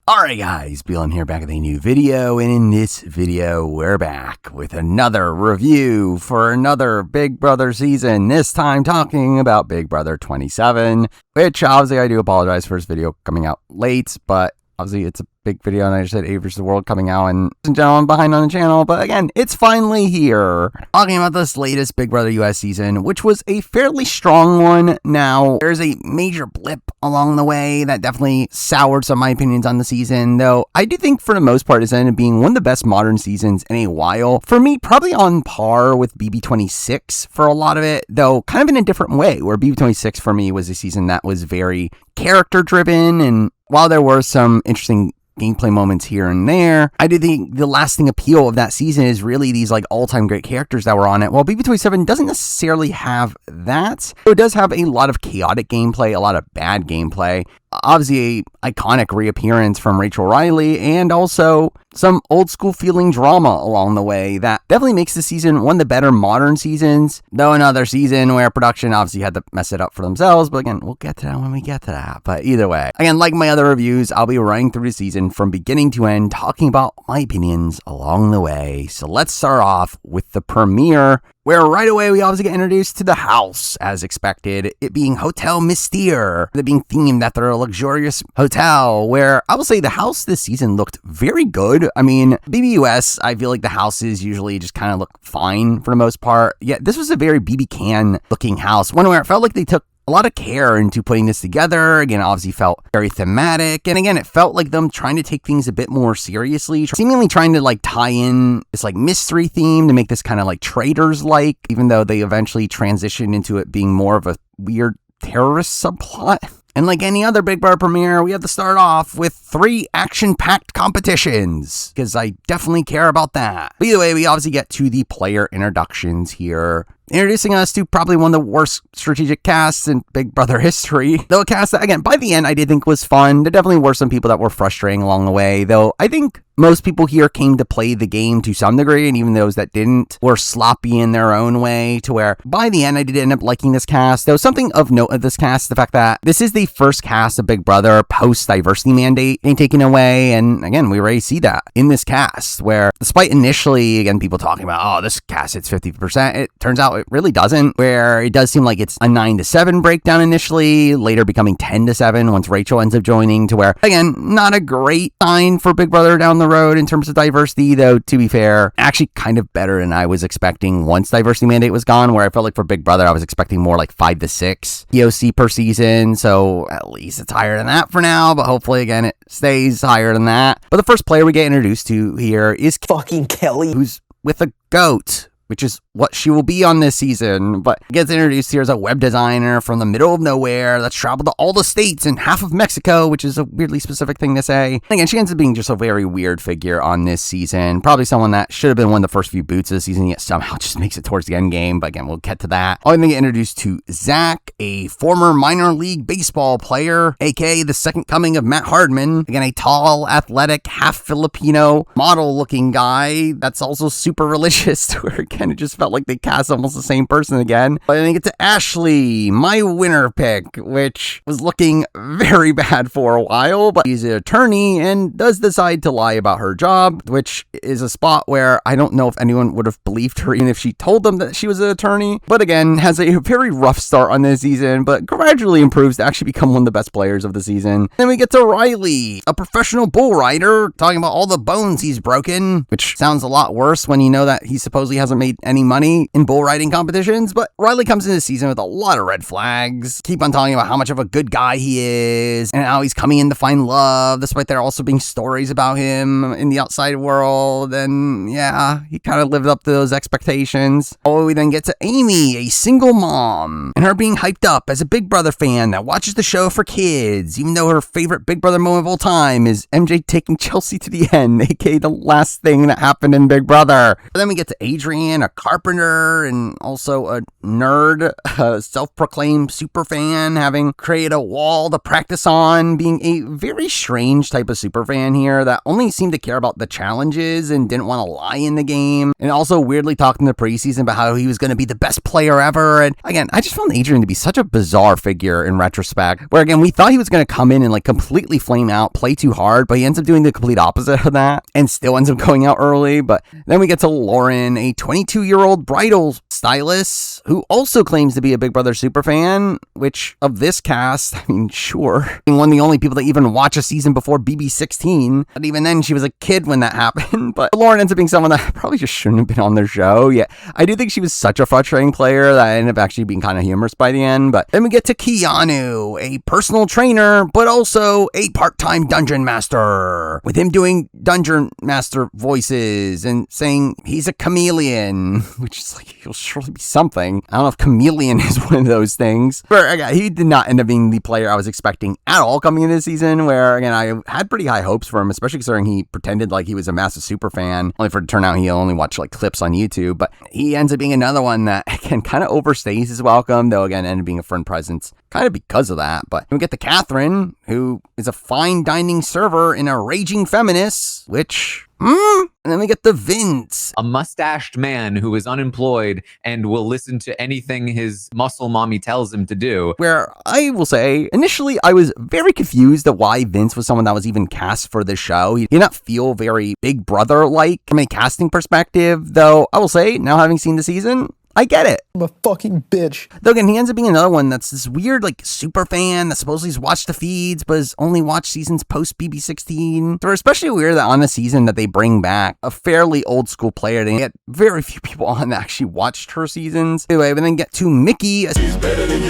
Alright guys, Beelin here back with a new video, and in this video we're back with another review for another Big Brother season, this time talking about Big Brother 27, which obviously I do apologize for this video coming out late, but obviously it's a big video and I just had Eviction the World coming out and in general I'm behind on the channel, but again, it's finally here. Talking about this latest Big Brother US season, which was a fairly strong one. Now, there's a major blip along the way that definitely soured some of my opinions on the season, though I do think for the most part it's ended up being one of the best modern seasons in a while. For me, probably on par with BB26 for a lot of it, though kind of in a different way, where BB26 for me was a season that was very character driven, and while there were some interesting gameplay moments here and there, I do think the lasting appeal of that season is really these like all-time great characters that were on it. While BB27 doesn't necessarily have that, it does have a lot of chaotic gameplay, a lot of bad gameplay, obviously a iconic reappearance from Rachel Riley, and also some old school feeling drama along the way that definitely makes the season one of the better modern seasons, though another season where production obviously had to mess it up for themselves, but again, we'll get to that when we get to that. But either way, again, like my other reviews, I'll be running through the season from beginning to end, talking about my opinions along the way. So let's start off with the premiere, where right away we obviously get introduced to the house, as expected, it being Hotel Mystere, it being themed after a luxurious hotel, where I will say the house this season looked very good. I mean, BBUS, I feel like the houses usually just kind of look fine for the most part, yet this was a very BB Can looking house, one where it felt like they took a lot of care into putting this together. Again, it obviously felt very thematic, and again, it felt like them trying to take things a bit more seriously, seemingly trying to like tie in this like mystery theme to make this kind of like Traitors-like, even though they eventually transitioned into it being more of a weird terrorist subplot. And like any other Big Brother premiere, we have to start off with 3 action-packed competitions, because I definitely care about that. But either way, we obviously get to the player introductions here, introducing us to probably one of the worst strategic casts in Big Brother history. Though a cast that, again, by the end, I did think was fun. There definitely were some people that were frustrating along the way, though I think most people here came to play the game to some degree, and even those that didn't were sloppy in their own way, to where by the end I did end up liking this cast. Though something of note of this cast, the fact that this is the first cast of Big Brother post-diversity mandate being taken away, and again, we already see that in this cast, where despite initially, again, people talking about, oh, this cast hits 50%, it turns out it really doesn't, where it does seem like it's a 9-7 breakdown initially, later becoming 10-7 once Rachel ends up joining, to where, again, not a great sign for Big Brother down the road in terms of diversity, though to be fair, actually kind of better than I was expecting once diversity mandate was gone, where I felt like for Big Brother I was expecting more like 5-6 POC per season, so at least it's higher than that for now, but hopefully again it stays higher than that. But the first player we get introduced to here is fucking Kelly, who's with a goat, which is what she will be on this season, but gets introduced here as a web designer from the middle of nowhere that's traveled to all the states and half of Mexico, which is a weirdly specific thing to say. And again, she ends up being just a very weird figure on this season, probably someone that should have been one of the first few boots of the season, yet somehow just makes it towards the end game, but again, we'll get to that. I'm going to get introduced to Zach, a former minor league baseball player, aka the second coming of Matt Hardman. Again, a tall, athletic, half Filipino, model-looking guy that's also super religious, where again, it just felt like they cast almost the same person again. But then we get to Ashley, my winner pick, which was looking very bad for a while, but she's an attorney and does decide to lie about her job, which is a spot where I don't know if anyone would have believed her even if she told them that she was an attorney. But again, has a very rough start on this season, but gradually improves to actually become one of the best players of the season. Then we get to Riley, a professional bull rider, talking about all the bones he's broken, which sounds a lot worse when you know that he supposedly hasn't made any money in bull riding competitions. But Riley comes into the season with a lot of red flags, keep on talking about how much of a good guy he is and how he's coming in to find love, despite there also being stories about him in the outside world. And yeah, he kind of lived up to those expectations. Oh, we then get to Amy, a single mom, and her being hyped up as a Big Brother fan that watches the show for kids, even though her favorite Big Brother moment of all time is MJ taking Chelsea to the end, aka the last thing that happened in Big Brother. But then we get to Adrian, again, a carpenter and also a nerd, a self-proclaimed superfan, having created a wall to practice on, being a very strange type of superfan here that only seemed to care about the challenges and didn't want to lie in the game, and also weirdly talking in the preseason about how he was going to be the best player ever. And again, I just found Adrian to be such a bizarre figure in retrospect, where again, we thought he was going to come in and like completely flame out, play too hard, but he ends up doing the complete opposite of that and still ends up going out early. But then we get to Lauren, a 22-year-old bridal stylist who also claims to be a Big Brother superfan, which of this cast, I mean, sure, being one of the only people that even watch a season before BB16, but even then she was a kid when that happened. But Lauren ends up being someone that probably just shouldn't have been on their show. Yeah, I do think she was such a frustrating player that I ended up actually being kind of humorous by the end. But then we get to Keanu, a personal trainer, but also a part-time dungeon master, with him doing dungeon master voices and saying he's a chameleon, which is like, he'll surely be something. I don't know if chameleon is one of those things. But again, he did not end up being the player I was expecting at all coming into the season, where again, I had pretty high hopes for him, especially considering he pretended like he was a massive super fan, only for it to turn out he only watched like clips on YouTube. But he ends up being another one that again kind of overstays his welcome, though again ended up being a friend presence kind of because of that. But we get to Catherine, who is a fine dining server and a raging feminist, which and then we get the Vince, a mustached man who is unemployed and will listen to anything his muscle mommy tells him to do. Where I will say, initially I was very confused at why Vince was someone that was even cast for the show. He did not feel very Big Brother-like from a casting perspective, though I will say, now having seen the season, I get it. I'm a fucking bitch. Though again, he ends up being another one that's this weird, like, super fan that supposedly has watched the feeds, but has only watched seasons post BB16. So especially weird that on the season that they bring back a fairly old school player. They get very few people on that actually watched her seasons. Anyway, but then get to Mickey, a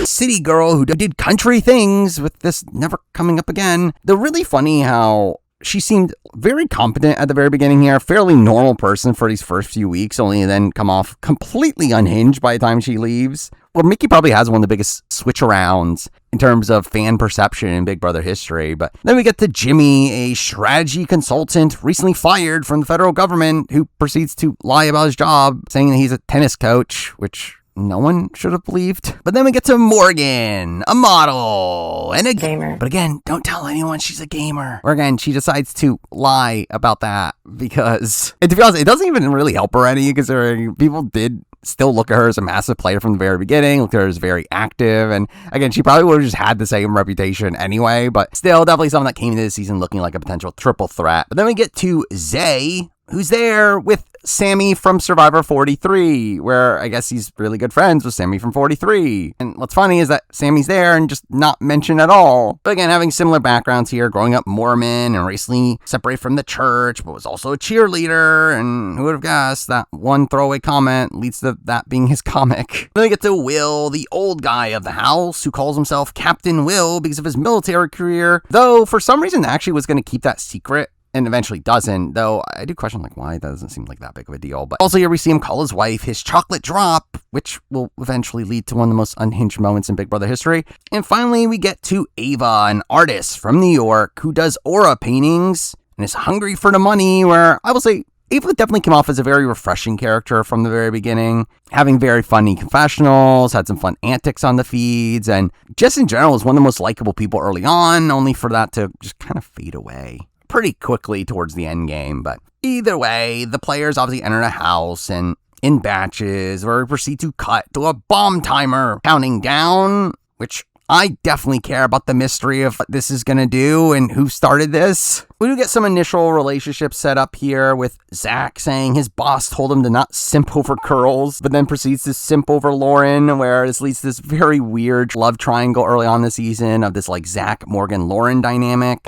city girl who did country things, with this never coming up again. They're really funny how she seemed very competent at the very beginning here, fairly normal person for these first few weeks, only then come off completely unhinged by the time she leaves. Well, Mickey probably has one of the biggest switch-arounds in terms of fan perception in Big Brother history. But then we get to Jimmy, a strategy consultant recently fired from the federal government, who proceeds to lie about his job, saying that he's a tennis coach, which no one should have believed. But then we get to Morgan, a model and a gamer. But again, don't tell anyone she's a gamer. Or again, she decides to lie about that because, and to be honest, it doesn't even really help her any, considering people did still look at her as a massive player from the very beginning, look at her as very active, and again, she probably would have just had the same reputation anyway, but still definitely someone that came into the season looking like a potential triple threat. But then we get to Zay, who's there with Sammy from Survivor 43, where I guess he's really good friends with Sammy from 43. And what's funny is that Sammy's there and just not mentioned at all. But again, having similar backgrounds here, growing up Mormon and recently separated from the church, but was also a cheerleader. And who would have guessed that one throwaway comment leads to that being his comic. Then we get to Will, the old guy of the house, who calls himself Captain Will because of his military career, though for some reason actually was going to keep that secret. And eventually doesn't, though I do question like why. That doesn't seem like that big of a deal. But also here we see him call his wife his chocolate drop, which will eventually lead to one of the most unhinged moments in Big Brother history. And finally we get to Ava, an artist from New York who does aura paintings and is hungry for the money, where I will say Ava definitely came off as a very refreshing character from the very beginning, having very funny confessionals, had some fun antics on the feeds, and just in general was one of the most likable people early on, only for that to just kind of fade away pretty quickly towards the end game. But either way, the players obviously enter a house and in batches, where we proceed to cut to a bomb timer counting down, which I definitely care about the mystery of what this is going to do and who started this. We do get some initial relationships set up here with Zach saying his boss told him to not simp over girls, but then proceeds to simp over Lauren, where this leads to this very weird love triangle early on in the season of this like Zach, Morgan, Lauren dynamic.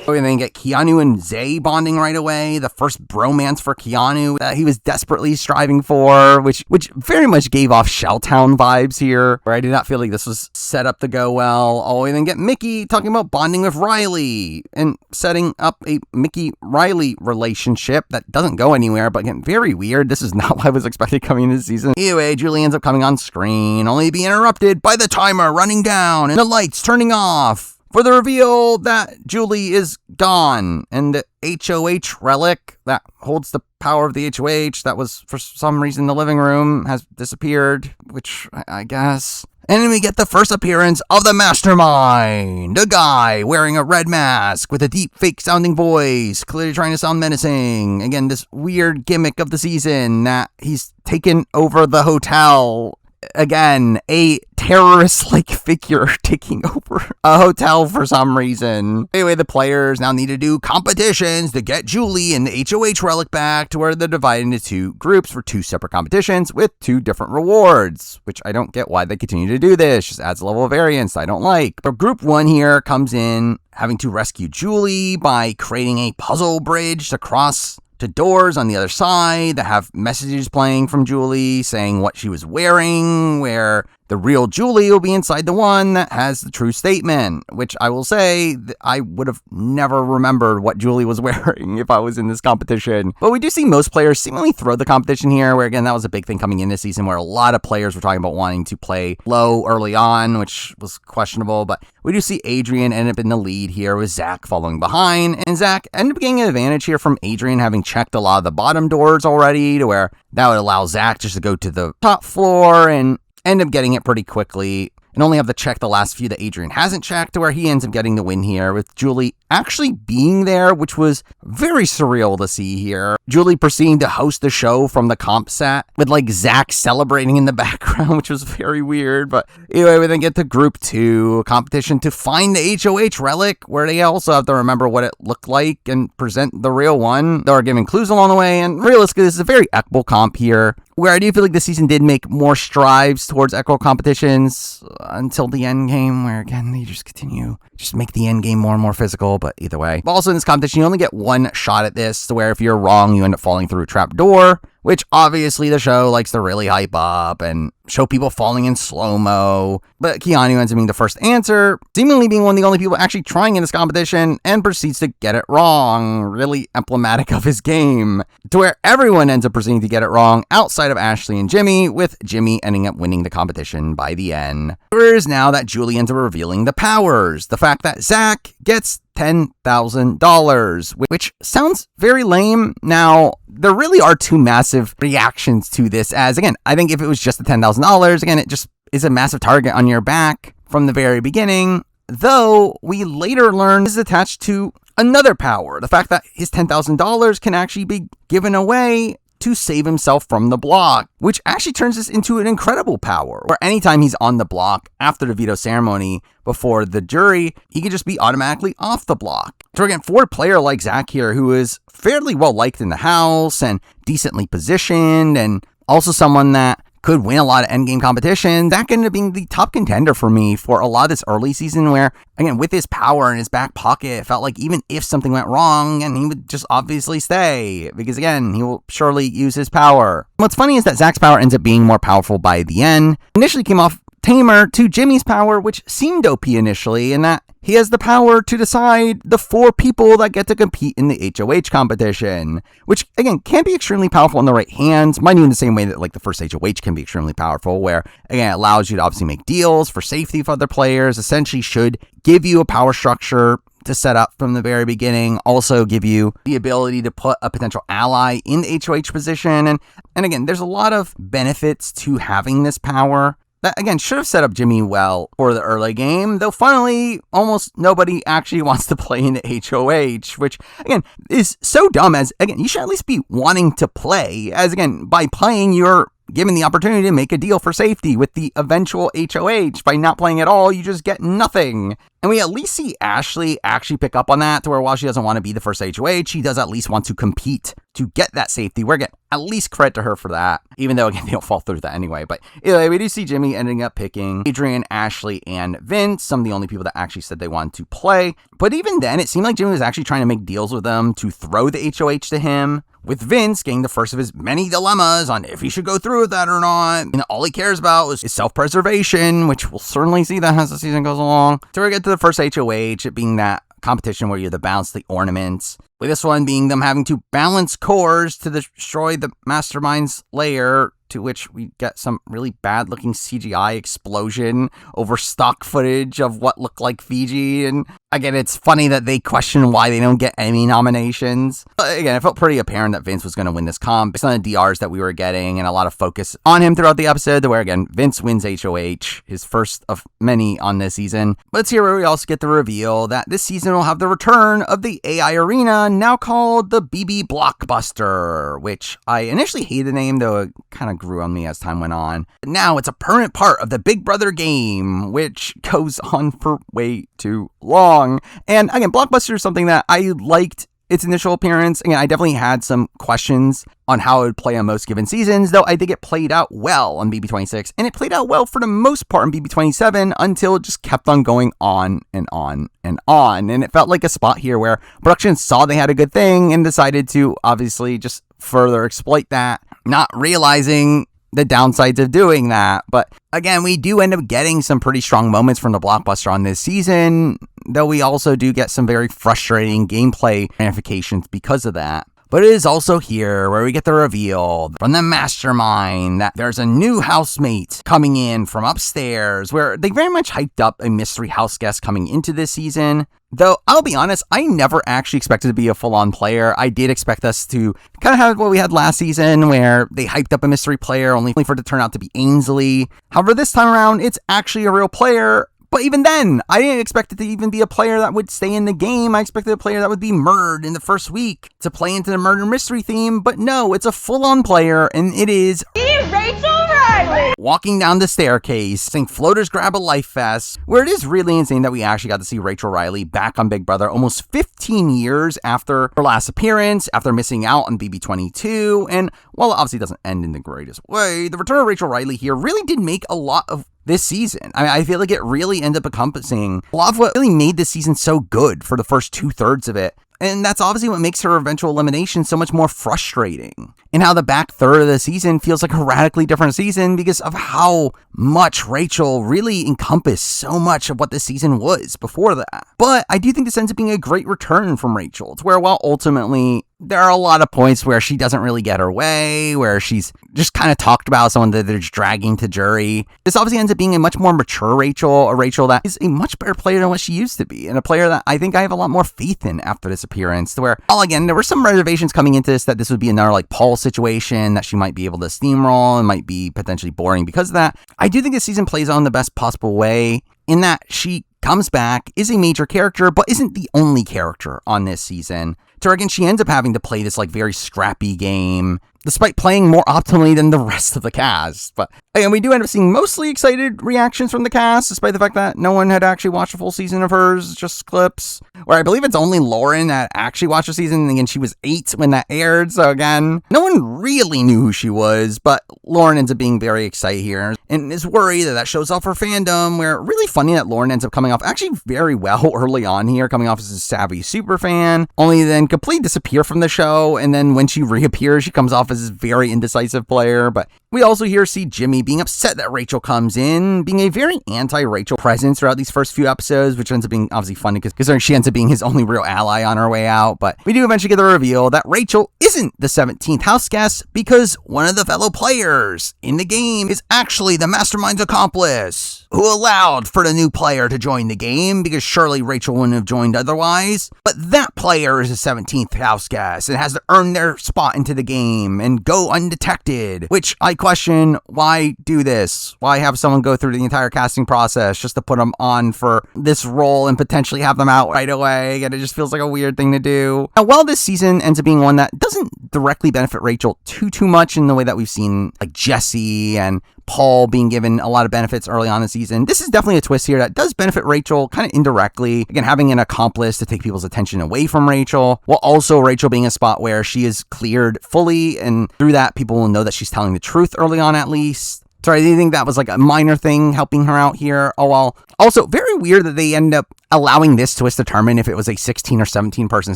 We then get Keanu and Zay bonding right away. The first bromance for Keanu that he was desperately striving for, which very much gave off Shelltown vibes here, where I did not feel like this was set up to go well. Oh, we then get Mickey talking about bonding with Riley and setting up a Mickey-Riley relationship that doesn't go anywhere, but again, very weird. This is not what I was expecting coming into the season. Anyway, Julie ends up coming on screen, only to be interrupted by the timer running down and the lights turning off. for the reveal that Julie is gone, and the HOH relic that holds the power of the HOH that was for some reason in the living room has disappeared, which I guess. And then we get the first appearance of the mastermind, a guy wearing a red mask with a deep fake sounding voice, clearly trying to sound menacing. Again, this weird gimmick of the season that he's taken over the hotel. Again, a terrorist-like figure taking over a hotel for some reason. Anyway, the players now need to do competitions to get Julie and the HOH relic back, to where they're divided into two groups for two separate competitions with two different rewards, which I don't get why they continue to do this. Just adds a level of variance I don't like. But group one here comes in having to rescue Julie by creating a puzzle bridge to cross to doors on the other side that have messages playing from Julie saying what she was wearing, where the real Julie will be inside the one that has the true statement, which I will say I would have never remembered what Julie was wearing if I was in this competition. But we do see most players seemingly throw the competition here, where again, that was a big thing coming in this season, where a lot of players were talking about wanting to play low early on, which was questionable. But we do see Adrian end up in the lead here with Zach following behind, and Zach ended up getting an advantage here from Adrian having checked a lot of the bottom doors already, to where that would allow Zach just to go to the top floor and end up getting it pretty quickly, and only have to check the last few that Adrian hasn't checked, to where he ends up getting the win here, with Julie actually being there, which was very surreal to see here. Julie proceeding to host the show from the comp set, with like Zach celebrating in the background, which was very weird. But anyway, we then get to group two, a competition to find the HOH relic, where they also have to remember what it looked like and present the real one. They are giving clues along the way, and realistically, this is a very equitable comp here, where I do feel like this season did make more strides towards equitable competitions until the end game, where again, they just continue, just make the end game more and more physical. But either way, also in this competition, you only get one shot at this, to where if you're wrong, you end up falling through a trap door, which obviously the show likes to really hype up and show people falling in slow-mo. But Keanu ends up being the first answer, seemingly being one of the only people actually trying in this competition, and proceeds to get it wrong, really emblematic of his game, to where everyone ends up proceeding to get it wrong outside of Ashley and Jimmy, with Jimmy ending up winning the competition by the end. There is now that Julie ends up revealing the powers, the fact that Zach gets $10,000, which sounds very lame. Now, there really are two massive reactions to this, as again, I think if it was just the $10,000, again, it just is a massive target on your back from the very beginning, though we later learn this is attached to another power, the fact that his $10,000 can actually be given away to save himself from the block, which actually turns this into an incredible power, where anytime he's on the block after the veto ceremony before the jury, he could just be automatically off the block. So again, for a player like Zach here, who is fairly well liked in the house and decently positioned, and also someone that could win a lot of endgame competitions, that ended up being the top contender for me for a lot of this early season, where, again, with his power in his back pocket, it felt like even if something went wrong, and he would just obviously stay, because again, he will surely use his power. What's funny is that Zach's power ends up being more powerful by the end. Initially came off tamer to Jimmy's power, which seemed OP initially, in that he has the power to decide the 4 people that get to compete in the HOH competition, which again can be extremely powerful in the right hands, might even the same way that like the first HOH can be extremely powerful, where again it allows you to obviously make deals for safety for other players, essentially should give you a power structure to set up from the very beginning, also give you the ability to put a potential ally in the HOH position, and again, there's a lot of benefits to having this power that, again, should have set up Jimmy well for the early game, though funnily, almost nobody actually wants to play in the HOH, which, again, is so dumb, as, again, you should at least be wanting to play, as, again, by playing, you're given the opportunity to make a deal for safety with the eventual HOH. By not playing at all, you just get nothing. And we at least see Ashley actually pick up on that, to where while she doesn't want to be the first HOH, she does at least want to compete to get that safety. We're getting at least credit to her for that, even though, again, they don't fall through that anyway. But anyway, we do see Jimmy ending up picking Adrian, Ashley, and Vince, some of the only people that actually said they wanted to play. But even then, it seemed like Jimmy was actually trying to make deals with them to throw the HOH to him, with Vince getting the first of his many dilemmas on if he should go through with that or not. And all he cares about is his self-preservation, which we'll certainly see that as the season goes along. So we get to the first HOH, it being that competition where you have to balance the ornaments. with this one being them having to balance cores to destroy the mastermind's lair, to which we get some really bad-looking CGI explosion over stock footage of what looked like Fiji. And again, it's funny that they question why they don't get Emmy nominations. But again, it felt pretty apparent that Vince was going to win this comp based on the DRs that we were getting and a lot of focus on him throughout the episode, where again, Vince wins HOH, his first of many on this season. But it's here where we also get the reveal that this season will have the return of the AI Arena, now called the BB Blockbuster, which I initially hated the name, though it kind of grew on me as time went on. Now it's a permanent part of the Big Brother game, which goes on for way too long. And again, Blockbuster is something that I liked its initial appearance. Again, I definitely had some questions on how it would play on most given seasons, though I think it played out well on BB26, and it played out well for the most part on BB27 until it just kept on going on and on and on. And it felt like a spot here where production saw they had a good thing and decided to obviously just further exploit that, not realizing the downsides of doing that. But again, we do end up getting some pretty strong moments from the Blockbuster on this season, though we also do get some very frustrating gameplay ramifications because of that. But it is also here where we get the reveal from the mastermind that there's a new housemate coming in from upstairs, where they very much hyped up a mystery house guest coming into this season. Though, I'll be honest, I never actually expected to be a full-on player. I did expect us to kind of have what we had last season, where they hyped up a mystery player only for it to turn out to be Ainsley. However, this time around, it's actually a real player. But even then, I didn't expect it to even be a player that would stay in the game. I expected a player that would be murdered in the first week to play into the murder mystery theme. But no, it's a full-on player, and it is Rachel Riley walking down the staircase, saying floaters grab a life vest, where it is really insane that we actually got to see Rachel Riley back on Big Brother almost 15 years after her last appearance, after missing out on BB22. And while it obviously doesn't end in the greatest way, the return of Rachel Riley here really did make a lot of this season. I mean, I feel like it really ended up encompassing a lot of what really made this season so good for the first 2/3 of it. And that's obviously what makes her eventual elimination so much more frustrating. And how the back third of the season feels like a radically different season because of how much Rachel really encompassed so much of what this season was before that. But I do think this ends up being a great return from Rachel, to where while ultimately there are a lot of points where she doesn't really get her way, where she's just kind of talked about someone that they're just dragging to jury. This obviously ends up being a much more mature Rachel, a Rachel that is a much better player than what she used to be, and a player that I think I have a lot more faith in after this appearance, to where, well, again, there were some reservations coming into this that this would be another like Paul situation, that she might be able to steamroll and might be potentially boring because of that. I do think this season plays on the best possible way in that she comes back, is a major character, but isn't the only character on this season. To where, again, she ends up having to play this like very scrappy game, despite playing more optimally than the rest of the cast. But again, we do end up seeing mostly excited reactions from the cast, despite the fact that no one had actually watched a full season of hers, just clips. Where I believe it's only Lauren that actually watched the season, and again, she was 8 when that aired, so again, no one really knew who she was, but Lauren ends up being very excited here, and is worried that shows off her fandom, where really funny that Lauren ends up coming off actually very well early on here, coming off as a savvy super fan, only then completely disappear from the show, and then when she reappears, she comes off as this very indecisive player. But we also see Jimmy being upset that Rachel comes in, being a very anti-Rachel presence throughout these first few episodes, which ends up being obviously funny because she ends up being his only real ally on her way out. But we do eventually get the reveal that Rachel isn't the 17th house guest, because one of the fellow players in the game is actually the mastermind's accomplice, who allowed for the new player to join the game, because surely Rachel wouldn't have joined otherwise. But that player is a 17th house guest and has to earn their spot into the game and go undetected, which I question, why do this? Why have someone go through the entire casting process just to put them on for this role and potentially have them out right away? And it just feels like a weird thing to do. Now, while this season ends up being one that doesn't directly benefit Rachel too much in the way that we've seen like Jesse and Paul being given a lot of benefits early on in the season, this is definitely a twist here that does benefit Rachel kind of indirectly. Again, having an accomplice to take people's attention away from Rachel, while also Rachel being a spot where she is cleared fully, and through that, people will know that she's telling the truth early on at least. Sorry, I didn't think that was like a minor thing helping her out here. Oh, well. Also, very weird that they end up allowing this twist to determine if it was a 16 or 17 person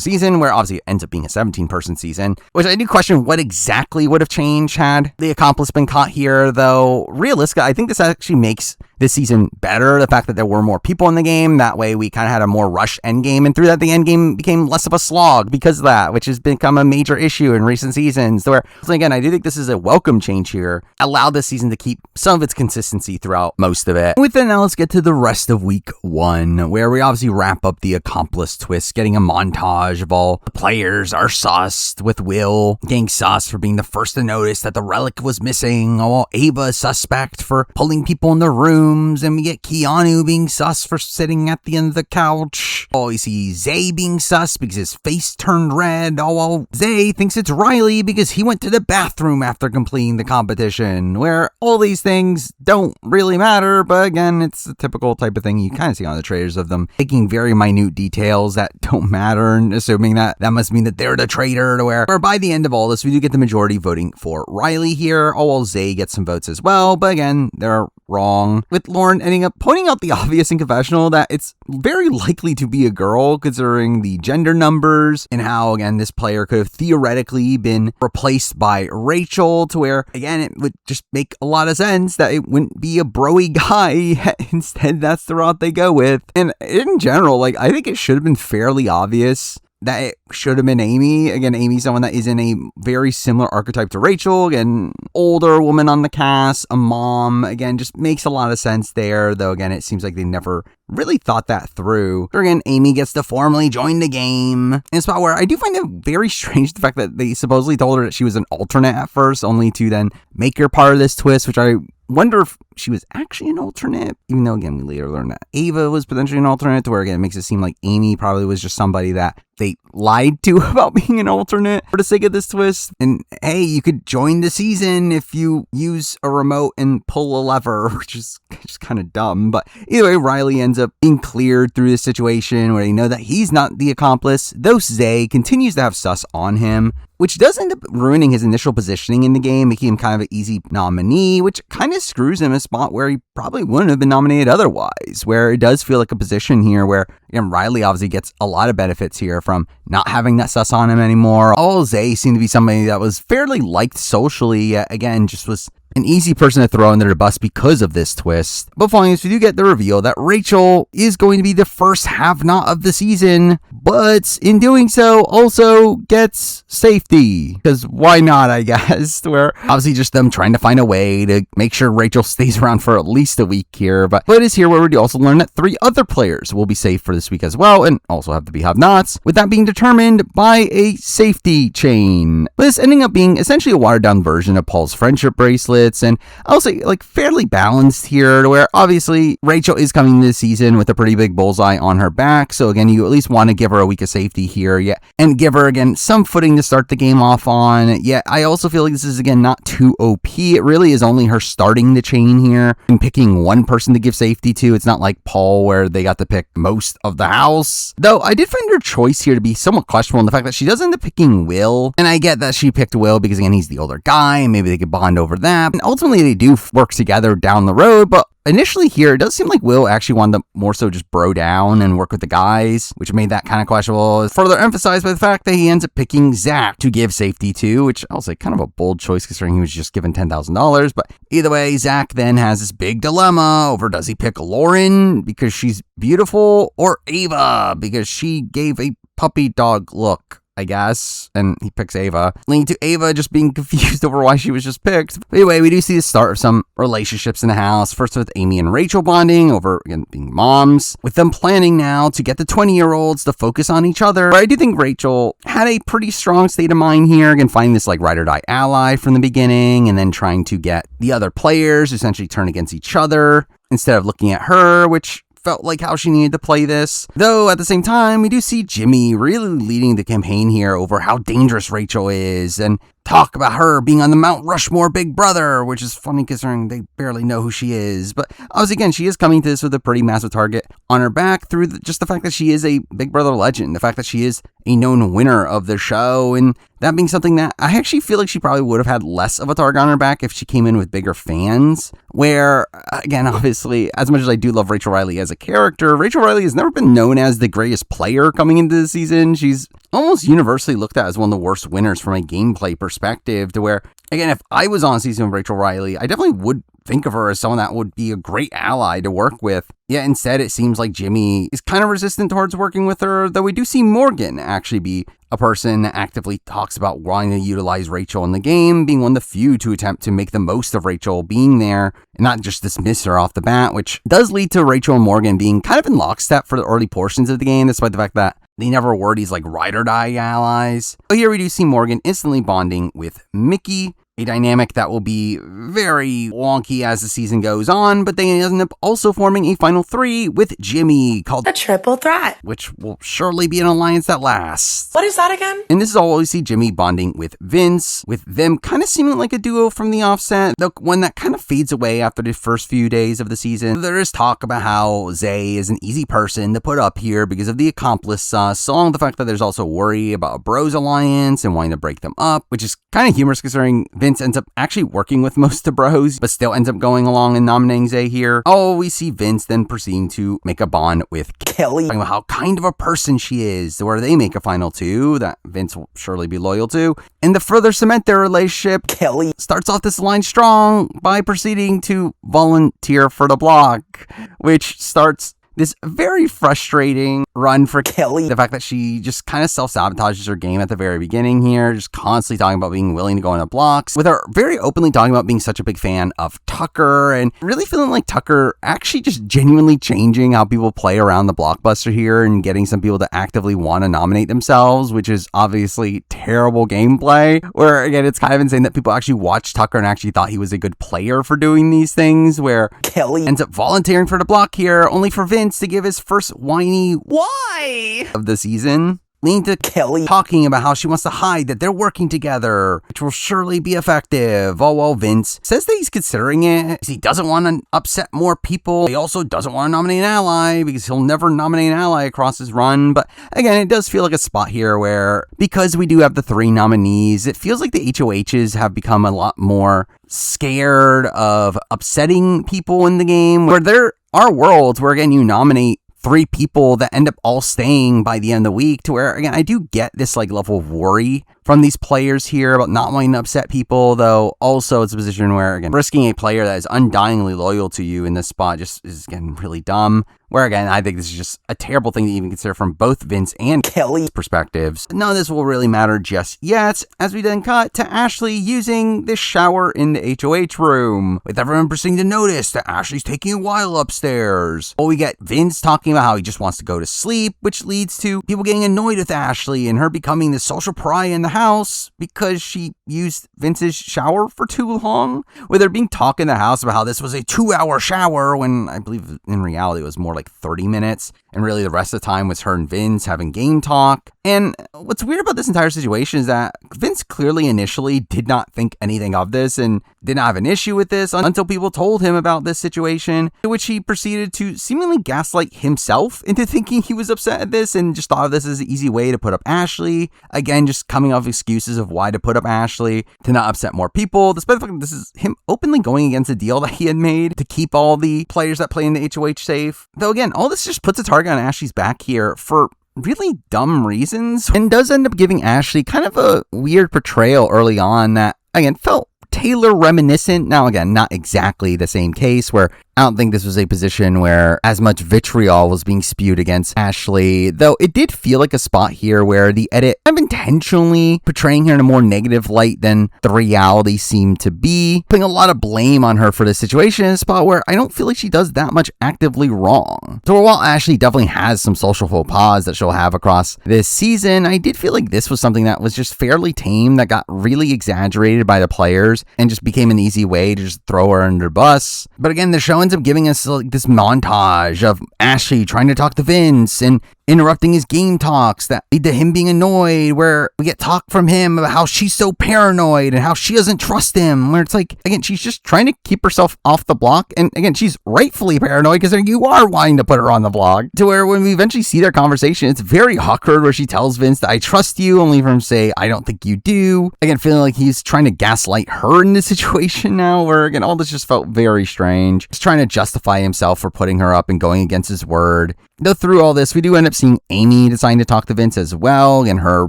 season, where obviously it ends up being a 17 person season, which I do question what exactly would have changed had the accomplice been caught here, though realistically, I think this actually makes this season better. The fact that there were more people in the game, that way we kind of had a more rushed end game, and through that the end game became less of a slog because of that, which has become a major issue in recent seasons. Where, so again, I do think this is a welcome change here. Allowed this season to keep some of its consistency throughout most of it. With that, now let's get to the rest of week 1, where we obviously wrap up the accomplice twist, getting a montage of all the players are sussed, with Will getting sus for being the first to notice that the relic was missing, while Ava is suspect for pulling people in the rooms, and we get Keanu being sus for sitting at the end of the couch. Oh, you see Zay being sus because his face turned red, while Zay thinks it's Riley because he went to the bathroom after completing the competition, where all these things don't really matter, but again, it's the typical type of thing you kind of see on the trailers of them taking very minute details that don't matter and assuming that must mean that they're the traitor, to where by the end of all this, we do get the majority voting for Riley here, while Zay gets some votes as well, but again, they're wrong, with Lauren ending up pointing out the obvious in confessional that it's very likely to be a girl considering the gender numbers, and how, again, this player could have theoretically been replaced by Rachel, to where, again, it would just make a lot of sense that it wouldn't be a broy guy. Instead, that's the route they go with. And in general, like, I think it should have been fairly obvious that it should have been Amy. Again, Amy's someone that is in a very similar archetype to Rachel. Again, older woman on the cast, a mom. Again, just makes a lot of sense there, though again, it seems like they never really thought that through. So again, Amy gets to formally join the game in a spot where I do find it very strange the fact that they supposedly told her that she was an alternate at first, only to then make her part of this twist, which I wonder if she was actually an alternate, even though, again, we later learned that Ava was potentially an alternate, to where, again, it makes it seem like Amy probably was just somebody that they lied to about being an alternate for the sake of this twist. And hey, you could join the season if you use a remote and pull a lever, which is just kind of dumb. But either way, Riley ends up being cleared through this situation where they know that he's not the accomplice, though Zay continues to have sus on him, which does end up ruining his initial positioning in the game, making him kind of an easy nominee, which kind of screws him in a spot where he probably wouldn't have been nominated otherwise, where it does feel like a position here where, again, Riley obviously gets a lot of benefits here from not having that sus on him anymore. All Zay seemed to be somebody that was fairly liked socially, again, just was an easy person to throw under the bus because of this twist. But following this, we do get the reveal that Rachel is going to be the first have-not of the season, but in doing so, also gets safety. Because why not, I guess? Where obviously just them trying to find a way to make sure Rachel stays around for at least a week here. But it is here where we also learn that 3 other players will be safe for this week as well, and also have to be have-nots, with that being determined by a safety chain. This ending up being essentially a watered-down version of Paul's friendship bracelet, and I'll say like fairly balanced here, to where obviously Rachel is coming this season with a pretty big bullseye on her back, so again, you at least want to give her a week of safety here, and give her again some footing to start the game off on. Yet I also feel like this is again not too OP. It really is only her starting the chain here and picking one person to give safety to. It's not like Paul where they got to pick most of the house, though I did find her choice here to be somewhat questionable in the fact that she does end up picking Will, and I get that she picked Will because again, he's the older guy and maybe they could bond over that. And ultimately they do work together down the road, but initially here, it does seem like Will actually wanted to more so just bro down and work with the guys, which made that kind of questionable. Further emphasized by the fact that he ends up picking Zach to give safety to, which I'll say kind of a bold choice considering he was just given $10,000. But either way, Zach then has this big dilemma over does he pick Lauren because she's beautiful or Ava because she gave a puppy dog look, I guess, and he picks Ava, leading to Ava just being confused over why she was just picked. But anyway, we do see the start of some relationships in the house, first with Amy and Rachel bonding over, again, being moms, with them planning now to get the 20-year-olds to focus on each other. But I do think Rachel had a pretty strong state of mind here, again, finding this like ride or die ally from the beginning, and then trying to get the other players to essentially turn against each other instead of looking at her, which felt like how she needed to play this. Though at the same time, we do see Jimmy really leading the campaign here over how dangerous Rachel is, and talk about her being on the Mount Rushmore Big Brother, which is funny considering they barely know who she is. But obviously, again, she is coming to this with a pretty massive target on her back through just the fact that she is a Big Brother legend, the fact that she is a known winner of the show, and that being something that I actually feel like she probably would have had less of a target on her back if she came in with bigger fans, where, again, obviously, as much as I do love Rachel Riley as a character, Rachel Riley has never been known as the greatest player coming into the season. She's almost universally looked at as one of the worst winners from a gameplay perspective, to where, again, if I was on a season of Rachel Riley, I definitely would think of her as someone that would be a great ally to work with. Yet instead, it seems like Jimmy is kind of resistant towards working with her, though we do see Morgan actually be a person that actively talks about wanting to utilize Rachel in the game, being one of the few to attempt to make the most of Rachel being there and not just dismiss her off the bat, which does lead to Rachel and Morgan being kind of in lockstep for the early portions of the game, despite the fact that they never were these like ride or die allies. But here we do see Morgan instantly bonding with Mickey, a dynamic that will be very wonky as the season goes on, but they end up also forming a final three with Jimmy called a triple threat, which will surely be an alliance that lasts. What is that again? And this is all we see Jimmy bonding with Vince, with them kind of seeming like a duo from the offset, though one that kind of fades away after the first few days of the season. There is talk about how Zay is an easy person to put up here because of the accomplice sus, along with the fact that there's also worry about a bros alliance and wanting to break them up, which is kind of humorous considering Vince ends up actually working with most of the bros, but still ends up going along and nominating Zay here. Oh, we see Vince then proceeding to make a bond with Kelly, talking about how kind of a person she is, where they make a final two that Vince will surely be loyal to. And to further cement their relationship, Kelly starts off this line strong by proceeding to volunteer for the block, which starts this very frustrating run for Kelly. The fact that she just kind of self-sabotages her game at the very beginning here, just constantly talking about being willing to go into blocks, with her very openly talking about being such a big fan of Tucker, and really feeling like Tucker actually just genuinely changing how people play around the blockbuster here and getting some people to actively want to nominate themselves, which is obviously terrible gameplay, where again, it's kind of insane that people actually watched Tucker and actually thought he was a good player for doing these things, where Kelly ends up volunteering for the block here, only for Vince to give his first whiny why of the season, leading to Kelly talking about how she wants to hide that they're working together, which will surely be effective. All while Vince says that he's considering it, he doesn't want to upset more people. He also doesn't want to nominate an ally because he'll never nominate an ally across his run. But again, it does feel like a spot here where, because we do have the three nominees, it feels like the HOHs have become a lot more scared of upsetting people in the game, where there are worlds where, again, you nominate three people that end up all staying by the end of the week, to where, again, I do get this like level of worry from these players here about not wanting to upset people, though also it's a position where, again, risking a player that is undyingly loyal to you in this spot just is getting really dumb. Where, again, I think this is just a terrible thing to even consider from both Vince and Kelly's perspectives. None of this will really matter just yet, as we then cut to Ashley using this shower in the HOH room, with everyone proceeding to notice that Ashley's taking a while upstairs. Well, we get Vince talking about how he just wants to go to sleep, which leads to people getting annoyed with Ashley and her becoming the social pariah in the house because she used Vince's shower for too long, with there being talk in the house about how this was a 2-hour shower, when I believe in reality it was more like 30 minutes, and really the rest of the time was her and Vince having game talk. And what's weird about this entire situation is that Vince clearly initially did not think anything of this and did not have an issue with this until people told him about this situation, to which he proceeded to seemingly gaslight himself into thinking he was upset at this and just thought of this as an easy way to put up Ashley. Again, just coming off excuses of why to put up Ashley to not upset more people, despite the fact that this is him openly going against a deal that he had made to keep all the players that play in the HOH safe. Though again, all this just puts a target on Ashley's back here for really dumb reasons, and does end up giving Ashley kind of a weird portrayal early on that, again, felt Taylor reminiscent. Now, again, not exactly the same case, where I don't think this was a position where as much vitriol was being spewed against Ashley, though it did feel like a spot here where the edit kind of intentionally portraying her in a more negative light than the reality seemed to be, putting a lot of blame on her for this situation in a spot where I don't feel like she does that much actively wrong. So while Ashley definitely has some social faux pas that she'll have across this season, I did feel like this was something that was just fairly tame, that got really exaggerated by the players and just became an easy way to just throw her under the bus. But again, the show ends up giving us like this montage of Ashley trying to talk to Vince, and interrupting his game talks that lead to him being annoyed, where we get talk from him about how she's so paranoid and how she doesn't trust him, where it's like, again, she's just trying to keep herself off the block. And again, she's rightfully paranoid because you are wanting to put her on the block, to where when we eventually see their conversation, it's very awkward, where she tells Vince that I trust you, only for him to say, I don't think you do. Again, feeling like he's trying to gaslight her in this situation now, where again, all this just felt very strange. He's trying to justify himself for putting her up and going against his word. Though through all this, we do end up seeing Amy deciding to talk to Vince as well, and her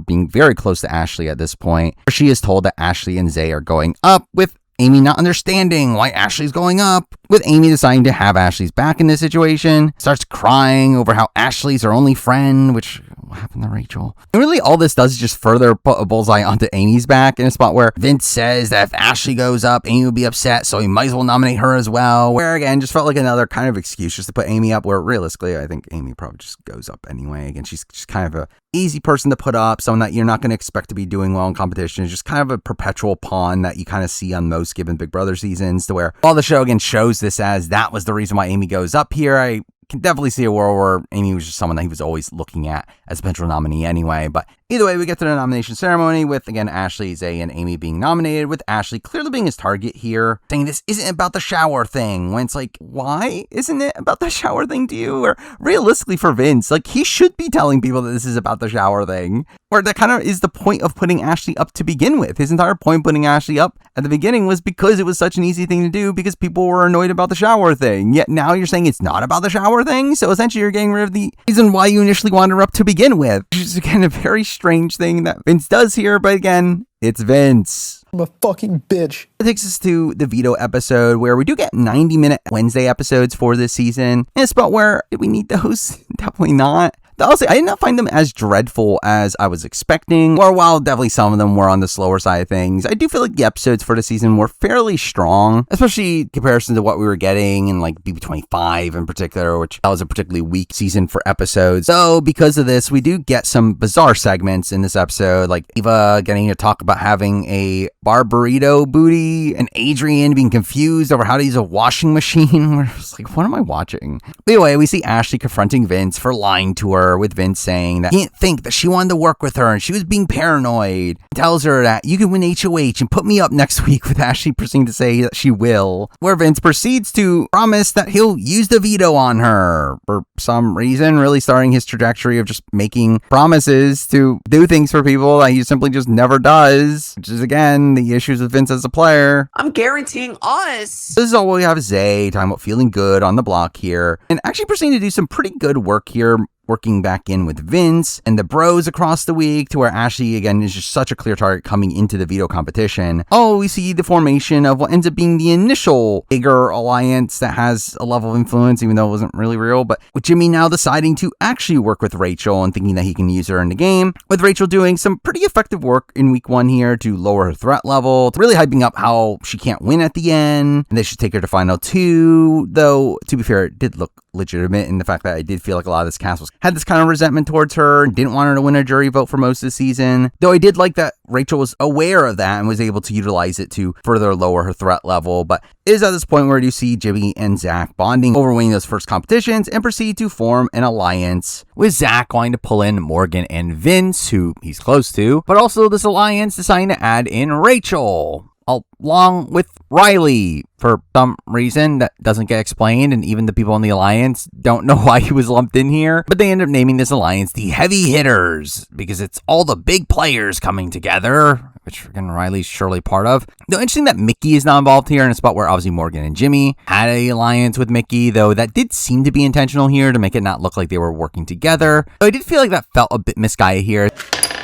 being very close to Ashley at this point, where she is told that Ashley and Zay are going up, with Amy not understanding why Ashley's going up, with Amy deciding to have Ashley's back in this situation, starts crying over how Ashley's her only friend, which what happened to Rachel? And really all this does is just further put a bullseye onto Amy's back in a spot where Vince says that if Ashley goes up, Amy will be upset, so he might as well nominate her as well, where again, just felt like another kind of excuse just to put Amy up, where realistically, I think Amy probably just goes up anyway. Again, she's just kind of a easy person to put up, someone that you're not going to expect to be doing well in competition. It's just kind of a perpetual pawn that you kind of see on most given Big Brother seasons, to where all the show again shows this as that was the reason why Amy goes up here. I can definitely see a world where Amy was just someone that he was always looking at as a potential nominee anyway. But either way, we get to the nomination ceremony with, again, Ashley, Zay, and Amy being nominated, with Ashley clearly being his target here, saying this isn't about the shower thing, when it's like, why isn't it about the shower thing to you? Or realistically for Vince, like, he should be telling people that this is about the shower thing. Or that kind of is the point of putting Ashley up to begin with. His entire point putting Ashley up at the beginning was because it was such an easy thing to do, because people were annoyed about the shower thing. Yet now you're saying it's not about the shower thing? So essentially you're getting rid of the reason why you initially wanted her up to begin with. Which is again a very strange thing that Vince does here, but again, it's Vince. I'm a fucking bitch. It takes us to the veto episode, where we do get 90-minute Wednesday episodes for this season. And it's about where did we need those? Definitely not. I'll say I did not find them as dreadful as I was expecting, or while definitely some of them were on the slower side of things, I do feel like the episodes for the season were fairly strong, especially in comparison to what we were getting in like BB25 in particular, which that was a particularly weak season for episodes. So because of this, we do get some bizarre segments in this episode, like Eva getting to talk about having a bar burrito booty, and Adrian being confused over how to use a washing machine. Where it's like, what am I watching? But anyway, we see Ashley confronting Vince for lying to her, with Vince saying that he didn't think that she wanted to work with her and she was being paranoid. He tells her that you can win HOH and put me up next week, with Ashley proceeding to say that she will, where Vince proceeds to promise that he'll use the veto on her for some reason, really starting his trajectory of just making promises to do things for people that he simply just never does, which is again the issues with Vince as a player. I'm guaranteeing us. This is all we have Zay talking about feeling good on the block here, and actually proceeding to do some pretty good work here, working back in with Vince and the bros across the week, to where Ashley, again, is just such a clear target coming into the veto competition. Oh, we see the formation of what ends up being the initial bigger alliance that has a level of influence, even though it wasn't really real, but with Jimmy now deciding to actually work with Rachel and thinking that he can use her in the game, with Rachel doing some pretty effective work in week 1 here to lower her threat level, really hyping up how she can't win at the end, and they should take her to final 2, though, to be fair, it did look legitimate in the fact that I did feel like a lot of this cast had this kind of resentment towards her and didn't want her to win a jury vote for most of the season. Though I did like that Rachel was aware of that and was able to utilize it to further lower her threat level. But it is at this point where you see Jimmy and Zach bonding over winning those first competitions and proceed to form an alliance, with Zach wanting to pull in Morgan and Vince, who he's close to, but also this alliance deciding to add in Rachel, along with Riley, for some reason that doesn't get explained, and even the people in the alliance don't know why he was lumped in here. But they end up naming this alliance the Heavy Hitters, because it's all the big players coming together, which again Riley's surely part of. Though interesting that Mickey is not involved here, in a spot where obviously Morgan and Jimmy had an alliance with Mickey, though that did seem to be intentional here to make it not look like they were working together. Though I did feel like that felt a bit misguided here.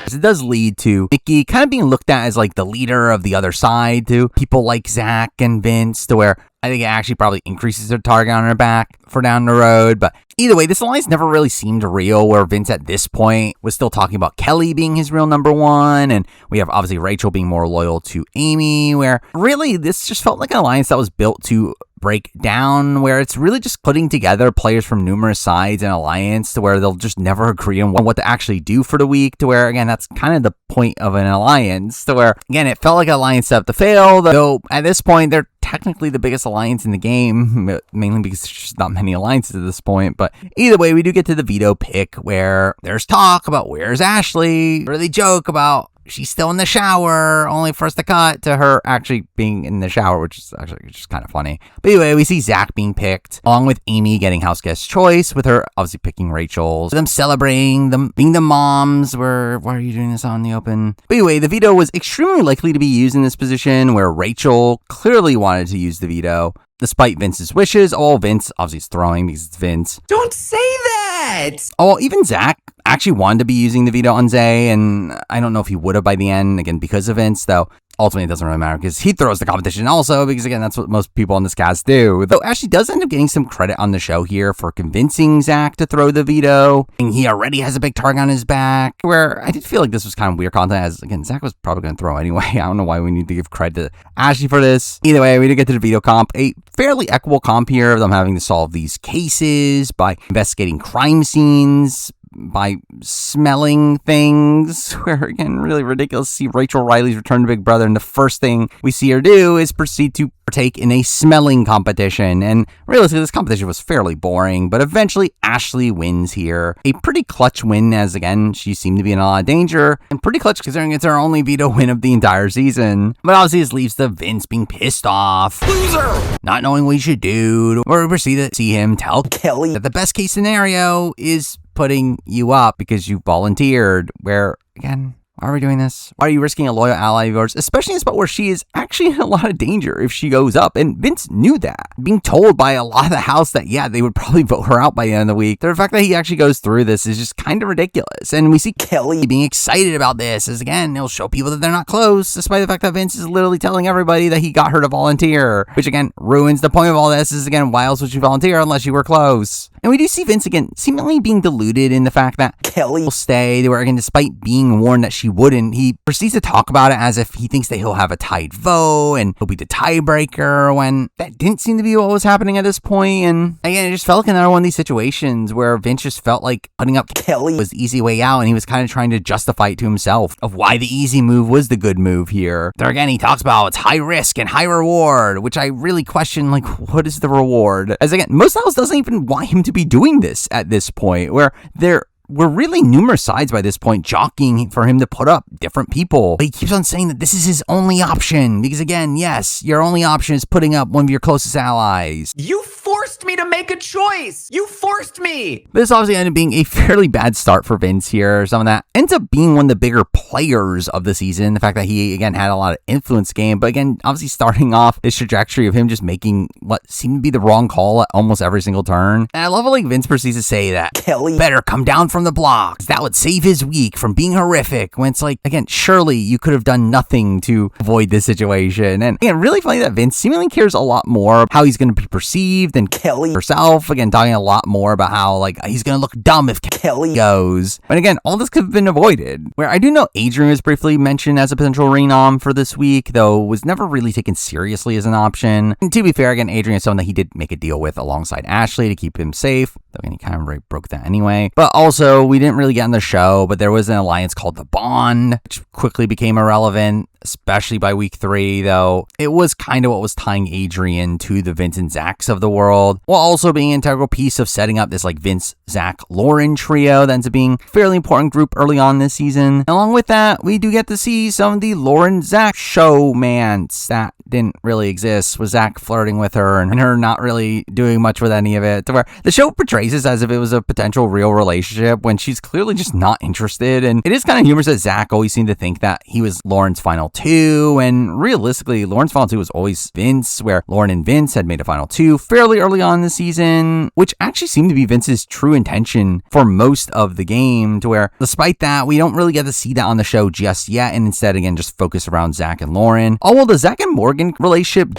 It does lead to Mickey kind of being looked at as like the leader of the other side to people like Zach and Vince, to where I think it actually probably increases their target on her back for down the road. But either way, this alliance never really seemed real, where Vince at this point was still talking about Kelly being his real number 1. And we have obviously Rachel being more loyal to Amy, where really this just felt like an alliance that was built to break down, where it's really just putting together players from numerous sides in alliance, to where they'll just never agree on what to actually do for the week, to where again that's kind of the point of an alliance, to where again it felt like an alliance set up to fail, though at this point they're technically the biggest alliance in the game, mainly because there's just not many alliances at this point. But either way, we do get to the veto pick where there's talk about where's Ashley, where they joke about she's still in the shower, only for us to cut to her actually being in the shower, which is actually just kind of funny. But anyway, we see Zach being picked, along with Amy getting house guest choice, with her obviously picking Rachel. Them celebrating, them being the moms, why are you doing this out in the open? But anyway, the veto was extremely likely to be used in this position, where Rachel clearly wanted to use the veto, despite Vince's wishes. Vince obviously is throwing because it's Vince. Don't say that! Even Zach actually wanted to be using the veto on Zay, and I don't know if he would have by the end, again, because of Vince, though. Ultimately, it doesn't really matter because he throws the competition also because, again, that's what most people on this cast do. Though Ashley does end up getting some credit on the show here for convincing Zach to throw the veto. And he already has a big target on his back, where I did feel like this was kind of weird content as, again, Zach was probably going to throw anyway. I don't know why we need to give credit to Ashley for this. Either way, we did get to the veto comp. A fairly equitable comp here of them having to solve these cases by investigating crime scenes, by smelling things, where, again, really ridiculous to see Rachel Riley's return to Big Brother, and the first thing we see her do is proceed to partake in a smelling competition. And realistically, this competition was fairly boring, but eventually Ashley wins here. A pretty clutch win, as, again, she seemed to be in a lot of danger, and pretty clutch considering it's her only veto win of the entire season. But obviously this leaves the Vince being pissed off, loser, not knowing what he should do, or we proceed to see him tell Kelly that the best case scenario is putting you up because you volunteered, where, again, why are we doing this? Why are you risking a loyal ally of yours, especially in a spot where she is actually in a lot of danger if she goes up? And Vince knew that. Being told by a lot of the house that, yeah, they would probably vote her out by the end of the week. The fact that he actually goes through this is just kind of ridiculous. And we see Kelly being excited about this, as, again, it'll show people that they're not close, despite the fact that Vince is literally telling everybody that he got her to volunteer, which, again, ruins the point of all this. Is, again, why else would you volunteer unless you were close? And we do see Vince, again, seemingly being deluded in the fact that Kelly will stay, where, again, despite being warned that she wouldn't, he proceeds to talk about it as if he thinks that he'll have a tied vote and he'll be the tiebreaker, when that didn't seem to be what was happening at this point. And again, it just felt like another one of these situations where Vince just felt like putting up Kelly was the easy way out, and he was kind of trying to justify it to himself of why the easy move was the good move here. There again, he talks about it's high risk and high reward, which I really question, like, what is the reward? As, again, most house doesn't even want him to be doing this at this point, where there were really numerous sides by this point jockeying for him to put up different people. But he keeps on saying that this is his only option because, again, yes, your only option is putting up one of your closest allies. You forced me to make a choice. You forced me. But this obviously ended up being a fairly bad start for Vince here. Some of that ends up being one of the bigger players of the season. The fact that he, again, had a lot of influence game, but, again, obviously starting off this trajectory of him just making what seemed to be the wrong call at almost every single turn. And I love how, like, Vince proceeds to say that Kelly better come down from the blocks. That would save his week from being horrific, when it's like, again, surely you could have done nothing to avoid this situation. And, again, really funny that Vince seemingly cares a lot more how he's going to be perceived than Kelly herself. Again, talking a lot more about how, like, he's going to look dumb if Kelly goes. But, again, all this could have been avoided. Where I do know Adrian was briefly mentioned as a potential renom for this week, though was never really taken seriously as an option. And to be fair, again, Adrian is someone that he did make a deal with alongside Ashley to keep him safe. Though he kind of broke that anyway. But also, we didn't really get on the show, but there was an alliance called the Bond, which quickly became irrelevant, especially by week 3, though. It was kind of what was tying Adrian to the Vince and Zachs of the world, while also being an integral piece of setting up this, like, Vince, Zach, Lauren trio that ends up being a fairly important group early on this season. And along with that, we do get to see some of the Lauren Zach showmance that didn't really exist, with Zach flirting with her and her not really doing much with any of it, to where the show portrays this as if it was a potential real relationship when she's clearly just not interested. And it is kind of humorous that Zach always seemed to think that he was Lauren's final two, and realistically Lauren's final two was always Vince, where Lauren and Vince had made a final two fairly early on in the season, which actually seemed to be Vince's true intention for most of the game, to where despite that we don't really get to see that on the show just yet, and instead, again, just focus around Zach and Lauren. Oh, well, the Zach and Morgan relationship,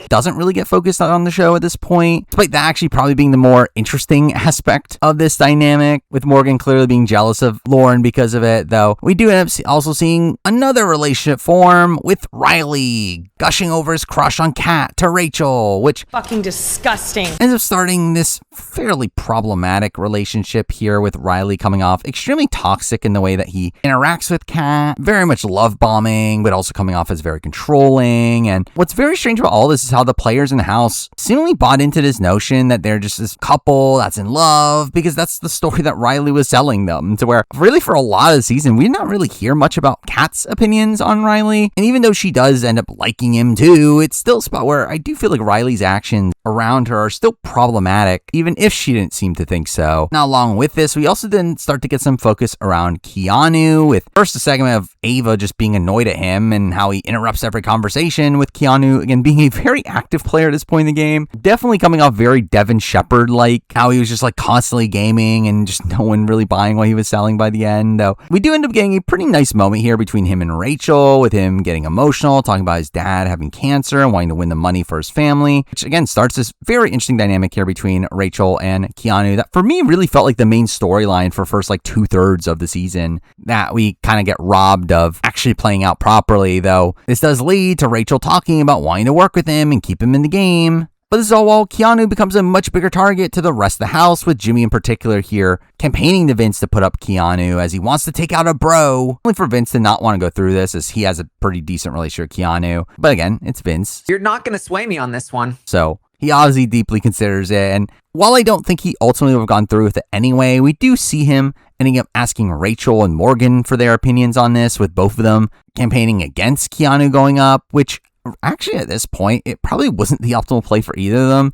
doesn't really get focused on the show at this point, despite that actually probably being the more interesting aspect of this dynamic, with Morgan clearly being jealous of Lauren because of it, though. We do end up also seeing another relationship form with Riley gushing over his crush on Kat to Rachel, which fucking disgusting ends up starting this fairly problematic relationship here, with Riley coming off extremely toxic in the way that he interacts with Kat, very much love bombing, but also coming off as very controlling. And what's very strange about all this is how the players in the house seemingly bought into this notion that they're just this couple that's in love, because that's the story that Riley was selling them, to where really for a lot of the season we did not really hear much about Kat's opinions on Riley. And even though she does end up liking him too, it's still a spot where I do feel like Riley's actions around her are still problematic, even if she didn't seem to think so. Now, along with this, we also then start to get some focus around Keanu, with first a segment of Ava just being annoyed at him and how he interrupts every conversation, with Keanu again being a very active player at this point in the game, definitely coming off very Devin Shepard-like, how he was just like constantly gaming and just no one really buying what he was selling by the end. Though we do end up getting a pretty nice moment here between him and Rachel, with him getting emotional, talking about his dad having cancer and wanting to win the money for his family, which again starts this very interesting dynamic here between Rachel and Keanu that for me really felt like the main storyline for first like 2/3 of the season that we kind of get robbed of actually playing out properly. Though this does lead to Rachel talking about wanting to work with him and keep him in the game. But this is all while Keanu becomes a much bigger target to the rest of the house, with Jimmy in particular here campaigning to Vince to put up Keanu as he wants to take out a bro. Only for Vince to not want to go through this, as he has a pretty decent relationship with Keanu. But again, it's Vince. You're not going to sway me on this one. So he obviously deeply considers it. And while I don't think he ultimately would have gone through with it anyway, we do see him ending up asking Rachel and Morgan for their opinions on this, with both of them campaigning against Keanu going up, which actually at this point, it probably wasn't the optimal play for either of them.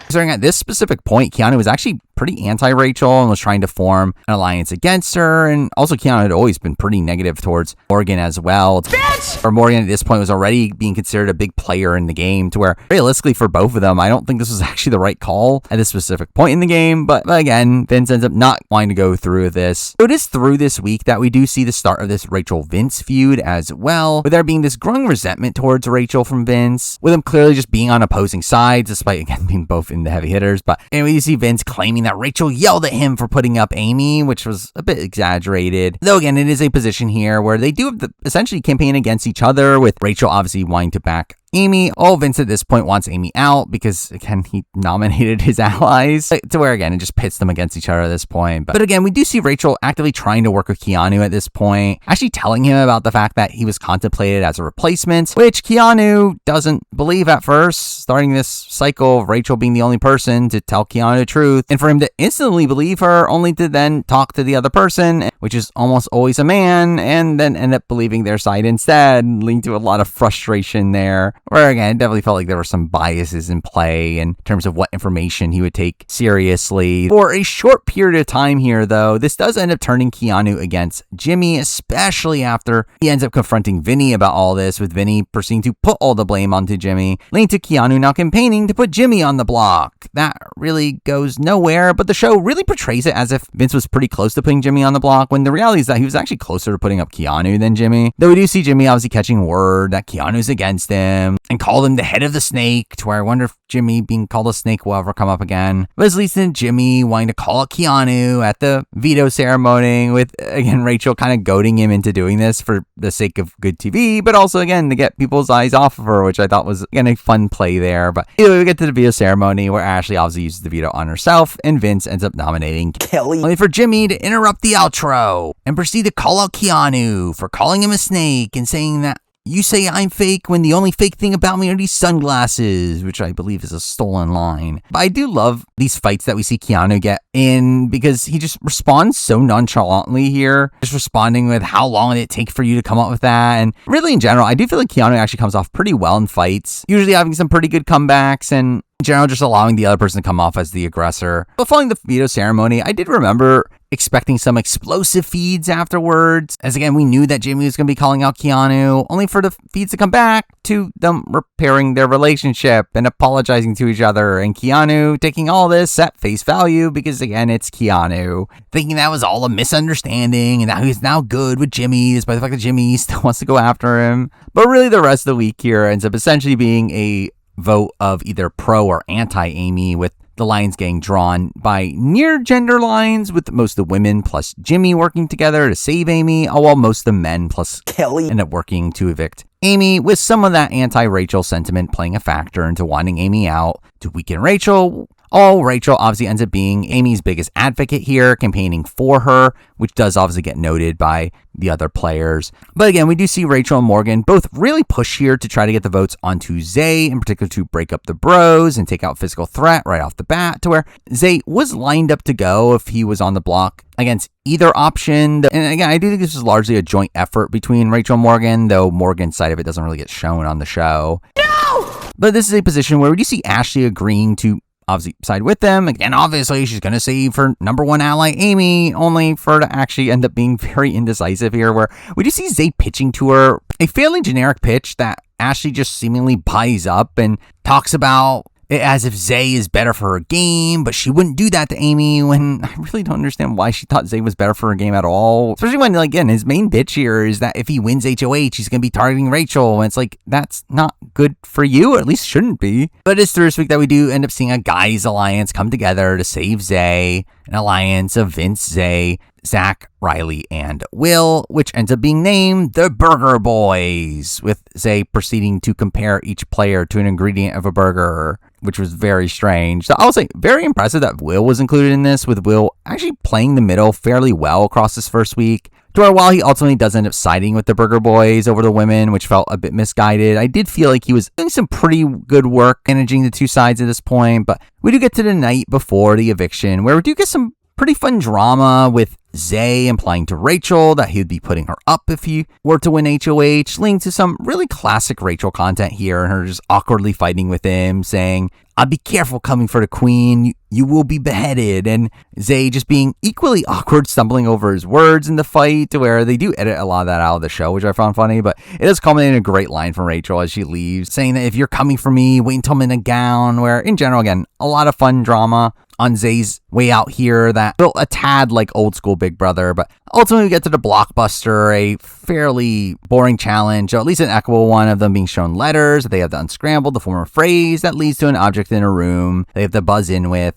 Considering at this specific point, Keanu was actually pretty anti-Rachel and was trying to form an alliance against her. And also Keanu had always been pretty negative towards Morgan as well. Bitch! Or Morgan at this point was already being considered a big player in the game, to where realistically for both of them, I don't think this was actually the right call at this specific point in the game. But again, Vince ends up not wanting to go through with this. So it is through this week that we do see the start of this Rachel-Vince feud as well, with there being this growing resentment towards Rachel from Vince, with them clearly just being on opposing sides, despite again being both in the heavy hitters. But anyway, you see Vince claiming that Rachel yelled at him for putting up Amy, which was a bit exaggerated. Though again, it is a position here where they do have to essentially campaign against each other, with Rachel obviously wanting to back Amy. Vince at this point wants Amy out because, again, he nominated his allies, to where, again, it just pits them against each other at this point. But again, we do see Rachel actively trying to work with Keanu at this point, actually telling him about the fact that he was contemplated as a replacement, which Keanu doesn't believe at first, starting this cycle of Rachel being the only person to tell Keanu the truth, and for him to instantly believe her, only to then talk to the other person, which is almost always a man, and then end up believing their side instead, leading to a lot of frustration there. Where again, it definitely felt like there were some biases in play in terms of what information he would take seriously. For a short period of time here, though, this does end up turning Keanu against Jimmy, especially after he ends up confronting Vinny about all this, with Vinny proceeding to put all the blame onto Jimmy, leading to Keanu now campaigning to put Jimmy on the block. That really goes nowhere, but the show really portrays it as if Vince was pretty close to putting Jimmy on the block, when the reality is that he was actually closer to putting up Keanu than Jimmy. Though we do see Jimmy obviously catching word that Keanu's against him, and called him the head of the snake, to where I wonder if Jimmy being called a snake will ever come up again. But this leads to Jimmy wanting to call out Keanu at the veto ceremony, with, again, Rachel kind of goading him into doing this for the sake of good TV, but also, again, to get people's eyes off of her, which I thought was, again, a fun play there. But anyway, we get to the veto ceremony, where Ashley obviously uses the veto on herself, and Vince ends up nominating Kelly, only for Jimmy to interrupt the outro and proceed to call out Keanu for calling him a snake and saying that you say I'm fake when the only fake thing about me are these sunglasses, which I believe is a stolen line. But I do love these fights that we see Keanu get in, because he just responds so nonchalantly here, just responding with how long did it take for you to come up with that. And really in general, I do feel like Keanu actually comes off pretty well in fights, usually having some pretty good comebacks, and in general, just allowing the other person to come off as the aggressor. But following the veto ceremony, I did remember expecting some explosive feeds afterwards, as again, we knew that Jimmy was going to be calling out Keanu, only for the feeds to come back to them repairing their relationship and apologizing to each other, and Keanu taking all this at face value, because again, it's Keanu, thinking that was all a misunderstanding and that he's now good with Jimmy, despite the fact that Jimmy still wants to go after him. But really, the rest of the week here ends up essentially being a vote of either pro or anti-Amy, with the lines getting drawn by near gender lines, with most of the women plus Jimmy working together to save Amy, while most of the men plus Kelly end up working to evict Amy, with some of that anti-Rachel sentiment playing a factor into wanting Amy out to weaken Rachel. Rachel obviously ends up being Amy's biggest advocate here, campaigning for her, which does obviously get noted by the other players. But again, we do see Rachel and Morgan both really push here to try to get the votes onto Zay, in particular to break up the bros and take out physical threat right off the bat, to where Zay was lined up to go if he was on the block against either option. And again, I do think this is largely a joint effort between Rachel and Morgan, though Morgan's side of it doesn't really get shown on the show. No! But this is a position where we do see Ashley agreeing to obviously side with them. Again, obviously, she's going to save her number one ally, Amy, only for her to actually end up being very indecisive here, where we do see Zay pitching to her a fairly generic pitch that Ashley just seemingly buys up and talks about it as if Zay is better for her game, but she wouldn't do that to Amy, when I really don't understand why she thought Zay was better for her game at all. Especially when, again, his main bitch here is that if he wins HOH, he's going to be targeting Rachel, and it's like, that's not good for you, or at least shouldn't be. But it's through this week that we do end up seeing a guys alliance come together to save Zay, an alliance of Vince, Zay, Zach, Riley, and Will, which ends up being named the Burger Boys, with Zay proceeding to compare each player to an ingredient of a burger, which was very strange. So I'll say very impressive that Will was included in this, with Will actually playing the middle fairly well across this first week, to where while he ultimately does end up siding with the Burger Boys over the women, which felt a bit misguided, I did feel like he was doing some pretty good work managing the two sides at this point. But we do get to the night before the eviction, where we do get some pretty fun drama, with Zay implying to Rachel that he would be putting her up if he were to win HOH, leading to some really classic Rachel content here, and her just awkwardly fighting with him, saying, "I'll be careful coming for the queen, you will be beheaded," and Zay just being equally awkward, stumbling over his words in the fight, to where they do edit a lot of that out of the show, which I found funny, but it does culminate in a great line from Rachel as she leaves, saying that if you're coming for me, wait until I'm in a gown, where in general, again, a lot of fun drama on Zay's way out here that felt a tad like old school Big Brother, but ultimately we get to the blockbuster, a fairly boring challenge, or at least an equitable one, of them being shown letters that they have to unscramble to form a phrase that leads to an object in a room they have to buzz in with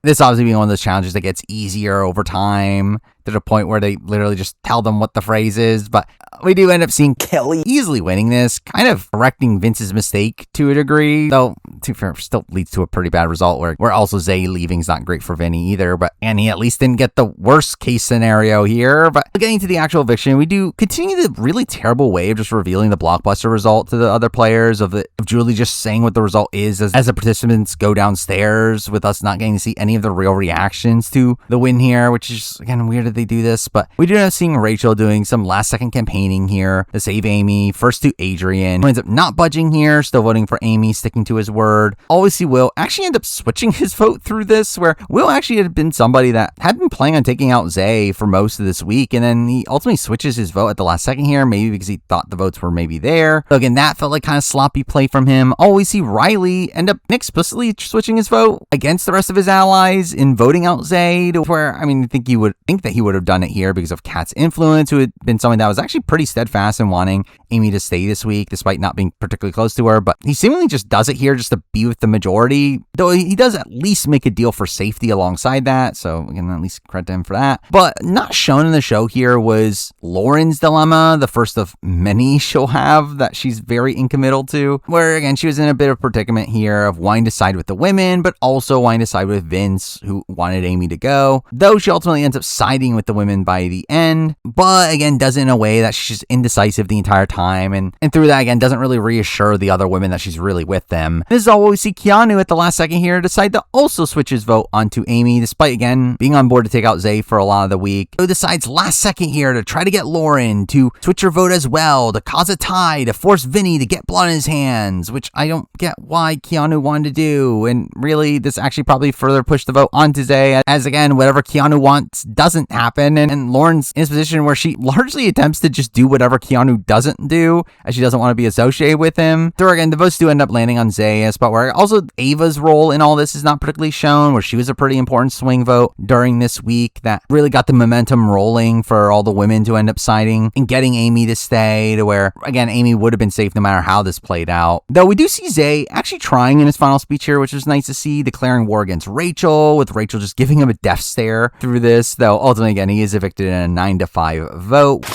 this obviously being one of those challenges that gets easier over time to the point where they literally just tell them what the phrase is. But we do end up seeing Kelly easily winning this, kind of correcting Vince's mistake to a degree, though to be fair, still leads to a pretty bad result where also Zay leaving is not great for Vinny either. And he at least didn't get the worst case scenario here. But getting to the actual eviction, we do continue the really terrible way of just revealing the blockbuster result to the other players, of Julie just saying what the result is as the participants go downstairs, with us not getting to see any of the real reactions to the win here, which is, again, weird that they do this. But we do end up seeing Rachel doing some last second campaigning here to save Amy, first to Adrian, who ends up not budging here, still voting for Amy, sticking to his word. Always see Will actually end up switching his vote through this, where Will actually had been somebody that had been planning on taking out Zay for most of this week, and then he ultimately switches his vote at the last second here, maybe because he thought the votes were maybe there. So again, that felt like kind of sloppy play from him. Always see Riley end up explicitly switching his vote against the rest of his allies in voting out Zay, to where, I mean, I think that he would have done it here because of Kat's influence, who had been someone that was actually pretty steadfast in wanting Amy to stay this week, despite not being particularly close to her. But he seemingly just does it here just to be with the majority, though he does at least make a deal for safety alongside that. So again, at least credit to him for that. But not shown in the show here was Lauren's dilemma, the first of many she'll have that she's very incommittal to, where again, she was in a bit of predicament here of wanting to side with the women, but also wanting to side with Vince, who wanted Amy to go, though she ultimately ends up siding with the women by the end, but again, does it in a way that she's just indecisive the entire time, and through that, again, doesn't really reassure the other women that she's really with them. This is all we see Keanu at the last second here decide to also switch his vote onto Amy, despite, again, being on board to take out Zay for a lot of the week. Who decides last second here to try to get Lauren to switch her vote as well, to cause a tie, to force Vinny to get blood in his hands, which I don't get why Keanu wanted to do, and really, this actually probably further pushed push the vote onto Zay, as again, whatever Keanu wants doesn't happen, and Lauren's in this position where she largely attempts to just do whatever Keanu doesn't do, as she doesn't want to be associated with him. So again, the votes do end up landing on Zay, a spot where also Ava's role in all this is not particularly shown, where she was a pretty important swing vote during this week that really got the momentum rolling for all the women to end up siding and getting Amy to stay, to where, again, Amy would have been safe no matter how this played out. Though we do see Zay actually trying in his final speech here, which was nice to see, declaring war against Rachel, with Rachel just giving him a death stare through this, though ultimately, again, he is evicted in a 9-5 vote.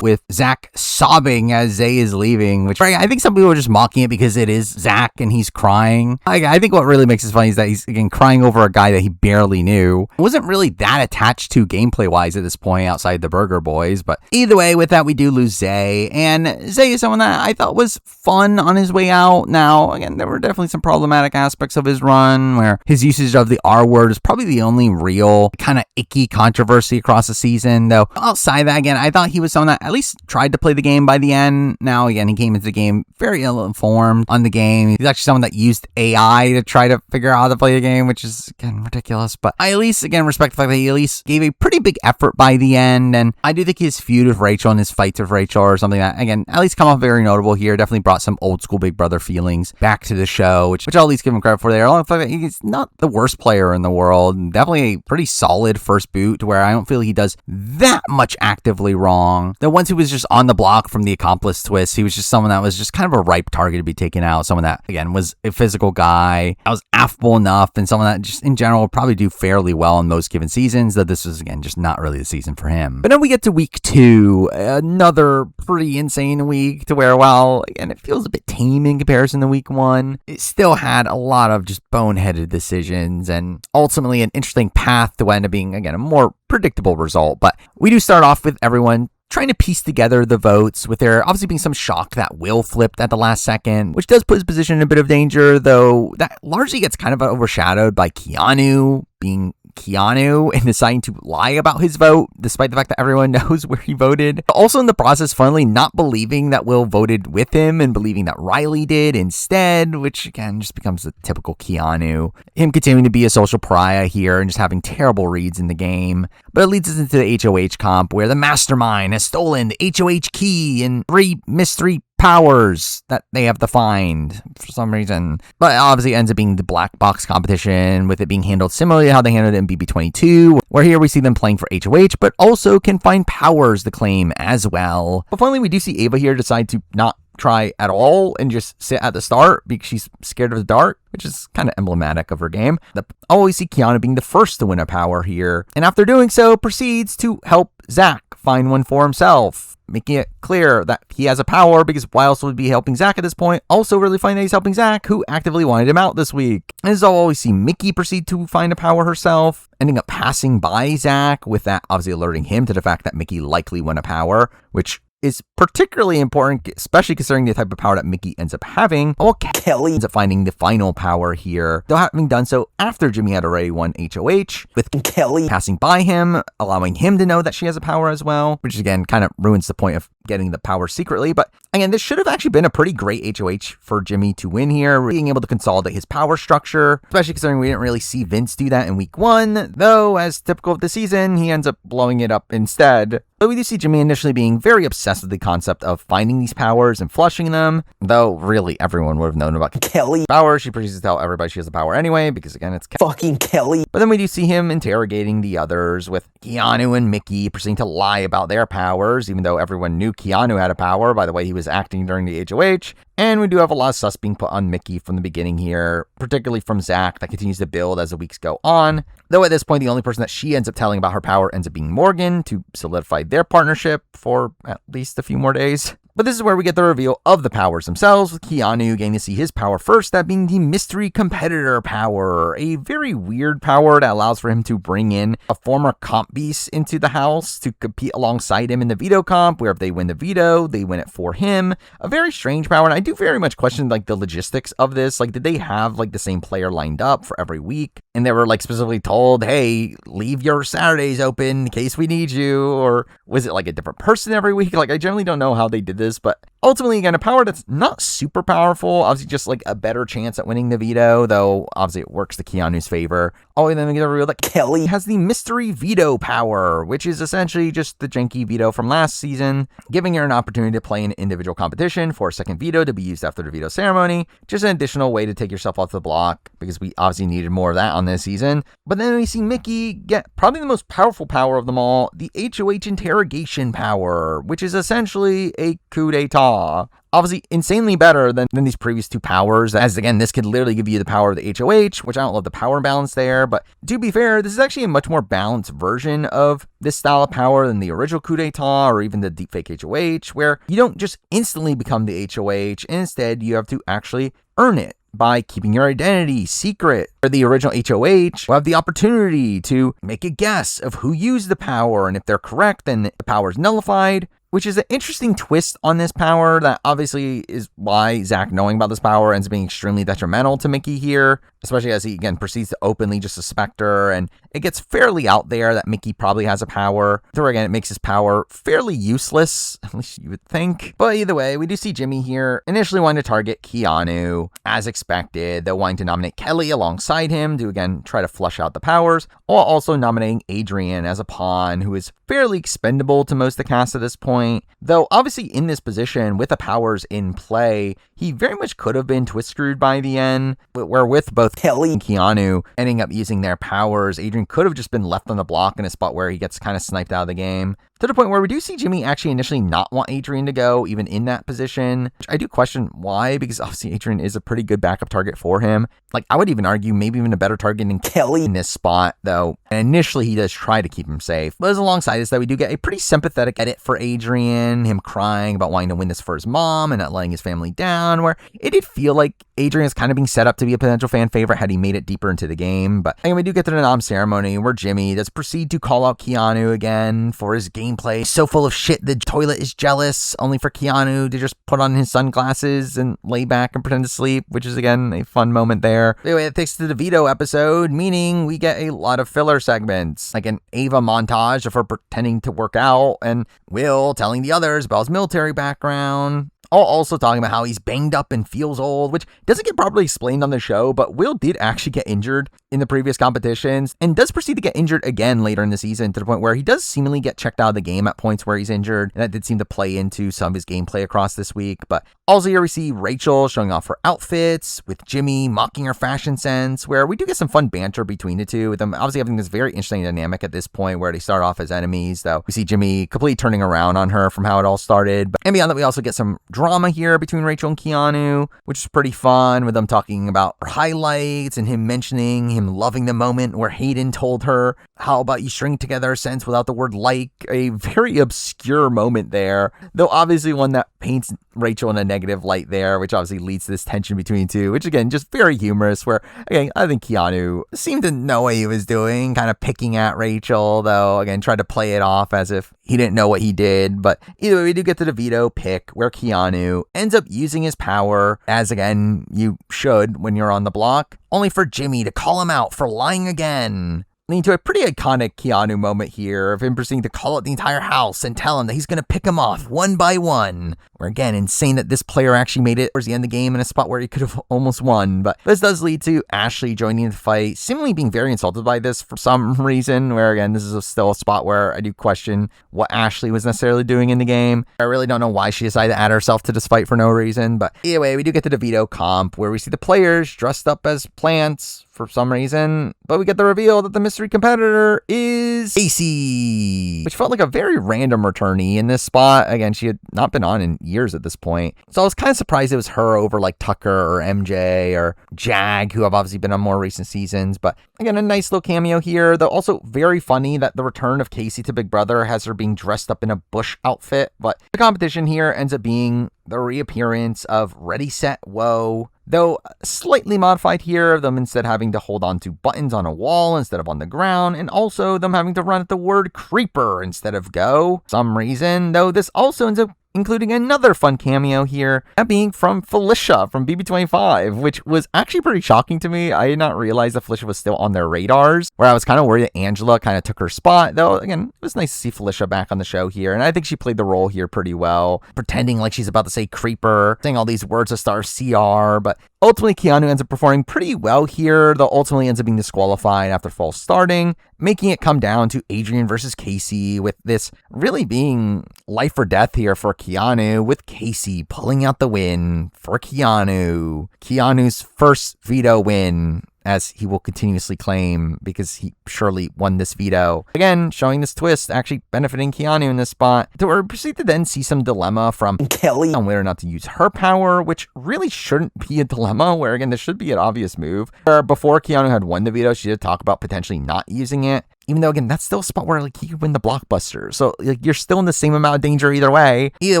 With Zach sobbing as Zay is leaving, which I think some people are just mocking it because it is Zach and he's crying. I think what really makes it funny is that he's, again, crying over a guy that he barely knew. Wasn't really that attached to gameplay-wise at this point outside the Burger Boys, but either way, with that, we do lose Zay, and Zay is someone that I thought was fun on his way out. Now, again, there were definitely some problematic aspects of his run, where his usage of the R word is probably the only real kind of icky controversy across the season, though outside that, again, I thought he was someone that at least tried to play the game by the end. Now, again, he came into the game very ill-informed on the game. He's actually someone that used AI to try to figure out how to play the game, which is, again, ridiculous. But I at least, again, respect the fact that he at least gave a pretty big effort by the end. And I do think his feud with Rachel and his fights with Rachel are something that, again, at least come off very notable here. Definitely brought some old school Big Brother feelings back to the show, which I'll at least give him credit for there. Along with the fact that he's not the worst player in the world. Definitely a pretty solid first boot, to where I don't feel he does that much actively wrong. The once he was just on the block from the accomplice twist, he was just someone that was just kind of a ripe target to be taken out. Someone that, again, was a physical guy, that was affable enough, and someone that just in general would probably do fairly well in most given seasons, though this was, again, just not really the season for him. But then we get to week 2, another pretty insane week, to where, while, again, it feels a bit tame in comparison to week 1, it still had a lot of just boneheaded decisions, and ultimately an interesting path to end up being, again, a more predictable result. But we do start off with everyone trying to piece together the votes, with there obviously being some shock that Will flipped at the last second, which does put his position in a bit of danger, though that largely gets kind of overshadowed by Keanu being Keanu and deciding to lie about his vote, despite the fact that everyone knows where he voted. Also in the process, funnily, not believing that Will voted with him and believing that Riley did instead, which again just becomes the typical Keanu. Him continuing to be a social pariah here and just having terrible reads in the game. But it leads us into the HOH comp, where the mastermind has stolen the HOH key and 3 mystery powers that they have to find for some reason. But obviously ends up being the black box competition, with it being handled similarly to how they handled it in BB22, where here we see them playing for HOH, but also can find powers to claim as well. But finally, we do see Ava here decide to not try at all and just sit at the start because she's scared of the dark, which is kind of emblematic of her game. I always see Keanu being the first to win a power here, and after doing so, proceeds to help Zach find one for himself, making it clear that he has a power, because why else would he be helping Zach at this point? Also really funny that he's helping Zach, who actively wanted him out this week. And as I'll always see Mickey proceed to find a power herself, ending up passing by Zach, with that obviously alerting him to the fact that Mickey likely won a power, which is particularly important, especially considering the type of power that Mickey ends up having. While Kelly ends up finding the final power here, though having done so after Jimmy had already won HOH, with Kelly passing by him, allowing him to know that she has a power as well, which again kind of ruins the point of getting the power secretly. But again, this should have actually been a pretty great HOH for Jimmy to win here, being able to consolidate his power structure, especially considering we didn't really see Vince do that in week 1, though as typical of the season, he ends up blowing it up instead. But we do see Jimmy initially being very obsessed with the concept of finding these powers and flushing them, though really everyone would have known about Kelly's power. She proceeds to tell everybody she has a power anyway, because again, it's fucking Kelly. But then we do see him interrogating the others, with Keanu and Mickey proceeding to lie about their powers, even though everyone knew Keanu had a power by the way he was acting during the HOH. And we do have a lot of sus being put on Mickey from the beginning here, particularly from Zach, that continues to build as the weeks go on. Though at this point, the only person that she ends up telling about her power ends up being Morgan, to solidify their partnership for at least a few more days. But this is where we get the reveal of the powers themselves, with Keanu getting to see his power first, that being the mystery competitor power, a very weird power that allows for him to bring in a former comp beast into the house to compete alongside him in the veto comp, where if they win the veto, they win it for him. A very strange power, and I do very much question like the logistics of this. Like, did they have like the same player lined up for every week, and they were like specifically told, hey, leave your Saturdays open in case we need you? Or was it like a different person every week? Like, I generally don't know how they did this this, but ultimately, again, a power that's not super powerful. Obviously, just like a better chance at winning the veto, though obviously it works to Keanu's favor. Oh, and then we get to reveal that Kelly has the mystery veto power, which is essentially just the janky veto from last season, giving her an opportunity to play an individual competition for a second veto to be used after the veto ceremony. Just an additional way to take yourself off the block, because we obviously needed more of that on this season. But then we see Mickey get probably the most powerful power of them all, the HOH interrogation power, which is essentially a coup d'etat. Obviously, insanely better than these previous two powers, as again, this could literally give you the power of the HOH, which I don't love the power balance there, but to be fair, this is actually a much more balanced version of this style of power than the original coup d'etat or even the deepfake HOH, where you don't just instantly become the HOH, instead you have to actually earn it by keeping your identity secret. For the original HOH, will have the opportunity to make a guess of who used the power, and if they're correct, then the power is nullified, which is an interesting twist on this power that obviously is why Zach knowing about this power ends up being extremely detrimental to Mickey here, especially as he, again, proceeds to openly just suspect her, and it gets fairly out there that Mickey probably has a power. Though, again, it makes his power fairly useless, at least you would think. But either way, we do see Jimmy here initially wanting to target Keanu, as expected, though wanting to nominate Kelly alongside him to, again, try to flush out the powers, while also nominating Adrian as a pawn, who is fairly expendable to most of the cast at this point. Though, obviously, in this position, with the powers in play, he very much could have been twist screwed by the end, where with both Kelly and Keanu ending up using their powers, Adrian could have just been left on the block in a spot where he gets kind of sniped out of the game. To the point where we do see Jimmy actually initially not want Adrian to go, even in that position. Which I do question why, because obviously Adrian is a pretty good backup target for him. Like, I would even argue maybe even a better target than Kelly in this spot, though. And initially he does try to keep him safe. But as alongside this, though, we do get a pretty sympathetic edit for Adrian, him crying about wanting to win this for his mom and not letting his family down, where it did feel like Adrian is kind of being set up to be a potential fan favorite had he made it deeper into the game. But anyway, we do get to the nom ceremony where Jimmy does proceed to call out Keanu again for his gameplay so full of shit the toilet is jealous, only for Keanu to just put on his sunglasses and lay back and pretend to sleep, which is again a fun moment there. Anyway, it takes to the veto episode, meaning we get a lot of filler segments, like an Ava montage of her pretending to work out and Will telling the others about his military background. Also talking about how he's banged up and feels old, which doesn't get properly explained on the show, but Will did actually get injured in the previous competitions and does proceed to get injured again later in the season, to the point where he does seemingly get checked out of the game at points where he's injured, and that did seem to play into some of his gameplay across this week. But also here we see Rachel showing off her outfits, with Jimmy mocking her fashion sense, where we do get some fun banter between the two, with them obviously having this very interesting dynamic at this point where they start off as enemies, though we see Jimmy completely turning around on her from how it all started. And beyond that, we also get some drama here between Rachel and Keanu, which is pretty fun, with them talking about her highlights and him mentioning him loving the moment where Hayden told her, "How about you string together a sentence without the word like?" A very obscure moment there, though obviously one that paints Rachel in a negative light there, which obviously leads to this tension between the two, which again, just very humorous, where again, I think Keanu seemed to know what he was doing, kind of picking at Rachel, though again, tried to play it off as if he didn't know what he did. But either way, we do get to the veto pick where Keanu ends up using his power, as again, you should when you're on the block, only for Jimmy to call him out for lying again, leading to a pretty iconic Keanu moment here of him proceeding to call out the entire house and tell him that he's going to pick him off one by one. Where again, insane that this player actually made it towards the end of the game in a spot where he could have almost won. But this does lead to Ashley joining the fight, seemingly being very insulted by this for some reason, where again, this is still a spot where I do question what Ashley was necessarily doing in the game. I really don't know why she decided to add herself to this fight for no reason. But either way, we do get to the veto comp where we see the players dressed up as plants for some reason, but we get the reveal that the mystery competitor is Casey, which felt like a very random returnee in this spot. Again, she had not been on in years at this point, so I was kind of surprised it was her over like Tucker or MJ or Jag, who have obviously been on more recent seasons. But again, a nice little cameo here, though also very funny that the return of Casey to Big Brother has her being dressed up in a Bush outfit. But the competition here ends up being the reappearance of Ready, Set, Whoa, though slightly modified here, of them instead having to hold on to buttons on a wall instead of on the ground, and also them having to run at the word creeper instead of go, for some reason, though this also ends up including another fun cameo here, that being from Felicia from BB25, which was actually pretty shocking to me. I did not realize that Felicia was still on their radars, where I was kind of worried that Angela kind of took her spot, though again, it was nice to see Felicia back on the show here, and I think she played the role here pretty well, pretending like she's about to say creeper, saying all these words to star CR, but ultimately Keanu ends up performing pretty well here, though ultimately ends up being disqualified after false starting, making it come down to Adrian versus Casey, with this really being life or death here for Keanu, with Casey pulling out the win for Keanu. Keanu's first veto win, as he will continuously claim, because he surely won this veto. Again, showing this twist actually benefiting Keanu in this spot. We proceed to then see some dilemma from Kelly on whether or not to use her power, which really shouldn't be a dilemma, where again, this should be an obvious move. Where before Keanu had won the veto, she did talk about potentially not using it. Even though, again, that's still a spot where, like, he could win the blockbuster. So, like, you're still in the same amount of danger either way. Either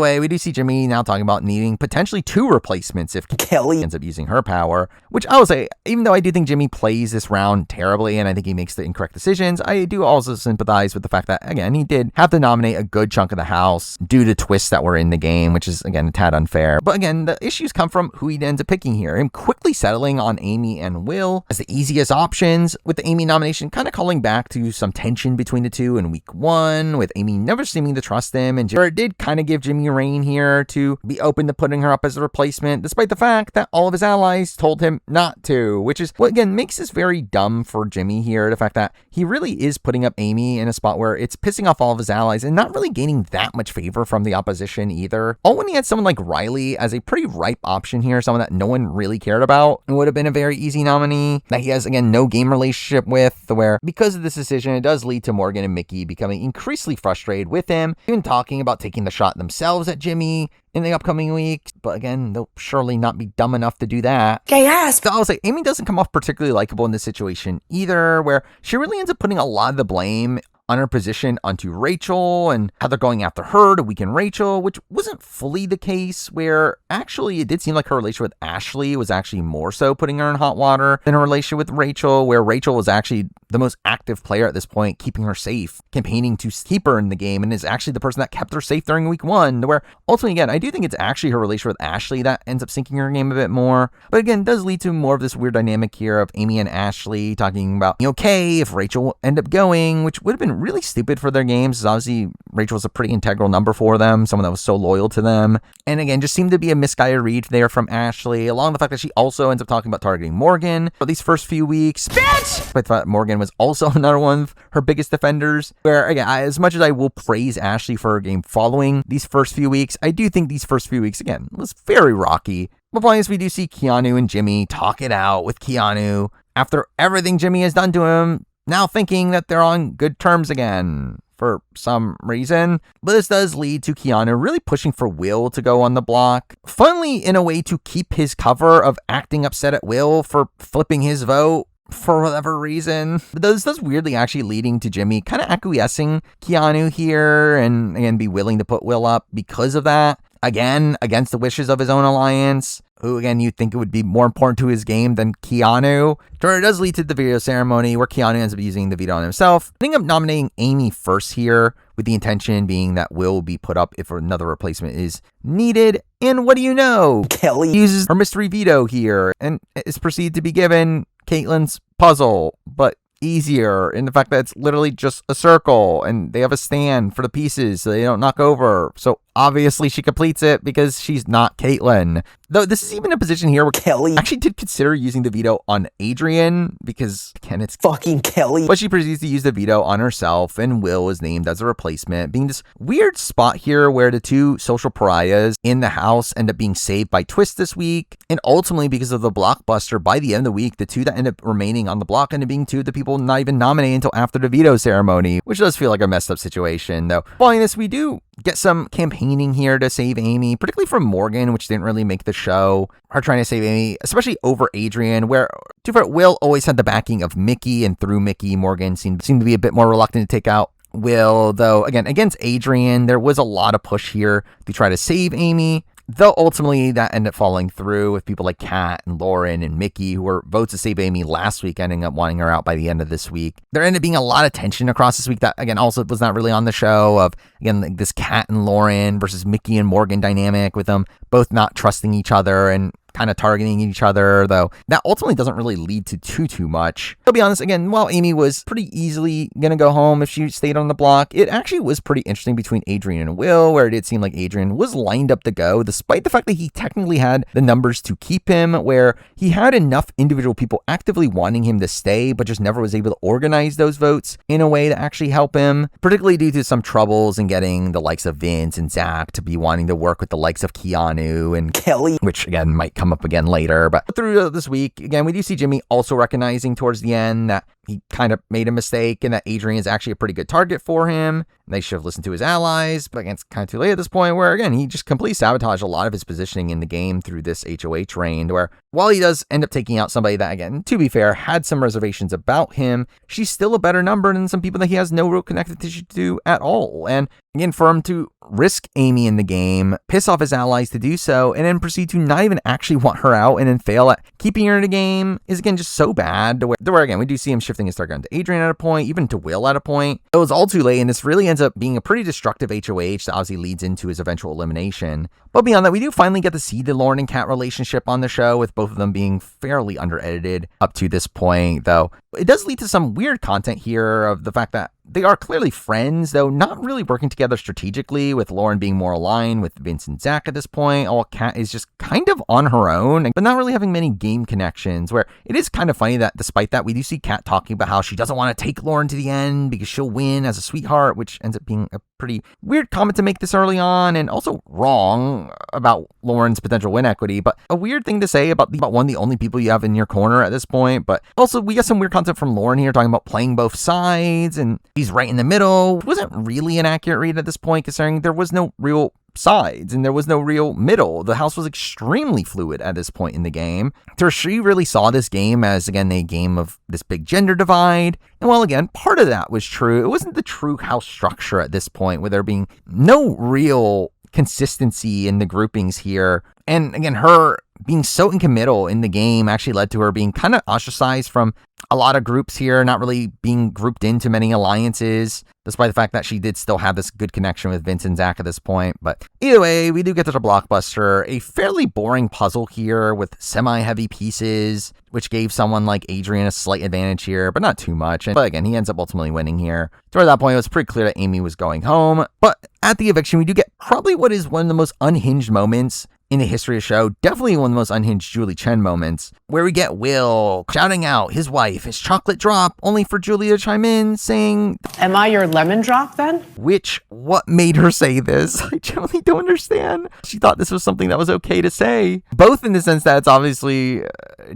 way, we do see Jimmy now talking about needing potentially 2 replacements if Kelly ends up using her power. Which I will say, even though I do think Jimmy plays this round terribly and I think he makes the incorrect decisions, I do also sympathize with the fact that, again, he did have to nominate a good chunk of the house due to twists that were in the game, which is, again, a tad unfair. But, again, the issues come from who he ends up picking here. Him quickly settling on Amy and Will as the easiest options, with the Amy nomination kind of calling back to some tension between the two in week 1, with Amy never seeming to trust him, and it did kind of give Jimmy rein here to be open to putting her up as a replacement, despite the fact that all of his allies told him not to, which is what again makes this very dumb for Jimmy here, the fact that he really is putting up Amy in a spot where it's pissing off all of his allies and not really gaining that much favor from the opposition either. All when he had someone like Riley as a pretty ripe option here, someone that no one really cared about, it would have been a very easy nominee that he has, again, no game relationship with, where because of this decision, it does lead to Morgan and Mickey becoming increasingly frustrated with him, even talking about taking the shot themselves at Jimmy in the upcoming weeks. But again, they'll surely not be dumb enough to do that. Gay ass! So I'll say, Amy doesn't come off particularly likable in this situation either, where she really ends up putting a lot of the blame on her position onto Rachel and how they're going after her to weaken Rachel, which wasn't fully the case, where actually it did seem like her relationship with Ashley was actually more so putting her in hot water than her relationship with Rachel, where Rachel was actually the most active player at this point, keeping her safe, campaigning to keep her in the game, and is actually the person that kept her safe during week 1, where ultimately, again, I do think it's actually her relationship with Ashley that ends up sinking her game a bit more. But again, it does lead to more of this weird dynamic here of Amy and Ashley talking about being okay if Rachel will end up going, which would have been really stupid for their games, because obviously Rachel was a pretty integral number for them, someone that was so loyal to them. And again, just seemed to be a misguided read there from Ashley, along with the fact that she also ends up talking about targeting Morgan for these first few weeks. Bitch! But the Morgan was also another one of her biggest defenders, where again, as much as I will praise Ashley for her game following these first few weeks, I do think these first few weeks, again, was very rocky. But as we do see Keanu and Jimmy talk it out, with Keanu, after everything Jimmy has done to him, now thinking that they're on good terms again for some reason. But this does lead to Keanu really pushing for Will to go on the block. Funnily, in a way to keep his cover of acting upset at Will for flipping his vote for whatever reason. But this does weirdly actually leading to Jimmy kind of acquiescing Keanu here and again be willing to put Will up because of that. Again, against the wishes of his own alliance, who again you'd think it would be more important to his game than Keanu. It does lead to the veto ceremony where Keanu ends up using the veto on himself. I think I'm nominating Amy first here, with the intention being that Will be put up if another replacement is needed. And what do you know? Kelly uses her mystery veto here and is proceeded to be given Caitlin's puzzle, but easier in the fact that it's literally just a circle and they have a stand for the pieces so they don't knock over. So obviously she completes it because she's not Caitlin. Though this is even a position here where Kelly actually did consider using the veto on Adrian because, again, it's fucking Kelly. But she proceeds to use the veto on herself, and Will is named as a replacement, being this weird spot here where the two social pariahs in the house end up being saved by Twist this week. And ultimately, because of the blockbuster, by the end of the week, the two that end up remaining on the block end up being two of the people not even nominated until after the veto ceremony, which does feel like a messed up situation. Though, following this, we do get some campaigning here to save Amy, particularly from Morgan, which didn't really make the show. Her trying to save Amy, especially over Adrian, where Will always had the backing of Mickey, and through Mickey, Morgan seemed to be a bit more reluctant to take out Will. Though, again, against Adrian, there was a lot of push here to try to save Amy. Though ultimately that ended up falling through with people like Kat and Lauren and Mickey, who were votes to save Amy last week, ending up wanting her out by the end of this week. There ended up being a lot of tension across this week that, again, also was not really on the show of, again, like this Kat and Lauren versus Mickey and Morgan dynamic with them both not trusting each other and kind of targeting each other, though that ultimately doesn't really lead to too much. I'll be honest, again, while Amy was pretty easily gonna go home if she stayed on the block, it actually was pretty interesting between Adrian and Will, where it did seem like Adrian was lined up to go, despite the fact that he technically had the numbers to keep him, where he had enough individual people actively wanting him to stay, but just never was able to organize those votes in a way to actually help him, particularly due to some troubles in getting the likes of Vince and Zach to be wanting to work with the likes of Keanu and Kelly, which again might come up again later. But through this week, again, we do see Jimmy also recognizing towards the end that he kind of made a mistake and that Adrian is actually a pretty good target for him. They should have listened to his allies, but again, it's kind of too late at this point where, again, he just completely sabotaged a lot of his positioning in the game through this HOH reign, where while he does end up taking out somebody that, again, to be fair, had some reservations about him, she's still a better number than some people that he has no real connective tissue to at all. And again, for him to risk Amy in the game, piss off his allies to do so, and then proceed to not even actually want her out and then fail at keeping her in the game is, again, just so bad. Where again, we do see him shifting his target to Adrian at a point, even to Will at a point. It was all too late, and this really ends up being a pretty destructive HOH that obviously leads into his eventual elimination. But beyond that, we do finally get to see the Lauren and Kat relationship on the show, with both of them being fairly under-edited up to this point, though it does lead to some weird content here of the fact that they are clearly friends, though not really working together strategically, with Lauren being more aligned with Vince and Zach at this point, while Kat is just kind of on her own, but not really having many game connections, where it is kind of funny that despite that, we do see Kat talking about how she doesn't want to take Lauren to the end because she'll win as a sweetheart, which ends up being a pretty weird comment to make this early on, and also wrong about Lauren's potential win equity, but a weird thing to say about one of the only people you have in your corner at this point. But also, we got some weird content from Lauren here talking about playing both sides, and he's right in the middle. It wasn't really an accurate read at this point, considering there was no real sides and there was no real middle. The house was extremely fluid at this point in the game. So she really saw this game as, again, a game of this big gender divide. And while, again, part of that was true, it wasn't the true house structure at this point, with there being no real consistency in the groupings here. And again, her being so incommittal in the game actually led to her being kind of ostracized from a lot of groups here, not really being grouped into many alliances, despite the fact that she did still have this good connection with Vince and Zach at this point. But either way, we do get to the blockbuster, a fairly boring puzzle here with semi-heavy pieces, which gave someone like Adrian a slight advantage here, but not too much. But again, he ends up ultimately winning here. So at that point, it was pretty clear that Amy was going home. But at the eviction, we do get probably what is one of the most unhinged moments in the history of the show, definitely one of the most unhinged Julie Chen moments, where we get Will shouting out his wife, his chocolate drop, only for Julie to chime in saying, "Am I your lemon drop then?" Which, what made her say this? I genuinely don't understand. She thought this was something that was okay to say. Both in the sense that it's obviously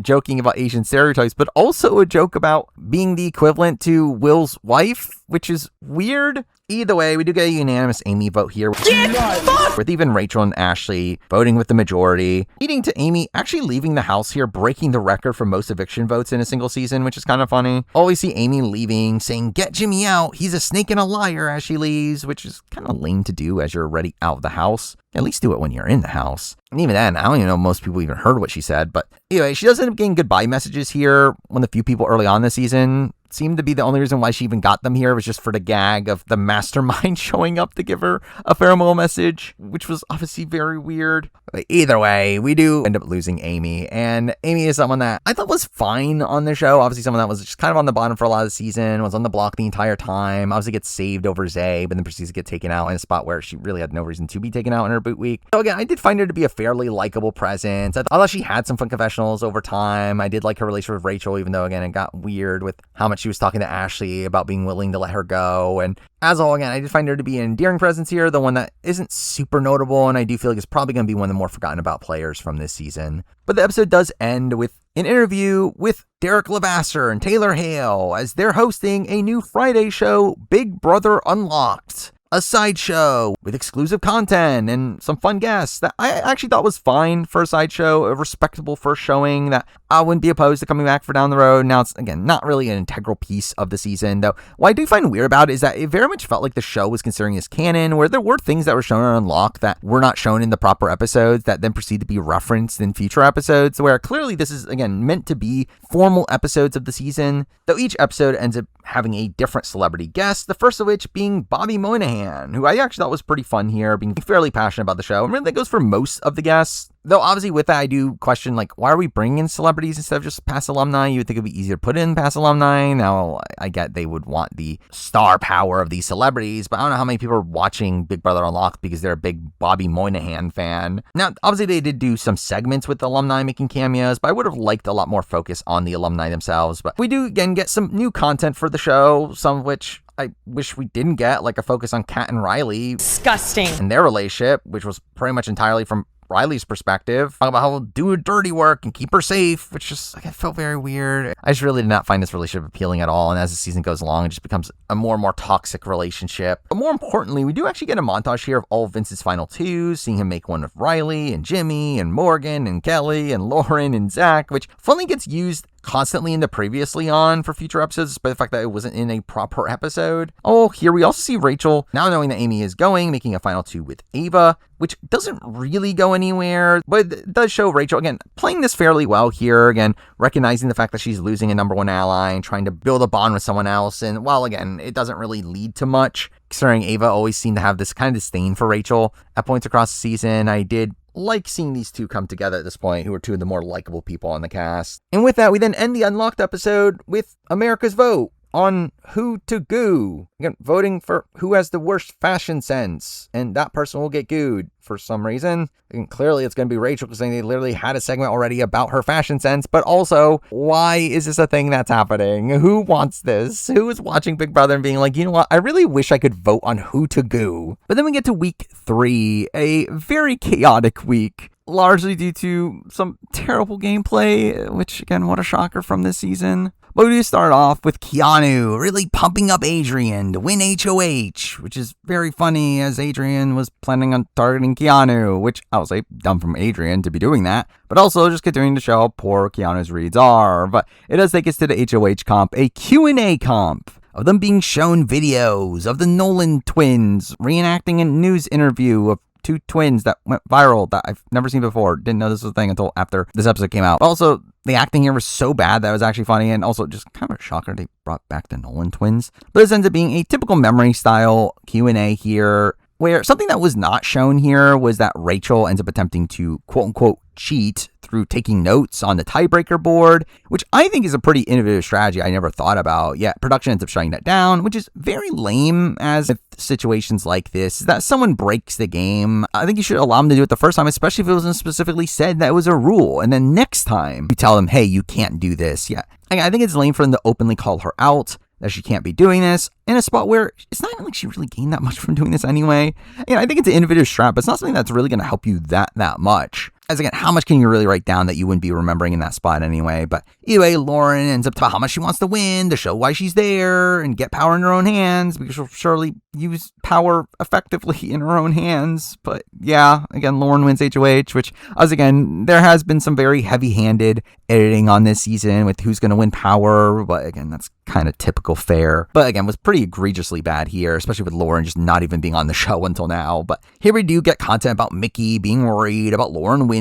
joking about Asian stereotypes, but also a joke about being the equivalent to Will's wife, which is weird. Either way, we do get a unanimous Amy vote here, with even Rachel and Ashley voting with the majority, leading to Amy actually leaving the house here, breaking the record for most eviction votes in a single season, which is kind of funny. Always see Amy leaving, saying, "Get Jimmy out, he's a snake and a liar," as she leaves, which is kind of lame to do as you're already out of the house. At least do it when you're in the house. And even then, I don't even know if most people even heard what she said. But anyway, she does end up getting goodbye messages here. One of the few people early on this season seemed to be the only reason why she even got them here was just for the gag of the mastermind showing up to give her a farewell message, which was obviously very weird. But either way, we do end up losing Amy. And Amy is someone that I thought was fine on the show. Obviously someone that was just kind of on the bottom for a lot of the season, was on the block the entire time. Obviously gets saved over Zay, but then proceeds to get taken out in a spot where she really had no reason to be taken out in her boot week. So again, I did find her to be a fairly likable presence. I thought she had some fun confessionals over time. I did like her relationship with Rachel, even though, again, it got weird with how much she was talking to Ashley about being willing to let her go. And as all, again, I did find her to be an endearing presence here, the one that isn't super notable, and I do feel like it's probably going to be one of the more forgotten about players from this season. But the episode does end with an interview with Derek Levasseur and Taylor Hale as they're hosting a new Friday show, Big Brother Unlocked. A sideshow with exclusive content and some fun guests that I actually thought was fine for a sideshow, a respectable first showing that I wouldn't be opposed to coming back for down the road. Now, it's, again, not really an integral piece of the season, though. What I do find weird about it is that it very much felt like the show was considering this canon, where there were things that were shown on Unlock that were not shown in the proper episodes that then proceed to be referenced in future episodes, where clearly this is, again, meant to be formal episodes of the season, though each episode ends up having a different celebrity guest, the first of which being Bobby Moynihan, who I actually thought was pretty fun here, being fairly passionate about the show. And really that goes for most of the guests. Though obviously with that, I do question, like, why are we bringing in celebrities instead of just past alumni? You would think it'd be easier to put in past alumni. Now, I get they would want the star power of these celebrities, but I don't know how many people are watching Big Brother Unlocked because they're a big Bobby Moynihan fan. Now, obviously they did do some segments with alumni making cameos, but I would have liked a lot more focus on the alumni themselves. But we do, again, get some new content for the show, some of which I wish we didn't get, like a focus on Kat and Riley. Disgusting. And their relationship, which was pretty much entirely from Riley's perspective, talking about how we'll do her dirty work and keep her safe, which just, like, it felt very weird. I just really did not find this relationship appealing at all, and as the season goes along, it just becomes a more and more toxic relationship. But more importantly, we do actually get a montage here of all of Vince's final twos, seeing him make one with Riley and Jimmy and Morgan and Kelly and Lauren and Zach, which finally gets used constantly in the previously on for future episodes, despite the fact that it wasn't in a proper episode. Oh, here we also see Rachel, now knowing that Amy is going, making a final two with Ava, which doesn't really go anywhere, but it does show Rachel, again, playing this fairly well here, again, recognizing the fact that she's losing a number one ally and trying to build a bond with someone else. And while, again, it doesn't really lead to much, considering Ava always seemed to have this kind of disdain for Rachel at points across the season, I did like seeing these two come together at this point, who are two of the more likable people on the cast. And with that, we then end the Unlocked episode with America's vote on who to goo. Again, voting for who has the worst fashion sense, and that person will get gooed for some reason. And clearly it's going to be Rachel, because they literally had a segment already about her fashion sense, but also, why is this a thing that's happening? Who wants this? Who is watching Big Brother and being like, you know what, I really wish I could vote on who to goo. But then we get to week 3, a very chaotic week, largely due to some terrible gameplay, which, again, what a shocker from this season. But we do start off with Keanu really pumping up Adrian to win HOH, which is very funny, as Adrian was planning on targeting Keanu, which I would say dumb from Adrian to be doing that, but also just continuing to show how poor Keanu's reads are. But it does take us to the HOH comp, a Q&A comp of them being shown videos of the Nolan twins reenacting a news interview of two twins that went viral that I've never seen before. Didn't know this was a thing until after this episode came out. But also, the acting here was so bad that it was actually funny, and also just kind of a shocker they brought back the Nolan twins. But this ends up being a typical memory style Q&A here, where something that was not shown here was that Rachel ends up attempting to quote-unquote cheat through taking notes on the tiebreaker board, which I think is a pretty innovative strategy I never thought about. Yet production ends up shutting that down, which is very lame, as with situations like this, is that someone breaks the game. I think you should allow them to do it the first time, especially if it wasn't specifically said that it was a rule. And then next time you tell them, hey, you can't do this. Yeah, I think it's lame for them to openly call her out that she can't be doing this in a spot where it's not even like she really gained that much from doing this anyway. I think it's an innovative strat, but it's not something that's really going to help you that much. As again, how much can you really write down that you wouldn't be remembering in that spot anyway? But either way, Lauren ends up talking about how much she wants to win, to show why she's there, and get power in her own hands, because she'll surely use power effectively in her own hands. But yeah, again, Lauren wins HOH, which, as again, there has been some very heavy-handed editing on this season with who's going to win power, but again, that's kind of typical fare. But again, was pretty egregiously bad here, especially with Lauren just not even being on the show until now. But here we do get content about Mickey being worried about Lauren winning.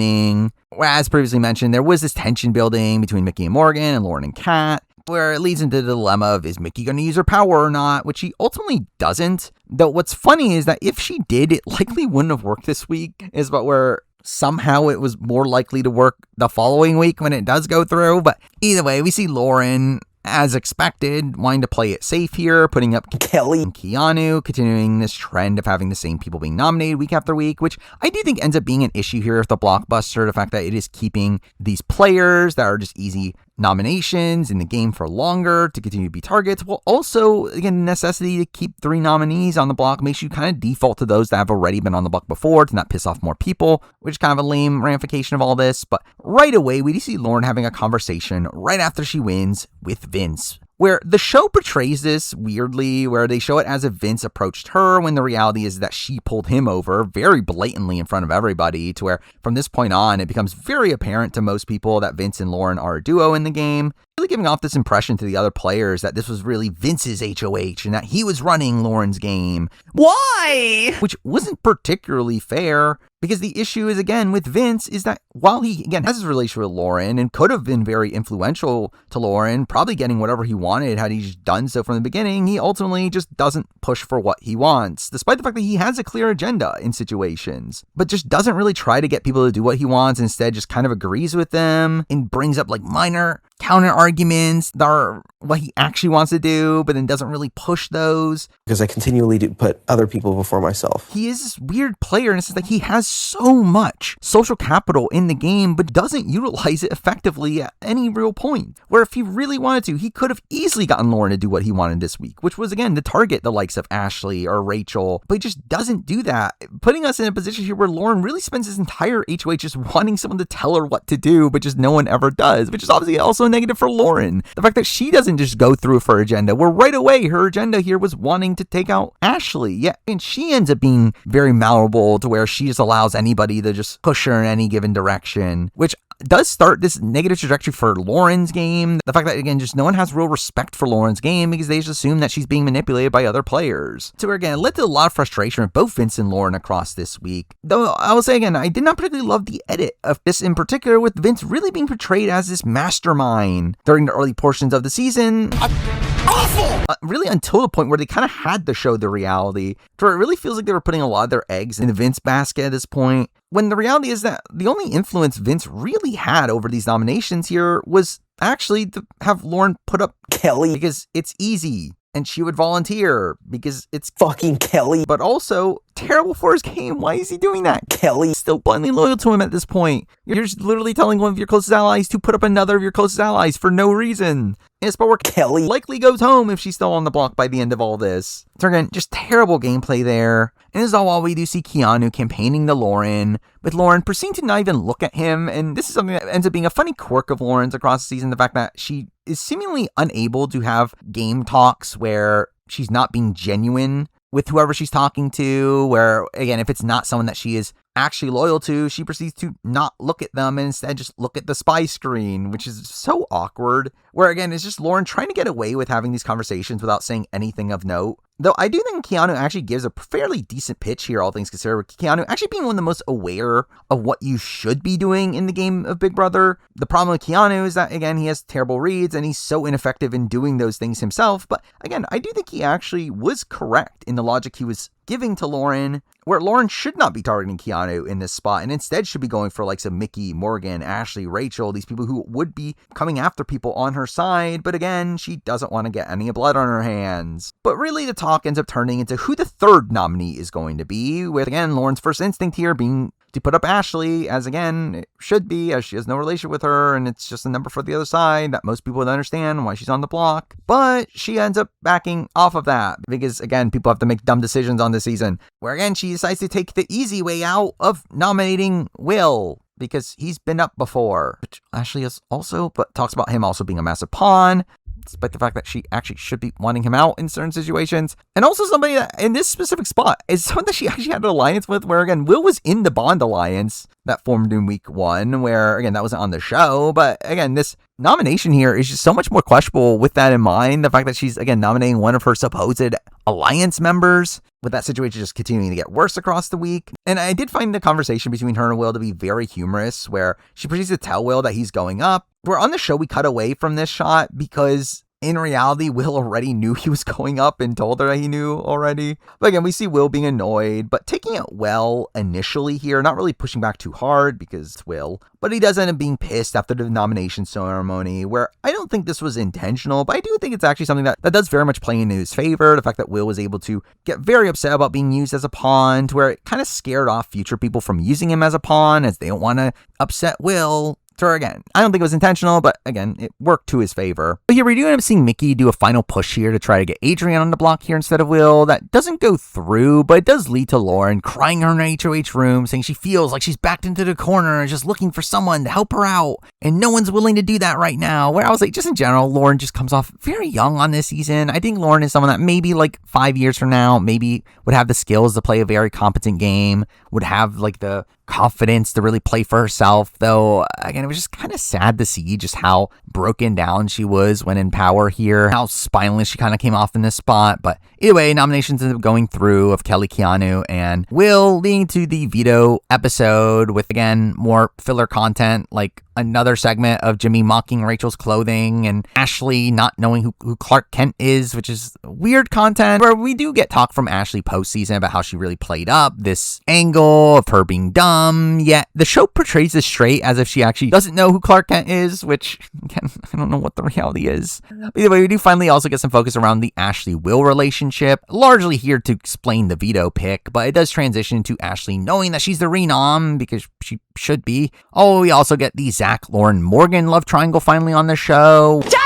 As previously mentioned, there was this tension building between Mickey and Morgan and Lauren and Kat, where it leads into the dilemma of, is Mickey going to use her power or not, which she ultimately doesn't. Though what's funny is that if she did, it likely wouldn't have worked this week, is about where somehow it was more likely to work the following week when it does go through. But either way, we see Lauren, as expected, wanting to play it safe here, putting up Kelly and Keanu, continuing this trend of having the same people being nominated week after week, which I do think ends up being an issue here with the blockbuster, the fact that it is keeping these players that are just easy nominations in the game for longer to continue to be targets, while also, again, necessity to keep 3 nominees on the block makes you kind of default to those that have already been on the block before to not piss off more people, which is kind of a lame ramification of all this. But right away, we do see Lauren having a conversation right after she wins with Vince, where the show portrays this weirdly, where they show it as if Vince approached her when the reality is that she pulled him over very blatantly in front of everybody, to where from this point on, it becomes very apparent to most people that Vince and Lauren are a duo in the game, really giving off this impression to the other players that this was really Vince's HOH and that he was running Lauren's game. Why? Which wasn't particularly fair, because the issue is, again, with Vince, is that while he, again, has his relationship with Lauren and could have been very influential to Lauren, probably getting whatever he wanted had he just done so from the beginning, he ultimately just doesn't push for what he wants, despite the fact that he has a clear agenda in situations, but just doesn't really try to get people to do what he wants. Instead, just kind of agrees with them and brings up like minor counter arguments that are what he actually wants to do, but then doesn't really push those. Because I continually do put other people before myself. He is this weird player, and it's like he has so much social capital in the game, but doesn't utilize it effectively at any real point. Where if he really wanted to, he could have easily gotten Lauren to do what he wanted this week, which was, again, to target the likes of Ashley or Rachel, but he just doesn't do that, putting us in a position here where Lauren really spends his entire HOH just wanting someone to tell her what to do, but just no one ever does, which is obviously also negative for Lauren. The fact that she doesn't just go through with her agenda, where right away her agenda here was wanting to take out Ashley. Yeah, and she ends up being very malleable to where she just allows anybody to just push her in any given direction, which does start this negative trajectory for Lauren's game. The fact that, again, just no one has real respect for Lauren's game because they just assume that she's being manipulated by other players. So again, it led to a lot of frustration with both Vince and Lauren across this week. Though I will say again, I did not particularly love the edit of this in particular, with Vince really being portrayed as this mastermind during the early portions of the season. Awful! Really until the point where they kind of had to show the reality, where it really feels like they were putting a lot of their eggs in the Vince basket at this point, when the reality is that the only influence Vince really had over these nominations here was actually to have Lauren put up Kelly because it's easy, and she would volunteer because it's fucking Kelly, but also terrible for his game. Why is he doing that? Kelly still blindly loyal to him at this point. You're just literally telling one of your closest allies to put up another of your closest allies for no reason. And it's about where Kelly likely goes home if she's still on the block by the end of all this. So again, just terrible gameplay there. And this is all while we do see Keanu campaigning to Lauren, with Lauren proceeding to not even look at him. And this is something that ends up being a funny quirk of Lauren's across the season, the fact that she is seemingly unable to have game talks where she's not being genuine with whoever she's talking to, where, again, if it's not someone that she is actually loyal to, she proceeds to not look at them and instead just look at the spy screen, which is so awkward, where, again, it's just Lauren trying to get away with having these conversations without saying anything of note. Though I do think Keanu actually gives a fairly decent pitch here, all things considered, with Keanu actually being one of the most aware of what you should be doing in the game of Big Brother. The problem with Keanu is that, again, he has terrible reads and he's so ineffective in doing those things himself. But again, I do think he actually was correct in the logic he was giving to Lauren, where Lauren should not be targeting Keanu in this spot and instead should be going for like some Mickey, Morgan, Ashley, Rachel, these people who would be coming after people on her side. But again, she doesn't want to get any blood on her hands. But really the talk ends up turning into who the third nominee is going to be, with, again, Lauren's first instinct here being to put up Ashley, as, again, it should be, as she has no relationship with her, and it's just a number for the other side that most people would understand why she's on the block. But she ends up backing off of that, because, again, people have to make dumb decisions on this season, where, again, she decides to take the easy way out of nominating Will, because he's been up before, which Ashley is also, but talks about him also being a massive pawn, despite the fact that she actually should be wanting him out in certain situations. And also somebody that, in this specific spot, is someone that she actually had an alliance with, where, again, Will was in the Bond alliance that formed in week 1, where, again, that wasn't on the show. But, again, this nomination here is just so much more questionable with that in mind. The fact that she's, again, nominating one of her supposed alliance members, with that situation just continuing to get worse across the week. And I did find the conversation between her and Will to be very humorous, where she proceeds to tell Will that he's going up. Where on the show we cut away from this shot because in reality, Will already knew he was going up and told her that he knew already. But again, we see Will being annoyed, but taking it well initially here, not really pushing back too hard because it's Will. But he does end up being pissed after the nomination ceremony, where I don't think this was intentional, but I do think it's actually something that does very much play into his favor. The fact that Will was able to get very upset about being used as a pawn, to where it kind of scared off future people from using him as a pawn, as they don't want to upset Will. So again, I don't think it was intentional, but again, it worked to his favor. But here we do end up seeing Mickey do a final push here to try to get Adrienne on the block here instead of Will. That doesn't go through, but it does lead to Lauren crying in her HOH room, saying she feels like she's backed into the corner and just looking for someone to help her out. And no one's willing to do that right now. Where I was like, just in general, Lauren just comes off very young on this season. I think Lauren is someone that maybe like 5 years from now, maybe would have the skills to play a very competent game, would have like the confidence to really play for herself. Though, again, it was just kind of sad to see just how broken down she was when in power here, how spineless she kind of came off in this spot. But either way, nominations ended up going through of Kelly, Keanu, and Will, leading to the veto episode with, again, more filler content, like another segment of Jimmy mocking Rachel's clothing and Ashley not knowing who Clark Kent is, which is weird content, where we do get talk from Ashley postseason about how she really played up this angle of her being dumb, yet the show portrays this straight as if she actually doesn't know who Clark Kent is, which, again, I don't know what the reality is. But either way, we do finally also get some focus around the Ashley-Will relationship, largely here to explain the veto pick, but it does transition to Ashley knowing that she's the renom, because she should be. Oh, we also get the Zach, Lauren, Morgan love triangle finally on the show. Jamie!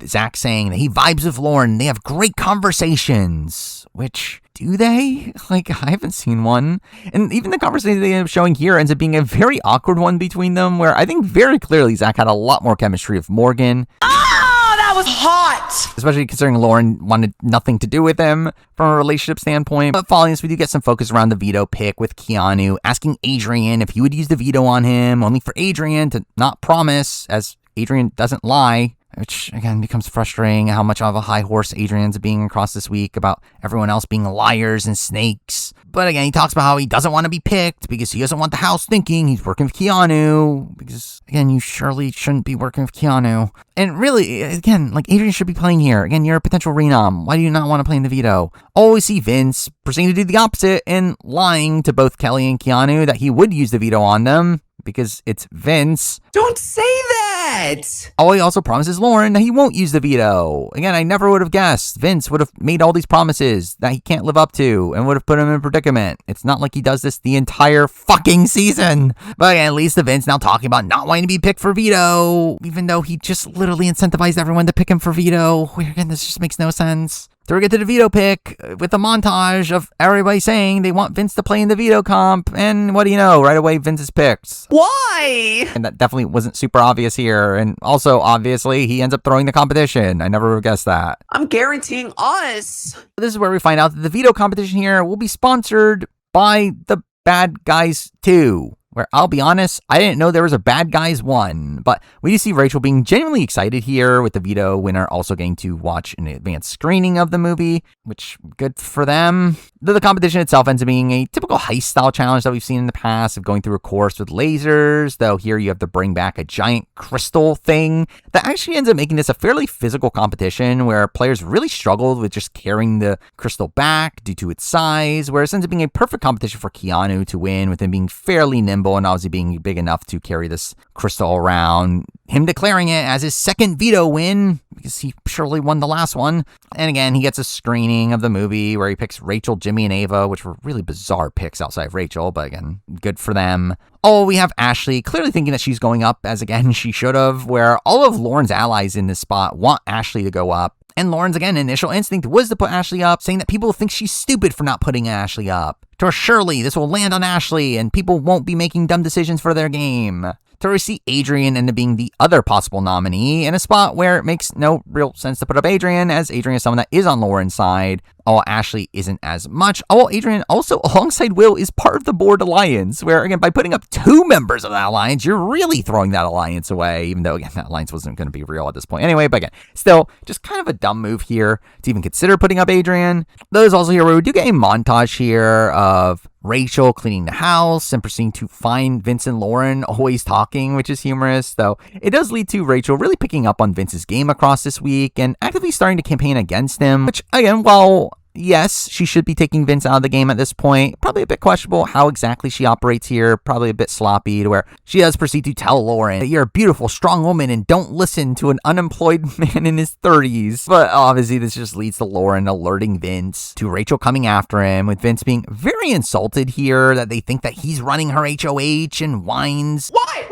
Zach saying that he vibes with Lauren. They have great conversations, which, do they? Like, I haven't seen one. And even the conversation they end up showing here ends up being a very awkward one between them, where I think very clearly Zach had a lot more chemistry with Morgan. Oh, that was hot! Especially considering Lauren wanted nothing to do with him from a relationship standpoint. But following this, we do get some focus around the veto pick with Keanu asking Adrian if he would use the veto on him, only for Adrian to not promise, as Adrian doesn't lie. Which, again, becomes frustrating how much of a high horse Adrian's being across this week about everyone else being liars and snakes. But again, he talks about how he doesn't want to be picked because he doesn't want the house thinking he's working with Keanu. Because, again, you surely shouldn't be working with Keanu. And really, again, like, Adrian should be playing here. Again, you're a potential renom. Why do you not want to play in the veto? Always see Vince proceeding to do the opposite and lying to both Kelly and Keanu that he would use the veto on them, because it's Vince. Don't say that! Oh, he also promises Lauren that he won't use the veto. Again, I never would have guessed. Vince would have made all these promises that he can't live up to and would have put him in a predicament. It's not like he does this the entire fucking season. But again, at least the Vince now talking about not wanting to be picked for veto, even though he just literally incentivized everyone to pick him for veto. Where, again, this just makes no sense. So we get to the veto pick with a montage of everybody saying they want Vince to play in the veto comp. And what do you know? Right away, Vince is picked. Why? And that definitely wasn't super obvious here. And also, obviously, he ends up throwing the competition. I never would have guessed that. I'm guaranteeing us. This is where we find out that the veto competition here will be sponsored by the Bad Guys 2. Where, I'll be honest, I didn't know there was a Bad Guys 1, but we do see Rachel being genuinely excited here, with the veto winner also getting to watch an advanced screening of the movie, which, good for them. Though the competition itself ends up being a typical heist-style challenge that we've seen in the past of going through a course with lasers, though here you have to bring back a giant crystal thing that actually ends up making this a fairly physical competition, where players really struggled with just carrying the crystal back due to its size, whereas it ends up being a perfect competition for Keanu to win, with him being fairly nimble and obviously being big enough to carry this crystal around. Him declaring it as his second veto win, because he surely won the last one. And again, he gets a screening of the movie where he picks Rachel, Jimmy, and Ava, which were really bizarre picks outside of Rachel, but again, good for them. Oh, we have Ashley clearly thinking that she's going up, as again, she should have, where all of Lauren's allies in this spot want Ashley to go up. And Lauren's, again, initial instinct was to put Ashley up, saying that people think she's stupid for not putting Ashley up. To surely this will land on Ashley and people won't be making dumb decisions for their game. To receive Adrian end up being the other possible nominee in a spot where it makes no real sense to put up Adrian, as Adrian is someone that is on Lauren's side. Oh, Ashley isn't as much. Oh, Adrian also, alongside Will, is part of the board alliance, where, again, by putting up two members of that alliance, you're really throwing that alliance away, even though, again, that alliance wasn't going to be real at this point anyway. But again, still, just kind of a dumb move here to even consider putting up Adrian. There's also here where we do get a montage here of Rachel cleaning the house and proceeding to find Vince and Lauren always talking, which is humorous, though it does lead to Rachel really picking up on Vince's game across this week and actively starting to campaign against him, which, again, while yes, she should be taking Vince out of the game at this point, probably a bit questionable how exactly she operates here, probably a bit sloppy, to where she does proceed to tell Lauren that you're a beautiful, strong woman and don't listen to an unemployed man in his 30s. But obviously this just leads to Lauren alerting Vince, to Rachel coming after him, with Vince being very insulted here that they think that he's running her HOH and whines. Why?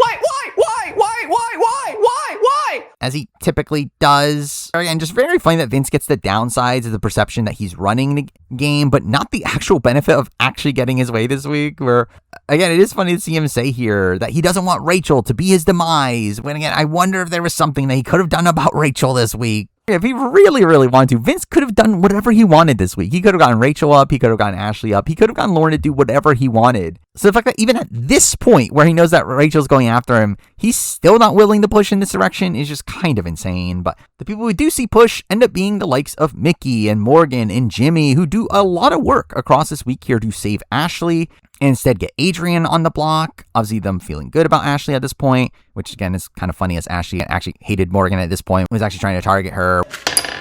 as he typically does. Again, just very funny that Vince gets the downsides of the perception that he's running the game, but not the actual benefit of actually getting his way this week, where, again, it is funny to see him say here that he doesn't want Rachel to be his demise, when, again, I wonder if there was something that he could have done about Rachel this week. If he really, really wanted to, Vince could have done whatever he wanted this week. He could have gotten Rachel up. He could have gotten Ashley up. He could have gotten Lauren to do whatever he wanted. So the fact that even at this point, where he knows that Rachel's going after him, he's still not willing to push in this direction is just kind of insane. But the people we do see push end up being the likes of Mickey and Morgan and Jimmy, who do a lot of work across this week here to save Ashley and instead get Adrian on the block. Obviously, them feeling good about Ashley at this point, which again is kind of funny, as Ashley actually hated Morgan at this point, was actually trying to target her,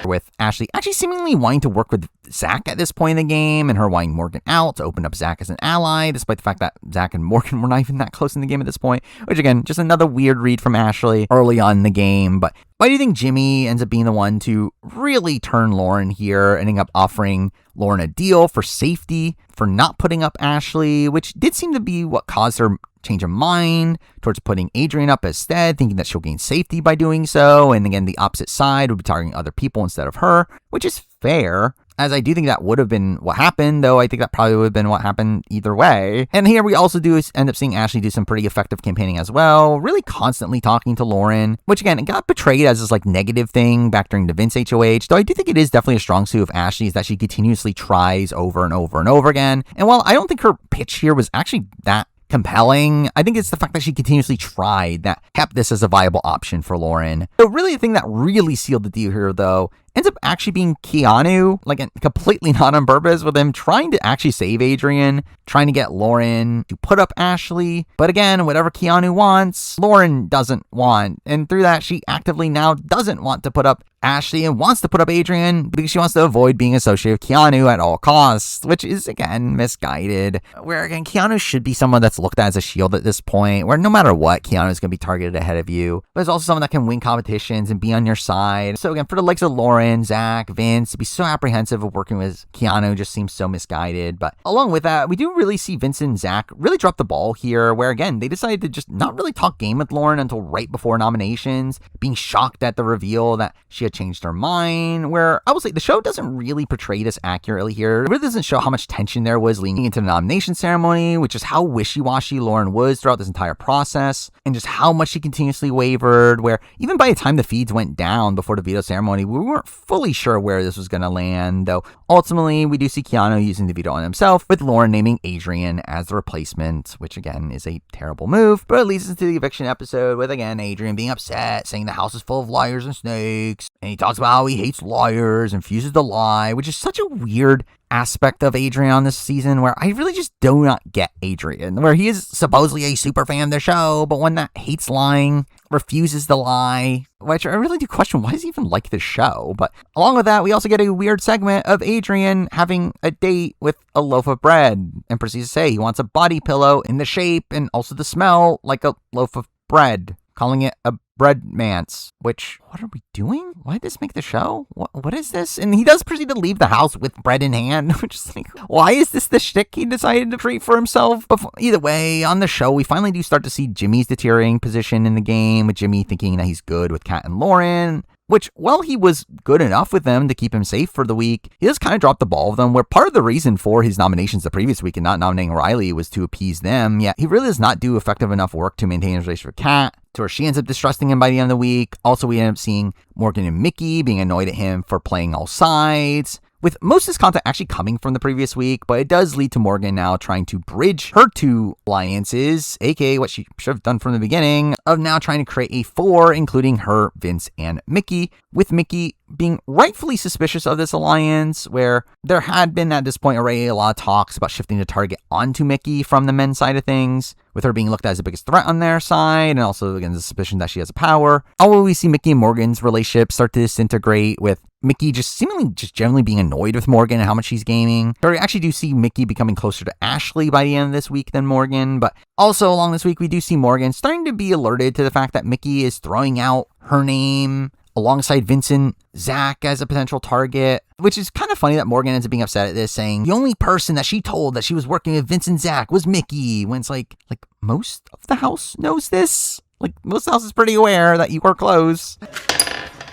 with Ashley actually seemingly wanting to work with Zach at this point in the game, and her wanting Morgan out to open up Zach as an ally, despite the fact that Zach and Morgan were not even that close in the game at this point, which again, just another weird read from Ashley early on in the game. But why do you think Jimmy ends up being the one to really turn Lauren here, ending up offering Lauren a deal for safety for not putting up Ashley, which did seem to be what caused her change of mind towards putting Adrian up instead, thinking that she'll gain safety by doing so, and again, the opposite side would be targeting other people instead of her, which is fair, as I do think that would have been what happened, though I think that probably would have been what happened either way. And here we also do end up seeing Ashley do some pretty effective campaigning as well, really constantly talking to Lauren, which again, it got portrayed as this like negative thing back during the Vince HOH, though I do think it is definitely a strong suit of Ashley's that she continuously tries over and over and over again. And while I don't think her pitch here was actually that compelling, I think it's the fact that she continuously tried that kept this as a viable option for Lauren. So really the thing that really sealed the deal here, though, ends up actually being Keanu, like completely not on purpose, with him trying to actually save Adrian, trying to get Lauren to put up Ashley. But again, whatever Keanu wants, Lauren doesn't want. And through that, she actively now doesn't want to put up Ashley and wants to put up Adrian because she wants to avoid being associated with Keanu at all costs, which is, again, misguided. Where, again, Keanu should be someone that's looked at as a shield at this point, where no matter what, Keanu is going to be targeted ahead of you. But it's also someone that can win competitions and be on your side. So, again, for the likes of Lauren, Zach, Vince, to be so apprehensive of working with Keanu just seems so misguided. But along with that, we do really see Vince and Zach really drop the ball here, where, again, they decided to just not really talk game with Lauren until right before nominations, being shocked at the reveal that she had changed her mind, where I will say the show doesn't really portray this accurately here. It really doesn't show how much tension there was leading into the nomination ceremony, which is how wishy-washy Lauren was throughout this entire process, and just how much she continuously wavered, where even by the time the feeds went down before the veto ceremony, we weren't fully sure where this was going to land, though ultimately we do see Keanu using the veto on himself, with Lauren naming Adrian as the replacement, which again is a terrible move, but it leads us to the eviction episode with, again, Adrian being upset, saying the house is full of liars and snakes, and he talks about how he hates liars and refuses to lie, which is such a weird aspect of Adrian on this season, where I really just do not get Adrian, where he is supposedly a super fan of the show, but one that hates lying, refuses to lie, which I really do question, why does he even like this show? But along with that, we also get a weird segment of Adrian having a date with a loaf of bread, and proceeds to say he wants a body pillow in the shape and also the smell like a loaf of bread, calling it a bread manse, which, what are we doing? Why did this make the show? What is this? And he does proceed to leave the house with bread in hand, which is like, why is this the shtick he decided to create for himself? But either way, on the show, we finally do start to see Jimmy's deteriorating position in the game, with Jimmy thinking that he's good with Kat and Lauren, which, while he was good enough with them to keep him safe for the week, he does kind of drop the ball with them, where part of the reason for his nominations the previous week and not nominating Riley was to appease them, yet he really does not do effective enough work to maintain his relationship with Kat, to where she ends up distrusting him by the end of the week. Also, we end up seeing Morgan and Mickey being annoyed at him for playing all sides, with most of this content actually coming from the previous week, but it does lead to Morgan now trying to bridge her two alliances, aka what she should have done from the beginning, of now trying to create a four, including her, Vince, and Mickey, with Mickey being rightfully suspicious of this alliance, where there had been at this point already a lot of talks about shifting the target onto Mickey from the men's side of things, with her being looked at as the biggest threat on their side, and also, again, the suspicion that she has a power. Although we see Mickey and Morgan's relationship start to disintegrate, with Mickey just seemingly just generally being annoyed with Morgan and how much she's gaming. But we actually do see Mickey becoming closer to Ashley by the end of this week than Morgan. But also along this week, we do see Morgan starting to be alerted to the fact that Mickey is throwing out her name alongside Vincent, Zach as a potential target, which is kind of funny that Morgan ends up being upset at this, saying the only person that she told that she was working with Vincent Zach was Mickey, when it's like most of the house knows this. Like, most house is pretty aware that you are close.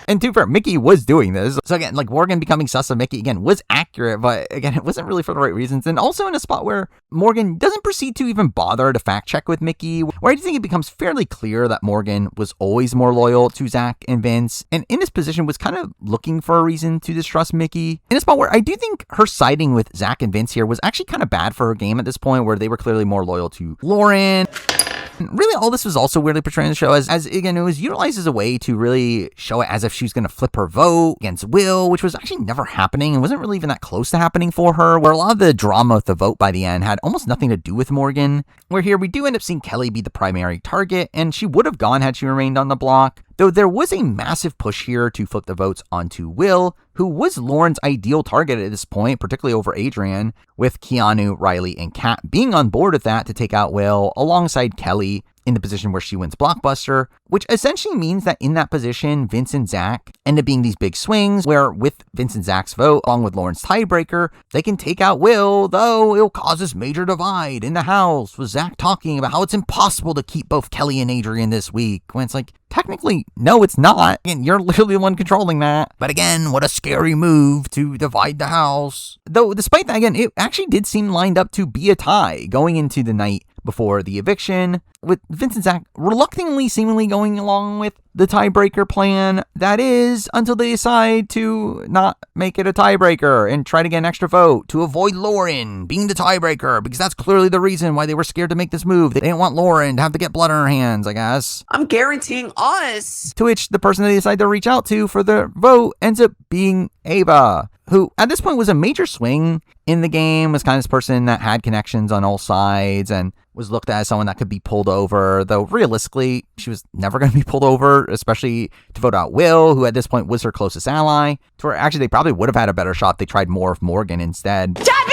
And to be fair, Mickey was doing this. So again, like Morgan becoming sus of Mickey, again, was accurate, but again, it wasn't really for the right reasons. And also in a spot where Morgan doesn't proceed to even bother to fact check with Mickey, where I do think it becomes fairly clear that Morgan was always more loyal to Zach and Vince, and in this position was kind of looking for a reason to distrust Mickey. In a spot where I do think her siding with Zach and Vince here was actually kind of bad for her game at this point, where they were clearly more loyal to Lauren. Really, all this was also weirdly portrayed in the show as again, it was utilized as a way to really show it as if she was going to flip her vote against Will, which was actually never happening and wasn't really even that close to happening for her, where a lot of the drama with the vote by the end had almost nothing to do with Morgan, where here we do end up seeing Kelly be the primary target, and she would have gone had she remained on the block. Though there was a massive push here to flip the votes onto Will, who was Lauren's ideal target at this point, particularly over Adrian, with Keanu, Riley, and Kat being on board with that to take out Will alongside Kelly in the position where she wins Blockbuster, which essentially means that in that position, Vince and Zach end up being these big swings where with Vince and Zach's vote, along with Lauren's tiebreaker, they can take out Will, though it'll cause this major divide in the house, with Zach talking about how it's impossible to keep both Kelly and Adrian this week, when it's like, technically, no, it's not. And you're literally the one controlling that. But again, what a scary move to divide the house. Though, despite that, again, it actually did seem lined up to be a tie going into the night before the eviction, with Vince and Zach reluctantly seemingly going along with the tiebreaker plan. That is, until they decide to not make it a tiebreaker and try to get an extra vote to avoid Lauren being the tiebreaker, because that's clearly the reason why they were scared to make this move. They didn't want Lauren to have to get blood on her hands, I guess. I'm guaranteeing us. To which the person they decide to reach out to for the vote ends up being Ava, who at this point was a major swing in the game, was kind of this person that had connections on all sides and was looked at as someone that could be pulled over, though realistically, she was never going to be pulled over, especially to vote out Will, who at this point was her closest ally, to where actually they probably would have had a better shot if they tried more of Morgan instead. Jabby!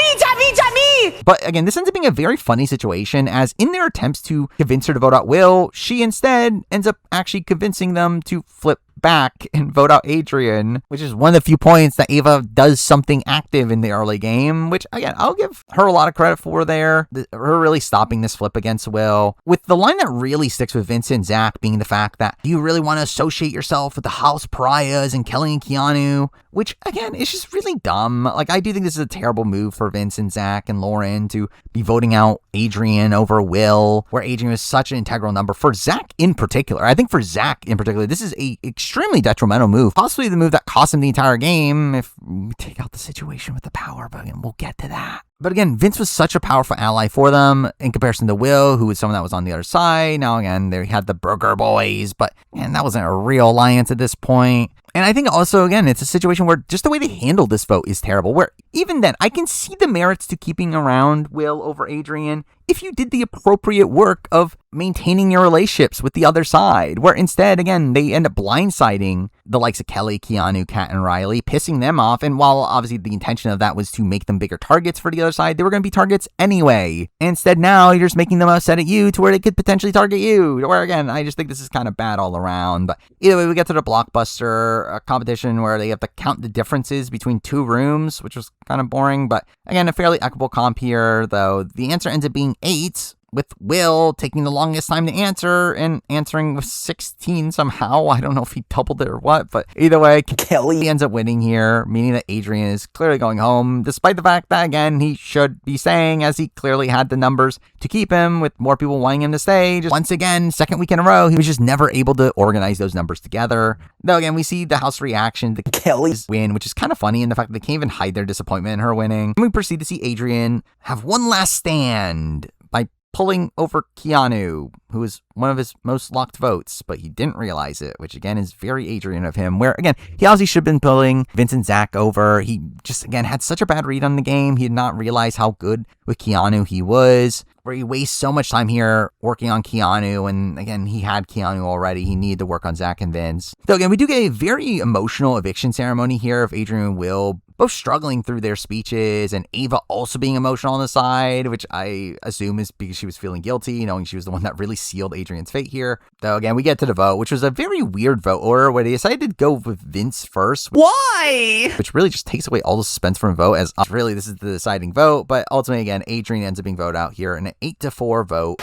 But again, this ends up being a very funny situation, as in their attempts to convince her to vote out Will, she instead ends up actually convincing them to flip back and vote out Adrian, which is one of the few points that Ava does something active in the early game, which again, I'll give her a lot of credit for there. Her really stopping this flip against Will, with the line that really sticks with Vince and Zach being the fact that you really want to associate yourself with the house pariahs and Kelly and Keanu, which again, is just really dumb. Like, I do think this is a terrible move for Vince and Zach and Lauren to be voting out Adrian over Will, where Adrian was such an integral number. For Zach in particular, I think for Zach in particular, this is a extremely detrimental move, possibly the move that cost him the entire game if we take out the situation with the power, but again, we'll get to that. But again, Vince was such a powerful ally for them in comparison to Will, who was someone that was on the other side. Now again, they had the Burger Boys, but man, that wasn't a real alliance at this point. And I think also, again, it's a situation where just the way they handled this vote is terrible, where even then, I can see the merits to keeping around Will over Adrian if you did the appropriate work of maintaining your relationships with the other side, where instead, again, they end up blindsiding the likes of Kelly, Keanu, Kat, and Riley, pissing them off. And while obviously the intention of that was to make them bigger targets for the other side, they were going to be targets anyway. Instead, now you're just making them upset at you to where they could potentially target you, where again, I just think this is kind of bad all around. But either way, we get to the Blockbuster competition where they have to count the differences between two rooms, which was kind of boring, but again, a fairly equitable comp here, though the answer ends up being 8, with Will taking the longest time to answer and answering with 16 somehow. I don't know if he doubled it or what, but either way, Kelly ends up winning here, meaning that Adrian is clearly going home, despite the fact that, again, he should be staying, as he clearly had the numbers to keep him, with more people wanting him to stay. Just once again, second week in a row, he was just never able to organize those numbers together. Though again, we see the house reaction to Kelly's win, which is kind of funny in the fact that they can't even hide their disappointment in her winning. And we proceed to see Adrian have one last stand by pulling over Keanu, who was one of his most locked votes, but he didn't realize it, which again is very Adrian of him, where again, he obviously should have been pulling Vince and Zach over. He just, again, had such a bad read on the game. He did not realize how good with Keanu he was, where he wastes so much time here working on Keanu, and again, he had Keanu already. He needed to work on Zach and Vince. So again, we do get a very emotional eviction ceremony here of Adrian and Will both struggling through their speeches, and Ava also being emotional on the side, which I assume is because she was feeling guilty, knowing she was the one that really sealed Adrian's fate here. Though again, we get to the vote, which was a very weird vote order where they decided to go with Vince first. Why? Which really just takes away all the suspense from a vote, as really this is the deciding vote. But ultimately, again, Adrian ends up being voted out here in an 8-4 vote.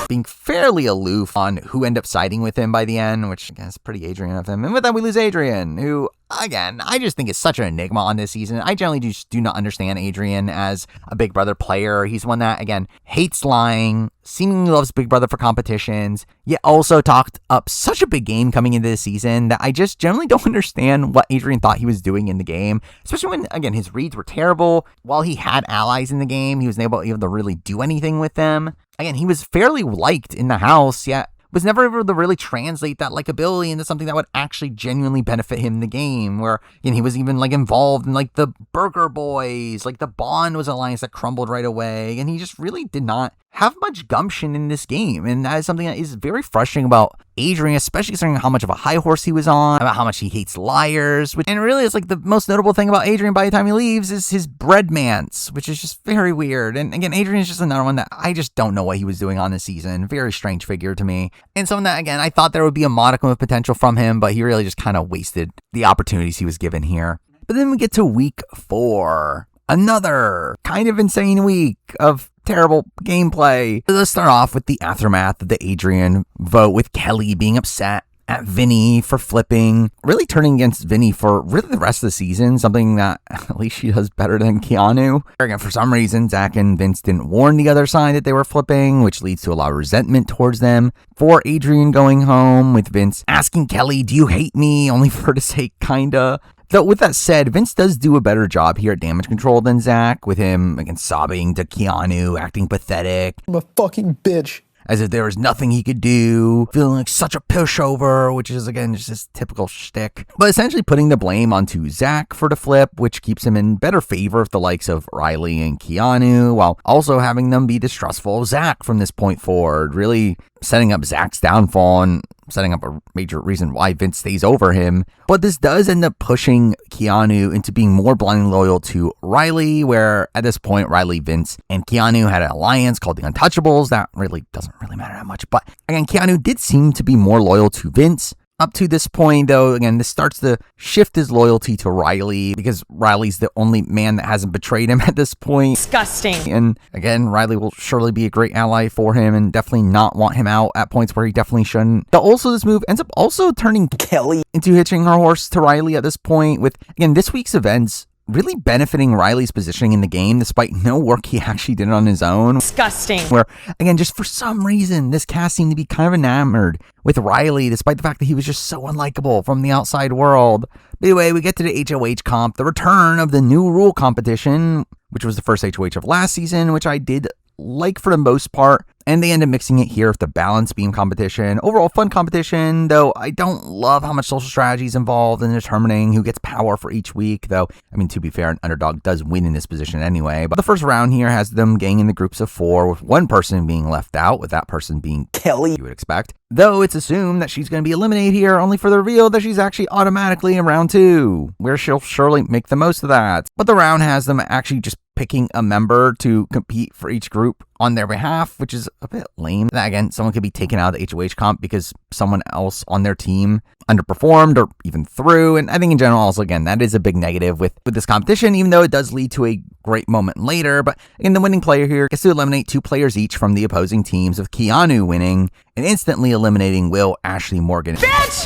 Being fairly aloof on who ended up siding with him by the end, which again is pretty Adrian of him. And with that, we lose Adrian, who, again, I just think is such an enigma on this season. I generally just do not understand Adrian as a Big Brother player. He's one that, again, hates lying, seemingly loves Big Brother for competitions, yet also talked up such a big game coming into this season that I just generally don't understand what Adrian thought he was doing in the game, especially when, again, his reads were terrible. While he had allies in the game, he was able to really do anything with them. Again, he was fairly liked in the house, yet was never able to really translate that likability into something that would actually genuinely benefit him in the game, where, again, he was even involved in the Burger Boys, the Bond was an alliance that crumbled right away, and he just really did not have much gumption in this game, and that is something that is very frustrating about Adrian, especially considering how much of a high horse he was on, about how much he hates liars, and really it's the most notable thing about Adrian by the time he leaves is his breadmance, which is just very weird. And again, Adrian is just another one that I just don't know what he was doing on this season. Very strange figure to me, and someone that, again, I thought there would be a modicum of potential from him, but he really just kind of wasted the opportunities he was given here. But then we get to week 4. Another kind of insane week of terrible gameplay. Let's start off with the aftermath of the Adrian vote, with Kelly being upset at Vinny for flipping, really turning against Vinny for really the rest of the season, something that at least she does better than Keanu. Again, for some reason, Zach and Vince didn't warn the other side that they were flipping, which leads to a lot of resentment towards them. For Adrian going home, with Vince asking Kelly, "Do you hate me?" only for her to say kinda. Though, with that said, Vince does do a better job here at damage control than Zach, with him, again, sobbing to Keanu, acting pathetic. I'm a fucking bitch. As if there was nothing he could do, feeling like such a pushover, which is, again, just his typical shtick. But essentially putting the blame onto Zach for the flip, which keeps him in better favor with the likes of Riley and Keanu, while also having them be distrustful of Zach from this point forward, really setting up Zach's downfall and setting up a major reason why Vince stays over him. But this does end up pushing Keanu into being more blindly loyal to Riley, where at this point, Riley, Vince, and Keanu had an alliance called the Untouchables. That really doesn't really matter that much. But again, Keanu did seem to be more loyal to Vince. Up to this point, though, again, this starts to shift his loyalty to Riley, because Riley's the only man that hasn't betrayed him at this point. Disgusting. And again, Riley will surely be a great ally for him and definitely not want him out at points where he definitely shouldn't. But also, this move ends up also turning Kelly into hitching her horse to Riley at this point, with, again, this week's events really benefiting Riley's positioning in the game despite no work he actually did on his own. Disgusting. Where, again, just for some reason, this cast seemed to be kind of enamored with Riley despite the fact that he was just so unlikable from the outside world. But anyway, we get to the HOH comp, the return of the new rule competition, which was the first HOH of last season, which I did like for the most part, and they end up mixing it here with the balance beam competition. Overall fun competition, though I don't love how much social strategy is involved in determining who gets power for each week, though, I mean, to be fair, an underdog does win in this position anyway. But the first round here has them getting in the groups of 4, with one person being left out, with that person being Kelly, you would expect. Though it's assumed that she's going to be eliminated here, only for the reveal that she's actually automatically in round 2, where she'll surely make the most of that. But the round has them actually just picking a member to compete for each group on their behalf, which is a bit lame. Again, someone could be taken out of the HOH comp because someone else on their team underperformed or even threw. And I think in general, also, again, that is a big negative with this competition, even though it does lead to a great moment later. But again, the winning player here gets to eliminate 2 players each from the opposing teams, with Keanu winning and instantly eliminating Will, Ashley, Morgan,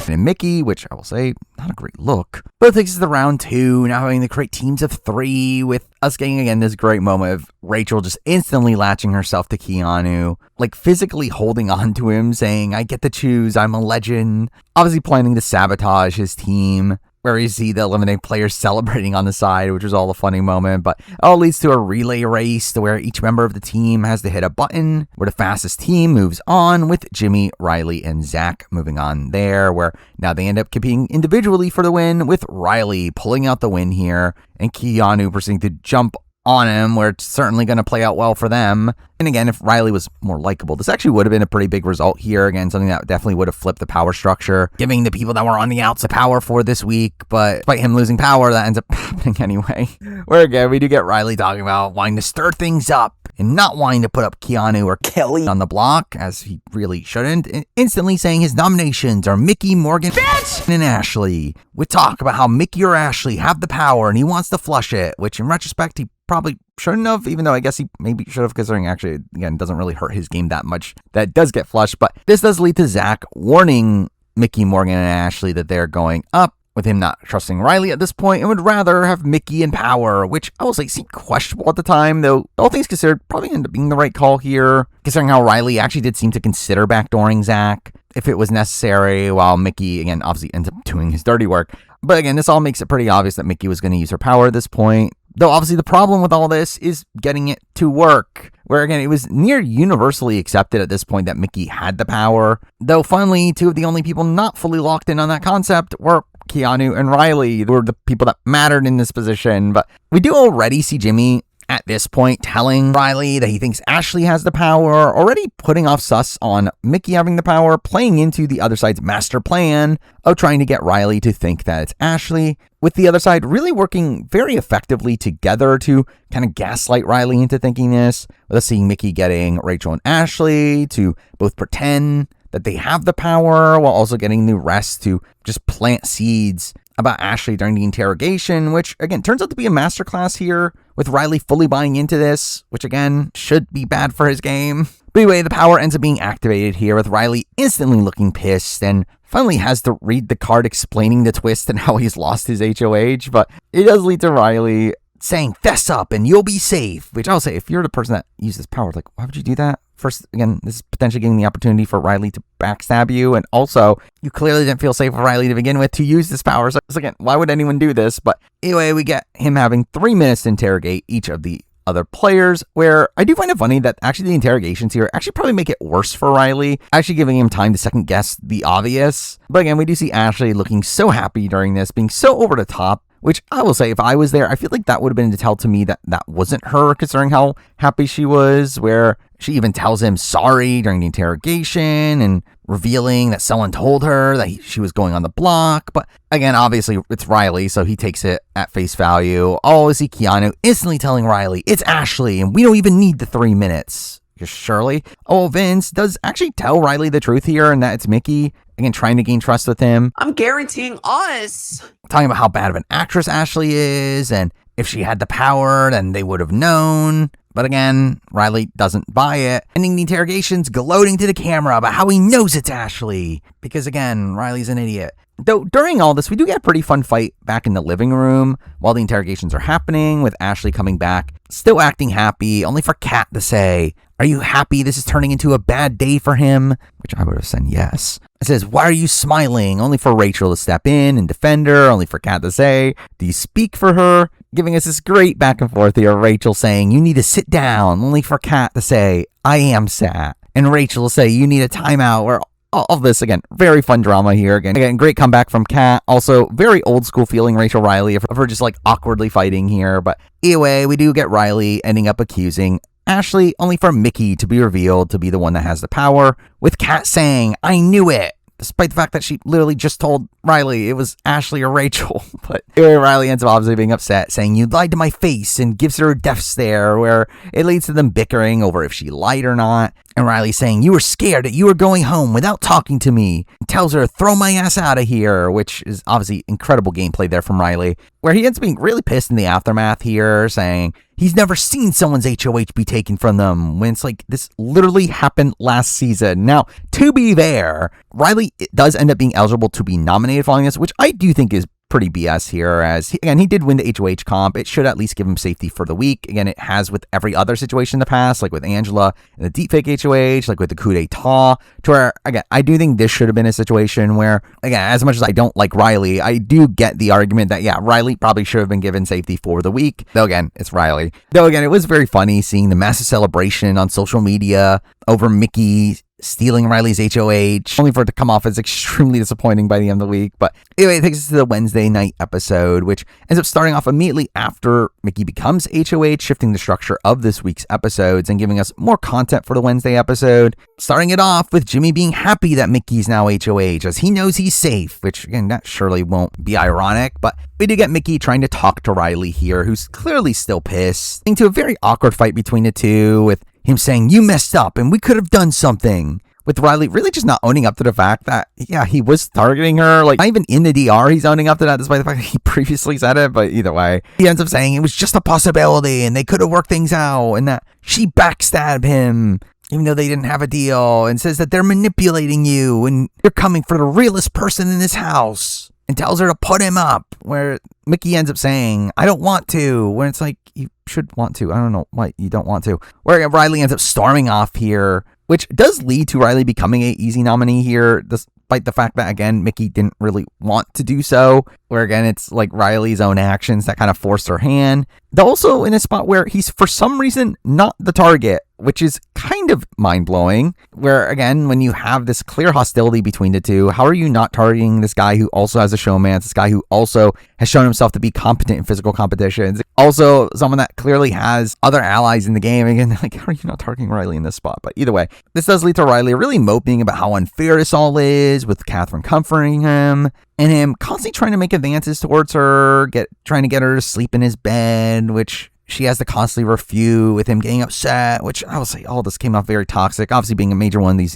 and Mickey, which I will say, not a great look. But it takes us to round 2, now having the create teams of 3, with us getting, again, this great moment of Rachel just instantly latching herself to Keanu, physically holding on to him, saying, "I get to choose, I'm a legend," obviously planning to sabotage his team, where you see the eliminated players celebrating on the side, which was all a funny moment. But it all leads to a relay race to where each member of the team has to hit a button, where the fastest team moves on, with Jimmy, Riley, and Zach moving on there, where now they end up competing individually for the win, with Riley pulling out the win here, and Keanu proceeding to jump on him, where it's certainly going to play out well for them. And again, if Riley was more likable, this actually would have been a pretty big result here. Again, something that definitely would have flipped the power structure, giving the people that were on the outs the power for this week. But despite him losing power, that ends up happening anyway. Where again, we do get Riley talking about wanting to stir things up and not wanting to put up Keanu or Kelly on the block, as he really shouldn't, and instantly saying his nominations are Mickey, Morgan, bitch, and Ashley, with talk about how Mickey or Ashley have the power and he wants to flush it, which in retrospect he probably shouldn't have, even though I guess he maybe should have, considering actually, again, doesn't really hurt his game that much. That does get flushed, but this does lead to Zach warning Mickey, Morgan, and Ashley that they're going up, with him not trusting Riley at this point and would rather have Mickey in power, which I will say seemed questionable at the time, though all things considered probably ended up being the right call here, considering how Riley actually did seem to consider backdooring Zach if it was necessary, while Mickey, again, obviously ends up doing his dirty work. But again, this all makes it pretty obvious that Mickey was going to use her power at this point. Though obviously the problem with all this is getting it to work, where again, it was near universally accepted at this point that Mickey had the power, though finally two of the only people not fully locked in on that concept were Keanu and Riley, who were the people that mattered in this position. But we do already see Jimmy at this point telling Riley that he thinks Ashley has the power, already putting off sus on Mickey having the power, playing into the other side's master plan of trying to get Riley to think that it's Ashley, with the other side really working very effectively together to kind of gaslight Riley into thinking this, with us seeing Mickey getting Rachel and Ashley to both pretend that they have the power while also getting the rest to just plant seeds about Ashley during the interrogation, which again turns out to be a masterclass here, with Riley fully buying into this, which again should be bad for his game. But anyway, the power ends up being activated here, with Riley instantly looking pissed and finally has to read the card explaining the twist and how he's lost his HOH, but it does lead to Riley saying, "Fess up and you'll be safe," which I'll say, if you're the person that uses power, like, why would you do that? First, again, this is potentially giving the opportunity for Riley to backstab you, and also, you clearly didn't feel safe with Riley to begin with to use this power, so again, why would anyone do this? But anyway, we get him having 3 minutes to interrogate each of the other players, where I do find it funny that actually the interrogations here actually probably make it worse for Riley, actually giving him time to second guess the obvious. But again, we do see Ashley looking so happy during this, being so over the top, which I will say, if I was there, I feel like that would have been to tell to me that that wasn't her, considering how happy she was, where she even tells him sorry during the interrogation and revealing that someone told her that she was going on the block. But again, obviously it's Riley, so he takes it at face value. Oh, see Keanu instantly telling Riley, "It's Ashley, and we don't even need the 3 minutes." Because surely, Vince does actually tell Riley the truth here, and that it's Mickey, again, trying to gain trust with him. I'm guaranteeing us. Talking about how bad of an actress Ashley is, and if she had the power, then they would have known. But again, Riley doesn't buy it, ending the interrogations gloating to the camera about how he knows it's Ashley. Because again, Riley's an idiot. Though during all this, we do get a pretty fun fight back in the living room while the interrogations are happening, with Ashley coming back, still acting happy, only for Kat to say, "Are you happy this is turning into a bad day for him?" Which I would have said yes. It says, "Why are you smiling?" Only for Rachel to step in and defend her, only for Kat to say, "Do you speak for her?" Giving us this great back and forth here, Rachel saying, "You need to sit down," only for Kat to say, "I am sat." And Rachel will say, "You need a timeout," where all of this, again, very fun drama here. Again, great comeback from Kat. Also, very old school feeling Rachel Riley of her just like awkwardly fighting here. But anyway, we do get Riley ending up accusing Ashley, only for Mickey to be revealed to be the one that has the power, with Kat saying, "I knew it," despite the fact that she literally just told Riley it was Ashley or Rachel. But anyway, Riley ends up obviously being upset, saying, "You lied to my face," and gives her a death stare, where it leads to them bickering over if she lied or not. And Riley saying, "You were scared that you were going home without talking to me," and tells her, "Throw my ass out of here," which is obviously incredible gameplay there from Riley, where he ends up being really pissed in the aftermath here, saying he's never seen someone's HOH be taken from them, when it's like, this literally happened last season. Now, to be fair, Riley does end up being eligible to be nominated following this, which I do think is pretty BS here, as he did win the HOH comp. It should at least give him safety for the week. Again, it has with every other situation in the past, like with Angela and the deepfake HOH, like with the coup d'etat, to where, again, I do think this should have been a situation where, again, as much as I don't like Riley, I do get the argument that, yeah, Riley probably should have been given safety for the week. Though again, it's Riley. Though again, it was very funny seeing the massive celebration on social media over Mickey stealing Riley's HOH, only for it to come off as extremely disappointing by the end of the week. But anyway, it takes us to the Wednesday night episode, which ends up starting off immediately after Mickey becomes HOH, shifting the structure of this week's episodes and giving us more content for the Wednesday episode. Starting it off with Jimmy being happy that Mickey's now HOH, as he knows he's safe, which again, that surely won't be ironic, but we do get Mickey trying to talk to Riley here, who's clearly still pissed, into a very awkward fight between the two, with him saying, "You messed up and we could have done something." With Riley really just not owning up to the fact that, yeah, he was targeting her. Like, not even in the DR, he's owning up to that, despite the fact that he previously said it. But either way, he ends up saying it was just a possibility and they could have worked things out, and that she backstabbed him, even though they didn't have a deal, and says that they're manipulating you and you're coming for the realest person in this house, and tells her to put him up, where Mickey ends up saying, "I don't want to," when it's like, you should want to. I don't know why you don't want to. Where Riley ends up storming off here, which does lead to Riley becoming a easy nominee here, despite the fact that, again, Mickey didn't really want to do so. Where, again, it's like Riley's own actions that kind of forced her hand. Though also in a spot where he's, for some reason, not the target, which is kind of mind-blowing. Where, again, when you have this clear hostility between the two, how are you not targeting this guy who also has a showman, this guy who also has shown himself to be competent in physical competitions, also someone that clearly has other allies in the game? Again, like, how are you not targeting Riley in this spot? But either way, this does lead to Riley really moping about how unfair this all is, with Catherine comforting him, and him constantly trying to make advances towards her, trying to get her to sleep in his bed, which she has to constantly refute, with him getting upset, which I will say all this came off very toxic, obviously being a major one of these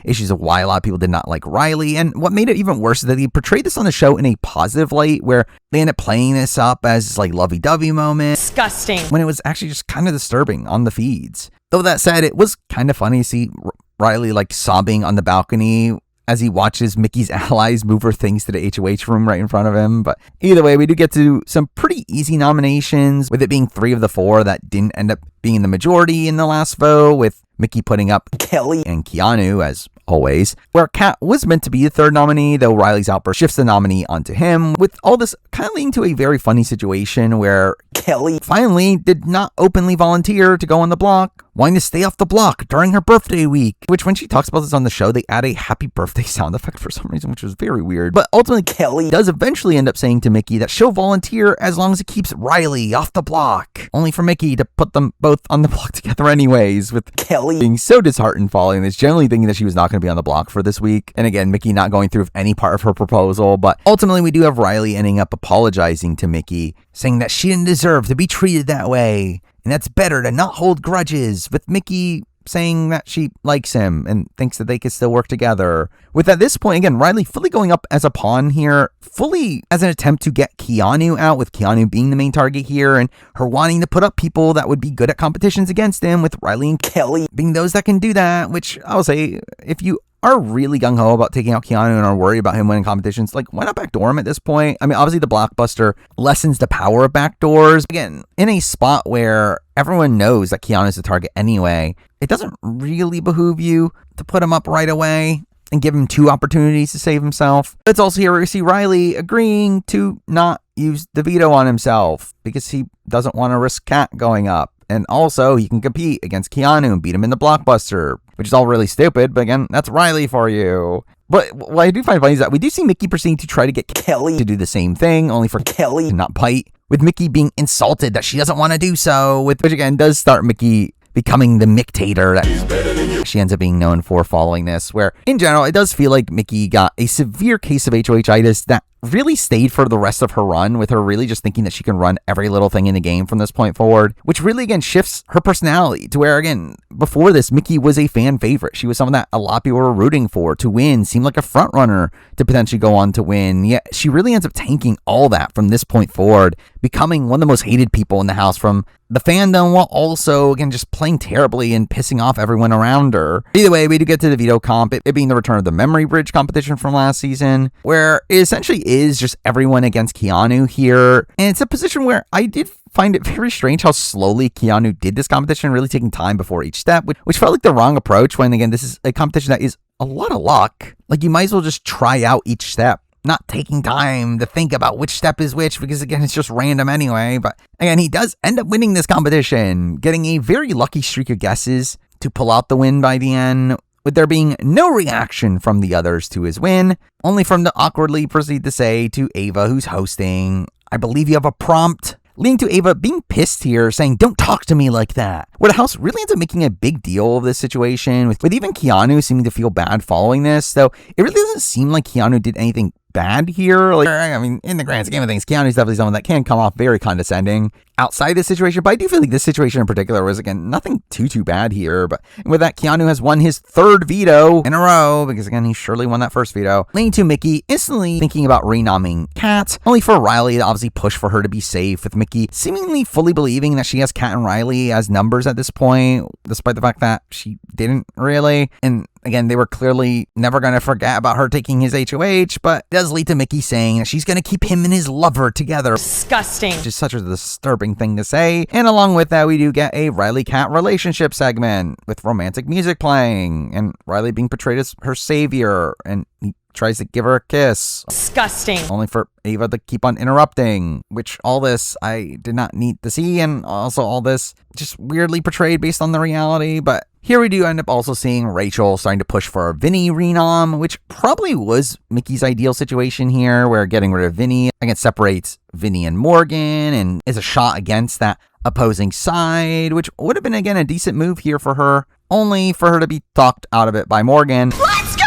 issues of why a lot of people did not like Riley. And what made it even worse is that he portrayed this on the show in a positive light, where they end up playing this up as like lovey-dovey moment. Disgusting. When it was actually just kind of disturbing on the feeds. Though that said, it was kind of funny to see Riley like sobbing on the balcony as he watches Mickey's allies move her things to the HOH room right in front of him. But either way, we do get to some pretty easy nominations, with it being 3 of the 4 that didn't end up being the majority in the last vote, with Mickey putting up Kelly and Keanu, as always, where Kat was meant to be the third nominee, though Riley's outburst shifts the nominee onto him, with all this kind of leading to a very funny situation where Kelly finally did not openly volunteer to go on the block, wanting to stay off the block during her birthday week, which when she talks about this on the show, they add a happy birthday sound effect for some reason, which was very weird. But ultimately, Kelly does eventually end up saying to Mickey that she'll volunteer as long as it keeps Riley off the block, only for Mickey to put them both on the block together anyways, with Kelly being so disheartened following this, generally thinking that she was not going to be on the block for this week. And again, Mickey not going through with any part of her proposal. But ultimately, we do have Riley ending up apologizing to Mickey, saying that she didn't deserve to be treated that way, and that's better to not hold grudges, with Mickey saying that she likes him and thinks that they could still work together. With at this point, again, Riley fully going up as a pawn here, fully as an attempt to get Keanu out, with Keanu being the main target here, and her wanting to put up people that would be good at competitions against him, with Riley and Kelly being those that can do that. Which I will say, if you are really gung-ho about taking out Keanu and are worried about him winning competitions, like, why not backdoor him at this point? I mean, obviously the blockbuster lessens the power of backdoors. Again, in a spot where everyone knows that Keanu's the target anyway, it doesn't really behoove you to put him up right away and give him 2 opportunities to save himself. It's also here where we see Riley agreeing to not use the veto on himself because he doesn't want to risk Kat going up. And also, he can compete against Keanu and beat him in the blockbuster, which is all really stupid, but again, that's Riley for you. But what I do find funny is that we do see Mickey proceeding to try to get Kelly to do the same thing, only for Kelly to not bite, with Mickey being insulted that she doesn't want to do so, which again does start Mickey becoming the Micktator that she ends up being known for following this, where in general, it does feel like Mickey got a severe case of HOH-itis that really stayed for the rest of her run, with her really just thinking that she can run every little thing in the game from this point forward, which really again shifts her personality to where, again, before this, Mickey was a fan favorite. She was someone that a lot of people were rooting for to win, seemed like a front runner to potentially go on to win. Yet she really ends up tanking all that from this point forward, becoming one of the most hated people in the house from the fandom, while also, again, just playing terribly and pissing off everyone around her. Either way, we do get to the veto comp, it being the return of the memory bridge competition from last season, where it essentially is just everyone against Keanu here. And it's a position where I did find it very strange how slowly Keanu did this competition, really taking time before each step, which felt like the wrong approach when, again, this is a competition that is a lot of luck. Like, you might as well just try out each step, not taking time to think about which step is which, because again, it's just random anyway. But again, he does end up winning this competition, getting a very lucky streak of guesses to pull out the win by the end, with there being no reaction from the others to his win, only for him to awkwardly proceed to say to Ava, who's hosting, "I believe you have a prompt," leading to Ava being pissed here, saying, "Don't talk to me like that." Where the house really ends up making a big deal of this situation, with even Keanu seeming to feel bad following this, though it really doesn't seem like Keanu did anything bad here. Like, I mean, in the grand scheme of things, Keanu's definitely someone that can come off very condescending outside this situation, but I do feel like this situation in particular was, again, nothing too bad here. But with that, Keanu has won his third veto in a row, because again, he surely won that first veto, leading to Mickey instantly thinking about renomming Kat, only for Riley to obviously push for her to be safe, with Mickey seemingly fully believing that she has Kat and Riley as numbers at this point, despite the fact that she didn't really. And again, they were clearly never going to forget about her taking his HOH, but it does lead to Mickey saying that she's going to keep him and his lover together. Disgusting. Which is such a disturbing thing to say. And along with that, we do get a Riley-Kat relationship segment with romantic music playing and Riley being portrayed as her savior, and he tries to give her a kiss. Disgusting. Only for Ava to keep on interrupting, which all this I did not need to see, and also all this just weirdly portrayed based on the reality. But here we do end up also seeing Rachel starting to push for a Vinny renom, which probably was Mickey's ideal situation here, where getting rid of Vinny, again, separates Vinny and Morgan and is a shot against that opposing side, which would have been, again, a decent move here for her, only for her to be talked out of it by Morgan. Let's go!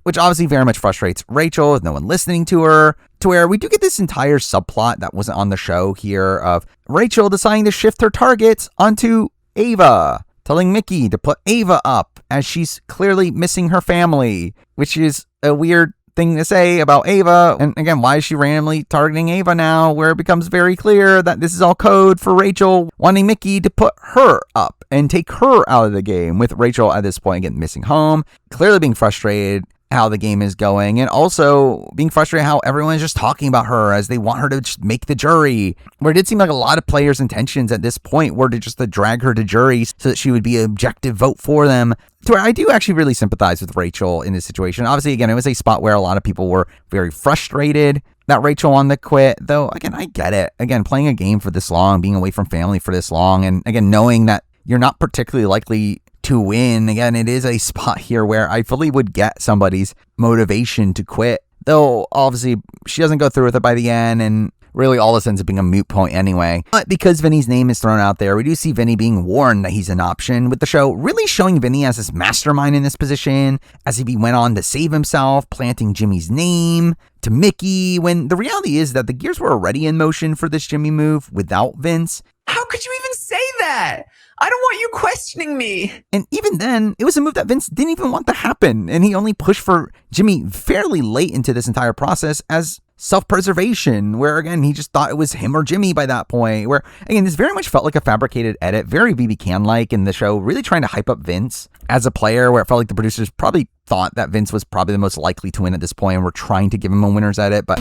Which obviously very much frustrates Rachel with no one listening to her, to where we do get this entire subplot that wasn't on the show here of Rachel deciding to shift her targets onto Ava, telling Mickey to put Ava up as she's clearly missing her family, which is a weird thing to say about Ava. And again, why is she randomly targeting Ava now, where it becomes very clear that this is all code for Rachel wanting Mickey to put her up and take her out of the game, with Rachel at this point again missing home, clearly being frustrated how the game is going, and also being frustrated how everyone is just talking about her as they want her to just make the jury, where it did seem like a lot of players' intentions at this point were to just to drag her to jury so that she would be an objective vote for them, to where I do actually really sympathize with Rachel in this situation. Obviously, again, it was a spot where a lot of people were very frustrated that Rachel wanted to quit, though, again, I get it. Again, playing a game for this long, being away from family for this long, and again, knowing that you're not particularly likely to win. Again, it is a spot here where I fully would get somebody's motivation to quit, though obviously she doesn't go through with it by the end, and really all this ends up being a moot point anyway. But because Vinny's name is thrown out there, we do see Vinny being warned that he's an option, with the show really showing Vinny as this mastermind in this position, as he went on to save himself, planting Jimmy's name to Mickey, when the reality is that the gears were already in motion for this Jimmy move without Vince. How could you even say that? I don't want you questioning me. And even then, it was a move that Vince didn't even want to happen, and he only pushed for Jimmy fairly late into this entire process as self-preservation, where again, he just thought it was him or Jimmy by that point, where again, this very much felt like a fabricated edit, very BB Can-like in the show, really trying to hype up Vince as a player, where it felt like the producers probably thought that Vince was probably the most likely to win at this point and were trying to give him a winner's edit, but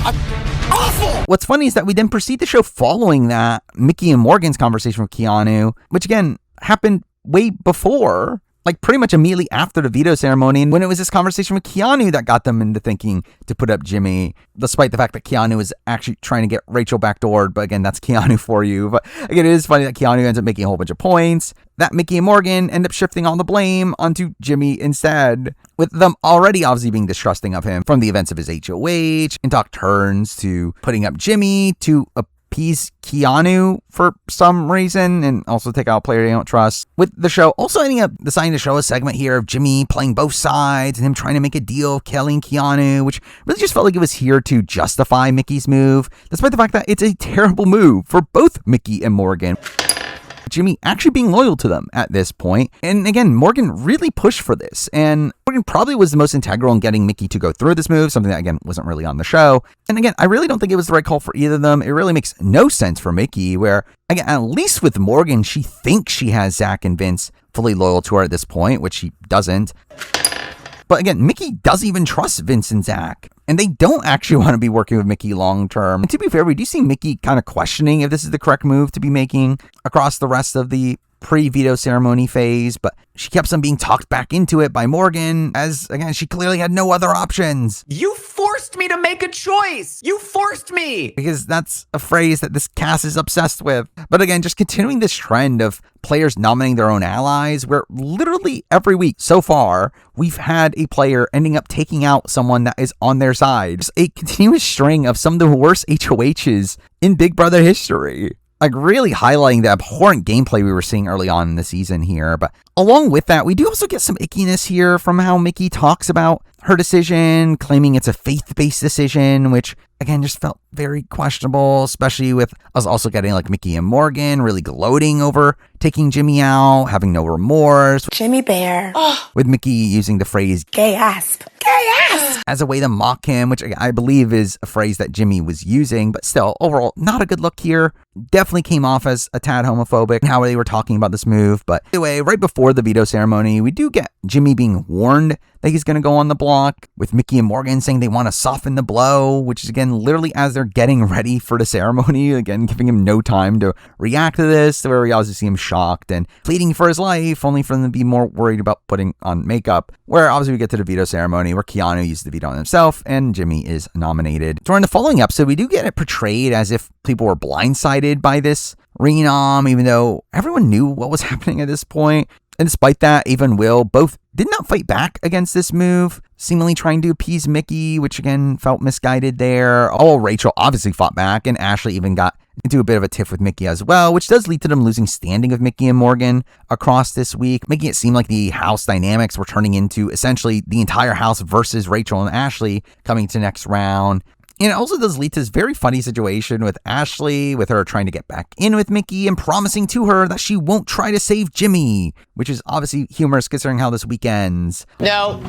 awful! What's funny is that we then proceed the show following that Mickey and Morgan's conversation with Keanu, which again happened way before, like pretty much immediately after the veto ceremony, and when it was this conversation with Keanu that got them into thinking to put up Jimmy, despite the fact that Keanu was actually trying to get Rachel backdoored. But again, that's Keanu for you. But again, it is funny that Keanu ends up making a whole bunch of points, that Mickey and Morgan end up shifting all the blame onto Jimmy instead, with them already obviously being distrusting of him from the events of his HOH, and talk turns to putting up Jimmy to appease Keanu for some reason, and also take out a player they don't trust, with the show also ending up deciding to show a segment here of Jimmy playing both sides and him trying to make a deal of killing Keanu, which really just felt like it was here to justify Mickey's move, despite the fact that it's a terrible move for both Mickey and Morgan. Jimmy actually being loyal to them at this point. And again, Morgan really pushed for this, and Morgan probably was the most integral in getting Mickey to go through this move, something that again wasn't really on the show. And again, I really don't think it was the right call for either of them. It really makes no sense for Mickey, where again, at least with Morgan, she thinks she has Zach and Vince fully loyal to her at this point, which she doesn't. But again, Mickey doesn't even trust Vince and Zach, and they don't actually want to be working with Mickey long term. And to be fair, we do see Mickey kind of questioning if this is the correct move to be making across the rest of the pre-veto ceremony phase, but she kept on being talked back into it by Morgan, as again, she clearly had no other options. You forced forced me to make a choice. You forced me. Because that's a phrase that this cast is obsessed with. But again, just continuing this trend of players nominating their own allies, where literally every week so far, we've had a player ending up taking out someone that is on their side. Just a continuous string of some of the worst HOHs in Big Brother history. Like really highlighting the abhorrent gameplay we were seeing early on in the season here. But along with that, we do also get some ickiness here from how Mickey talks about her decision, claiming it's a faith-based decision, which again just felt very questionable, especially with us also getting like Mickey and Morgan really gloating over taking Jimmy out, having no remorse. Jimmy Bear. With Mickey using the phrase Gay asp. Gay asp. as a way to mock him, which I believe is a phrase that Jimmy was using, but still, overall, not a good look here. Definitely came off as a tad homophobic in how they were talking about this move. But anyway, right before the veto ceremony, we do get Jimmy being warned that he's going to go on the block, with Mickey and Morgan saying they want to soften the blow, which is again literally as they're getting ready for the ceremony, again giving him no time to react to this, where we also see him shocked and pleading for his life, only for them to be more worried about putting on makeup, where obviously we get to the veto ceremony where Keanu uses the veto on himself and Jimmy is nominated. During the following episode, we do get it portrayed as if people were blindsided by this renom, even though everyone knew what was happening at this point. And despite that, Ava and Will both did not fight back against this move, seemingly trying to appease Mickey, which again felt misguided there. Oh, Rachel obviously fought back, and Ashley even got into a bit of a tiff with Mickey as well, which does lead to them losing standing of Mickey and Morgan across this week, making it seem like the house dynamics were turning into essentially the entire house versus Rachel and Ashley coming to next round. And it also does lead to this very funny situation with Ashley, with her trying to get back in with Mickey and promising to her that she won't try to save Jimmy, which is obviously humorous considering how this week ends. No.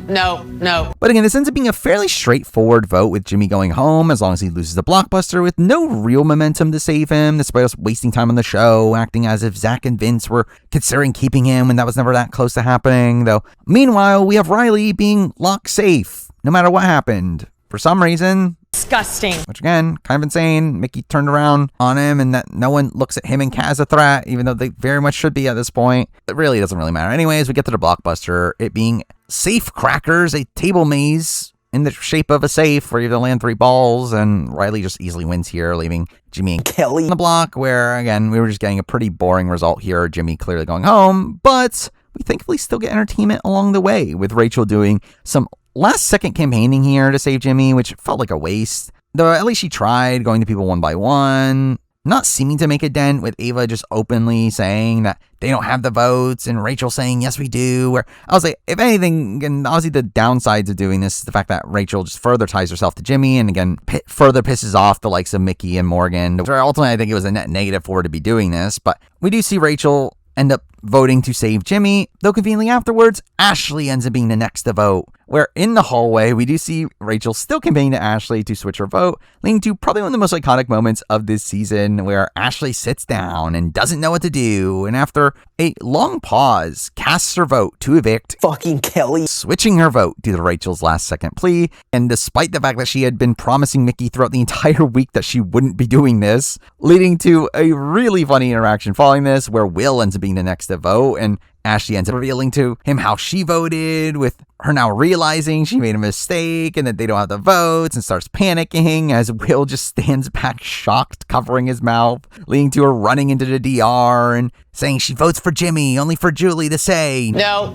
But again, this ends up being a fairly straightforward vote with Jimmy going home as long as he loses the blockbuster with no real momentum to save him, despite us wasting time on the show, acting as if Zach and Vince were considering keeping him when that was never that close to happening, though. Meanwhile, we have Riley being locked safe, no matter what happened. For some reason. Disgusting. Which again, kind of insane. Mickey turned around on him and that no one looks at him and Kat as a threat, even though they very much should be at this point. It really doesn't really matter. Anyways, we get to the blockbuster, it being safe crackers, a table maze in the shape of a safe where you have to land 3 balls, and Riley just easily wins here, leaving Jimmy and Kelly on the block, where again, we were just getting a pretty boring result here. Jimmy clearly going home, but we thankfully still get entertainment along the way, with Rachel doing some last-second campaigning here to save Jimmy, which felt like a waste. Though at least she tried, going to people one by one, not seeming to make a dent, with Ava just openly saying that they don't have the votes, and Rachel saying, yes, we do. Where I was like, if anything, and obviously the downsides of doing this is the fact that Rachel just further ties herself to Jimmy, and again, further pisses off the likes of Mickey and Morgan. Ultimately, I think it was a net negative for her to be doing this, but we do see Rachel end up voting to save Jimmy, though conveniently afterwards, Ashley ends up being the next to vote, where in the hallway, we do see Rachel still campaigning to Ashley to switch her vote, leading to probably one of the most iconic moments of this season, where Ashley sits down and doesn't know what to do, and after a long pause, casts her vote to evict Fucking Kelly. switching her vote to Rachel's last second plea. And despite the fact that she had been promising Mickey throughout the entire week that she wouldn't be doing this, leading to a really funny interaction following this, where Will ends up being the next to vote, and Ashley ends up revealing to him how she voted, with her now realizing she made a mistake and that they don't have the votes, and starts panicking as Will just stands back shocked, covering his mouth, leading to her running into the DR and saying she votes for Jimmy, only for Julie to say No.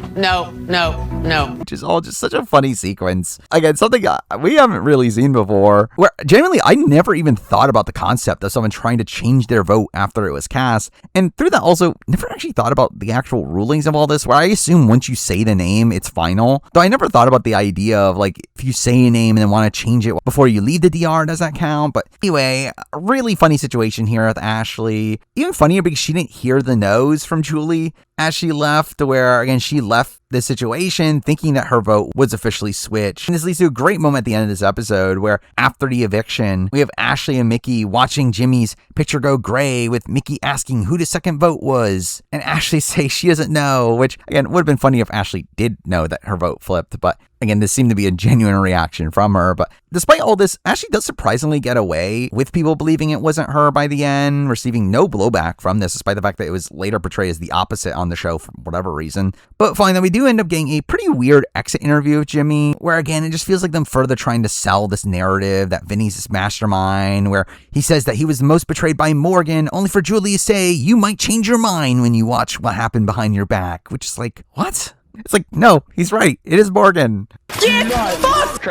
which is all just such a funny sequence. Again, something we haven't really seen before, where genuinely I never even thought about the concept of someone trying to change their vote after it was cast, and through that also never actually thought about the actual rulings of all this, where I assume once you say the name, it's final. Though I never thought about the idea of like, if you say a name and then want to change it before you leave the DR, does that count? But anyway, a really funny situation here with Ashley. Even funnier because she didn't hear the no's from Julie as she left, where again, she left this situation thinking that her vote was officially switched. And this leads to a great moment at the end of this episode, where after the eviction, we have Ashley and Mickey watching Jimmy's picture go gray, with Mickey asking who the second vote was, and Ashley say she doesn't know, which again would have been funny if Ashley did know that her vote flipped, but again, this seemed to be a genuine reaction from her. But despite all this, Ashley does surprisingly get away with people believing it wasn't her by the end, receiving no blowback from this, despite the fact that it was later portrayed as the opposite on the show for whatever reason. But fine, then we do end up getting a pretty weird exit interview with Jimmy, where again, it just feels like them further trying to sell this narrative that Vinny's this mastermind, where he says that he was the most betrayed by Morgan, only for Julie to say, you might change your mind when you watch what happened behind your back, which is like, what? It's like, no, he's right. It is Morgan.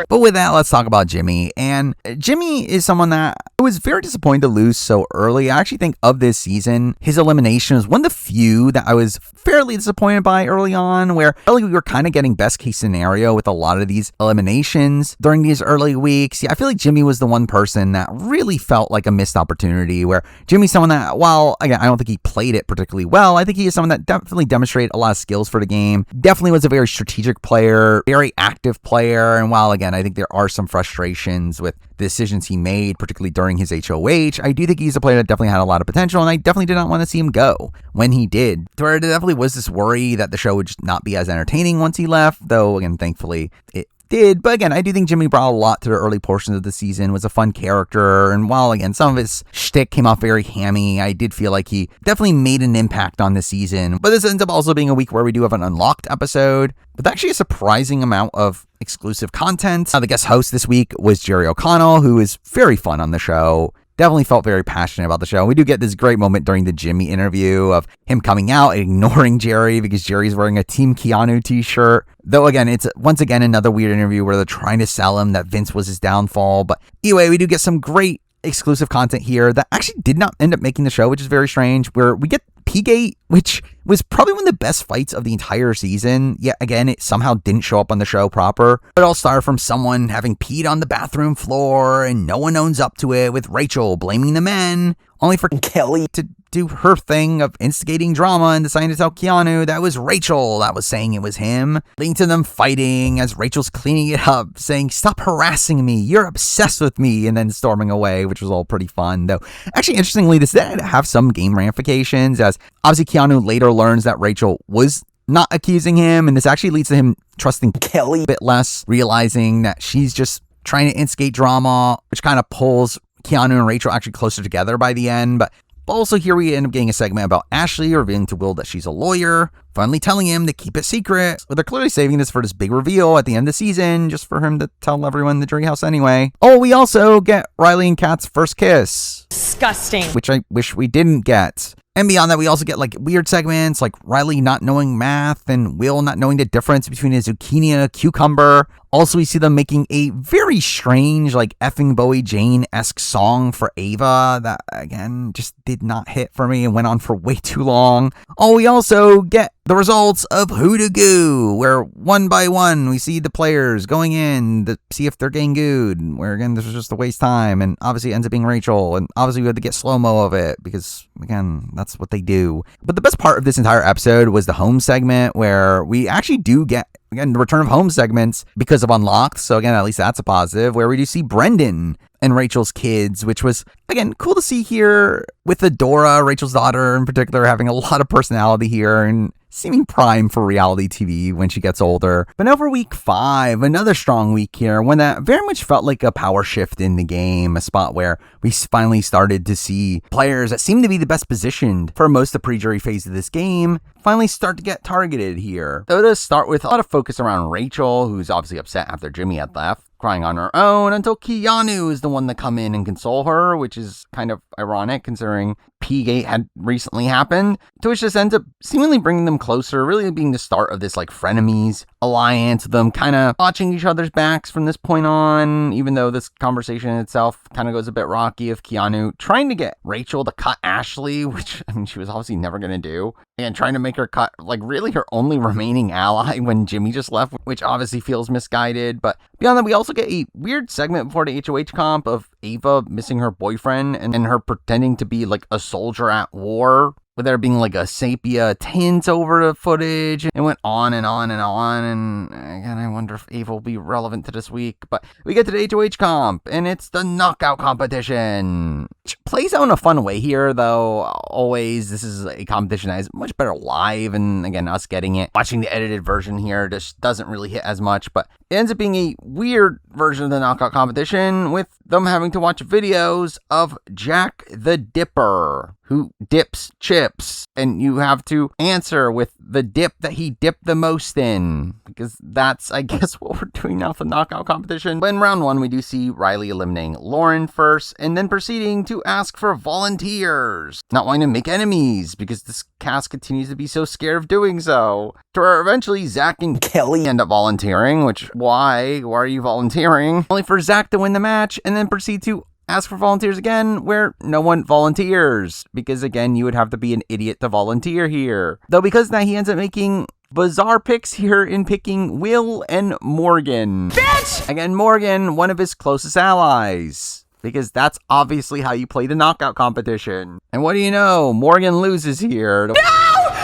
But with that, let's talk about Jimmy. And Jimmy is someone that I was very disappointed to lose so early. I actually think of this season, his elimination was one of the few that I was fairly disappointed by early on, where early we were kind of getting best case scenario with a lot of these eliminations during these early weeks. Yeah, I feel like Jimmy was the one person that really felt like a missed opportunity, where Jimmy's someone that, while again, I don't think he played it particularly well, I think he is someone that definitely demonstrated a lot of skills for the game, definitely was a very strategic player, very active player, and while again, I think there are some frustrations with the decisions he made, particularly during his HOH, I do think he's a player that definitely had a lot of potential, and I definitely did not want to see him go when he did. There definitely was this worry that the show would just not be as entertaining once he left, though again, thankfully, it did. But again, I do think Jimmy brought a lot to the early portions of the season, was a fun character, and while again, some of his shtick came off very hammy, I did feel like he definitely made an impact on the season. But this ends up also being a week where we do have an unlocked episode, with actually a surprising amount of exclusive content. The guest host this week was Jerry O'Connell, who is very fun on the show. Definitely felt very passionate about the show. We do get this great moment during the Jimmy interview of him coming out and ignoring Jerry because Jerry's wearing a Team Keanu t-shirt. Though again, it's once again another weird interview where they're trying to sell him that Vince was his downfall. But anyway, we do get some great exclusive content here that actually did not end up making the show, which is very strange, where we get P-Gate, which was probably one of the best fights of the entire season. Yet again, it somehow didn't show up on the show proper. It all started from someone having peed on the bathroom floor and no one owns up to it, with Rachel blaming the men, only for Kelly to do her thing of instigating drama and deciding to tell Keanu that was Rachel that was saying it was him, leading to them fighting as Rachel's cleaning it up, saying, stop harassing me, you're obsessed with me, and then storming away, which was all pretty fun. Though actually, interestingly, this did have some game ramifications, as obviously Keanu later learns that Rachel was not accusing him, and this actually leads to him trusting Kelly a bit less, realizing that she's just trying to instigate drama, which kind of pulls Keanu and Rachel actually closer together by the end. But also here we end up getting a segment about Ashley revealing to Will that she's a lawyer, finally telling him to keep it secret. But they're clearly saving this for this big reveal at the end of the season, just for him to tell everyone in the jury house anyway. Oh, we also get Riley and Kat's first kiss. Disgusting. Which I wish we didn't get. And beyond that, we also get like weird segments like Riley not knowing math and Will not knowing the difference between a zucchini and a cucumber. Also, we see them making a very strange, like effing Bowie Jane-esque song for Ava that, again, just did not hit for me and went on for way too long. Oh, we also get the results of Who to Goo, where one by one we see the players going in to see if they're getting gooed, where again, this was just a waste time, and obviously it ends up being Rachel, and obviously we had to get slow-mo of it, because, again, that's what they do. But the best part of this entire episode was the home segment, where we actually do get, again, the return of home segments because of Unlocked, so again, at least that's a positive, where we do see Brendan and Rachel's kids, which was, again, cool to see here with Adora, Rachel's daughter in particular, having a lot of personality here and seeming prime for reality TV when she gets older. But now for week 5, another strong week here, one that very much felt like a power shift in the game, a spot where we finally started to see players that seem to be the best positioned for most of the pre-jury phase of this game finally start to get targeted here. So it does start with a lot of focus around Rachel, who's obviously upset after Jimmy had left, crying on her own until Keanu is the one to come in and console her, which is kind of ironic considering P-Gate had recently happened, to which this ends up seemingly bringing them closer, really being the start of this like frenemies alliance, them kind of watching each other's backs from this point on, even though this conversation itself kind of goes a bit rocky of Keanu trying to get Rachel to cut Ashley, which, I mean, she was obviously never going to do, and trying to make her cut like really her only remaining ally when Jimmy just left, which obviously feels misguided. But beyond that, we also get a weird segment before the HOH comp of Ava missing her boyfriend and her pretending to be like a soldier at war, with there being like a sepia tint over the footage. It went on and on and on, and again, I wonder if Ava will be relevant to this week. But we get to the HOH comp, and it's the knockout competition. Which plays out in a fun way here, though. Always, this is a competition that is much better live, and again, us getting it, watching the edited version here just doesn't really hit as much, but it ends up being a weird version of the knockout competition with them having to watch videos of Jack the Dipper, who dips chips, and you have to answer with the dip that he dipped the most in, because that's, I guess, what we're doing now for the knockout competition. But in round 1, we do see Riley eliminating Lauren first, and then proceeding to ask for volunteers, not wanting to make enemies, because this cast continues to be so scared of doing so. To where eventually Zach and Kelly end up volunteering, which, why are you volunteering? Only for Zach to win the match, and then proceed to ask for volunteers again, where no one volunteers, because again, you would have to be an idiot to volunteer here. Though because now he ends up making bizarre picks here in picking Will and Morgan. Bitch! Again, Morgan, one of his closest allies, because that's obviously how you play the knockout competition. And what do you know? Morgan loses here. No!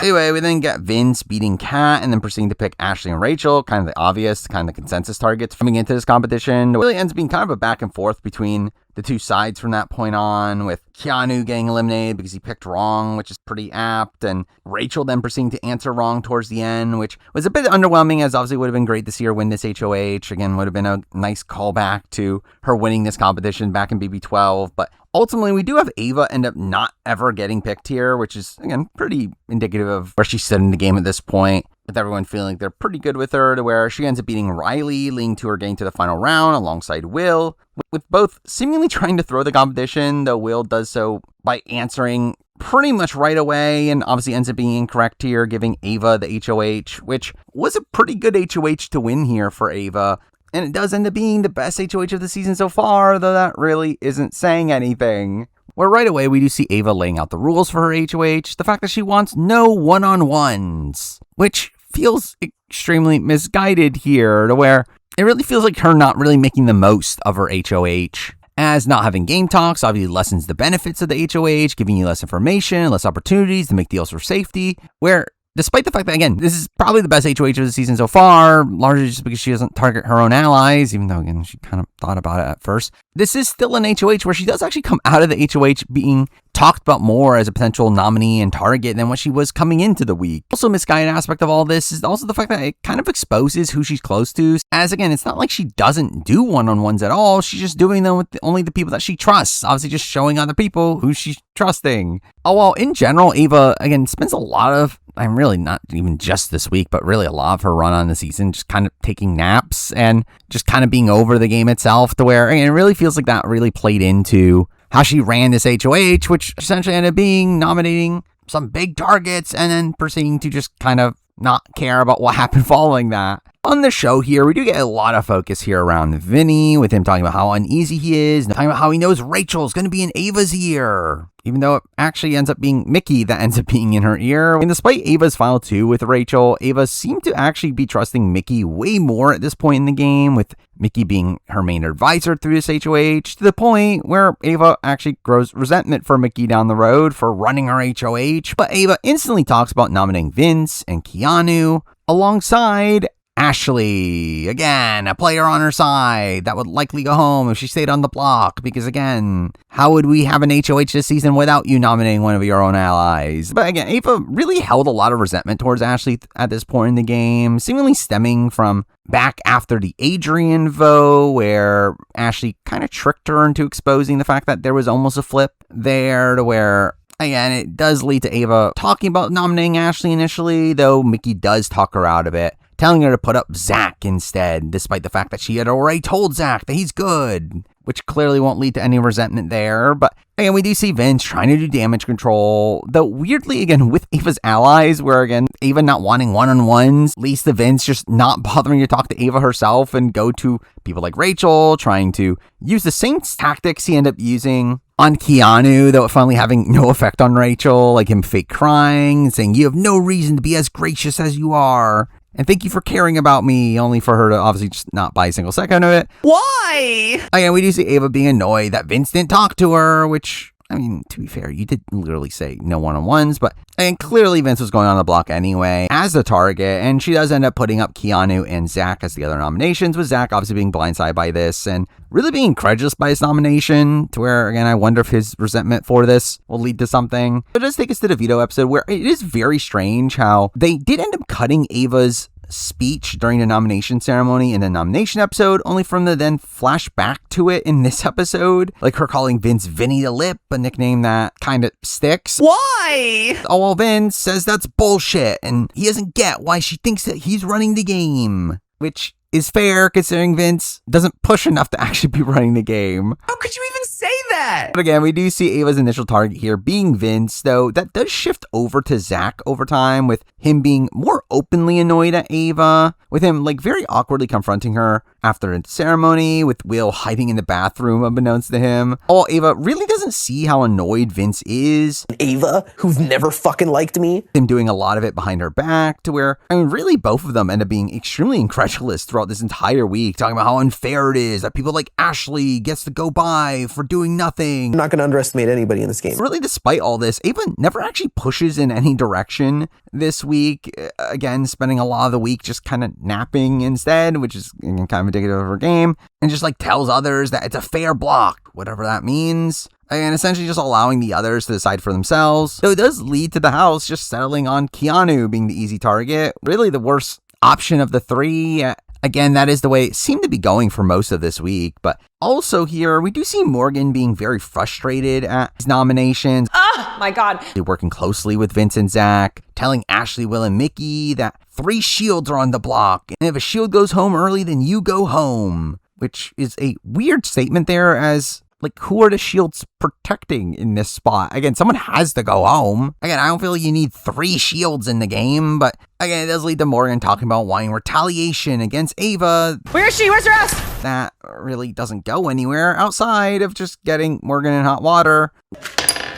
Anyway, we then get Vince beating Kat and then proceeding to pick Ashley and Rachel, kind of the obvious, kind of the consensus targets coming into this competition. It really ends up being kind of a back and forth between the two sides from that point on, with Keanu getting eliminated because he picked wrong, which is pretty apt, and Rachel then proceeding to answer wrong towards the end, which was a bit underwhelming, as obviously would have been great to see her win this HOH. Again, would have been a nice callback to her winning this competition back in BB12, but ultimately, we do have Ava end up not ever getting picked here, which is, again, pretty indicative of where she stood in the game at this point, with everyone feeling like they're pretty good with her, to where she ends up beating Riley, leading to her getting to the final round alongside Will, with both seemingly trying to throw the competition, though Will does so by answering pretty much right away, and obviously ends up being incorrect here, giving Ava the HOH, which was a pretty good HOH to win here for Ava. And it does end up being the best HOH of the season so far, though that really isn't saying anything. Where right away we do see Ava laying out the rules for her HOH, the fact that she wants no one-on-ones, which feels extremely misguided here, to where it really feels like her not really making the most of her HOH, as not having game talks obviously lessens the benefits of the HOH, giving you less information, less opportunities to make deals for safety, where despite the fact that, again, this is probably the best HOH of the season so far, largely just because she doesn't target her own allies, even though, again, she kind of thought about it at first. This is still an HOH where she does actually come out of the HOH being talked about more as a potential nominee and target than what she was coming into the week. Also, a misguided aspect of all this is also the fact that it kind of exposes who she's close to, as, again, it's not like she doesn't do one-on-ones at all. She's just doing them with only the people that she trusts, obviously just showing other people who she's trusting. Oh, well, in general, Ava, again, spends a lot of, I'm really not even just this week, but really a lot of her run on the season just kind of taking naps and just kind of being over the game itself, to where, and it really feels like that really played into how she ran this HOH, which essentially ended up being nominating some big targets and then proceeding to just kind of not care about what happened following that. On the show here, we do get a lot of focus here around Vinny, with him talking about how uneasy he is, and talking about how he knows Rachel's going to be in Ava's ear, even though it actually ends up being Mickey that ends up being in her ear. And despite Ava's final 2 with Rachel, Ava seemed to actually be trusting Mickey way more at this point in the game, with Mickey being her main advisor through this HOH, to the point where Ava actually grows resentment for Mickey down the road for running her HOH. But Ava instantly talks about nominating Vince and Keanu alongside Ashley, again, a player on her side that would likely go home if she stayed on the block, because again, how would we have an HOH this season without you nominating one of your own allies? But again, Ava really held a lot of resentment towards Ashley at this point in the game, seemingly stemming from back after the Adrian vote, where Ashley kind of tricked her into exposing the fact that there was almost a flip there, to where, again, it does lead to Ava talking about nominating Ashley initially, though Mickey does talk her out of it, telling her to put up Zach instead, despite the fact that she had already told Zach that he's good, which clearly won't lead to any resentment there. But again, we do see Vince trying to do damage control, though weirdly, again, with Ava's allies, where, again, Ava not wanting one-on-ones leads to Vince just not bothering to talk to Ava herself and go to people like Rachel, trying to use the same tactics he ended up using on Keanu, though finally having no effect on Rachel, like him fake crying, saying, "You have no reason to be as gracious as you are, and thank you for caring about me," only for her to obviously just not buy a single second of it. Why? Again, we do see Ava being annoyed that Vince didn't talk to her, which I mean, to be fair, you did literally say no one-on-ones, but and clearly Vince was going on the block anyway as the target, and she does end up putting up Keanu and Zach as the other nominations, with Zach obviously being blindsided by this and really being incredulous by his nomination, to where, again, I wonder if his resentment for this will lead to something. But it does take us to the veto episode, where it is very strange how they did end up cutting Ava's speech during the nomination ceremony in the nomination episode, only from the then flash back to it in this episode, like her calling Vince Vinny the Lip, a nickname that kind of sticks. Why? Oh, well, Vince says that's bullshit, and he doesn't get why she thinks that he's running the game, which is fair considering Vince doesn't push enough to actually be running the game. How could you even say that? But again, we do see Ava's initial target here being Vince, though that does shift over to Zach over time, with him being more openly annoyed at Ava, with him like very awkwardly confronting her after the ceremony, with Will hiding in the bathroom unbeknownst to him. Oh, Ava really doesn't see how annoyed Vince is. Ava, who's never fucking liked me. Him doing a lot of it behind her back, to where, I mean, really both of them end up being extremely incredulous throughout this entire week, talking about how unfair it is that people like Ashley gets to go by for doing nothing. I'm not going to underestimate anybody in this game. Really, despite all this, Ava never actually pushes in any direction this week. Again, spending a lot of the week just kind of napping instead, which is again, kind of indicative of her game, and just like tells others that it's a fair block, whatever that means. And essentially just allowing the others to decide for themselves. Though it does lead to the house just settling on Keanu being the easy target. Really the worst option of the three. Again, that is the way it seemed to be going for most of this week. But also here, we do see Morgan being very frustrated at his nominations. Oh, my God. Working closely with Vince and Zach, telling Ashley, Will, and Mickey that 3 shields are on the block. And if a shield goes home early, then you go home. Which is a weird statement there, as like, who are the shields protecting in this spot? Again, someone has to go home. Again, I don't feel like you need 3 shields in the game, but again, it does lead to Morgan talking about wanting retaliation against Ava. Where is she? Where's her ass? That really doesn't go anywhere outside of just getting Morgan in hot water.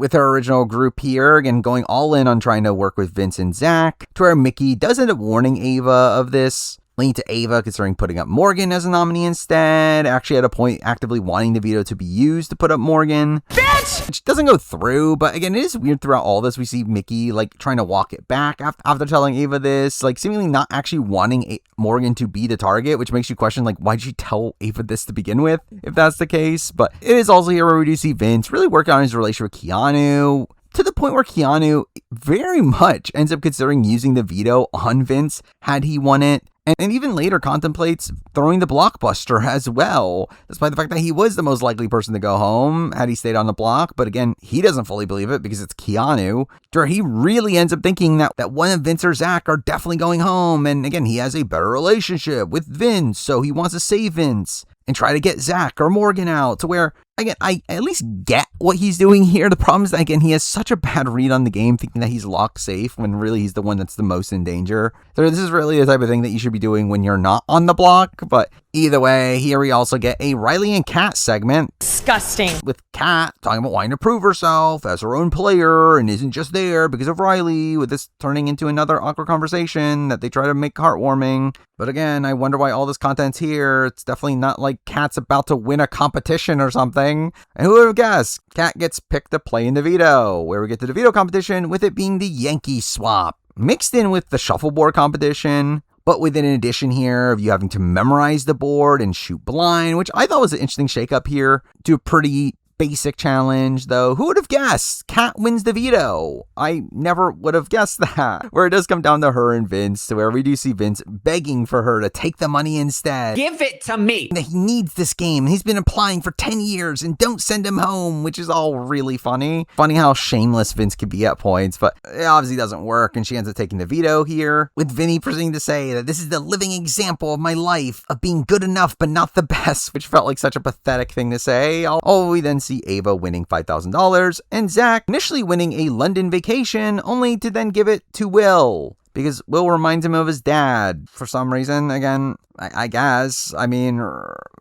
With her original group here, again, going all in on trying to work with Vince and Zach, to where Mickey does end up warning Ava of this, leaning to Ava considering putting up Morgan as a nominee instead. Actually, at a point, actively wanting the veto to be used to put up Morgan. Bitch! Which doesn't go through, but again, it is weird throughout all this. We see Mickey, like, trying to walk it back after telling Ava this, like, seemingly not actually wanting Morgan to be the target, which makes you question, like, why did you tell Ava this to begin with, if that's the case? But it is also here where we do see Vince really working on his relationship with Keanu, to the point where Keanu very much ends up considering using the veto on Vince had he won it. And even later contemplates throwing the blockbuster as well, despite the fact that he was the most likely person to go home had he stayed on the block. But again, he doesn't fully believe it because it's Keanu. Where he really ends up thinking that one of Vince or Zach are definitely going home. And again, he has a better relationship with Vince, so he wants to save Vince and try to get Zach or Morgan out, to where, again, I at least get what he's doing here. The problem is that, again, he has such a bad read on the game, thinking that he's locked safe when really he's the one that's the most in danger. So this is really the type of thing that you should be doing when you're not on the block. But either way, here we also get a Riley and Kat segment. Disgusting. With Kat talking about wanting to prove herself as her own player and isn't just there because of Riley, with this turning into another awkward conversation that they try to make heartwarming. But again, I wonder why all this content's here. It's definitely not like Kat's about to win a competition or something. And who would have guessed? Kat gets picked to play in the veto, where we get to the veto competition with it being the Yankee swap, mixed in with the shuffleboard competition, but with an addition here of you having to memorize the board and shoot blind, which I thought was an interesting shakeup here to a pretty basic challenge, though. Who would have guessed? Kat wins the veto. I never would have guessed that. Where it does come down to her and Vince, to where we do see Vince begging for her to take the money instead. Give it to me. That he needs this game. He's been applying for 10 years and don't send him home, which is all really funny. Funny how shameless Vince could be at points, but it obviously doesn't work, and she ends up taking the veto here, with Vinny proceeding to say that this is the living example of my life of being good enough but not the best, which felt like such a pathetic thing to say. We then see Ava winning $5,000 and Zach initially winning a London vacation, only to then give it to Will, because Will reminds him of his dad for some reason. Again, I guess. I mean,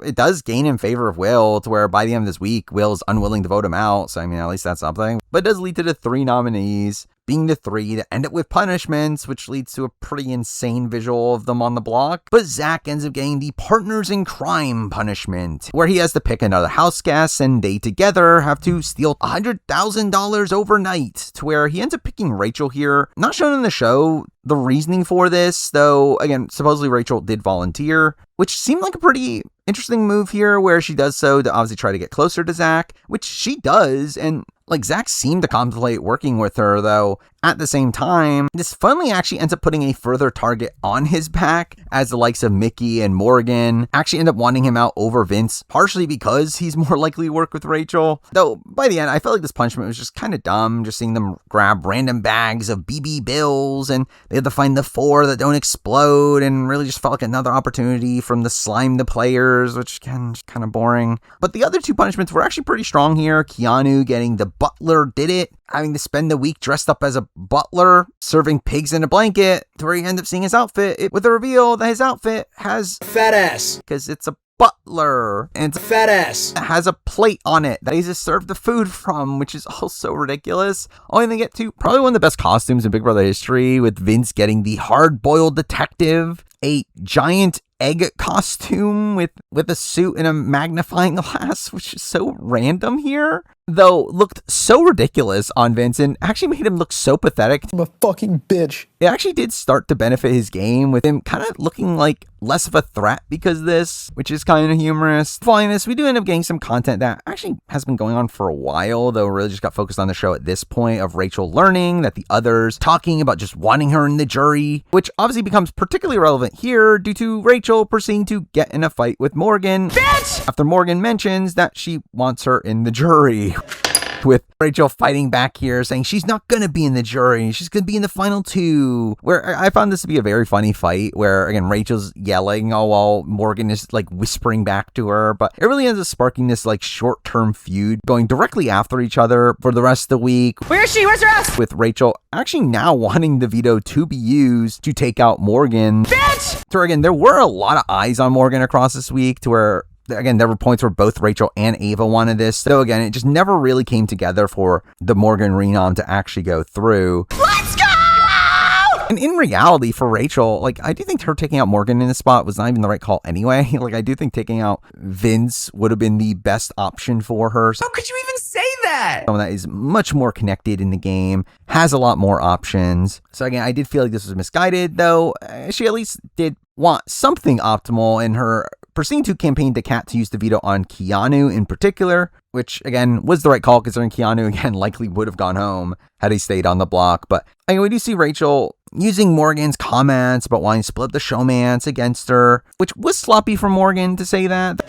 it does gain in favor of Will, to where by the end of this week, Will is unwilling to vote him out. So, I mean, at least that's something. But it does lead to the 3 nominees. being the three that end up with punishments, which leads to a pretty insane visual of them on the block. But Zach ends up getting the partners in crime punishment, where he has to pick another house guest, and they together have to steal $100,000 overnight, to where he ends up picking Rachel here. Not shown in the show the reasoning for this, though, again, supposedly Rachel did volunteer, which seemed like a pretty interesting move here, where she does so to obviously try to get closer to Zach, which she does, and like Zach seemed to contemplate working with her, though at the same time, this finally actually ends up putting a further target on his back, as the likes of Mickey and Morgan actually end up wanting him out over Vince, partially because he's more likely to work with Rachel. Though by the end, I felt like this punishment was just kind of dumb, just seeing them grab random bags of BB bills, and they had to find the 4 that don't explode, and really just felt like another opportunity from the slime the players, which can kind of boring. But the other 2 punishments were actually pretty strong here. Keanu getting the butler did it, having to spend the week dressed up as a butler, serving pigs in a blanket, to where you end up seeing his outfit with the reveal that his outfit has fat ass, because it's a butler, and it's fat ass, it has a plate on it that he's to serve the food from, which is also ridiculous. Only they get to probably one of the best costumes in Big Brother history, with Vince getting the hard-boiled detective, a giant egg costume with a suit and a magnifying glass, which is so random here, though looked so ridiculous on Vince and actually made him look so pathetic. I'm a fucking bitch. It actually did start to benefit his game, with him kind of looking like less of a threat because of this, which is kind of humorous. Following this, we do end up getting some content that actually has been going on for a while, though really just got focused on the show at this point, of Rachel learning that the others talking about just wanting her in the jury, which obviously becomes particularly relevant here due to Rachel proceeding to get in a fight with Morgan. Bitch! After Morgan mentions that she wants her in the jury. With Rachel fighting back here, saying she's not going to be in the jury, she's going to be in the final 2, where I found this to be a very funny fight, where, again, Rachel's yelling, while Morgan is, like, whispering back to her, but it really ends up sparking this, like, short-term feud, going directly after each other for the rest of the week. Where is she? Where's her ass? With Rachel actually now wanting the veto to be used to take out Morgan. Bitch! So, again, there were a lot of eyes on Morgan across this week, to where, again, there were points where both Rachel and Ava wanted this. So again, it just never really came together for the Morgan renom to actually go through. Let's go! And in reality, for Rachel, like, I do think her taking out Morgan in this spot was not even the right call anyway. Like, I do think taking out Vince would have been the best option for her. How could you even say that? Someone that is much more connected in the game, has a lot more options. So again, I did feel like this was misguided, though she at least did want something optimal in her proceeding to campaign to Kat to use the veto on Keanu in particular, which again was the right call, considering Keanu again likely would have gone home had he stayed on the block. But anyway, we do see Rachel using Morgan's comments about wanting to split up the showmance against her, which was sloppy for Morgan to say that.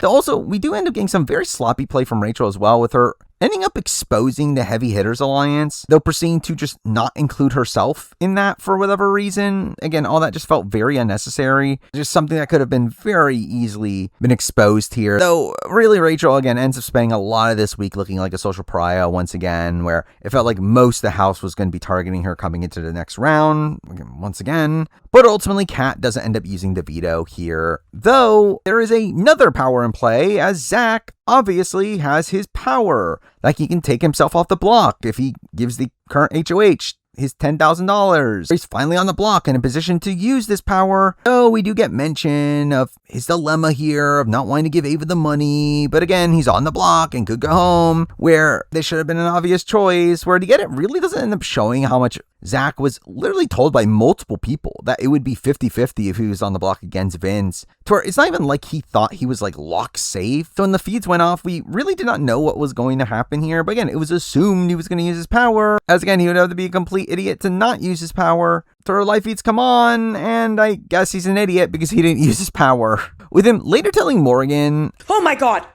Also, we do end up getting some very sloppy play from Rachel as well, with her ending up exposing the Heavy Hitters Alliance, though proceeding to just not include herself in that for whatever reason. Again, all that just felt very unnecessary. Just something that could have been very easily been exposed here. Though, really, Rachel, again, ends up spending a lot of this week looking like a social pariah once again, where it felt like most of the house was going to be targeting her coming into the next round, once again. But ultimately, Kat doesn't end up using the veto here, though there is another power in play, as Zach obviously has his power. Like, he can take himself off the block if he gives the current HOH his $10,000. He's finally on the block in a position to use this power. Oh, we do get mention of his dilemma here of not wanting to give Ava the money, but again, he's on the block and could go home, where this should have been an obvious choice, where to get it really doesn't end up showing how much Zach was literally told by multiple people that it would be 50-50 if he was on the block against Vince, to where it's not even like he thought he was like lock safe. So when the feeds went off, we really did not know what was going to happen here, but again, it was assumed he was going to use his power, as again, he would have to be a complete idiot to not use his power. So our live feeds come on, and I guess he's an idiot because he didn't use his power. With him later telling Morgan, Oh my god.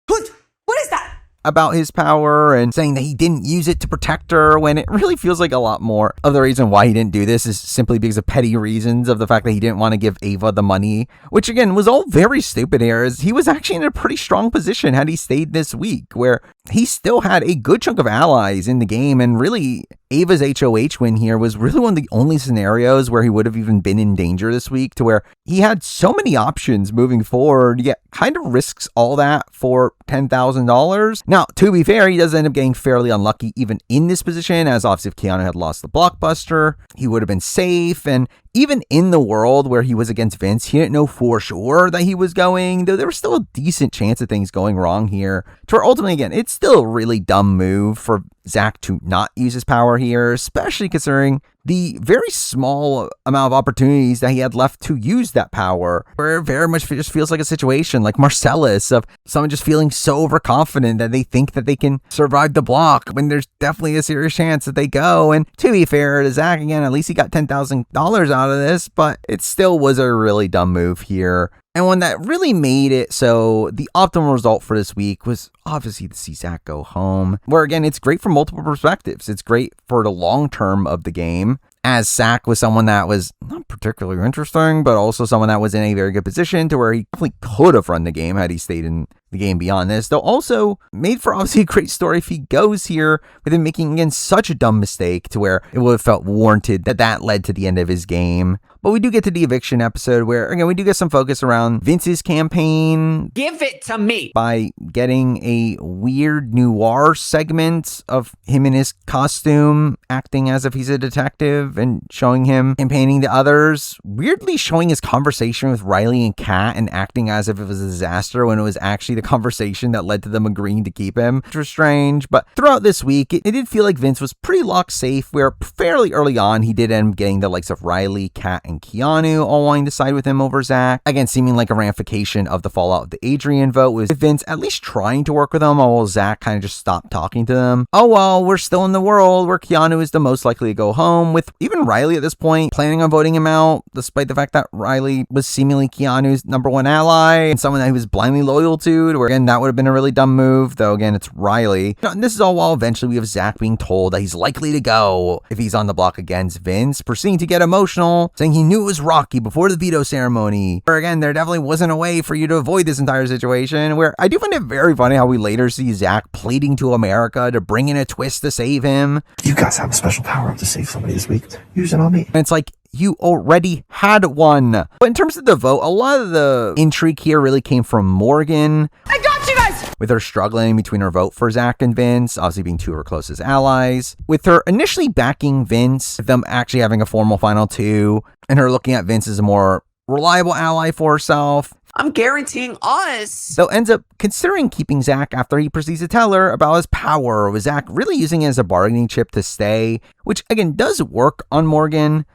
What is that? about his power and saying that he didn't use it to protect her, when it really feels like a lot more of the reason why he didn't do this is simply because of petty reasons of the fact that he didn't want to give Ava the money, which again was all very stupid here, as he was actually in a pretty strong position had he stayed this week, where he still had a good chunk of allies in the game, and really Ava's HOH win here was really one of the only scenarios where he would have even been in danger this week, to where he had so many options moving forward, yet kind of risks all that for $10,000. Now, to be fair, he does end up getting fairly unlucky even in this position, as obviously if Keanu had lost the blockbuster, he would have been safe. And even in the world where he was against Vince, he didn't know for sure that he was going, though there was still a decent chance of things going wrong here. To where ultimately, again, it's still a really dumb move for Zach to not use his power here, especially considering the very small amount of opportunities that he had left to use that power, where it very much just feels like a situation like Marcellus, of someone just feeling so overconfident that they think that they can survive the block when there's definitely a serious chance that they go. And to be fair to Zach, again, at least he got $10,000 out of this, but it still was a really dumb move here. And one that really made it so the optimal result for this week was obviously to see Zach go home, where again, it's great from multiple perspectives. It's great for the long term of the game, as Zach was someone that was not particularly interesting, but also someone that was in a very good position to where he definitely could have run the game had he stayed in the game beyond this, though also made for obviously a great story if he goes here with him making, again, such a dumb mistake to where it would have felt warranted that led to the end of his game. But we do get to the eviction episode where, again, we do get some focus around Vince's campaign. Give it to me. By getting a weird noir segment of him in his costume, acting as if he's a detective and showing him campaigning to others. Weirdly showing his conversation with Riley and Kat and acting as if it was a disaster when it was actually the conversation that led to them agreeing to keep him, which was strange. But throughout this week, it did feel like Vince was pretty locked safe, where fairly early on, he did end up getting the likes of Riley, Kat, and Keanu all wanting to side with him over Zach. Again, seeming like a ramification of the fallout of the Adrian vote, was Vince at least trying to work with them, while Zach kind of just stopped talking to them. Oh well, we're still in the world where Keanu is the most likely to go home, with even Riley at this point planning on voting him out, despite the fact that Riley was seemingly Keanu's number one ally and someone that he was blindly loyal to where again, that would have been a really dumb move, though again, it's Riley. And this is all while eventually we have Zach being told that he's likely to go if he's on the block against Vince, proceeding to get emotional, saying he knew it was rocky before the veto ceremony. Where again, there definitely wasn't a way for you to avoid this entire situation, where I do find it very funny how we later see Zach pleading to America to bring in a twist to save him. You guys have a special power up to save somebody this week. Use it on me. And it's like, you already had one. But in terms of the vote, a lot of the intrigue here really came from Morgan. I got you guys! With her struggling between her vote for Zach and Vince, obviously being two of her closest allies. With her initially backing Vince, them actually having a formal final two, and her looking at Vince as a more reliable ally for herself. I'm guaranteeing us. Though ends up considering keeping Zach after he proceeds to tell her about his power, with Zach really using it as a bargaining chip to stay, which again does work on Morgan.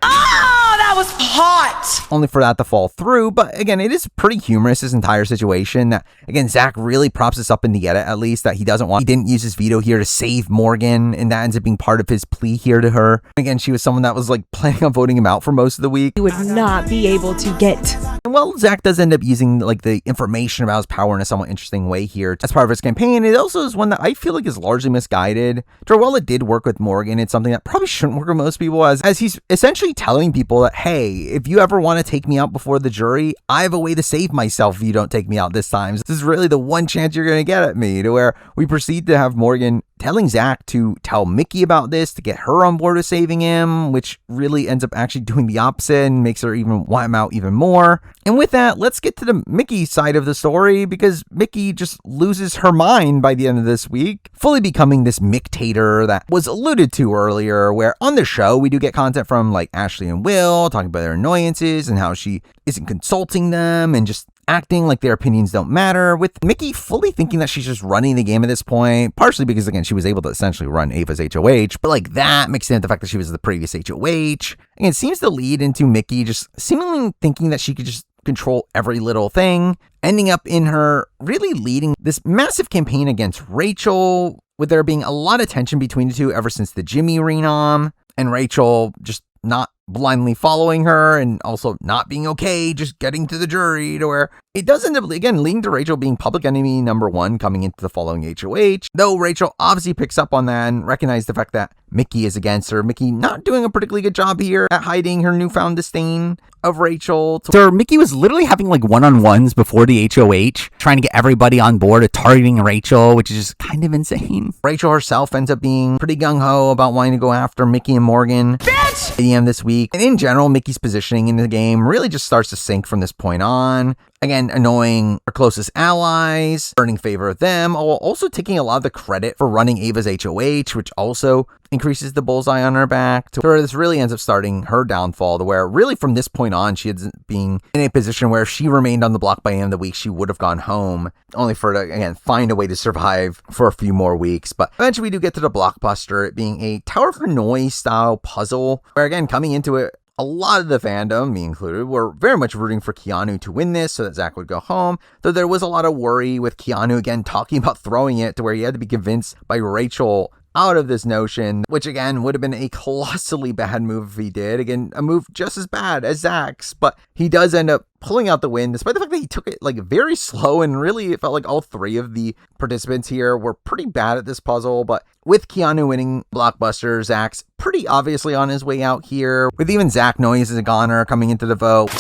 That was hot! Only for that to fall through, but again, it is pretty humorous, this entire situation, that again, Zach really props this up in the edit, at least, that he didn't use his veto here to save Morgan, and that ends up being part of his plea here to her. Again, she was someone that was like planning on voting him out for most of the week. You would not be able to get. And well, Zach does end up using like the information about his power in a somewhat interesting way here as part of his campaign. It also is one that I feel like is largely misguided. While it did work with Morgan, it's something that probably shouldn't work with most people, as he's essentially telling people that, hey, if you ever want to take me out before the jury, I have a way to save myself if you don't take me out this time. So this is really the one chance you're going to get at me, to where we proceed to have Morgan telling Zach to tell Mickey about this, to get her on board with saving him, which really ends up actually doing the opposite and makes her even want him out even more. And with that, let's get to the Mickey side of the story, because Mickey just loses her mind by the end of this week, fully becoming this Mick-tator that was alluded to earlier, where on the show we do get content from like Ashley and Will talking about their annoyances and how she isn't consulting them and just acting like their opinions don't matter, with Mickey fully thinking that she's just running the game at this point, partially because, again, she was able to essentially run Ava's HOH, but like that mixed in with the fact that she was the previous HOH, and it seems to lead into Mickey just seemingly thinking that she could just control every little thing, ending up in her really leading this massive campaign against Rachel, with there being a lot of tension between the two ever since the Jimmy renom, and Rachel just not blindly following her and also not being okay, just getting to the jury, to where it does end up, again, leading to Rachel being public enemy number 1 coming into the following HOH, though Rachel obviously picks up on that and recognizes the fact that Mickey is against her. Mickey not doing a particularly good job here at hiding her newfound disdain of Rachel. So Mickey was literally having like one-on-ones before the HOH, trying to get everybody on board of targeting Rachel, which is just kind of insane. Rachel herself ends up being pretty gung-ho about wanting to go after Mickey and Morgan. Bitch! At the end this week. And in general, Mickey's positioning in the game really just starts to sink from this point on. Again, annoying her closest allies, earning favor of them, while also taking a lot of the credit for running Ava's HOH, which also increases the bullseye on her back. To where this really ends up starting her downfall, to where really from this point on, she ends up being in a position where if she remained on the block by the end of the week, she would have gone home, only for her to, again, find a way to survive for a few more weeks. But eventually we do get to the blockbuster, it being a Tower of Hanoi style puzzle, where again, coming into it, a lot of the fandom, me included, were very much rooting for Keanu to win this so that Zach would go home, though there was a lot of worry with Keanu, again, talking about throwing it to where he had to be convinced by Rachel out of this notion, which again would have been a colossally bad move if he did. Again, a move just as bad as Zach's, but he does end up pulling out the win, despite the fact that he took it like very slow, and really it felt like all 3 of the participants here were pretty bad at this puzzle. But with Keanu winning blockbuster, Zach's pretty obviously on his way out here, with even Zach knowing he's a goner coming into the vote.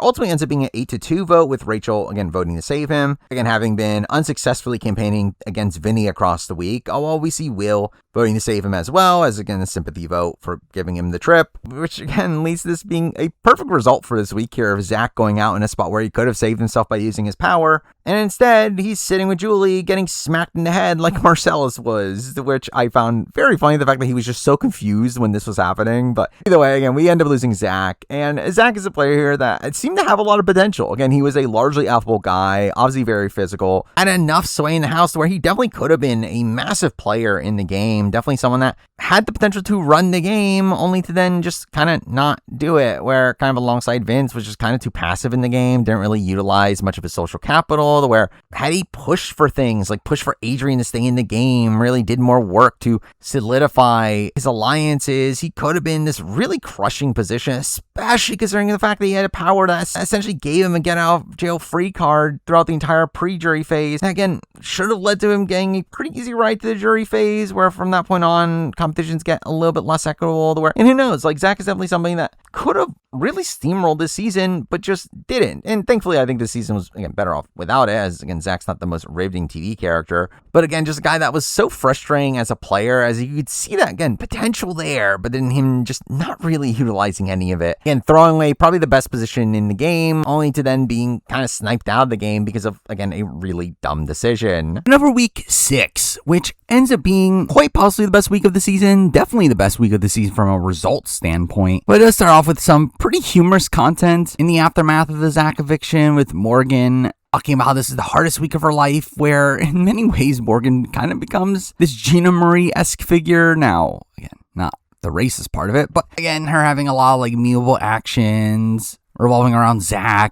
Ultimately ends up being an 8-2 vote, with Rachel again voting to save him, again having been unsuccessfully campaigning against Vinny across the week, while we see Will voting to save him as well, as again a sympathy vote for giving him the trip, which again leads to this being a perfect result for this week here of Zach going out in a spot where he could have saved himself by using his power, and instead he's sitting with Julie getting smacked in the head like Marcellus was, which I found very funny, the fact that he was just so confused when this was happening. But either way, again, we end up losing Zach, and Zach is a player here that seemed to have a lot of potential. Again, he was a largely affable guy, obviously very physical, had enough sway in the house where he definitely could have been a massive player in the game, definitely someone that had the potential to run the game, only to then just kind of not do it, where kind of alongside Vince was just kind of too passive in the game, didn't really utilize much of his social capital, where had he pushed for things, like pushed for Adrian to stay in the game, really did more work to solidify his alliances, he could have been this really crushing position, especially considering the fact that he had a power that essentially gave him a get out of jail free card throughout the entire pre-jury phase. And again, should have led to him getting a pretty easy ride to the jury phase, where from that point on, competitions get a little bit less equitable, and who knows, like Zach is definitely somebody that could have really steamrolled this season, but just didn't. And thankfully, I think this season was, again, better off without it, as, again, Zach's not the most riveting TV character. But again, just a guy that was so frustrating as a player, as you could see that, again, potential there, but then him just not really utilizing any of it. Again, throwing away probably the best position in the game, only to then being kind of sniped out of the game because of, again, a really dumb decision. Another week 6, which ends up being quite possibly the best week of the season, definitely the best week of the season from a results standpoint. But it does start off with some pretty humorous content in the aftermath of the Zach eviction, with Morgan talking about how this is the hardest week of her life, where in many ways Morgan kind of becomes this Gina Marie-esque figure. Now, again, not the racist part of it, but again, her having a lot of like memeable actions revolving around Zach.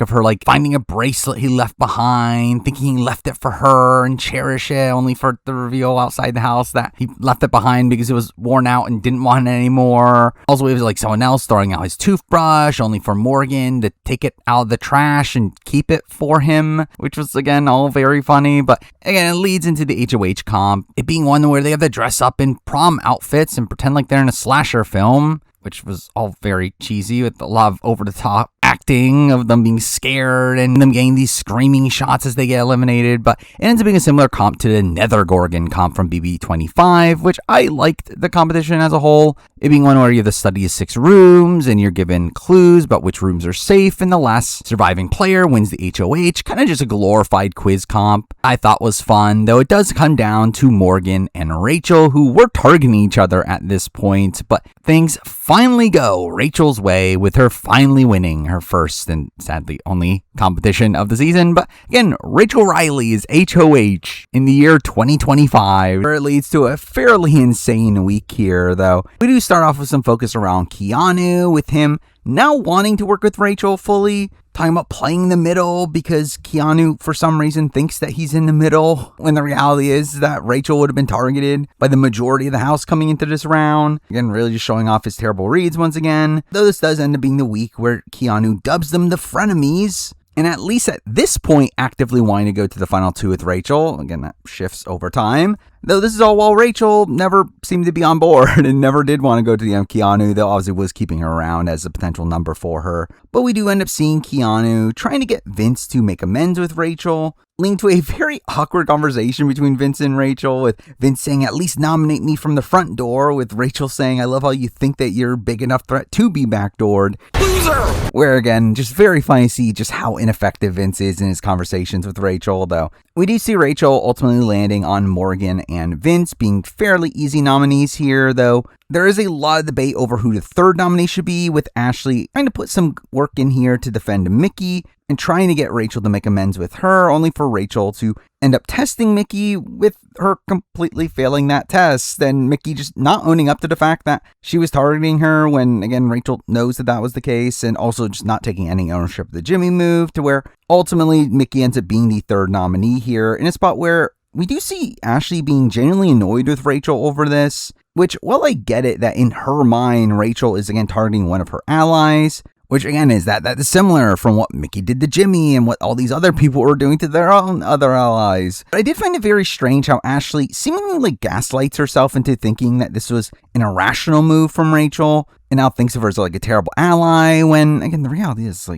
Of her like finding a bracelet he left behind, thinking he left it for her and cherish it, only for it to reveal outside the house that he left it behind because it was worn out and didn't want it anymore. Also, it was like someone else throwing out his toothbrush, only for Morgan to take it out of the trash and keep it for him, which was again all very funny. But again, it leads into the HOH comp, it being one where they have to dress up in prom outfits and pretend like they're in a slasher film, which was all very cheesy with a lot of over-the-top acting of them being scared and them getting these screaming shots as they get eliminated. But it ends up being a similar comp to the Nether Gorgon comp from BB25, which I liked the competition as a whole. It being one where you have to study 6 rooms and you're given clues about which rooms are safe, and the last surviving player wins the HOH. Kind of just a glorified quiz comp. I thought was fun, though it does come down to Morgan and Rachel, who were targeting each other at this point, but things finally go Rachel's way, with her finally winning her first and sadly only competition of the season. But again, Rachel Riley's HOH in the year 2025, where it leads to a fairly insane week here, though. We do start off with some focus around Keanu, with him now wanting to work with Rachel fully, talking about playing the middle because Keanu, for some reason, thinks that he's in the middle, when the reality is that Rachel would have been targeted by the majority of the house coming into this round. Again, really just showing off his terrible reads once again. Though this does end up being the week where Keanu dubs them the frenemies, and at least at this point, actively wanting to go to the final two with Rachel. Again, that shifts over time. Though this is all while Rachel never seemed to be on board and never did want to go to the Keanu, though obviously was keeping her around as a potential number for her. But we do end up seeing Keanu trying to get Vince to make amends with Rachel, leading to a very awkward conversation between Vince and Rachel, with Vince saying, "At least nominate me from the front door," with Rachel saying, "I love how you think that you're a big enough threat to be backdoored." Loser! Where again, just very funny to see just how ineffective Vince is in his conversations with Rachel, though. We do see Rachel ultimately landing on Morgan and Vince being fairly easy nominees here, though there is a lot of debate over who the third nominee should be, with Ashley trying to put some work in here to defend Mickey and trying to get Rachel to make amends with her, only for Rachel to end up testing Mickey, with her completely failing that test, and Mickey just not owning up to the fact that she was targeting her when, again, Rachel knows that that was the case, and also just not taking any ownership of the Jimmy move, to where ultimately Mickey ends up being the third nominee here, in a spot where we do see Ashley being genuinely annoyed with Rachel over this, which, while I get it that in her mind Rachel is again targeting one of her allies, which again is that is similar from what Mickey did to Jimmy and what all these other people were doing to their own other allies. But I did find it very strange how Ashley seemingly gaslights herself into thinking that this was an irrational move from Rachel, and now thinks of her as a terrible ally, when again the reality is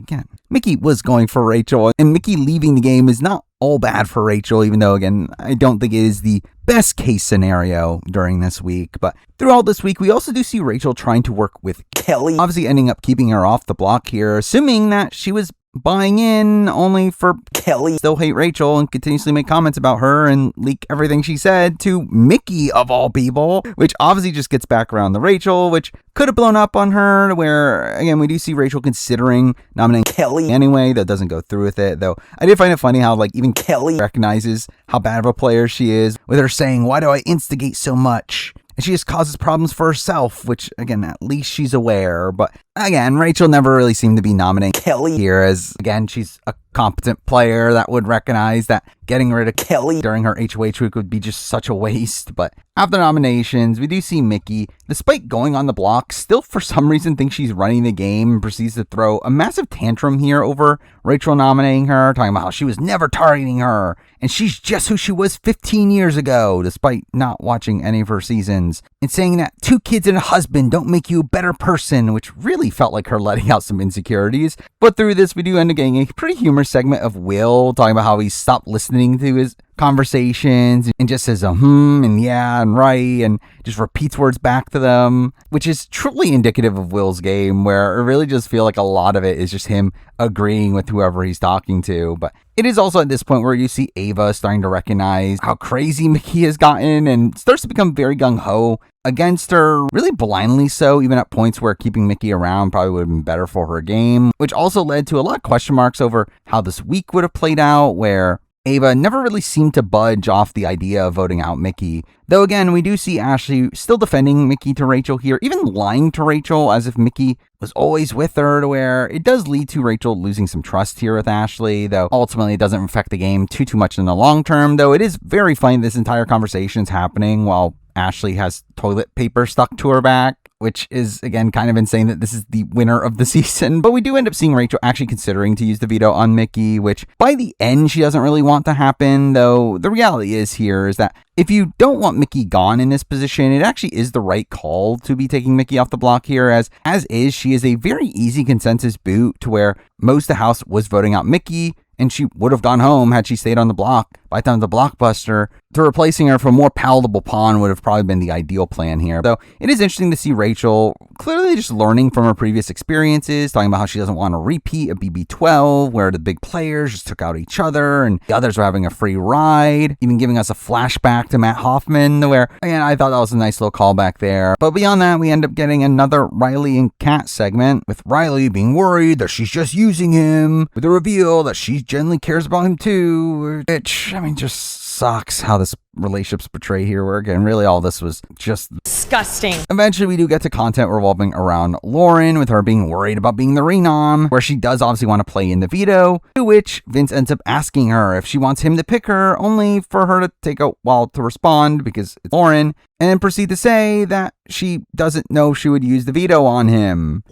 Mickey was going for Rachel, and Mickey leaving the game is not all bad for Rachel, even though again I don't think it is the best case scenario during this week. But throughout this week, we also do see Rachel trying to work with Kelly, obviously ending up keeping her off the block here, assuming that she was buying in, only for Kelly still hate Rachel and continuously make comments about her and leak everything she said to Mickey of all people, which obviously just gets back around to Rachel, which could have blown up on her, where again we do see Rachel considering nominating Kelly anyway. That doesn't go through with it, though I did find it funny how even Kelly recognizes how bad of a player she is, with her saying, "Why do I instigate so much?" And she just causes problems for herself, which, again, at least she's aware. But, again, Rachel never really seemed to be nominating Kelly here, as, again, she's a competent player that would recognize that getting rid of Kelly during her HOH week would be just such a waste. But after nominations, we do see Mickey, despite going on the block, still for some reason thinks she's running the game and proceeds to throw a massive tantrum here over Rachel nominating her, talking about how she was never targeting her, and she's just who she was 15 years ago, despite not watching any of her seasons, and saying that 2 kids and a husband don't make you a better person, which really felt like her letting out some insecurities. But through this, we do end up getting a pretty humorous segment of Will talking about how he stopped listening to his conversations and just says and yeah and right, and just repeats words back to them, which is truly indicative of Will's game, where I really just feel like a lot of it is just him agreeing with whoever he's talking to. But it is also at this point where you see Ava starting to recognize how crazy Mickey has gotten and starts to become very gung-ho against her, really blindly so, even at points where keeping Mickey around probably would have been better for her game, which also led to a lot of question marks over how this week would have played out, where Ava never really seemed to budge off the idea of voting out Mickey. Though again, we do see Ashley still defending Mickey to Rachel here, even lying to Rachel as if Mickey was always with her, to where it does lead to Rachel losing some trust here with Ashley, though ultimately it doesn't affect the game too much in the long term, though it is very funny this entire conversation's happening while Ashley has toilet paper stuck to her back, which is, again, kind of insane that this is the winner of the season. But we do end up seeing Rachel actually considering to use the veto on Mickey, which by the end she doesn't really want to happen, though the reality is here is that if you don't want Mickey gone in this position, it actually is the right call to be taking Mickey off the block here, as is, she is a very easy consensus boot, to where most of the house was voting out Mickey, and she would have gone home had she stayed on the block by the time of the blockbuster. To replacing her for a more palatable pawn would have probably been the ideal plan here. Though it is interesting to see Rachel clearly just learning from her previous experiences, talking about how she doesn't want to repeat a BB12 where the big players just took out each other and the others were having a free ride, even giving us a flashback to Matt Hoffman, where, again, I thought that was a nice little callback there. But beyond that, we end up getting another Riley and Kat segment, with Riley being worried that she's just using him, with a reveal that she genuinely cares about him too, which, just sucks how this relationship's portrayed here, where again, really all this was just Disgusting. Eventually, we do get to content revolving around Lauren, with her being worried about being the Renom, where she does obviously want to play in the veto, to which Vince ends up asking her if she wants him to pick her, only for her to take a while to respond because it's Lauren, and then proceed to say that she doesn't know she would use the veto on him.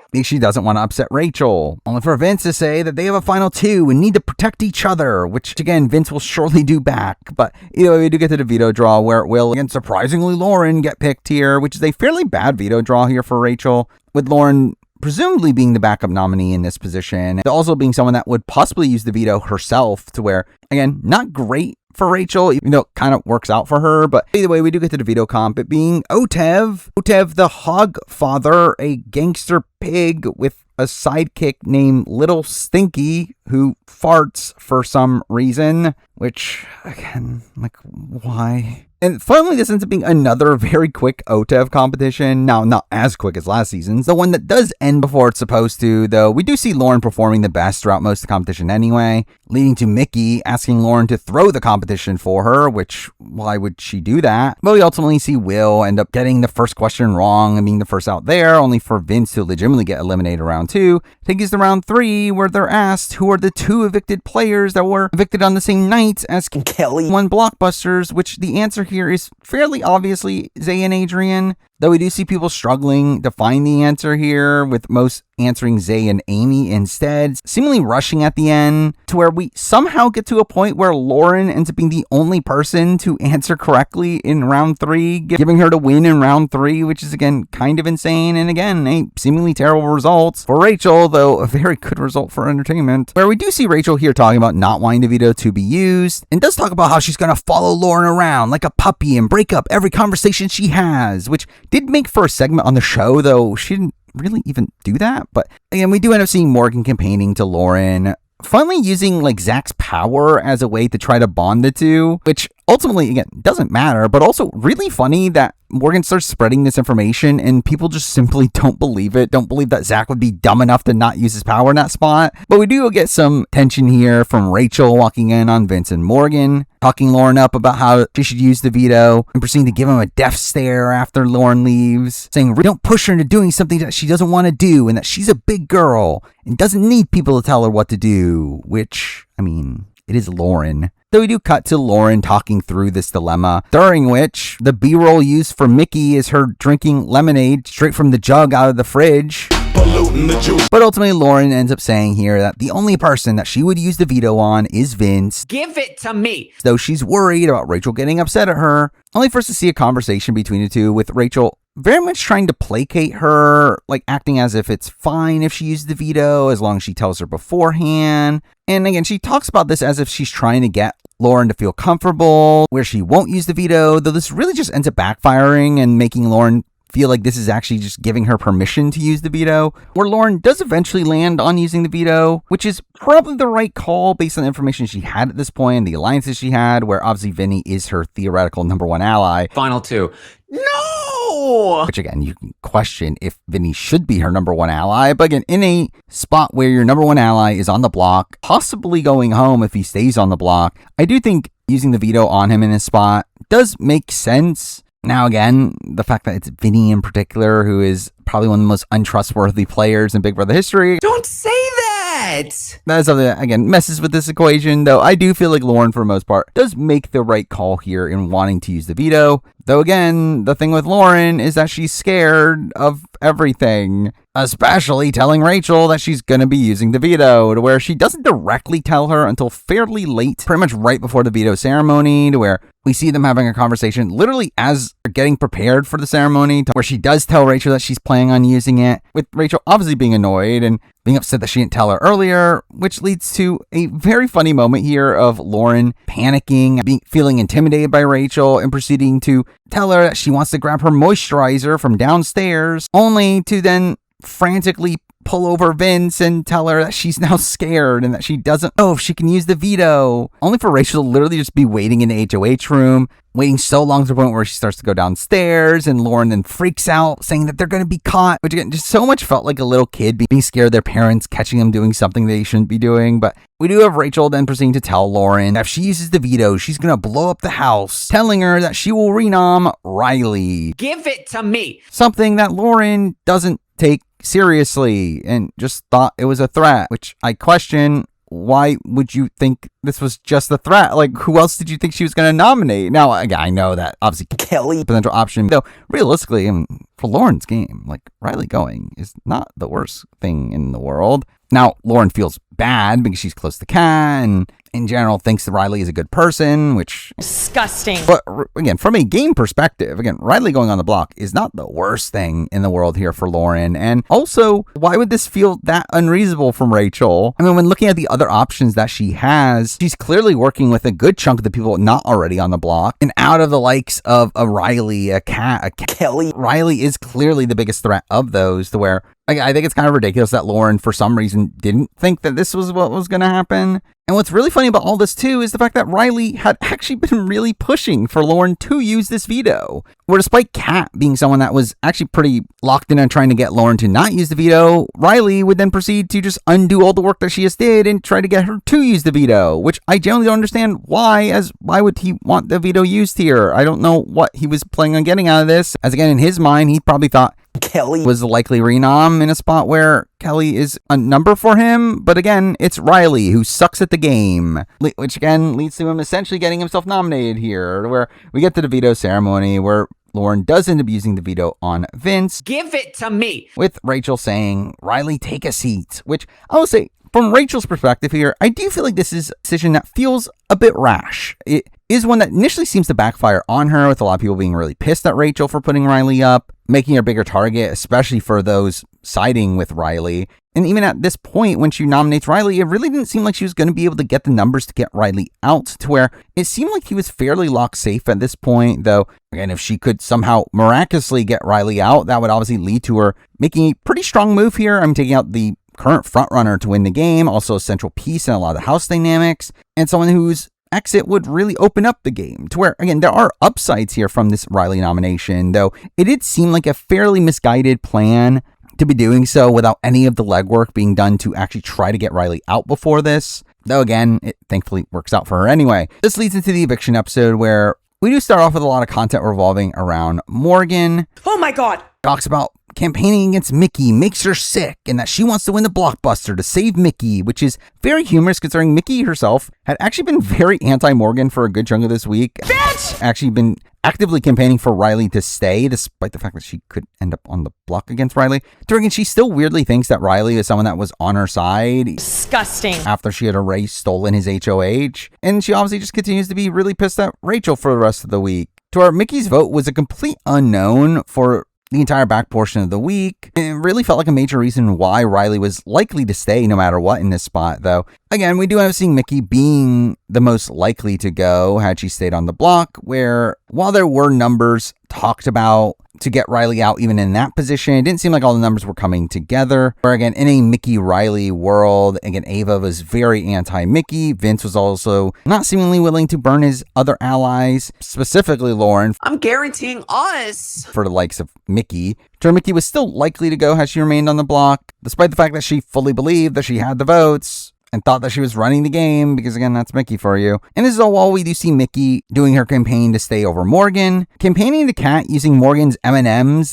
Because she doesn't want to upset Rachel, only for Vince to say that they have a final 2 and need to protect each other, which again, Vince will surely do back. But either way, we do get to the veto draw, where it will, again, surprisingly, Lauren get picked here, which is a fairly bad veto draw here for Rachel, with Lauren presumably being the backup nominee in this position, and also being someone that would possibly use the veto herself, to where, again, not great for Rachel, even though it kind of works out for her. But either way, we do get to the veto comp, it being Otev the Hog Father, a gangster pig with a sidekick named Little Stinky, who farts for some reason, which, again, like, why? And finally, this ends up being another very quick Otev competition. Now, not as quick as last season's, the one that does end before it's supposed to, though we do see Lauren performing the best throughout most of the competition anyway, leading to Mickey asking Lauren to throw the competition for her, which, why would she do that? But we ultimately see Will end up getting the first question wrong and being the first out there, only for Vince to legitimately get eliminated round 2. I think it's the round 3, where they're asked who are the 2 evicted players that were evicted on the same night as Kelly won Blockbusters, which the answer here is fairly obviously Zay and Adrian, though we do see people struggling to find the answer here, with most answering Zay and Amy instead, seemingly rushing at the end, to where we somehow get to a point where Lauren ends up being the only person to answer correctly in round 3, giving her to win in round 3, which is again kind of insane, and again a seemingly terrible result for Rachel, though a very good result for entertainment, where we do see Rachel here talking about not wanting the veto to be used, and does talk about how she's gonna follow Lauren around like a puppy and break up every conversation she has, which did make for a segment on the show, though she didn't really even do that. But again, we do end up seeing Morgan campaigning to Lauren, finally using like Zach's power as a way to try to bond the two, which ultimately, again, doesn't matter, but also really funny that Morgan starts spreading this information and people just simply don't believe it, don't believe that Zach would be dumb enough to not use his power in that spot. But we do get some tension here from Rachel walking in on Vince and Morgan, talking Lauren up about how she should use the veto, and proceeding to give him a death stare after Lauren leaves, saying don't push her into doing something that she doesn't want to do, and that she's a big girl and doesn't need people to tell her what to do, which, I mean, it is Lauren. So we do cut to Lauren talking through this dilemma, during which the B-roll used for Mickey is her drinking lemonade straight from the jug out of the fridge. But ultimately, Lauren ends up saying here that the only person that she would use the veto on is Vince. Give it to me. Though she's worried about Rachel getting upset at her, only for us to see a conversation between the two, with Rachel very much trying to placate her, like acting as if it's fine if she uses the veto as long as she tells her beforehand. And again, she talks about this as if she's trying to get Lauren to feel comfortable where she won't use the veto, though this really just ends up backfiring and making Lauren feel like this is actually just giving her permission to use the veto, where Lauren does eventually land on using the veto, which is probably the right call based on the information she had at this point and the alliances she had, where obviously Vinny is her theoretical number 1 ally. Final 2. No! Which again, you can question if Vinny should be her number 1 ally, but again, in a spot where your number 1 ally is on the block, possibly going home if he stays on the block, I do think using the veto on him in this spot does make sense. Now again, the fact that it's Vinny in particular, who is probably one of the most untrustworthy players in Big Brother history. Don't say that! That is something that, again, messes with this equation, though I do feel like Lauren, for the most part, does make the right call here in wanting to use the veto. Though again, the thing with Lauren is that she's scared of everything, especially telling Rachel that she's going to be using the veto, to where she doesn't directly tell her until fairly late, pretty much right before the veto ceremony, to where we see them having a conversation literally as they're getting prepared for the ceremony, to where she does tell Rachel that she's planning on using it, with Rachel obviously being annoyed and being upset that she didn't tell her earlier, which leads to a very funny moment here of Lauren panicking, feeling intimidated by Rachel, and proceeding to tell her that she wants to grab her moisturizer from downstairs, only to then frantically pull over Vince and tell her that she's now scared and that she doesn't know if she can use the veto. Only for Rachel to literally just be waiting in the HOH room, waiting so long to the point where she starts to go downstairs, and Lauren then freaks out, saying that they're going to be caught, which again, just so much felt like a little kid being scared of their parents catching them doing something they shouldn't be doing. But we do have Rachel then proceeding to tell Lauren that if she uses the veto, she's going to blow up the house, telling her that she will renom Riley. Give it to me. Something that Lauren doesn't take seriously and just thought it was a threat, which I question. Why would you think this was just a threat? Like, who else did you think she was going to nominate? Now, again, I know that obviously Kelly, potential option, though realistically, for Lauren's game, like Riley going is not the worst thing in the world. Now, Lauren feels bad because she's close to Kat and in general thinks that Riley is a good person, which Disgusting. But again, from a game perspective, again, Riley going on the block is not the worst thing in the world here for Lauren. And also, why would this feel that unreasonable from Rachel? I mean, when looking at the other options that she has, she's clearly working with a good chunk of the people not already on the block. And out of the likes of a Riley, a Kat, a Kelly, Riley is clearly the biggest threat of those, to where I think it's kind of ridiculous that Lauren, for some reason, didn't think that this was what was going to happen. And what's really funny about all this, too, is the fact that Riley had actually been really pushing for Lauren to use this veto. Where despite Kat being someone that was actually pretty locked in on trying to get Lauren to not use the veto, Riley would then proceed to just undo all the work that she just did and try to get her to use the veto, which I generally don't understand why would he want the veto used here? I don't know what he was planning on getting out of this. As again, in his mind, he probably thought Kelly was the likely renom in a spot where Kelly is a number for him. But again, it's Riley who sucks at the game, which again leads to him essentially getting himself nominated here, where we get to the veto ceremony where Lauren does end up using the veto on Vince. Give it to me. With Rachel saying, Riley, take a seat, which I will say, from Rachel's perspective here, I do feel like this is a decision that feels a bit rash. It is one that initially seems to backfire on her, with a lot of people being really pissed at Rachel for putting Riley up, making her a bigger target, especially for those siding with Riley. And even at this point, when she nominates Riley, it really didn't seem like she was going to be able to get the numbers to get Riley out, to where it seemed like he was fairly locked safe at this point, though, again, if she could somehow miraculously get Riley out, that would obviously lead to her making a pretty strong move here. I'm taking out the current frontrunner to win the game, also a central piece in a lot of the house dynamics, and someone whose exit would really open up the game, to where, again, there are upsides here from this Riley nomination, though it did seem like a fairly misguided plan to be doing so without any of the legwork being done to actually try to get Riley out before this. Though again, it thankfully works out for her anyway. This leads into the eviction episode, where we do start off with a lot of content revolving around Morgan. Oh my God. Talks about campaigning against Mickey makes her sick, and that she wants to win the blockbuster to save Mickey, which is very humorous considering Mickey herself had actually been very anti-Morgan for a good chunk of this week. Bitch! Actually been actively campaigning for Riley to stay, despite the fact that she could end up on the block against Riley. Again, she still weirdly thinks that Riley is someone that was on her side. Disgusting. After she had already stolen his HOH. And she obviously just continues to be really pissed at Rachel for the rest of the week. To where Mickey's vote was a complete unknown for the entire back portion of the week. It really felt like a major reason why Riley was likely to stay no matter what in this spot, though. Again, we do have seen Mickey being the most likely to go had she stayed on the block, where while there were numbers talked about to get Riley out even in that position, it didn't seem like all the numbers were coming together. Or again, in a Mickey-Riley world, again, Ava was very anti-Mickey. Vince was also not seemingly willing to burn his other allies, specifically Lauren. I'm guaranteeing us. For the likes of Mickey. So Mickey was still likely to go had she remained on the block, despite the fact that she fully believed that she had the votes and thought that she was running the game, because again, that's Mickey for you. And this is all while we do see Mickey doing her campaign to stay over Morgan, campaigning to Kat using Morgan's M&Ms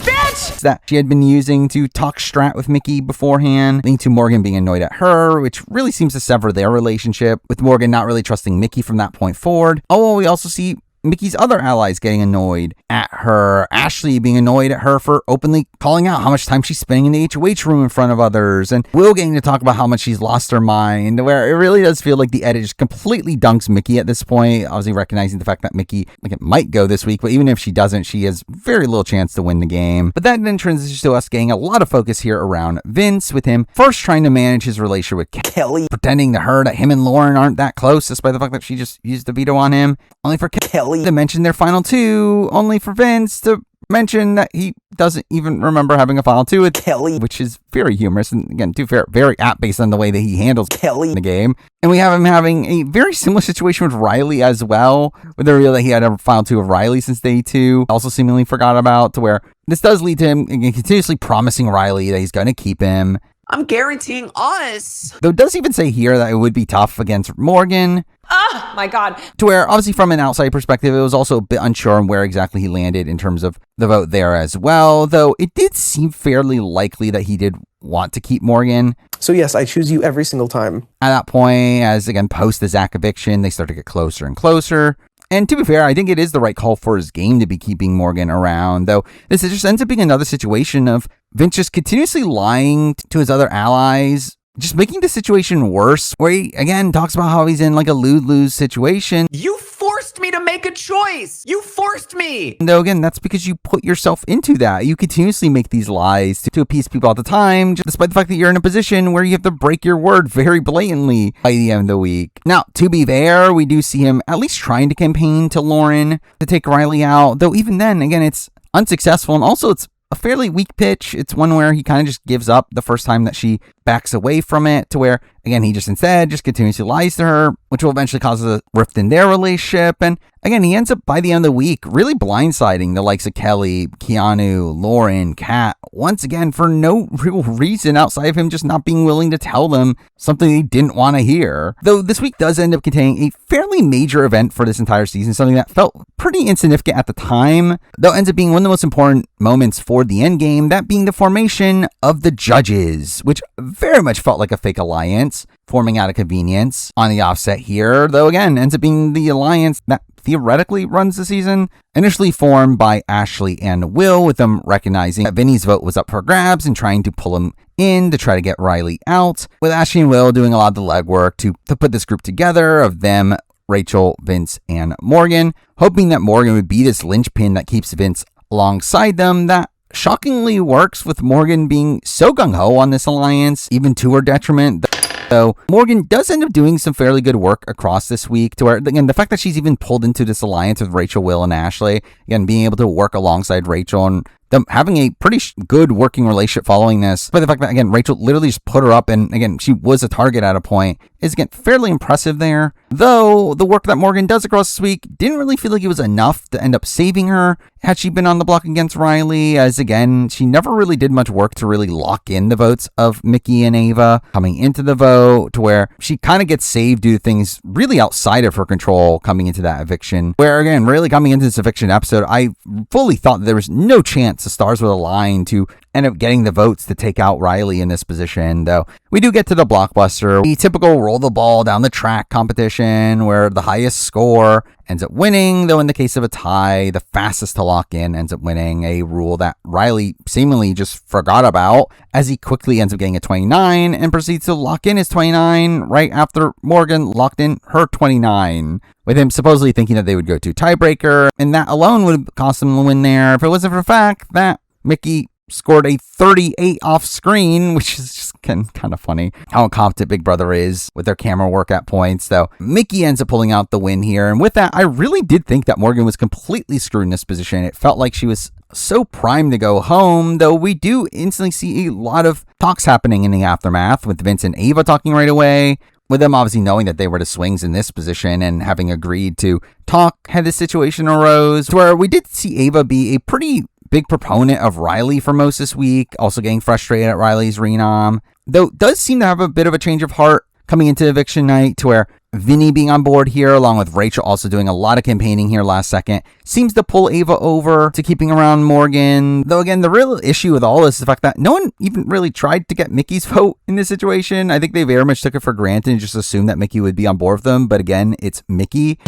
that she had been using to talk strat with Mickey beforehand, leading to Morgan being annoyed at her, which really seems to sever their relationship, with Morgan not really trusting Mickey from that point forward. Oh, well, we also see Mickey's other allies getting annoyed at her. Ashley being annoyed at her for openly calling out how much time she's spending in the HOH room in front of others. And Will getting to talk about how much she's lost her mind, where it really does feel like the edit just completely dunks Mickey at this point. Obviously recognizing the fact that Mickey it might go this week, but even if she doesn't, she has very little chance to win the game. But that then transitions to us getting a lot of focus here around Vince, with him first trying to manage his relationship with Kelly, pretending to her that him and Lauren aren't that close, despite the fact that she just used the veto on him, only for Kelly to mention their final two, only for Vince to mention that he doesn't even remember having a final two with Kelly, which is very humorous. And again, to be fair, very apt based on the way that he handles Kelly in the game. And we have him having a very similar situation with Riley as well, with the reveal that he had a final two of Riley since day 2, also seemingly forgot about, to where this does lead to him again, continuously promising Riley that he's going to keep him. I'm guaranteeing us. Though it does even say here that it would be tough against Morgan. Oh my God. To where, obviously, from an outside perspective, it was also a bit unsure on where exactly he landed in terms of the vote there as well. Though it did seem fairly likely that he did want to keep Morgan. So yes, I choose you every single time. At that point, as again, post the Zach eviction, they start to get closer and closer. And to be fair, I think it is the right call for his game to be keeping Morgan around, though this just ends up being another situation of Vince just continuously lying to his other allies, just making the situation worse, where he, again, talks about how he's in like a lose-lose situation. You forced me to make a choice. You forced me. Though, again, that's because you put yourself into that. You continuously make these lies to appease people all the time, just despite the fact that you're in a position where you have to break your word very blatantly by the end of the week. Now, to be fair, we do see him at least trying to campaign to Lauren to take Riley out, though even then, again, it's unsuccessful, and also it's a fairly weak pitch. It's one where he kind of just gives up the first time that she backs away from it, to where, again, he just instead just continuously lies to her, which will eventually cause a rift in their relationship. And again, he ends up, by the end of the week, really blindsiding the likes of Kelly, Keanu, Lauren, Kat, once again, for no real reason outside of him just not being willing to tell them something they didn't want to hear. Though this week does end up containing a fairly major event for this entire season, something that felt pretty insignificant at the time, though ends up being one of the most important moments for the end game, that being the formation of the judges, which very much felt like a fake alliance forming out of convenience on the offset here, though again ends up being the alliance that theoretically runs the season, initially formed by Ashley and Will, with them recognizing that Vinny's vote was up for grabs and trying to pull him in to try to get Riley out, with Ashley and Will doing a lot of the legwork to put this group together of them, Rachel, Vince, and Morgan, hoping that Morgan would be this linchpin that keeps Vince alongside them. That shockingly works, with Morgan being so gung-ho on this alliance, even to her detriment. So Morgan does end up doing some fairly good work across this week, to where, again, the fact that she's even pulled into this alliance with Rachel, Will, and Ashley, again, being able to work alongside Rachel and them having a pretty good working relationship following this, but the fact that, again, Rachel literally just put her up, and again, she was a target at a point, is, again, fairly impressive there. Though the work that Morgan does across this week didn't really feel like it was enough to end up saving her had she been on the block against Riley, as again, she never really did much work to really lock in the votes of Mickey and Ava coming into the vote, to where she kind of gets saved due to things really outside of her control coming into that eviction, where, again, really coming into this eviction episode, I fully thought that there was no chance the stars would align to end up getting the votes to take out Riley in this position. Though we do get to the blockbuster, the typical roll the ball down the track competition where the highest score ends up winning, though in the case of a tie, the fastest to lock in ends up winning, a rule that Riley seemingly just forgot about, as he quickly ends up getting a 29 and proceeds to lock in his 29 right after Morgan locked in her 29, with him supposedly thinking that they would go to tiebreaker, and that alone would have cost him the win there if it wasn't for the fact that Mickey scored a 38 off screen, which is just kind of funny how incompetent Big Brother is with their camera work at points. Though Mickey ends up pulling out the win here, and with that, I really did think that Morgan was completely screwed in this position. It felt like she was so primed to go home, though we do instantly see a lot of talks happening in the aftermath, with Vince and Ava talking right away, with them obviously knowing that they were the swings in this position and having agreed to talk had this situation arose, to where we did see Ava be a pretty big proponent of Riley for most this week, also getting frustrated at Riley's renom, though does seem to have a bit of a change of heart coming into eviction night, to where Vinny being on board here, along with Rachel also doing a lot of campaigning here last second, seems to pull Ava over to keeping around Morgan. Though again, the real issue with all this is the fact that no one even really tried to get Mickey's vote in this situation. I think they very much took it for granted and just assumed that Mickey would be on board with them. But again, it's Mickey.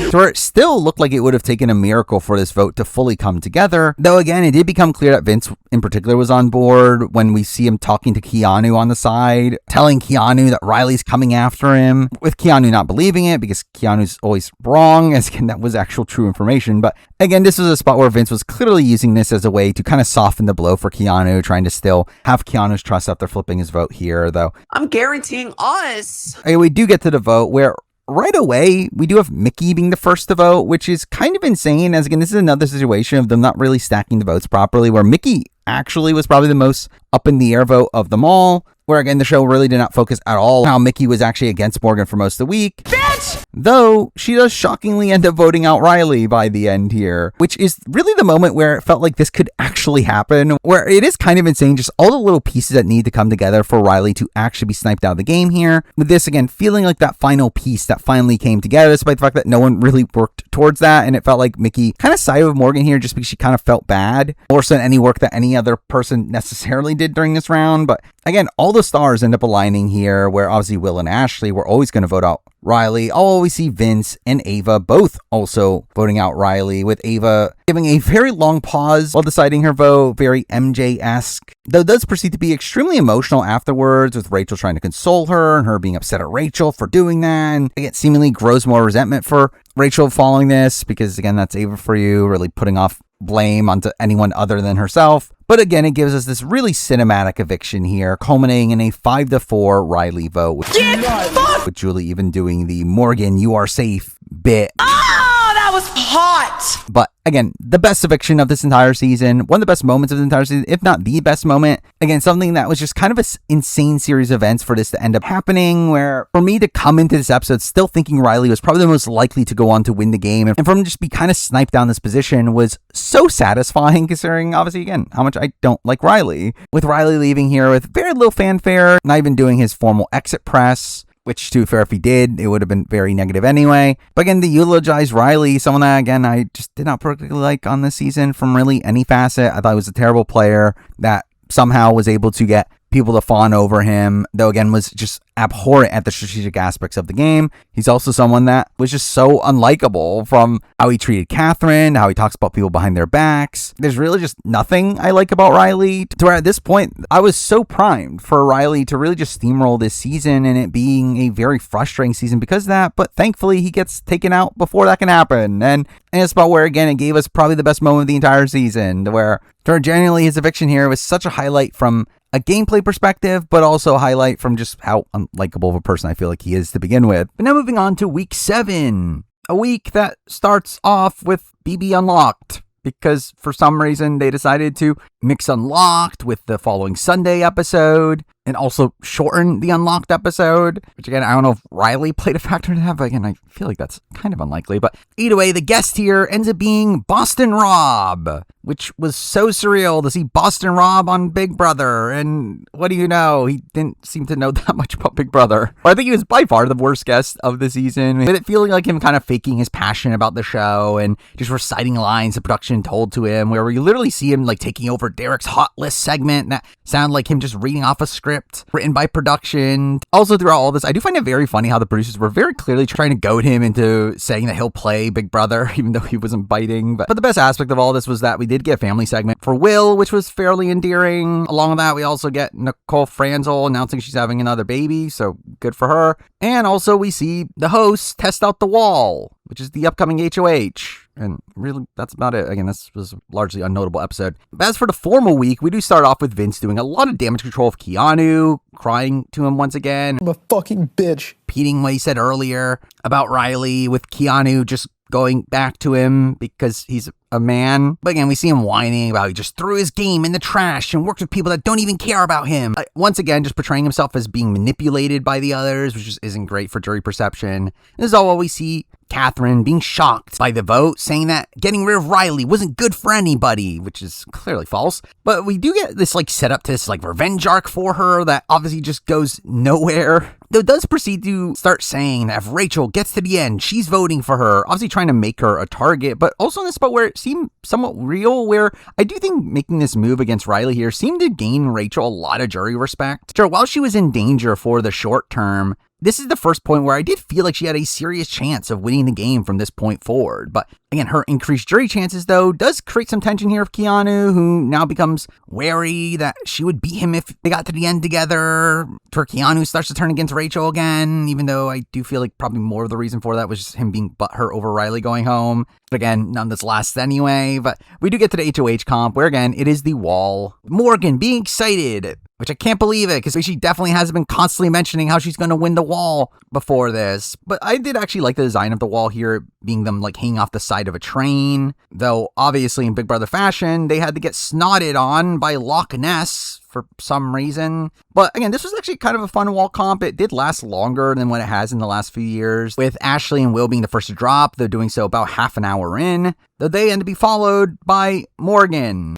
So it still looked like it would have taken a miracle for this vote to fully come together. Though again, it did become clear that Vince in particular was on board when we see him talking to Keanu on the side, telling Keanu that Riley's coming after him, with Keanu not believing it because Keanu's always wrong, as again, that was actual true information. But again, this was a spot where Vince was clearly using this as a way to kind of soften the blow for Keanu, trying to still have Keanu's trust after flipping his vote here, though. I'm guaranteeing us. We do get to the vote where right away, we do have Mickey being the first to vote, which is kind of insane, as again, this is another situation of them not really stacking the votes properly, where Mickey actually was probably the most up in the air vote of them all, where again, the show really did not focus at all how Mickey was actually against Morgan for most of the week. Bitch! Though, she does shockingly end up voting out Riley by the end here, which is really the moment where it felt like this could actually happen, where it is kind of insane, just all the little pieces that need to come together for Riley to actually be sniped out of the game here. With this, again, feeling like that final piece that finally came together, despite the fact that no one really worked towards that, and it felt like Mickey kind of sided with Morgan here just because she kind of felt bad, more so than any work that any other person necessarily did during this round. But again, all the stars end up aligning here, where obviously Will and Ashley were always going to vote out Riley. I'll always see Vince and Ava both also voting out Riley, with Ava giving a very long pause while deciding her vote, very MJ-esque, though does proceed to be extremely emotional afterwards, with Rachel trying to console her and her being upset at Rachel for doing that, and again, seemingly grows more resentment for Rachel following this, because again, that's Ava for you, really putting off blame onto anyone other than herself. But again, it gives us this really cinematic eviction here, culminating in a 5-4 Riley vote, with Julie even doing the Morgan, you are safe bit. Oh, that was hot. But again, the best eviction of this entire season, one of the best moments of the entire season, if not the best moment. Again, something that was just kind of an insane series of events for this to end up happening, where for me to come into this episode still thinking Riley was probably the most likely to go on to win the game, and from just be kind of sniped down this position was so satisfying, considering obviously again how much I don't like Riley. With Riley leaving here with very little fanfare, not even doing his formal exit press, which, to be fair, if he did, it would have been very negative anyway. But again, to eulogize Riley, someone that, again, I just did not particularly like on this season from really any facet. I thought he was a terrible player that somehow was able to get people to fawn over him, though again was just abhorrent at the strategic aspects of the game. He's also someone that was just so unlikable, from how he treated Catherine, how he talks about people behind their backs. There's really just nothing I like about Riley, to where at this point I was so primed for Riley to really just steamroll this season and it being a very frustrating season because of that. But thankfully he gets taken out before that can happen, and it's about where again it gave us probably the best moment of the entire season, to where genuinely his eviction here was such a highlight from a gameplay perspective, but also a highlight from just how unlikable of a person I feel like he is to begin with. But now moving on to week 7, a week that starts off with BB Unlocked, because for some reason they decided to mix Unlocked with the following Sunday episode and also shorten the Unlocked episode, which again, I don't know if Riley played a factor in that, but again, I feel like that's kind of unlikely. But either way, the guest here ends up being Boston Rob, which was so surreal to see Boston Rob on Big Brother. And what do you know? He didn't seem to know that much about Big Brother. But I think he was by far the worst guest of the season, with it feeling like him kind of faking his passion about the show and just reciting lines the production told to him, where you literally see him like taking over Derek's Hot List segment that sounded like him just reading off a script written by production. Also, throughout all this, I do find it very funny how the producers were very clearly trying to goad him into saying that he'll play Big Brother, even though he wasn't biting. But the best aspect of all this was that we did get a family segment for Will, which was fairly endearing. Along with that, we also get Nicole Franzel announcing she's having another baby, so good for her. And also we see the hosts test out the wall, which is the upcoming HOH. And really, that's about it. Again, this was a largely unnotable episode. But as for the formal week, we do start off with Vince doing a lot of damage control of Keanu, crying to him once again. I'm a fucking bitch. Repeating what he said earlier about Riley, with Keanu just going back to him because he's a man. But again, we see him whining about he just threw his game in the trash and worked with people that don't even care about him. Once again, just portraying himself as being manipulated by the others, which just isn't great for jury perception. This is all what we see Catherine being shocked by the vote, saying that getting rid of Riley wasn't good for anybody, which is clearly false. But we do get this like setup to this like revenge arc for her that obviously just goes nowhere. Though it does proceed to start saying that if Rachel gets to the end, she's voting for her, obviously trying to make her a target, but also in this spot where it seemed somewhat real, where I do think making this move against Riley here seemed to gain Rachel a lot of jury respect. Sure, while she was in danger for the short term, this is the first point where I did feel like she had a serious chance of winning the game from this point forward. But again, her increased jury chances, though, does create some tension here with Keanu, who now becomes wary that she would beat him if they got to the end together. For Keanu starts to turn against Rachel again, even though I do feel like probably more of the reason for that was just him being butthurt over Riley going home. But again, none of this lasts anyway. But we do get to the HOH comp, where again, it is the wall. Morgan being excited which I can't believe it because she definitely has been constantly mentioning how she's going to win the wall before this. But I did actually like the design of the wall here, being them like hanging off the side of a train, though obviously in Big Brother fashion, they had to get snotted on by Loch Ness for some reason. But again, this was actually kind of a fun wall comp. It did last longer than what it has in the last few years, with Ashley and Will being the first to drop. They're doing so about half an hour in, though they end to be followed by Morgan.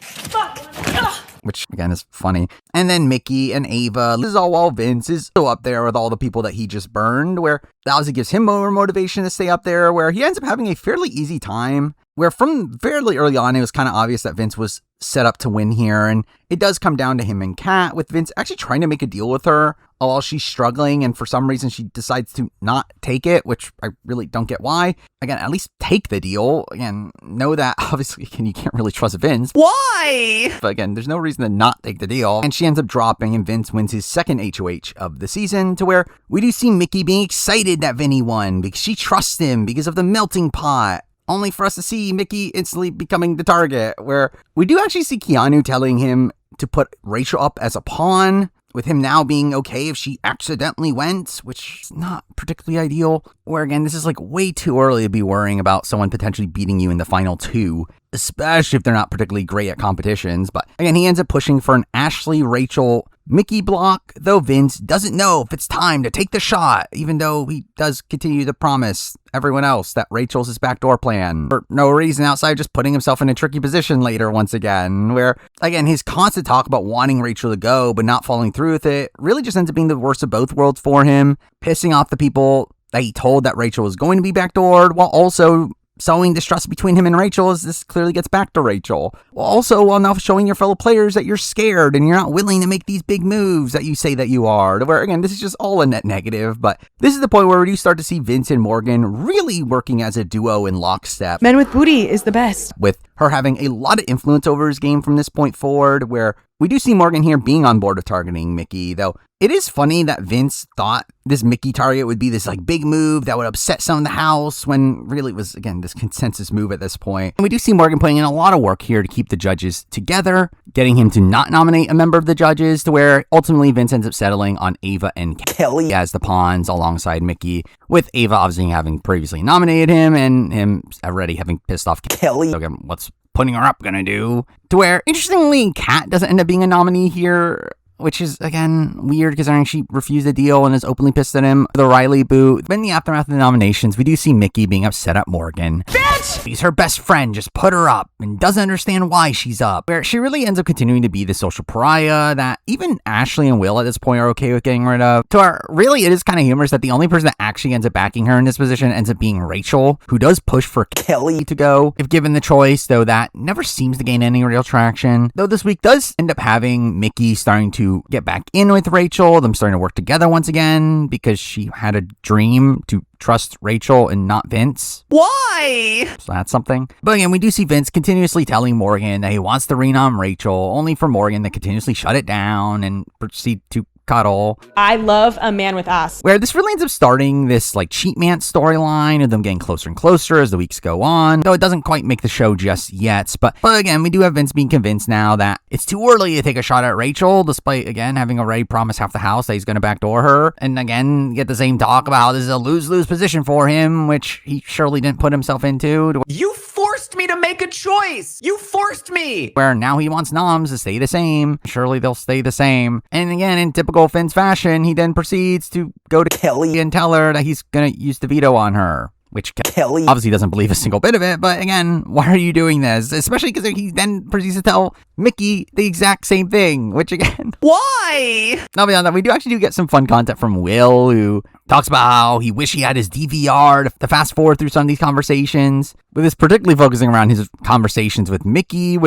Which, again, is funny. And then Mickey and Ava. This is all while Vince is still up there with all the people that he just burned, where that obviously gives him more motivation to stay up there, where he ends up having a fairly easy time, where from fairly early on, it was kind of obvious that Vince was set up to win here. And it does come down to him and Kat, with Vince actually trying to make a deal with her while she's struggling. And for some reason, she decides to not take it, which I really don't get why. Again, at least take the deal. Again, know that obviously you can't really trust Vince. Why? But again, there's no reason to not take the deal. And she ends up dropping, and Vince wins his second HOH of the season, to where we do see Mickey being excited that Vinny won because she trusts him because of the melting pot. Only for us to see Mickey instantly becoming the target, where we do actually see Keanu telling him to put Rachel up as a pawn, with him now being okay if she accidentally went, which is not particularly ideal. Where again, this is like way too early to be worrying about someone potentially beating you in the final two, especially if they're not particularly great at competitions. But again, he ends up pushing for an Ashley, Rachel, Mickey block, though Vince doesn't know if it's time to take the shot, even though he does continue to promise everyone else that Rachel's his backdoor plan for no reason outside just putting himself in a tricky position later once again, where again, his constant talk about wanting Rachel to go but not following through with it really just ends up being the worst of both worlds for him, pissing off the people that he told that Rachel was going to be backdoored, while also sowing distrust between him and Rachel, as this clearly gets back to Rachel. Also, while now showing your fellow players that you're scared and you're not willing to make these big moves that you say that you are. Where, again, this is just all a net negative, but this is the point where you start to see Vince and Morgan really working as a duo in lockstep. Men with booty is the best. With her having a lot of influence over his game from this point forward, where we do see Morgan here being on board with targeting Mickey, though it is funny that Vince thought this Mickey target would be this like big move that would upset some of the house, when really it was, again, this consensus move at this point. And we do see Morgan putting in a lot of work here to keep the judges together, getting him to not nominate a member of the judges, to where ultimately Vince ends up settling on Ava and Kelly as the pawns alongside Mickey, with Ava obviously having previously nominated him and him already having pissed off Kelly. So again, what's putting her up gonna do? To where, interestingly, Kat doesn't end up being a nominee here, which is, again, weird because she refused the deal and is openly pissed at him. The Riley boot. But in the aftermath of the nominations, we do see Mickey being upset at Morgan. Bitch! He's her best friend, just put her up, and doesn't understand why she's up. Where she really ends up continuing to be the social pariah that even Ashley and Will at this point are okay with getting rid of. To where, really, it is kind of humorous that the only person that actually ends up backing her in this position ends up being Rachel, who does push for Kelly to go if given the choice, though that never seems to gain any real traction. Though this week does end up having Mickey starting to get back in with Rachel, them starting to work together once again because she had a dream to trust Rachel and not Vince. Why? So that's something. But again, we do see Vince continuously telling Morgan that he wants to renom Rachel, only for Morgan to continuously shut it down and proceed to cuddle. I love a man with ass. Where this really ends up starting this like cheat man storyline of them getting closer and closer as the weeks go on, though it doesn't quite make the show just yet. But again, we do have Vince being convinced now that it's too early to take a shot at Rachel, despite again having already promised half the house that he's going to backdoor her, and again get the same talk about how this is a lose-lose position for him, which he surely didn't put himself into. You forced me to make a choice. You forced me. Where now he wants noms to stay the same. Surely they'll stay the same. And again, in typical Vince fashion, he then proceeds to go to Kelly and tell her that he's going to use the veto on her. Which Kelly obviously doesn't believe a single bit of it, but again, why are you doing this? Especially because he then proceeds to tell Mickey the exact same thing, which again... Why? Now beyond that, we do get some fun content from Will, who talks about how he wish he had his DVR to fast forward through some of these conversations, with this particularly focusing around his conversations with Mickey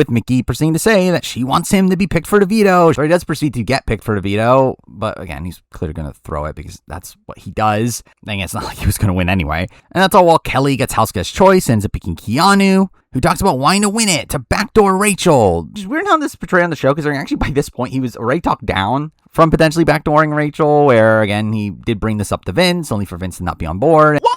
proceeding to say that she wants him to be picked for the veto. So he does proceed to get picked for the veto, but again, he's clearly going to throw it because that's what he does. Dang, it's not like he was going to win anyway. And that's all while Kelly gets house guest choice, ends up picking Keanu, who talks about wanting to win it to backdoor Rachel. It's weird how this is portrayed on the show, because actually by this point he was already talked down from potentially backdooring Rachel, where again he did bring this up to Vince, only for Vince to not be on board. Why?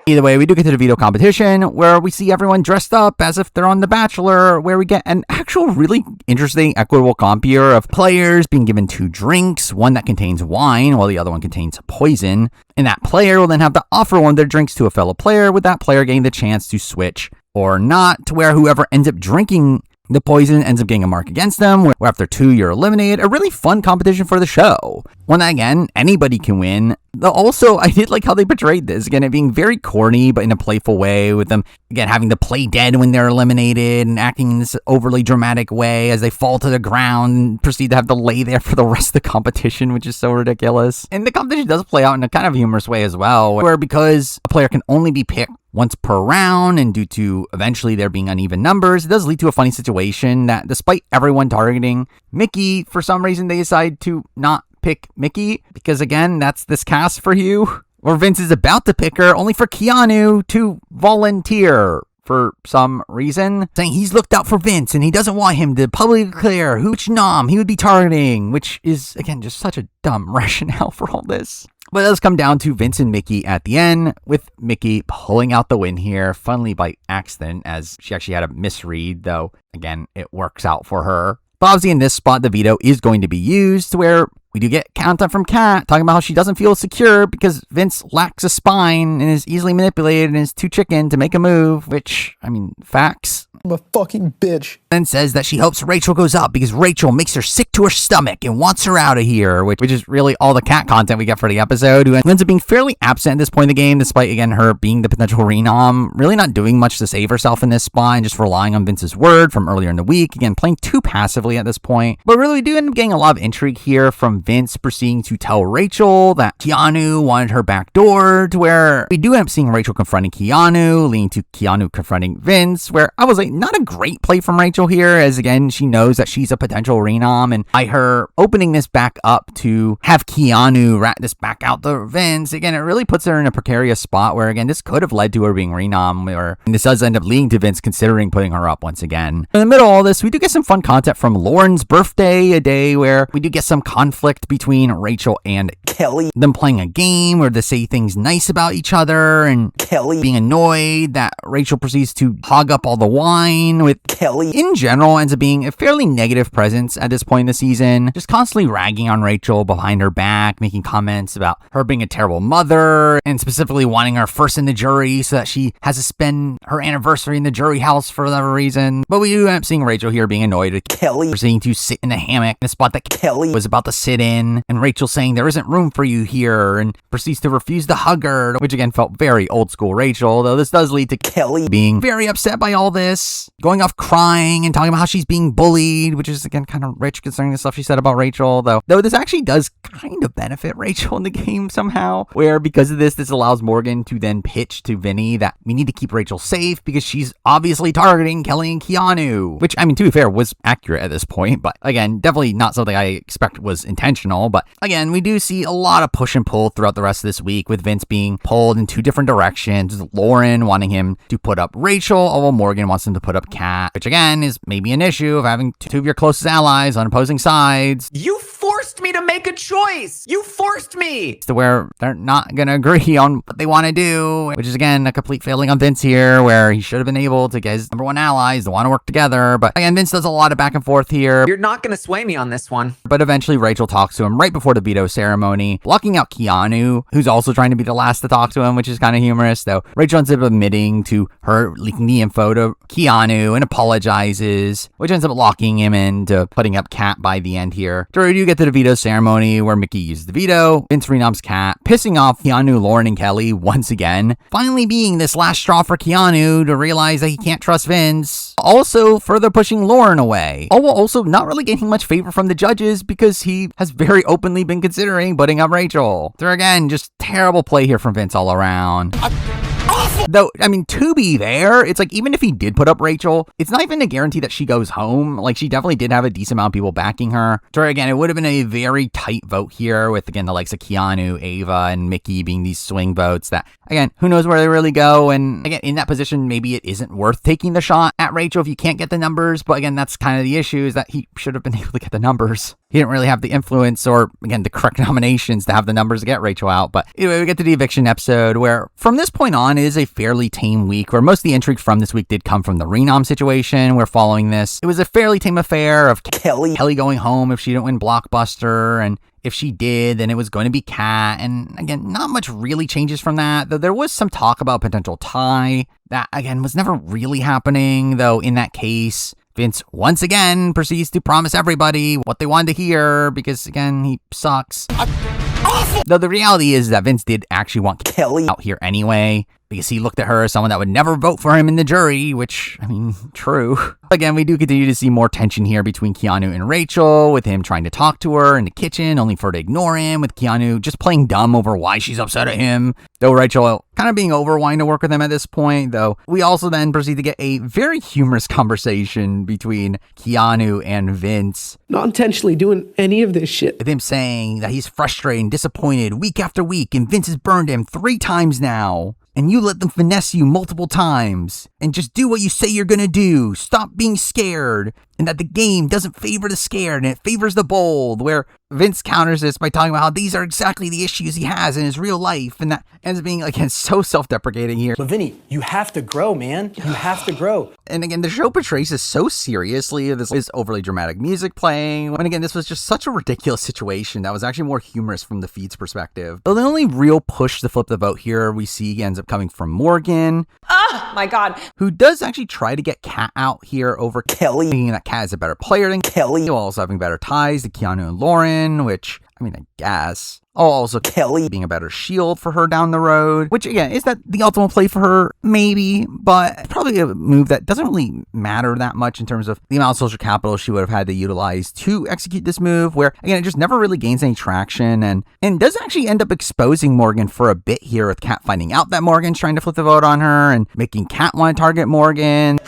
Either way, we do get to the veto competition where we see everyone dressed up as if they're on The Bachelor, where we get an actual really interesting equitable comp here of players being given 2 drinks, one that contains wine while the other one contains poison. And that player will then have to offer one of their drinks to a fellow player, with that player getting the chance to switch or not, to where whoever ends up drinking the poison ends up getting a mark against them, where after 2 you're eliminated. A really fun competition for the show. One that, again, anybody can win. Though also, I did like how they portrayed this. Again, it being very corny, but in a playful way, with them, again, having to play dead when they're eliminated and acting in this overly dramatic way as they fall to the ground and proceed to have to lay there for the rest of the competition, which is so ridiculous. And the competition does play out in a kind of humorous way as well, where because a player can only be picked once per round, and due to eventually there being uneven numbers, it does lead to a funny situation that despite everyone targeting Mickey, for some reason they decide to not pick Mickey, because again, that's this cast for you. Or Vince is about to pick her, only for Keanu to volunteer for some reason, saying he's looked out for Vince and he doesn't want him to publicly declare which nom he would be targeting, which is, again, just such a dumb rationale for all this. But it does come down to Vince and Mickey at the end, with Mickey pulling out the win here, funnily by accident, as she actually had a misread, though, again, it works out for her. But obviously in this spot, the veto is going to be used, where we do get content from Kat talking about how she doesn't feel secure because Vince lacks a spine and is easily manipulated and is too chicken to make a move, which, I mean, facts. I'm a fucking bitch. Then says that she hopes Rachel goes up because Rachel makes her sick to her stomach and wants her out of here, which is really all the Kat content we get for the episode, who ends up being fairly absent at this point in the game, despite, again, her being the potential renom, really not doing much to save herself in this spot and just relying on Vince's word from earlier in the week, again, playing too passively at this point. But really, we do end up getting a lot of intrigue here from Vince proceeding to tell Rachel that Keanu wanted her back door, to where we do end up seeing Rachel confronting Keanu, leading to Keanu confronting Vince, where I was like, not a great play from Rachel here, as again, she knows that she's a potential renom, and by her opening this back up to have Keanu rat this back out to Vince, again, it really puts her in a precarious spot where, again, this could have led to her being renom, and this does end up leading to Vince considering putting her up once again. In the middle of all this, we do get some fun content from Lauren's birthday, a day where we do get some conflict between Rachel and Kelly, them playing a game where they say things nice about each other, and Kelly being annoyed that Rachel proceeds to hog up all the wine, with Kelly in general ends up being a fairly negative presence at this point in the season, just constantly ragging on Rachel behind her back, making comments about her being a terrible mother, and specifically wanting her first in the jury so that she has to spend her anniversary in the jury house for whatever reason. But we do end up seeing Rachel here being annoyed at Kelly proceeding to sit in a hammock in a spot that Kelly was about to sit in, and Rachel saying there isn't room for you here, and proceeds to refuse to hug her, which again felt very old school Rachel, though this does lead to Kelly being very upset by all this, going off crying and talking about how she's being bullied, which is again kind of rich concerning the stuff she said about Rachel, though this actually does kind of benefit Rachel in the game somehow, where because of this allows Morgan to then pitch to Vinny that we need to keep Rachel safe because she's obviously targeting Kelly and Keanu, which, I mean, to be fair, was accurate at this point, but again, definitely not something I expect was intentional. But again, we do see a lot of push and pull throughout the rest of this week, with Vince being pulled in 2 different directions, Lauren wanting him to put up Rachel, although Morgan wants him to put up Kat, which again is maybe an issue of having 2 of your closest allies on opposing sides. You forced me to make a choice. You forced me. To where they're not going to agree on what they want to do, which is again a complete failing on Vince here, where he should have been able to get his number 1 allies to want to work together. But again, Vince does a lot of back and forth here. You're not going to sway me on this one. But eventually Rachel talks to him right before the veto ceremony, blocking out Keanu, who's also trying to be the last to talk to him, which is kind of humorous, though. Rachel ends up admitting to her leaking the info to Keanu and apologizes, which ends up locking him into putting up Kat by the end here. So we do get to the veto ceremony where Mickey uses the veto, Vince renoms Kat, pissing off Keanu, Lauren, and Kelly once again, finally being this last straw for Keanu to realize that he can't trust Vince, also further pushing Lauren away, all while also not really getting much favor from the judges because he has very openly been considering putting up Rachel. So again, just terrible play here from Vince all around. Though, I mean, to be there, it's like, even if he did put up Rachel, it's not even a guarantee that she goes home. Like, she definitely did have a decent amount of people backing her. So again, it would have been a very tight vote here with, again, the likes of Keanu, Ava, and Mickey being these swing votes that, again, who knows where they really go. And again, in that position, maybe it isn't worth taking the shot at Rachel if you can't get the numbers. But again, that's kind of the issue, is that he should have been able to get the numbers. he didn't really have the influence or, again, the correct nominations to have the numbers to get Rachel out. But anyway, we get to the eviction episode where from this point on, it is a fairly tame week where most of the intrigue from this week did come from the renom situation. Where following this, it was a fairly tame affair of Kelly going home if she didn't win Blockbuster, and if she did, then it was going to be Kat. And again, not much really changes from that, though there was some talk about potential tie. That, again, was never really happening, though in that case, Vince once again proceeds to promise everybody what they wanted to hear because, again, he sucks. Though the reality is that Vince did actually want Kelly out here anyway, because he looked at her as someone that would never vote for him in the jury, which, I mean, true. Again, we do continue to see more tension here between Keanu and Rachel, with him trying to talk to her in the kitchen, only for her to ignore him, with Keanu just playing dumb over why she's upset at him. Though Rachel kind of being over wanting to work with him at this point, though we also then proceed to get a very humorous conversation between Keanu and Vince. Not intentionally doing any of this shit. With him saying that he's frustrated and disappointed week after week, and Vince has burned him 3 times now. And you let them finesse you multiple times. And just do what you say you're gonna do. Stop being scared. And that the game doesn't favor the scared and it favors the bold. Where Vince counters this by talking about how these are exactly the issues he has in his real life. And that ends up being, again, so self-deprecating here. But Vinny, you have to grow, man. You have to grow. And again, the show portrays this so seriously. This is overly dramatic music playing. And again, this was just such a ridiculous situation that was actually more humorous from the feed's perspective. But the only real push to flip the vote here we see ends up coming from Morgan. Oh my God. Who does actually try to get Kat out here over Kelly, thinking that Kat is a better player than Kelly, while also having better ties to Keanu and Lauren, which, I mean, I guess. Oh, also Kelly being a better shield for her down the road, which, again, is that the ultimate play for her? Maybe, but probably a move that doesn't really matter that much in terms of the amount of social capital she would have had to utilize to execute this move, where, again, it just never really gains any traction and does actually end up exposing Morgan for a bit here, with Kat finding out that Morgan's trying to flip the vote on her and making Kat want to target Morgan.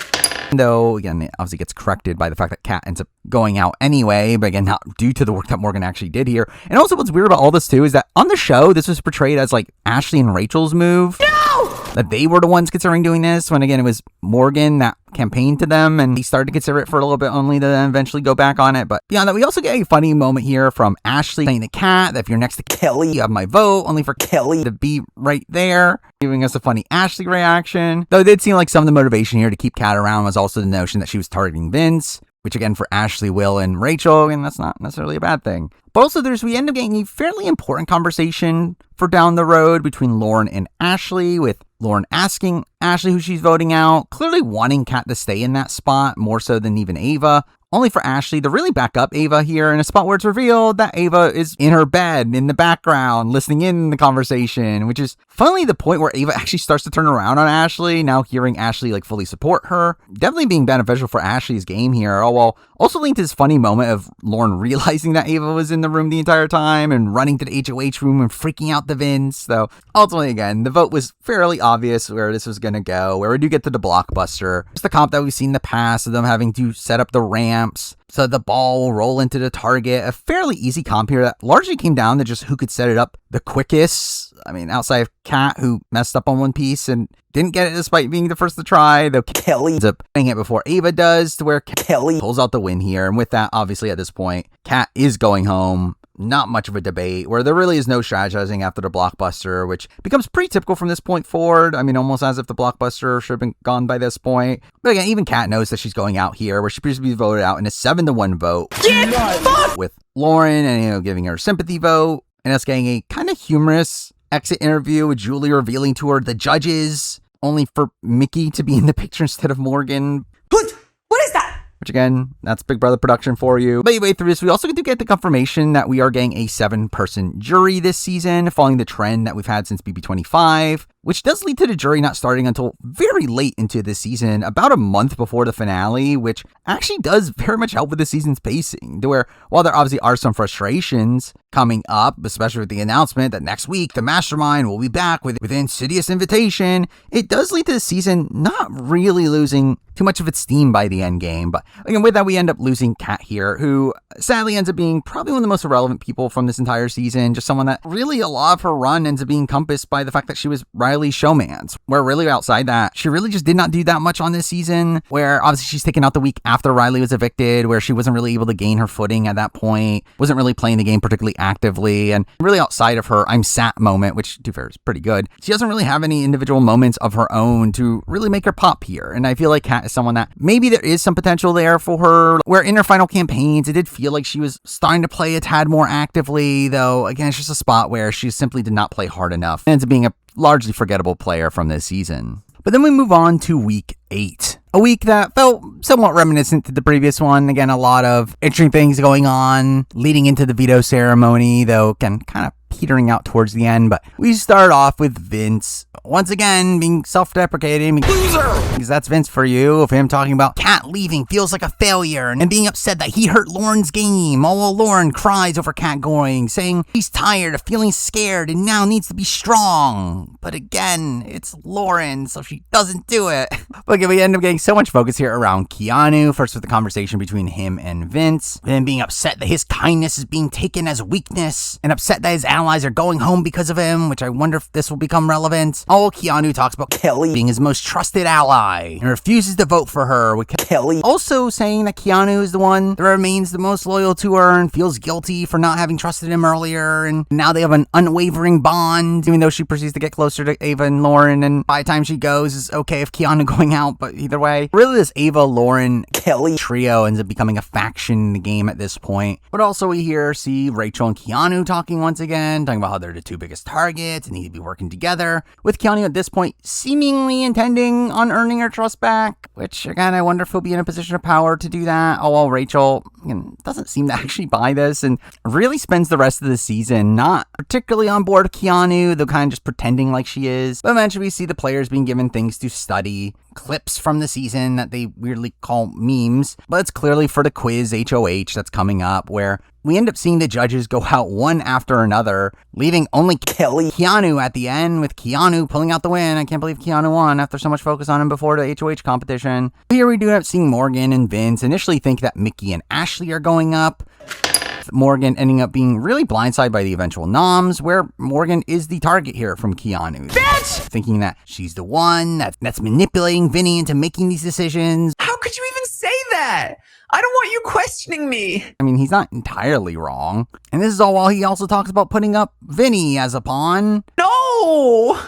Though, again, it obviously gets corrected by the fact that Kat ends up going out anyway, but again, not due to the work that Morgan actually did here. And also what's weird about all this too is that on the show, this was portrayed as like Ashley and Rachel's move. No! That they were the ones considering doing this, when again, it was Morgan that campaigned to them, and he started to consider it for a little bit only to then eventually go back on it. But beyond that, we also get a funny moment here from Ashley saying to Kat that if you're next to Kelly, you have my vote, only for Kelly to be right there, giving us a funny Ashley reaction. Though it did seem like some of the motivation here to keep Kat around was also the notion that she was targeting Vince, which again, for Ashley, Will, and Rachel, and that's not necessarily a bad thing. But also we end up getting a fairly important conversation for down the road between Lauren and Ashley, with Lauren asking Ashley who she's voting out, clearly wanting Kat to stay in that spot more so than even Ava, only for Ashley to really back up Ava here in a spot where it's revealed that Ava is in her bed in the background listening in the conversation, which is finally the point where Ava actually starts to turn around on Ashley, now hearing Ashley like fully support her. Definitely being beneficial for Ashley's game here, while also leading to this funny moment of Lauren realizing that Ava was in the room the entire time and running to the HOH room and freaking out the Vince. Though ultimately, again, the vote was fairly obvious where this was going to go, where we do get to the blockbuster. Just the comp that we've seen in the past of them having to set up the ramps so the ball will roll into the target. A fairly easy comp here that largely came down to just who could set it up the quickest. I mean, outside of Kat, who messed up on one piece and didn't get it despite being the first to try, though Kelly ends up getting it before Ava does, to where Kelly pulls out the win here. And with that, obviously at this point, Kat is going home. Not much of a debate, where there really is no strategizing after the blockbuster, which becomes pretty typical from this point forward. I mean, almost as if the blockbuster should have been gone by this point. But again, even Kat knows that she's going out here, where she appears to be voted out in a 7-1 vote with Lauren, and giving her a sympathy vote, and us getting a kind of humorous exit interview with Julie revealing to her the judges, only for Mickey to be in the picture instead of Morgan. What is that? Which again, that's Big Brother production for you. But anyway, through this, we also get to get the confirmation that we are getting a 7-person jury this season, following the trend that we've had since BB25, which does lead to the jury not starting until very late into the season, about a month before the finale, which actually does very much help with the season's pacing, to where while there obviously are some frustrations coming up, especially with the announcement that next week the Mastermind will be back with Insidious Invitation, it does lead to the season not really losing too much of its steam by the end game. But again, with that, we end up losing Kat here, who sadly ends up being probably one of the most irrelevant people from this entire season. Just someone that really a lot of her run ends up being encompassed by the fact that she was running Riley's showmance, where really outside that, she really just did not do that much on this season, where obviously she's taken out the week after Riley was evicted, where she wasn't really able to gain her footing at that point, wasn't really playing the game particularly actively, and really outside of her I'm sat moment, which to be fair is pretty good, she doesn't really have any individual moments of her own to really make her pop here. And I feel like Kat is someone that maybe there is some potential there for her, where in her final campaigns, it did feel like she was starting to play a tad more actively, though again, it's just a spot where she simply did not play hard enough and ends up being a largely forgettable player from this season. But then we move on to week 8. A week that felt somewhat reminiscent to the previous one. Again, a lot of interesting things going on leading into the veto ceremony, though again, kind of petering out towards the end. But we start off with Vince once again being self-deprecating. Loser! Because that's Vince for you, of him talking about Kat leaving feels like a failure and being upset that he hurt Lauren's game. All while Lauren cries over Kat going, saying he's tired of feeling scared and now needs to be strong. But again, it's Lauren, so she doesn't do it. But again, we end up getting so much focus here around Keanu. First with the conversation between him and Vince, then being upset that his kindness is being taken as weakness, and upset that his allies are going home because of him, which I wonder if this will become relevant. Oh, Keanu talks about Kelly being his most trusted ally and refuses to vote for her, with Kelly also saying that Keanu is the one that remains the most loyal to her and feels guilty for not having trusted him earlier, and now they have an unwavering bond, even though she proceeds to get closer to Ava and Lauren, and by the time she goes, it's okay if Keanu going out, but either way, really this Ava, Lauren, Kelly trio ends up becoming a faction in the game at this point. But also we see Rachel and Keanu talking once again, talking about how they're the two biggest targets and need to be working together, with Keanu at this point seemingly intending on earning her trust back, which again, I wonder if he'll be in a position of power to do that. Oh, while Rachel doesn't seem to actually buy this and really spends the rest of the season not particularly on board with Keanu, though kind of just pretending like she is. But eventually we see the players being given things to study, clips from the season that they weirdly call memes, but it's clearly for the quiz HOH that's coming up, where we end up seeing the judges go out one after another, leaving only Keanu at the end, with Keanu pulling out the win. I can't believe Keanu won after so much focus on him before the HOH competition. Here we do end up seeing Morgan and Vince initially think that Mickey and Ashley are going up, Morgan ending up being really blindsided by the eventual noms, where Morgan is the target here from Keanu. Bitch! Thinking that she's the one that's manipulating Vinny into making these decisions. How could you even say that? I don't want you questioning me. I mean, he's not entirely wrong. And this is all while he also talks about putting up Vinny as a pawn. No!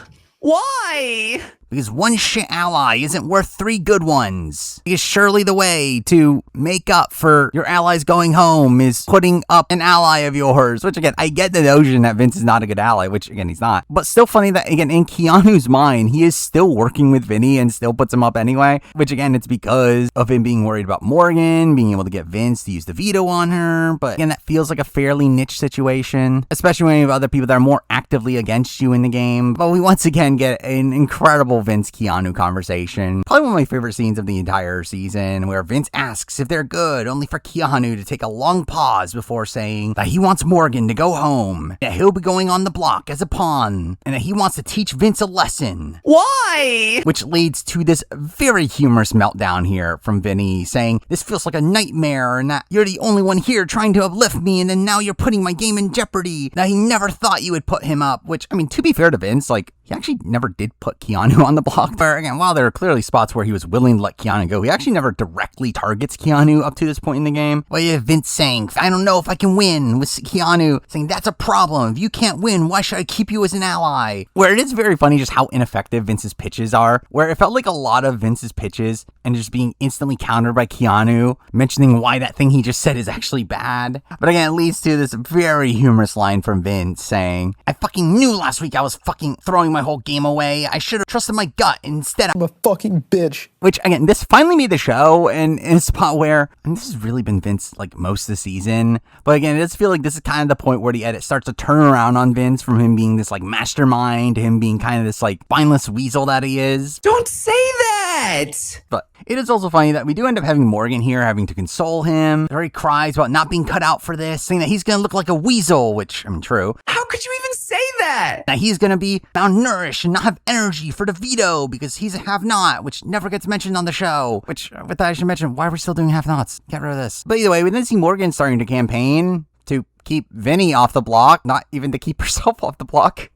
Why? Because one shit ally isn't worth 3 good ones. Because surely the way to make up for your allies going home is putting up an ally of yours. Which again, I get the notion that Vince is not a good ally, which again, he's not. But still funny that again, in Keanu's mind, he is still working with Vinny and still puts him up anyway. Which again, it's because of him being worried about Morgan, being able to get Vince to use the veto on her. But again, that feels like a fairly niche situation. Especially when you have other people that are more actively against you in the game. But we once again get an incredible Vince Keanu conversation. Probably one of my favorite scenes of the entire season, where Vince asks if they're good, only for Keanu to take a long pause before saying that he wants Morgan to go home, that he'll be going on the block as a pawn, and that he wants to teach Vince a lesson. Why? Which leads to this very humorous meltdown here from Vinny, saying this feels like a nightmare and that you're the only one here trying to uplift me, and then now you're putting my game in jeopardy. That he never thought you would put him up, which, I mean, to be fair to Vince, like, he actually never did put Keanu on the block. But again, while there are clearly spots where he was willing to let Keanu go, he actually never directly targets Keanu up to this point in the game. Well, you have Vince saying, I don't know if I can win, with Keanu saying, that's a problem. If you can't win, why should I keep you as an ally? Where it is very funny just how ineffective Vince's pitches are, where it felt like a lot of Vince's pitches and just being instantly countered by Keanu, mentioning why that thing he just said is actually bad. But again, it leads to this very humorous line from Vince saying, I fucking knew last week I was fucking throwing my whole game away. I should have trusted my gut. Instead, I'm a fucking bitch. Which, again, this finally made the show, and in a spot where, and this has really been Vince, like, most of the season, but again, it does feel like this is kind of the point where the edit starts to turn around on Vince, from him being this, like, mastermind to him being kind of this, like, spineless weasel that he is. Don't say that! But it is also funny that we do end up having Morgan here having to console him, where he cries about not being cut out for this, saying that he's gonna look like a weasel, which, I mean, true. How could you even say that? That he's gonna be malnourished and not have energy for the veto because he's a have-not, which never gets mentioned on the show. Which, with that I should mention, why are we still doing have-nots? Get rid of this. But either way, we then see Morgan starting to campaign to keep Vinny off the block, not even to keep herself off the block.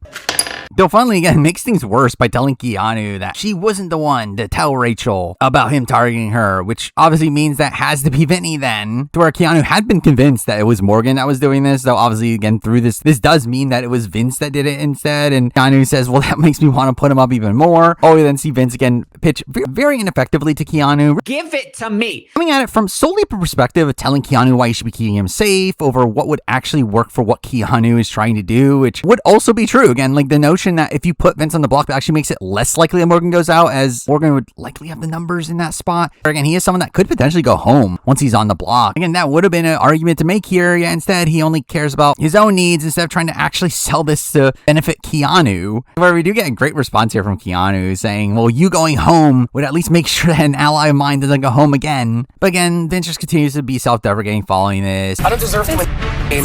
Though finally, again, makes things worse by telling Keanu that she wasn't the one to tell Rachel about him targeting her, which obviously means that has to be Vinny then, to where Keanu had been convinced that it was Morgan that was doing this, though obviously, again, through this does mean that it was Vince that did it instead, and Keanu says, well, that makes me want to put him up even more. Oh, we then see Vince again pitch very ineffectively to Keanu. Give it to me. Coming at it from solely a perspective of telling Keanu why he should be keeping him safe over what would actually work for what Keanu is trying to do, which would also be true. Again, like the notion that if you put Vince on the block, that actually makes it less likely that Morgan goes out, as Morgan would likely have the numbers in that spot. Or again, he is someone that could potentially go home once he's on the block. Again, that would have been an argument to make here. Yeah, instead, he only cares about his own needs instead of trying to actually sell this to benefit Keanu. Where we do get a great response here from Keanu saying, well, you going home would at least make sure that an ally of mine doesn't go home again. But again, Vince just continues to be self-deprecating following this. I don't deserve to win.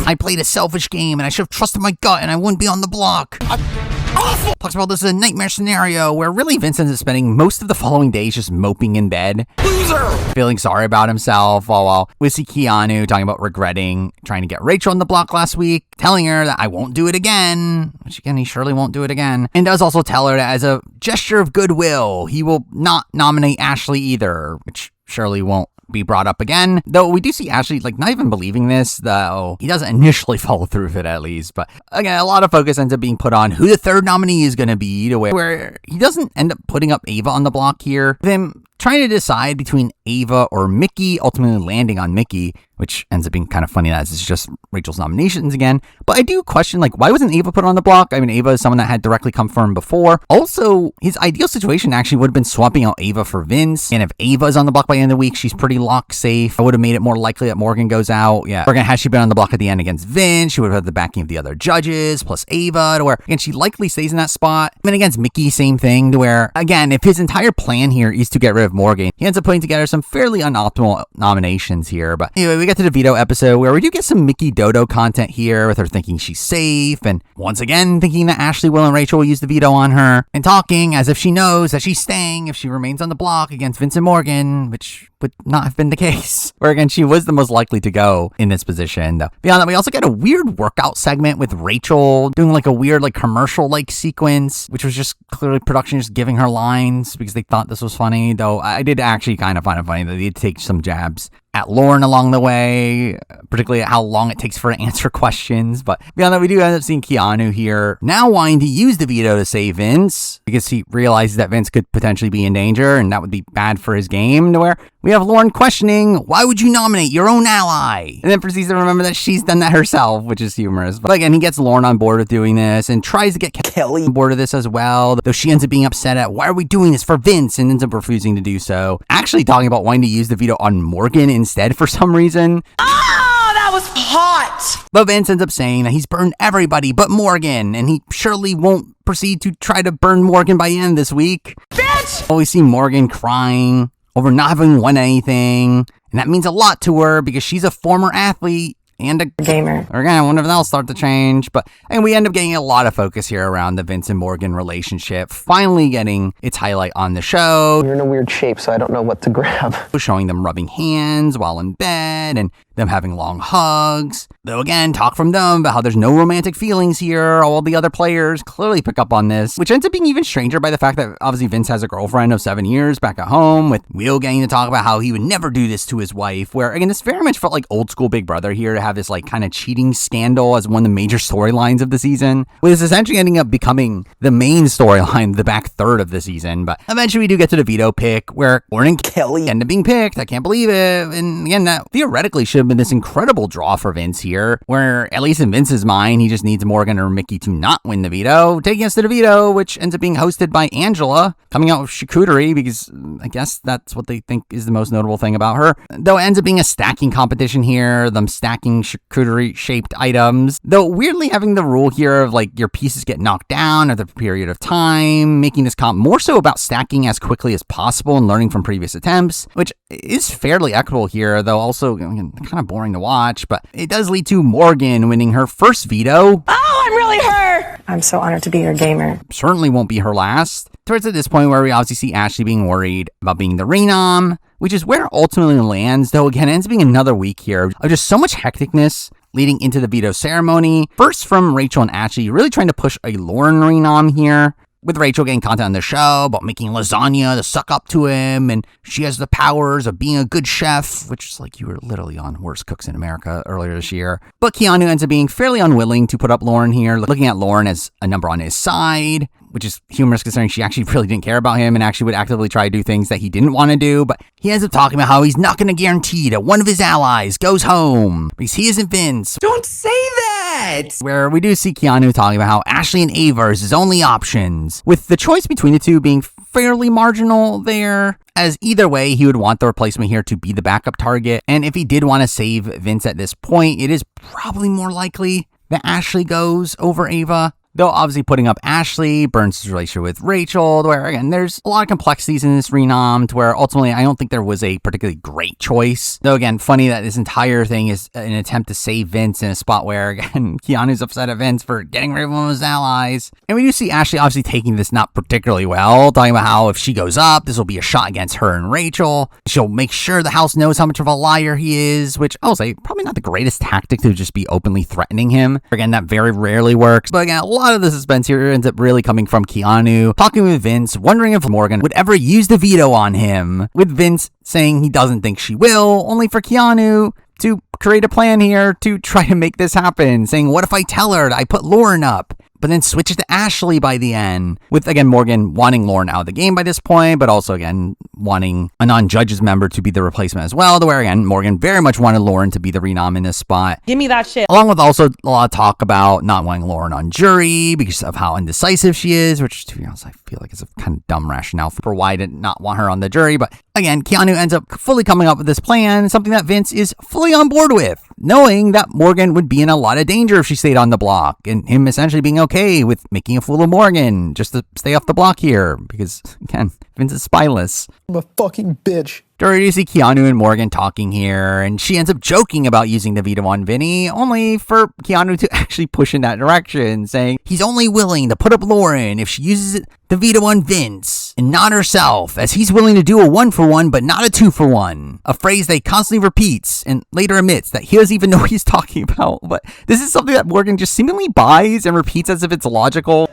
I played a selfish game and I should have trusted my gut and I wouldn't be on the block. Awful. Talks about this as a nightmare scenario where really Vince ends up spending most of the following days just moping in bed. Loser! Feeling sorry about himself, while we see Keanu talking about regretting trying to get Rachel on the block last week, telling her that I won't do it again, which again, he surely won't do it again, and does also tell her that as a gesture of goodwill, he will not nominate Ashley either, which surely won't be brought up again. Though we do see Ashley not even believing this, though he doesn't initially follow through with it at least. But again, a lot of focus ends up being put on who the third nominee is going to be, to where he doesn't end up putting up Ava on the block here. Them trying to decide between Ava or Mickey, ultimately landing on Mickey, which ends up being kind of funny as it's just Rachel's nominations again. But I do question, why wasn't Ava put on the block? I mean, Ava is someone that had directly come from again. Also, his ideal situation actually would have been swapping out Ava for Vince. And if Ava is on the block by the end of the week, she's pretty lock safe. I would have made it more likely that Morgan goes out. Yeah, Morgan, had she been on the block at the end against Vince, she would have had the backing of the other judges, plus Ava, to where, again, she likely stays in that spot. And then against Mickey, same thing, to where, again, if his entire plan here is to get rid of Morgan, he ends up putting together some fairly unoptimal nominations here. But anyway, we get to the veto episode where we do get some Mickey Dodo content here with her thinking she's safe and once again thinking that Ashley, Will, and Rachel will use the veto on her and talking as if she knows that she's staying if she remains on the block against Vince and Morgan, which would not have been the case. Where again, she was the most likely to go in this position. Though beyond that, we also get a weird workout segment with Rachel doing a weird commercial sequence, which was just clearly production just giving her lines because they thought this was funny. Though I did actually kind of find it funny that they did take some jabs at Lauren along the way, particularly at how long it takes for her to answer questions. But beyond that, we do end up seeing Keanu here now wanting to use the veto to save Vince because he realizes that Vince could potentially be in danger and that would be bad for his game, to where we have Lauren questioning, why would you nominate your own ally? And then proceeds to remember that she's done that herself, which is humorous. But again, he gets Lauren on board with doing this and tries to get Kelly on board with this as well, though she ends up being upset at, why are we doing this for Vince? And ends up refusing to do so. Actually talking about wanting to use the veto on Morgan instead for some reason. Oh, that was hot. But Vince ends up saying that he's burned everybody but Morgan, and he surely won't proceed to try to burn Morgan by the end of this week. Bitch! We see Morgan crying over not having won anything, and that means a lot to her because she's a former athlete and a gamer. Again, I wonder if that'll start to change. But and we end up getting a lot of focus here around the Vince and Morgan relationship, finally getting its highlight on the show. You're in a weird shape, so I don't know what to grab. Showing them rubbing hands while in bed and them having long hugs. Though again, talk from them about how there's no romantic feelings here. All the other players clearly pick up on this, which ends up being even stranger by the fact that obviously Vince has a girlfriend of 7 years back at home, with Will getting to talk about how he would never do this to his wife, where again, this very much felt like old school Big Brother here to have this kind of cheating scandal as one of the major storylines of the season, with this essentially ending up becoming the main storyline, the back third of the season. But eventually we do get to the veto pick where Lauren and Kelly end up being picked. I can't believe it. And again, that theoretically should have been this incredible draw for Vince here, where at least in Vince's mind, he just needs Morgan or Mickey to not win the veto, taking us to the veto, which ends up being hosted by Angela, coming out with charcuterie because I guess that's what they think is the most notable thing about her. Though it ends up being a stacking competition here, them stacking charcuterie shaped items, though weirdly having the rule here of your pieces get knocked down at a period of time, making this comp more so about stacking as quickly as possible and learning from previous attempts, which is fairly equitable here, though also kind of boring to watch. But it does lead to Morgan winning her first veto. Oh, I'm really hurt. I'm so honored to be your gamer. Certainly won't be her last. Towards at this point where we obviously see Ashley being worried about being the renom, which is where it ultimately lands, though again, it ends up being another week here of just so much hecticness leading into the veto ceremony. First from Rachel and Ashley, really trying to push a Lauren renom here. With Rachel getting content on the show about making lasagna to suck up to him, and she has the powers of being a good chef, which is like you were literally on Worst Cooks in America earlier this year. But Keanu ends up being fairly unwilling to put up Lauren here, looking at Lauren as a number on his side, which is humorous considering she actually really didn't care about him and actually would actively try to do things that he didn't want to do. But he ends up talking about how he's not going to guarantee that one of his allies goes home because he isn't Vince. Don't say that! Where we do see Keanu talking about how Ashley and Ava is his only options, with the choice between the two being fairly marginal there, as either way he would want the replacement here to be the backup target. And if he did want to save Vince at this point, it is probably more likely that Ashley goes over Ava. Though obviously putting up Ashley burns his relationship with Rachel, where again, there's a lot of complexities in this renom to where ultimately I don't think there was a particularly great choice. Though again, funny that this entire thing is an attempt to save Vince in a spot where again, Keanu's upset at Vince for getting rid of one of his allies. And we do see Ashley obviously taking this not particularly well, talking about how if she goes up, this will be a shot against her and Rachel. She'll make sure the house knows how much of a liar he is, which I'll say probably not the greatest tactic to just be openly threatening him. Again, that very rarely works. But again, a lot of the suspense here ends up really coming from Keanu talking with Vince, wondering if Morgan would ever use the veto on him, with Vince saying he doesn't think she will, only for Keanu to create a plan here to try to make this happen, saying, what if I tell her that I put Lauren up? But then switches to Ashley by the end, with, again, Morgan wanting Lauren out of the game by this point, but also, again, wanting a non-judges member to be the replacement as well, to where, again, Morgan very much wanted Lauren to be the renom in this spot. Give me that shit. Along with also a lot of talk about not wanting Lauren on jury because of how indecisive she is, which, to be honest, I feel like it's a kind of dumb rationale for why to not want her on the jury. But, again, Keanu ends up fully coming up with this plan, something that Vince is fully on board with, knowing that Morgan would be in a lot of danger if she stayed on the block, and him essentially being okay with making a fool of Morgan just to stay off the block here, because, again, Vince is spyless. I'm a fucking bitch. During you see Keanu and Morgan talking here, and she ends up joking about using the veto on Vinny, only for Keanu to actually push in that direction, saying he's only willing to put up Lauren if she uses the veto on Vince, and not herself, as he's willing to do a 1-for-1 but not a 2-for-1. A phrase that he constantly repeats, and later admits that he doesn't even know what he's talking about. But this is something that Morgan just seemingly buys and repeats as if it's logical,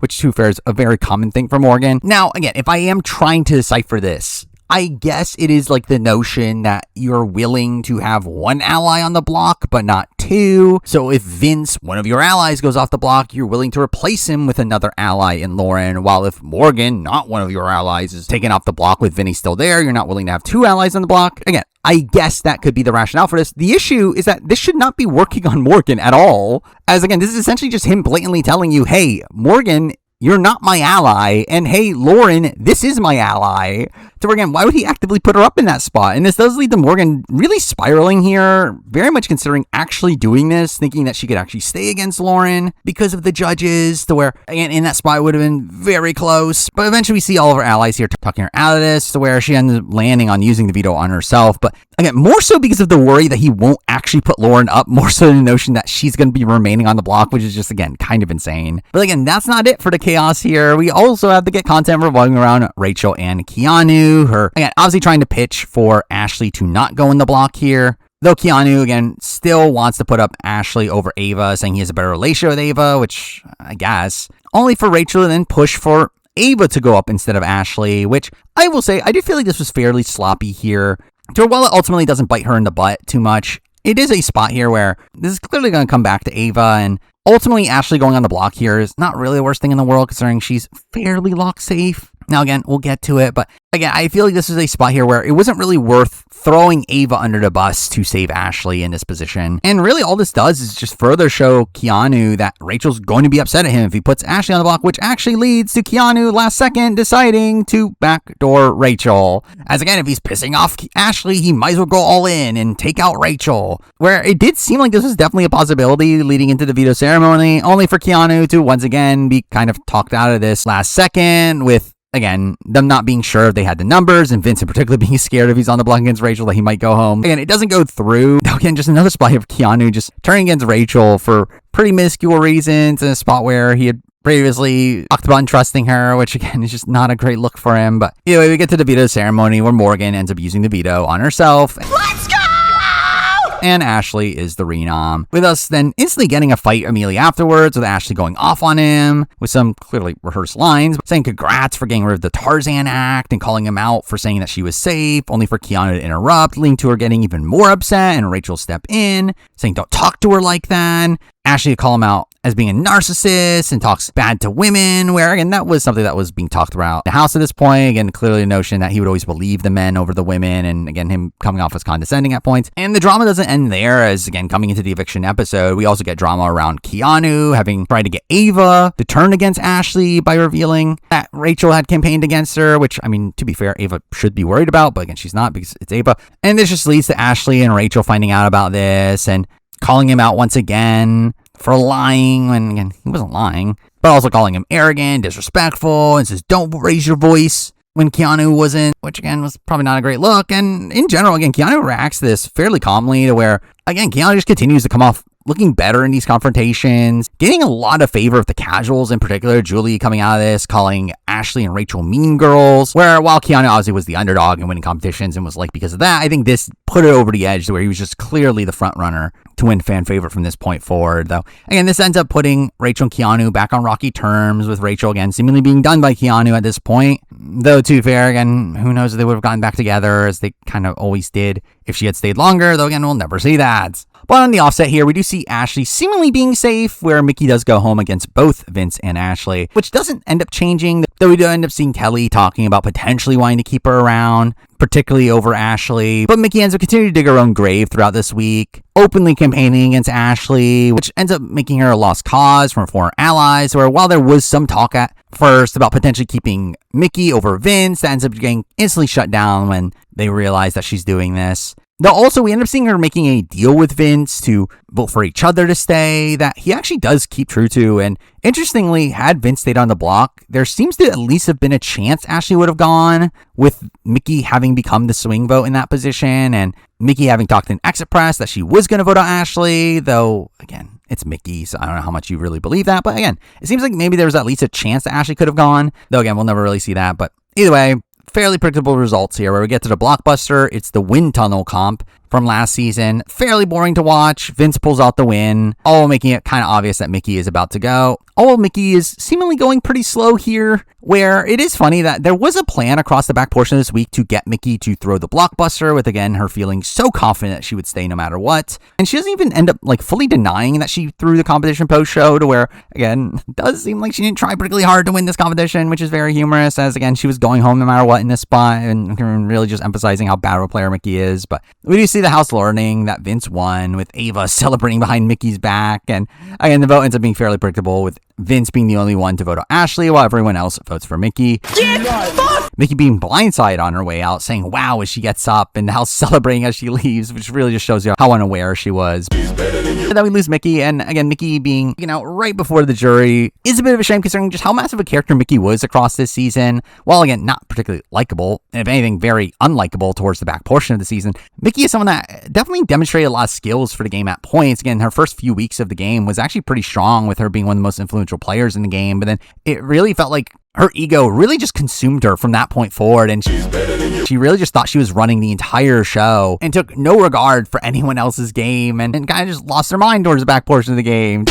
which, to be fair, is a very common thing for Morgan. Now, again, if I am trying to decipher this, I guess it is like the notion that you're willing to have one ally on the block, but not two. So if Vince, one of your allies, goes off the block, you're willing to replace him with another ally in Lauren. While if Morgan, not one of your allies, is taken off the block with Vinny still there, you're not willing to have two allies on the block. Again, I guess that could be the rationale for this. The issue is that this should not be working on Morgan at all. As again, this is essentially just him blatantly telling you, hey, Morgan, you're not my ally, and hey, Lauren, this is my ally. So again, why would he actively put her up in that spot? And this does lead to Morgan really spiraling here, very much considering actually doing this, thinking that she could actually stay against Lauren because of the judges, to where, again, in that spot it would have been very close. But eventually we see all of her allies here talking her out of this, to where she ends up landing on using the veto on herself. But again, more so because of the worry that he won't actually put Lauren up, more so than the notion that she's going to be remaining on the block, which is just, again, kind of insane. But again, that's not it for the chaos here. We also have to get content revolving around Rachel and Keanu. Her, again, obviously trying to pitch for Ashley to not go in the block here. Though Keanu, again, still wants to put up Ashley over Ava, saying he has a better relationship with Ava, which I guess. Only for Rachel to then push for Ava to go up instead of Ashley, which I will say, I do feel like this was fairly sloppy here. So while it ultimately doesn't bite her in the butt too much, it is a spot here where this is clearly going to come back to Ava, and ultimately Ashley going on the block here is not really the worst thing in the world, considering she's fairly lock safe. Now, again, we'll get to it, but again, I feel like this is a spot here where it wasn't really worth throwing Ava under the bus to save Ashley in this position. And really all this does is just further show Keanu that Rachel's going to be upset at him if he puts Ashley on the block, which actually leads to Keanu last second deciding to backdoor Rachel. As again, if he's pissing off Ashley, he might as well go all in and take out Rachel. Where it did seem like this was definitely a possibility leading into the veto ceremony, only for Keanu to once again be kind of talked out of this last second, with, again, them not being sure if they had the numbers, and Vince in particular being scared if he's on the block against Rachel that he might go home. Again, it doesn't go through. Again, just another spot of Keanu just turning against Rachel for pretty minuscule reasons, in a spot where he had previously talked about trusting her, which again is just not a great look for him. But anyway, we get to the veto ceremony where Morgan ends up using the veto on herself. Let's go! and Ashley is the renom, with us then instantly getting a fight immediately afterwards, with Ashley going off on him with some clearly rehearsed lines, saying congrats for getting rid of the Tarzan act and calling him out for saying that she was safe, only for Keanu to interrupt, leading to her getting even more upset and Rachel step in, saying don't talk to her like that. Ashley to call him out as being a narcissist and talks bad to women, where again that was something that was being talked about in the house at this point. Again, clearly a notion that he would always believe the men over the women, and again him coming off as condescending at points. And the drama doesn't end there, as again coming into the eviction episode we also get drama around Keanu having tried to get Ava to turn against Ashley by revealing that Rachel had campaigned against her, which I mean, to be fair, Ava should be worried about, but again she's not because it's Ava. And this just leads to Ashley and Rachel finding out about this and calling him out once again for lying when, again, he wasn't lying, but also calling him arrogant, disrespectful, and says, don't raise your voice when Keanu wasn't, which again was probably not a great look. And in general, again, Keanu reacts to this fairly calmly to where, again, Keanu just continues to come off looking better in these confrontations, getting a lot of favor of the casuals, in particular, Julie coming out of this, calling Ashley and Rachel mean girls, where while Keanu obviously was the underdog in winning competitions and was like because of that, I think this put it over the edge to where he was just clearly the front runner to win fan favorite from this point forward, though. Again, this ends up putting Rachel and Keanu back on rocky terms, with Rachel again seemingly being done by Keanu at this point, though to be fair, again, who knows if they would have gotten back together as they kind of always did if she had stayed longer, though again, we'll never see that. But on the offset here, we do see Ashley seemingly being safe, where Mickey does go home against both Vince and Ashley, which doesn't end up changing, though we do end up seeing Kelly talking about potentially wanting to keep her around, particularly over Ashley. But Mickey ends up continuing to dig her own grave throughout this week, openly campaigning against Ashley, which ends up making her a lost cause from former allies, where while there was some talk at first about potentially keeping Mickey over Vince, that ends up getting instantly shut down when they realize that she's doing this. Though also, we end up seeing her making a deal with Vince to vote for each other to stay that he actually does keep true to. And interestingly, had Vince stayed on the block, there seems to at least have been a chance Ashley would have gone, with Mickey having become the swing vote in that position, and Mickey having talked in exit press that she was going to vote on Ashley, though, again, it's Mickey, so I don't know how much you really believe that. But again, it seems like maybe there was at least a chance that Ashley could have gone, though again, we'll never really see that. But either way, fairly predictable results here, where we get to the blockbuster. It's the wind tunnel comp from last season. Fairly boring to watch. Vince pulls out the win, all making it kind of obvious that Mickey is about to go. All Mickey is seemingly going pretty slow here, where it is funny that there was a plan across the back portion of this week to get Mickey to throw the blockbuster, with again her feeling so confident that she would stay no matter what. And she doesn't even end up like fully denying that she threw the competition post show, to where again it does seem like she didn't try particularly hard to win this competition, which is very humorous, as again she was going home no matter what in this spot, and really just emphasizing how bad of a player Mickey is. But we do see the house learning that Vince won, with Ava celebrating behind Mickey's back, and again the vote ends up being fairly predictable, with Vince being the only one to vote on Ashley while everyone else votes for Mickey. Mickey being blindsided on her way out, saying wow as she gets up, and the house celebrating as she leaves, which really just shows you how unaware she was. And then we lose Mickey, and again Mickey being, right before the jury is a bit of a shame, considering just how massive a character Mickey was across this season. While again not particularly likable, and if anything very unlikable towards the back portion of the season, Mickey is someone that definitely demonstrated a lot of skills for the game at points. Again, her first few weeks of the game was actually pretty strong, with her being one of the most influential players in the game, but then it really felt like her ego really just consumed her from that point forward, and she really just thought she was running the entire show and took no regard for anyone else's game, and kind of just lost her mind towards the back portion of the game.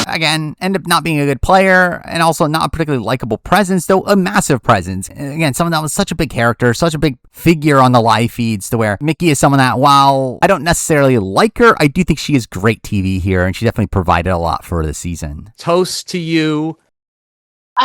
Again, ended up not being a good player, and also not a particularly likable presence, though a massive presence. Again, someone that was such a big character, such a big figure on the live feeds, to where Mickey is someone that, while I don't necessarily like her, I do think she is great TV here, and she definitely provided a lot for the season. Toast to you.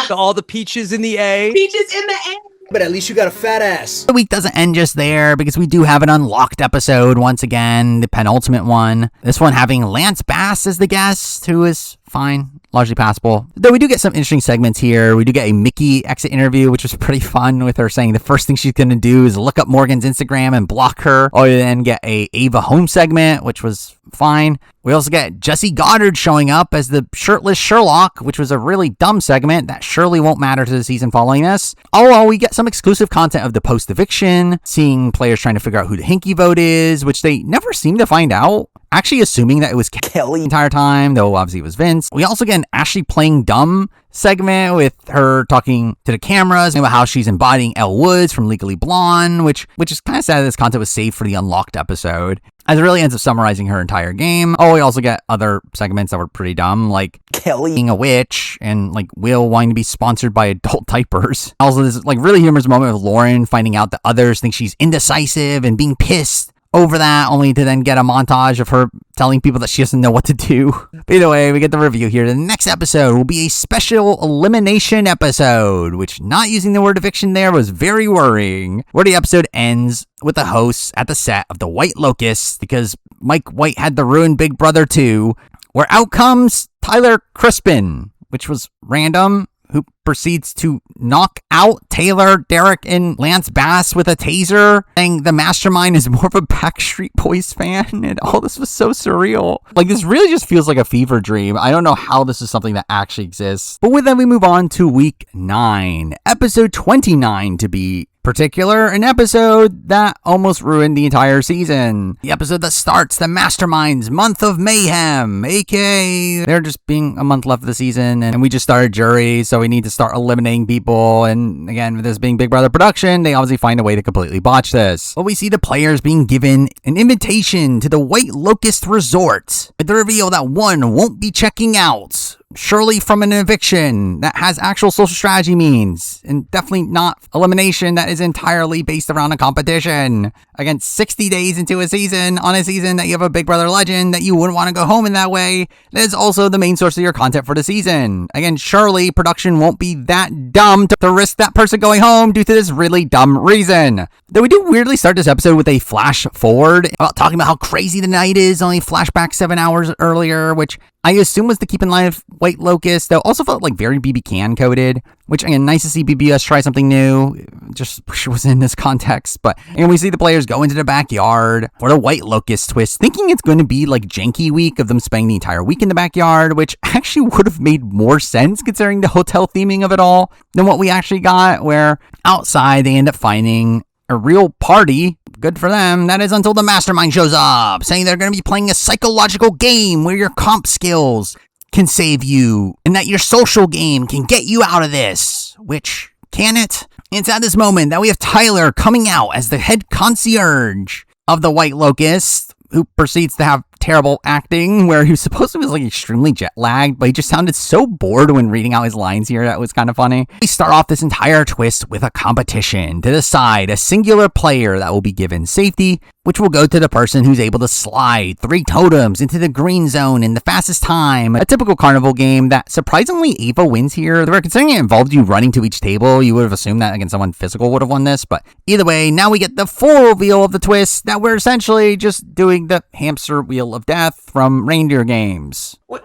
To all the peaches in the A. Peaches in the air. But at least you got a fat ass. The week doesn't end just there, because we do have an unlocked episode once again, the penultimate one. This one having Lance Bass as the guest, who is fine, largely passable. Though we do get some interesting segments here. We do get a Mickey exit interview, which was pretty fun, with her saying the first thing she's going to do is look up Morgan's Instagram and block her. Or then get a Ava home segment, which was fine. We also get Jesse Goddard showing up as the shirtless Sherlock, which was a really dumb segment that surely won't matter to the season following this. All in all, we get some exclusive content of the post-eviction, seeing players trying to figure out who the Hinky vote is, which they never seem to find out actually assuming that it was Kelly the entire time, though obviously it was Vince. We also get an Ashley playing dumb segment with her talking to the cameras about how she's embodying Elle Woods from Legally Blonde, which is kind of sad that this content was saved for the Unlocked episode, as it really ends up summarizing her entire game. Oh, we also get other segments that were pretty dumb, like Kelly being a witch and like Will wanting to be sponsored by adult diapers. Also, this like really humorous moment with Lauren finding out that others think she's indecisive and being pissed over that, only to then get a montage of her telling people that she doesn't know what to do. But either way, we get the review here. The next episode will be a special elimination episode, which, not using the word eviction there, was very worrying. Where the episode ends with the hosts at the set of the White Locust, because Mike White had to ruin Big Brother 2, where out comes Tyler Crispin, which was random, who proceeds to knock out Taylor, Derek, and Lance Bass with a taser, saying the mastermind is more of a Backstreet Boys fan, and all this was so surreal. Like, this really just feels like a fever dream. I don't know how this is something that actually exists. But with that, we move on to week 9, episode 29 to be particular, an episode that almost ruined the entire season. The episode that starts the Mastermind's month of mayhem, aka they're just being a month left of the season, and we just started jury, so we need to start eliminating people. And again, with this being Big Brother production, they obviously find a way to completely botch this. But we see the players being given an invitation to the White Locust Resort, with the reveal that one won't be checking out, surely from an eviction that has actual social strategy means, and definitely not elimination that is entirely based around a competition. Again, 60 days into a season, on a season that you have a Big Brother legend, that you wouldn't want to go home in that way, that is also the main source of your content for the season. Again, surely production won't be that dumb to risk that person going home due to this really dumb reason. Though we do weirdly start this episode with a flash forward about talking about how crazy the night is, only flashback 7 hours earlier, which I assume was to keep in line with White Locust, though also felt like very BB Can coded, which again, nice to see BBS try something new. Just wish it was in this context. But and we see the players go into the backyard for the White Locust twist, thinking it's going to be like Janky Week of them spending the entire week in the backyard, which actually would have made more sense considering the hotel theming of it all than what we actually got, where outside they end up finding a real party. Good for them. That is until the mastermind shows up, saying they're going to be playing a psychological game where your comp skills can save you, and that your social game can get you out of this. Which, can it? It's at this moment that we have Tyler coming out as the head concierge of the White Locust, who proceeds to have terrible acting, where he supposedly was like extremely jet lagged, but he just sounded so bored when reading out his lines here. That was kind of funny. We start off this entire twist with a competition to decide a singular player that will be given safety, which will go to the person who's able to slide 3 totems into the green zone in the fastest time. A typical carnival game that surprisingly Ava wins here. Though considering it involved you running to each table, you would have assumed that again someone physical would have won this. But either way, now we get the full reveal of the twist that we're essentially just doing the hamster wheel of death from reindeer games. Why?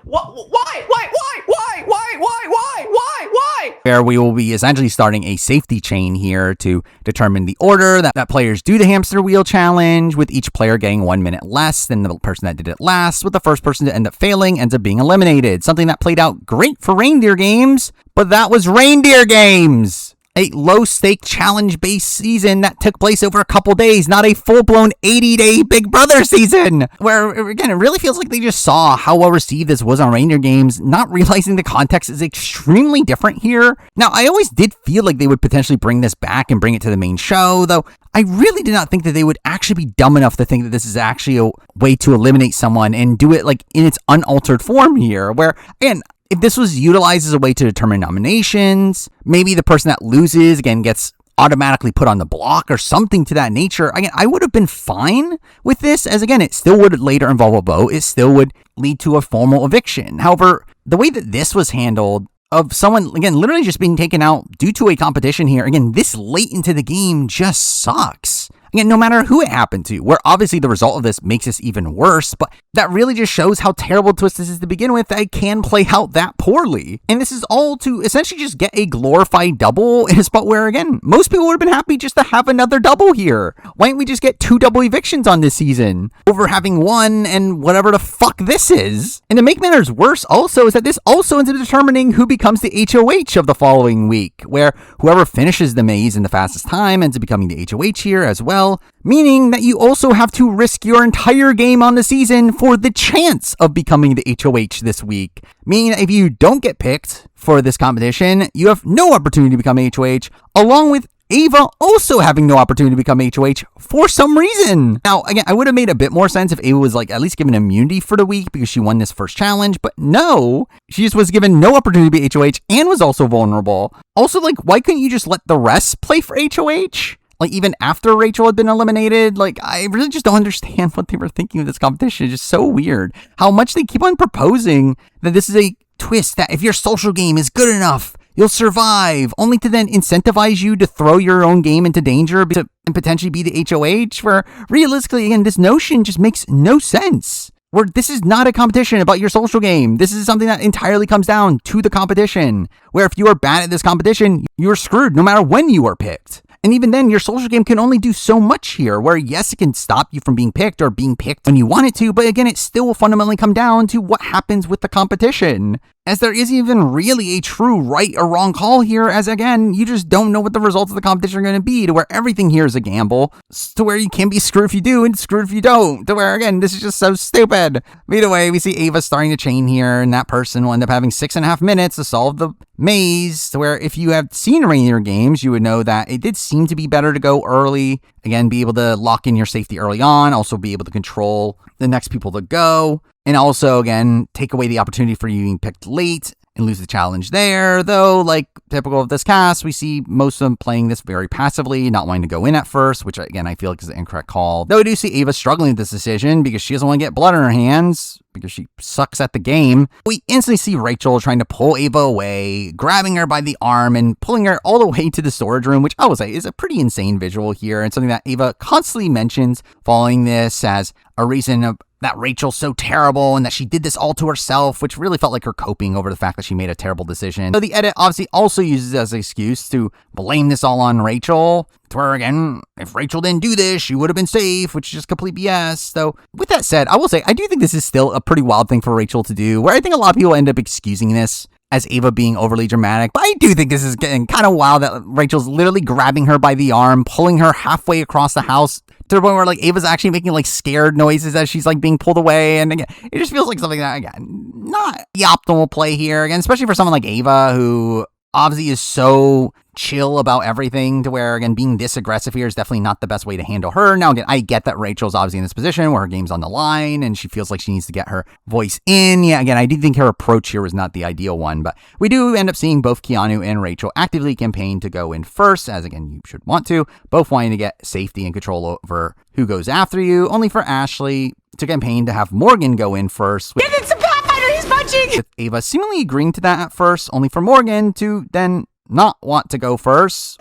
Where we will be essentially starting a safety chain here to determine the order that players do the hamster wheel challenge, with each player getting 1 minute less than the person that did it last, with the first person to end up failing ends up being eliminated. Something that played out great for reindeer games, but that was reindeer games. A low-stake challenge-based season that took place over a couple days, not a full-blown 80-day Big Brother season, where, again, it really feels like they just saw how well-received this was on reindeer games, not realizing the context is extremely different here. Now, I always did feel like they would potentially bring this back and bring it to the main show, though I really did not think that they would actually be dumb enough to think that this is actually a way to eliminate someone and do it, like, in its unaltered form here, where, again, if this was utilized as a way to determine nominations, maybe the person that loses, again, gets automatically put on the block or something to that nature, again, I would have been fine with this, as again, it still would later involve a vote. It still would lead to a formal eviction. However, the way that this was handled, of someone, again, literally just being taken out due to a competition here, again, this late into the game just sucks. Again, no matter who it happened to, where obviously the result of this makes this even worse, but that really just shows how terrible twist this is to begin with, that it can play out that poorly. And this is all to essentially just get a glorified double in a spot where, again, most people would have been happy just to have another double here. Why didn't we just get 2 double evictions on this season over having 1 and whatever the fuck this is? And to make matters worse also is that this also ends up determining who becomes the HOH of the following week, where whoever finishes the maze in the fastest time ends up becoming the HOH here as well. well, meaning that you also have to risk your entire game on the season for the chance of becoming the HOH this week. Meaning that if you don't get picked for this competition, you have no opportunity to become HOH, along with Ava also having no opportunity to become HOH for some reason. Now, again, I would have made a bit more sense if Ava was like at least given immunity for the week because she won this first challenge, but no, she just was given no opportunity to be HOH and was also vulnerable. Also, like, why couldn't you just let the rest play for HOH? Like, even after Rachel had been eliminated, like, I really just don't understand what they were thinking of this competition. It's just so weird how much they keep on proposing that this is a twist, that if your social game is good enough, you'll survive, only to then incentivize you to throw your own game into danger to potentially be the HOH, where realistically, again, this notion just makes no sense. Where this is not a competition about your social game. This is something that entirely comes down to the competition, where if you are bad at this competition, you're screwed no matter when you are picked. And even then, your social game can only do so much here, where yes, it can stop you from being picked or being picked when you want it to, but again, it still will fundamentally come down to what happens with the competition. As there isn't even really a true right or wrong call here, as again, you just don't know what the results of the competition are going to be, to where everything here is a gamble, to where you can be screwed if you do and screwed if you don't, to where, again, this is just so stupid. Either way, we see Ava starting to chain here, and that person will end up having 6.5 minutes to solve the maze, to where if you have seen Rainier games, you would know that it did seem to be better to go early. Again, be able to lock in your safety early on, also be able to control the next people to go. And also, again, take away the opportunity for you being picked late and lose the challenge there. Though, like typical of this cast, we see most of them playing this very passively, not wanting to go in at first, which, again, I feel like is the incorrect call. Though I do see Ava struggling with this decision because she doesn't want to get blood on her hands because she sucks at the game. We instantly see Rachel trying to pull Ava away, grabbing her by the arm and pulling her all the way to the storage room, which I will say is a pretty insane visual here, and something that Ava constantly mentions following this as a reason that Rachel's so terrible and that she did this all to herself, which really felt like her coping over the fact that she made a terrible decision. So the edit obviously also uses it as an excuse to blame this all on Rachel, to where, again, if Rachel didn't do this, she would have been safe, which is just complete BS. So with that said, I will say, I do think this is still a pretty wild thing for Rachel to do, where I think a lot of people end up excusing this as Ava being overly dramatic. But I do think this is getting kind of wild that Rachel's literally grabbing her by the arm, pulling her halfway across the house to the point where, like, Ava's actually making, like, scared noises as she's, like, being pulled away. And again, it just feels like something that, again, not the optimal play here. Again, especially for someone like Ava, who obviously is so chill about everything, to where, again, being this aggressive here is definitely not the best way to handle her. Now, again, I get that Rachel's obviously in this position where her game's on the line and she feels like she needs to get her voice in. Yeah, again, I do think her approach here was not the ideal one, but we do end up seeing both Keanu and Rachel actively campaign to go in first, as, again, you should want to, both wanting to get safety and control over who goes after you, only for Ashley to campaign to have Morgan go in first. Give it to Pathfinder, he's punching! With Ava seemingly agreeing to that at first, only for Morgan to then not want to go first,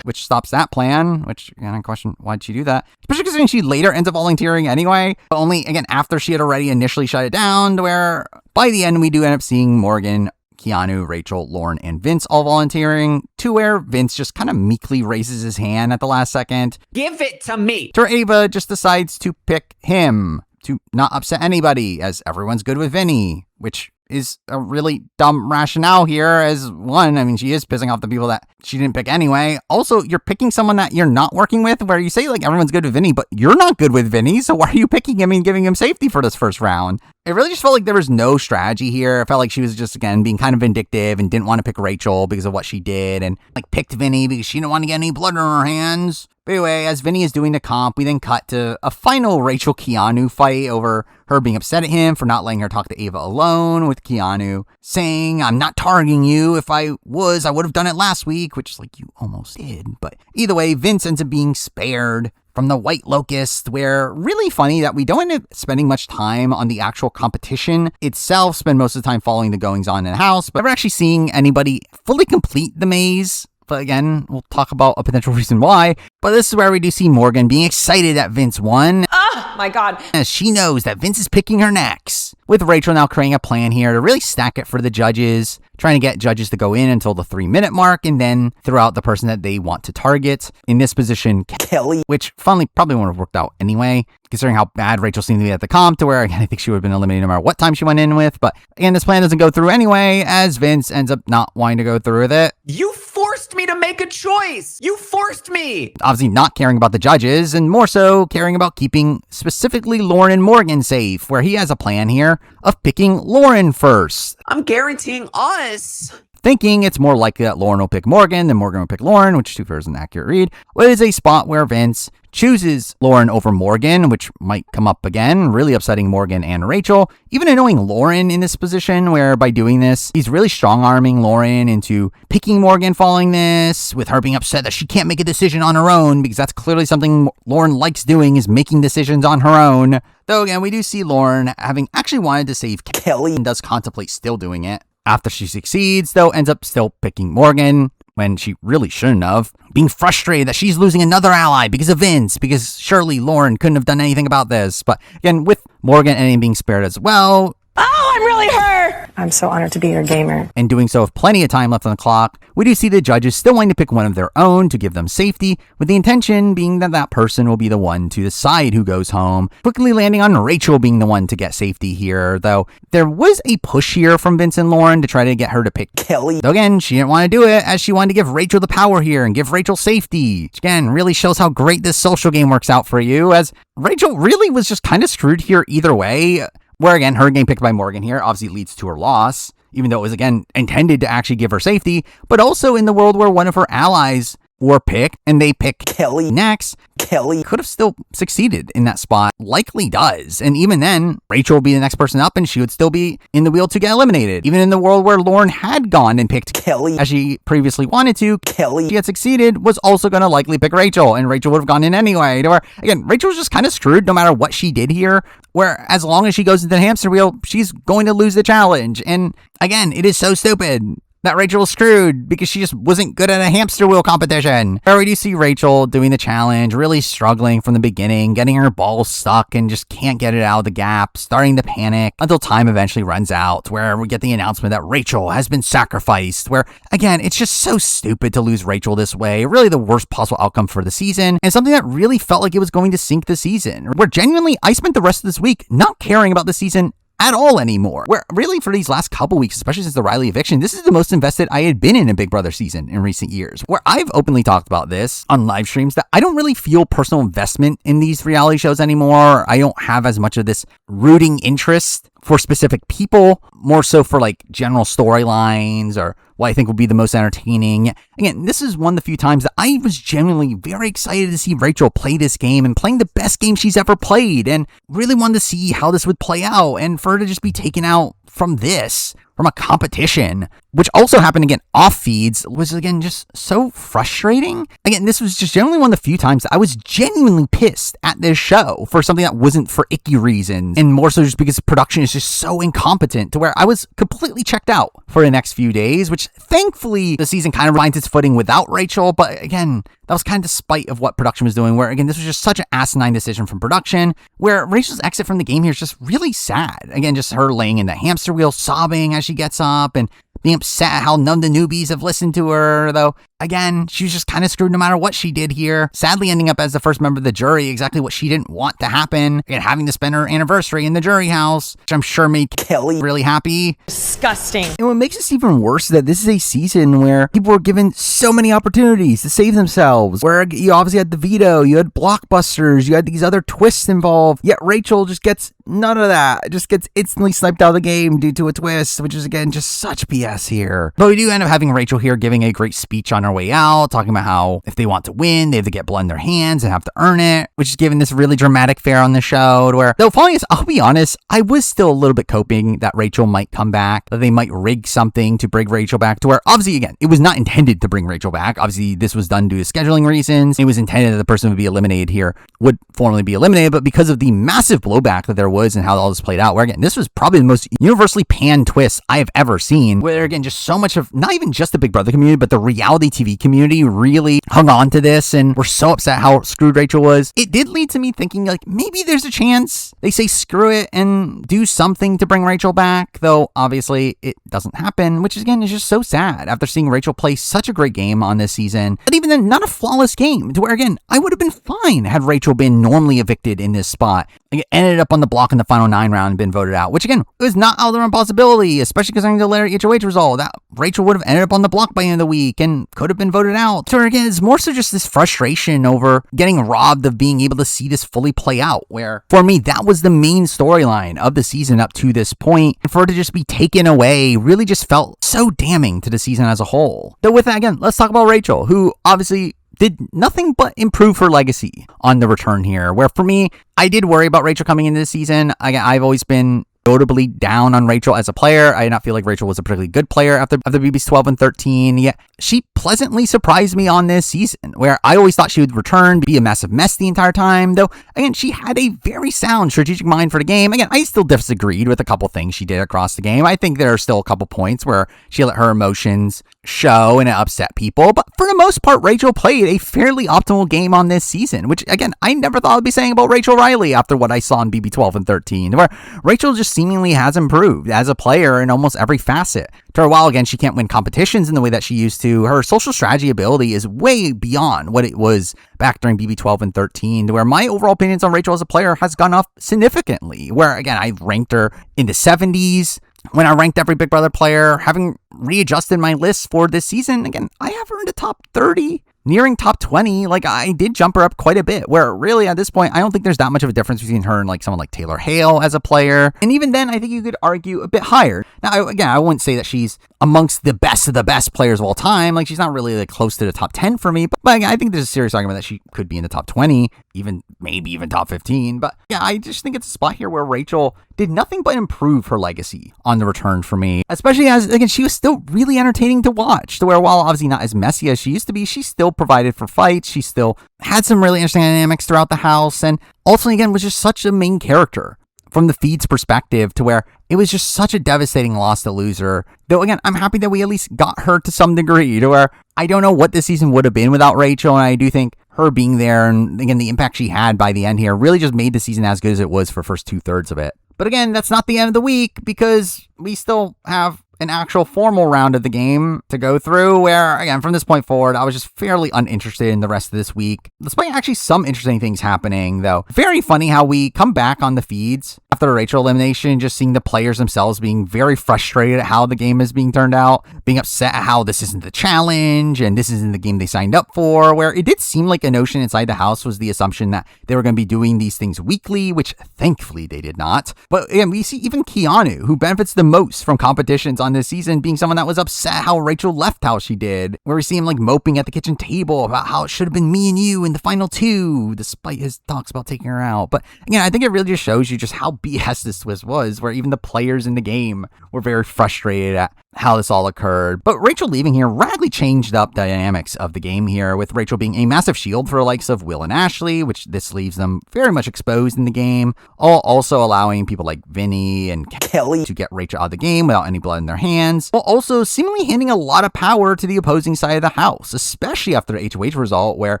which stops that plan, which, again, I question, why'd she do that? Especially considering she later ends up volunteering anyway, but only, again, after she had already initially shut it down, to where by the end we do end up seeing Morgan, Keanu, Rachel, Lauren, and Vince all volunteering, to where Vince just kind of meekly raises his hand at the last second. Give it to me. To where Ava just decides to pick him to not upset anybody, as everyone's good with Vinny, which is a really dumb rationale here. As one, I mean, she is pissing off the people that she didn't pick anyway. Also, you're picking someone that you're not working with, where you say, like, everyone's good with Vinny, but you're not good with Vinny, so why are you picking him and giving him safety for this first round? It really just felt like there was no strategy here. It felt like she was just, again, being kind of vindictive and didn't want to pick Rachel because of what she did, and, like, picked Vinny because she didn't want to get any blood on her hands. But anyway, as Vinny is doing the comp, we then cut to a final Rachel-Keanu fight over her being upset at him for not letting her talk to Ava alone, with Keanu saying, "I'm not targeting you. If I was, I would have done it last week," which is like, you almost did. But either way, Vince ends up being spared from the White Locust, where really funny that we don't end up spending much time on the actual competition itself, spend most of the time following the goings on in the house, but never actually seeing anybody fully complete the maze. But again, we'll talk about a potential reason why. But this is where we do see Morgan being excited that Vince won. Oh my God. As she knows that Vince is picking her next. With Rachel now creating a plan here to really stack it for the judges, trying to get judges to go in until the 3-minute mark, and then throw out the person that they want to target. In this position, Kelly, which finally probably wouldn't have worked out anyway, considering how bad Rachel seemed to be at the comp, to where, again, I think she would have been eliminated no matter what time she went in with. But again, this plan doesn't go through anyway, as Vince ends up not wanting to go through with it. You forced forced me to make a choice. You forced me. Obviously not caring about the judges, and more so caring about keeping specifically Lauren and Morgan safe, where he has a plan here of picking Lauren first. I'm guaranteeing us. Thinking it's more likely that Lauren will pick Morgan than Morgan will pick Lauren, which to be fair is an accurate read. But it is a spot where Vince chooses Lauren over Morgan, which might come up again, really upsetting Morgan and Rachel, even annoying Lauren in this position, where by doing this, he's really strong-arming Lauren into picking Morgan following this, with her being upset that she can't make a decision on her own, because that's clearly something Lauren likes doing, is making decisions on her own. Though again, we do see Lauren having actually wanted to save Kelly and does contemplate still doing it. After she succeeds, though, ends up still picking Morgan when she really shouldn't have, being frustrated that she's losing another ally because of Vince, because surely Lauren couldn't have done anything about this. But again, with Morgan ending being spared as well. Oh, I'm really hurt. I'm so honored to be your gamer. And doing so with plenty of time left on the clock, we do see the judges still wanting to pick one of their own to give them safety, with the intention being that that person will be the one to decide who goes home, quickly landing on Rachel being the one to get safety here, though there was a push here from Vince and Lauren to try to get her to pick Kelly. Though again, she didn't want to do it, as she wanted to give Rachel the power here and give Rachel safety, which again really shows how great this social game works out for you, as Rachel really was just kind of screwed here either way. Where again, her getting picked by Morgan here obviously leads to her loss, even though it was again intended to actually give her safety, but also in the world where one of her allies were picked and they pick Kelly next, Kelly could have still succeeded in that spot, likely does. And even then, Rachel would be the next person up and she would still be in the wheel to get eliminated. Even in the world where Lauren had gone and picked Kelly as she previously wanted to, Kelly, she had succeeded, was also going to likely pick Rachel, and Rachel would have gone in anyway. To where, again, Rachel's just kind of screwed no matter what she did here, where as long as she goes into the hamster wheel, she's going to lose the challenge. And again, it is so stupid that Rachel was screwed because she just wasn't good at a hamster wheel competition. Where we do see Rachel doing the challenge, really struggling from the beginning, getting her ball stuck and just can't get it out of the gap, starting to panic until time eventually runs out, where we get the announcement that Rachel has been sacrificed, where again, it's just so stupid to lose Rachel this way. Really the worst possible outcome for the season, and something that really felt like it was going to sink the season. Where genuinely, I spent the rest of this week not caring about the season at all anymore. Where really for these last couple weeks, especially since the Riley eviction, this is the most invested I had been in a Big Brother season in recent years. Where I've openly talked about this on live streams, that I don't really feel personal investment in these reality shows anymore. I don't have as much of this rooting interest for specific people, more so for like general storylines or what I think will be the most entertaining. Again, this is one of the few times that I was genuinely very excited to see Rachel play this game and playing the best game she's ever played, and really wanted to see how this would play out, and for her to just be taken out from this, from a competition, which also happened again off feeds, was again just so frustrating. Again, this was just generally one of the few times that I was genuinely pissed at this show for something that wasn't for icky reasons, and more so just because production is just so incompetent, to where I was completely checked out for the next few days, which thankfully the season kind of finds its footing without Rachel. But again, that was kind of despite of what production was doing, where again, this was just such an asinine decision from production, where Rachel's exit from the game here is just really sad. Again, just her laying in the hamster wheel, sobbing as she gets up, and being upset at how none of the newbies have listened to her, though again, she was just kind of screwed no matter what she did here, sadly ending up as the first member of the jury, exactly what she didn't want to happen, and having to spend her anniversary in the jury house, which I'm sure made Kelly really happy. Disgusting. And what makes this even worse is that this is a season where people were given so many opportunities to save themselves, where you obviously had the veto, you had blockbusters, you had these other twists involved, yet Rachel just gets none of that, just gets instantly sniped out of the game due to a twist, which is again just such BS here. But we do end up having Rachel here giving a great speech on her way out, talking about how if they want to win, they have to get blood in their hands and have to earn it, which is giving this really dramatic fare on the show, where, though following this, I'll be honest, I was still a little bit coping that Rachel might come back, that they might rig something to bring Rachel back, to where obviously again, it was not intended to bring Rachel back. Obviously this was done due to scheduling reasons. It was intended that the person would be eliminated here would formally be eliminated, but because of the massive blowback that there was and how all this played out, where again, this was probably the most universally panned twist I have ever seen, where again, just so much of not even just the Big Brother community, but the reality TV community really hung on to this and were so upset how screwed Rachel was. It did lead to me thinking like maybe there's a chance they say screw it and do something to bring Rachel back, though obviously obviously it doesn't happen, which again is just so sad after seeing Rachel play such a great game on this season. But even then, not a flawless game, to where again, I would have been fine had Rachel been normally evicted in this spot. Like, ended up on the block in the final 9 round and been voted out, which again, was not out of the impossibility, especially considering the later HOH result, that Rachel would have ended up on the block by the end of the week and could have been voted out. So again, it's more so just this frustration over getting robbed of being able to see this fully play out, where for me, that was the main storyline of the season up to this point. And for it to just be taken away really just felt so damning to the season as a whole. Though with that, again, let's talk about Rachel, who obviously did nothing but improve her legacy on the return here, where for me, I did worry about Rachel coming into the season. I've always been notably down on Rachel as a player. I did not feel like Rachel was a particularly good player after BB's 12 and 13. Yet she pleasantly surprised me on this season, where I always thought she would return, be a massive mess the entire time. Though, again, she had a very sound strategic mind for the game. Again, I still disagreed with a couple things she did across the game. I think there are still a couple points where she let her emotions show and it upset people. But for the most part, Rachel played a fairly optimal game on this season, which, again, I never thought I'd be saying about Rachel Riley after what I saw in BB 12 and 13, where Rachel just seemingly has improved as a player in almost every facet. To her, while again, she can't win competitions in the way that she used to, her social strategy ability is way beyond what it was back during BB 12 and 13, to where my overall opinions on Rachel as a player has gone up significantly, where again, I ranked her in the 70s. When I ranked every Big Brother player, having readjusted my list for this season, again, I have her in the top 30, nearing top 20. Like, I did jump her up quite a bit, where really at this point, I don't think there's that much of a difference between her and like someone like Taylor Hale as a player. And even then, I think you could argue a bit higher. Now, I wouldn't say that she's amongst the best of the best players of all time. Like, she's not really like close to the top 10 for me, but I think there's a serious argument that she could be in the top 20, even maybe even top 15. But yeah, I just think it's a spot here where Rachel did nothing but improve her legacy on the return for me, especially as, again, she was still really entertaining to watch, to where while obviously not as messy as she used to be, she still provided for fights. She still had some really interesting dynamics throughout the house, and ultimately, again, was just such a main character from the feed's perspective, to where it was just such a devastating loss to lose her. Though, again, I'm happy that we at least got her to some degree, to where I don't know what this season would have been without Rachel, and I do think her being there and, again, the impact she had by the end here really just made the season as good as it was for the first 2/3 of it. But again, that's not the end of the week, because we still have an actual formal round of the game to go through, where, again, from this point forward, I was just fairly uninterested in the rest of this week, despite actually some interesting things happening, though. Very funny how we come back on the feeds after the Rachel elimination, just seeing the players themselves being very frustrated at how the game is being turned out, being upset at how this isn't the challenge and this isn't the game they signed up for, where it did seem like a notion inside the house was the assumption that they were going to be doing these things weekly, which thankfully they did not. But again, we see even Keanu, who benefits the most from competitions on this season, being someone that was upset how Rachel left how she did, where we see him like moping at the kitchen table about how it should have been me and you in the final 2, despite his talks about taking her out. But again, I think it really just shows you just how BS this twist was, where even the players in the game were very frustrated at how this all occurred. But Rachel leaving here radically changed up the dynamics of the game here, with Rachel being a massive shield for the likes of Will and Ashley, which this leaves them very much exposed in the game, all also allowing people like Vinny and Kelly to get Rachel out of the game without any blood in their hands, while also seemingly handing a lot of power to the opposing side of the house, especially after the HOH result, where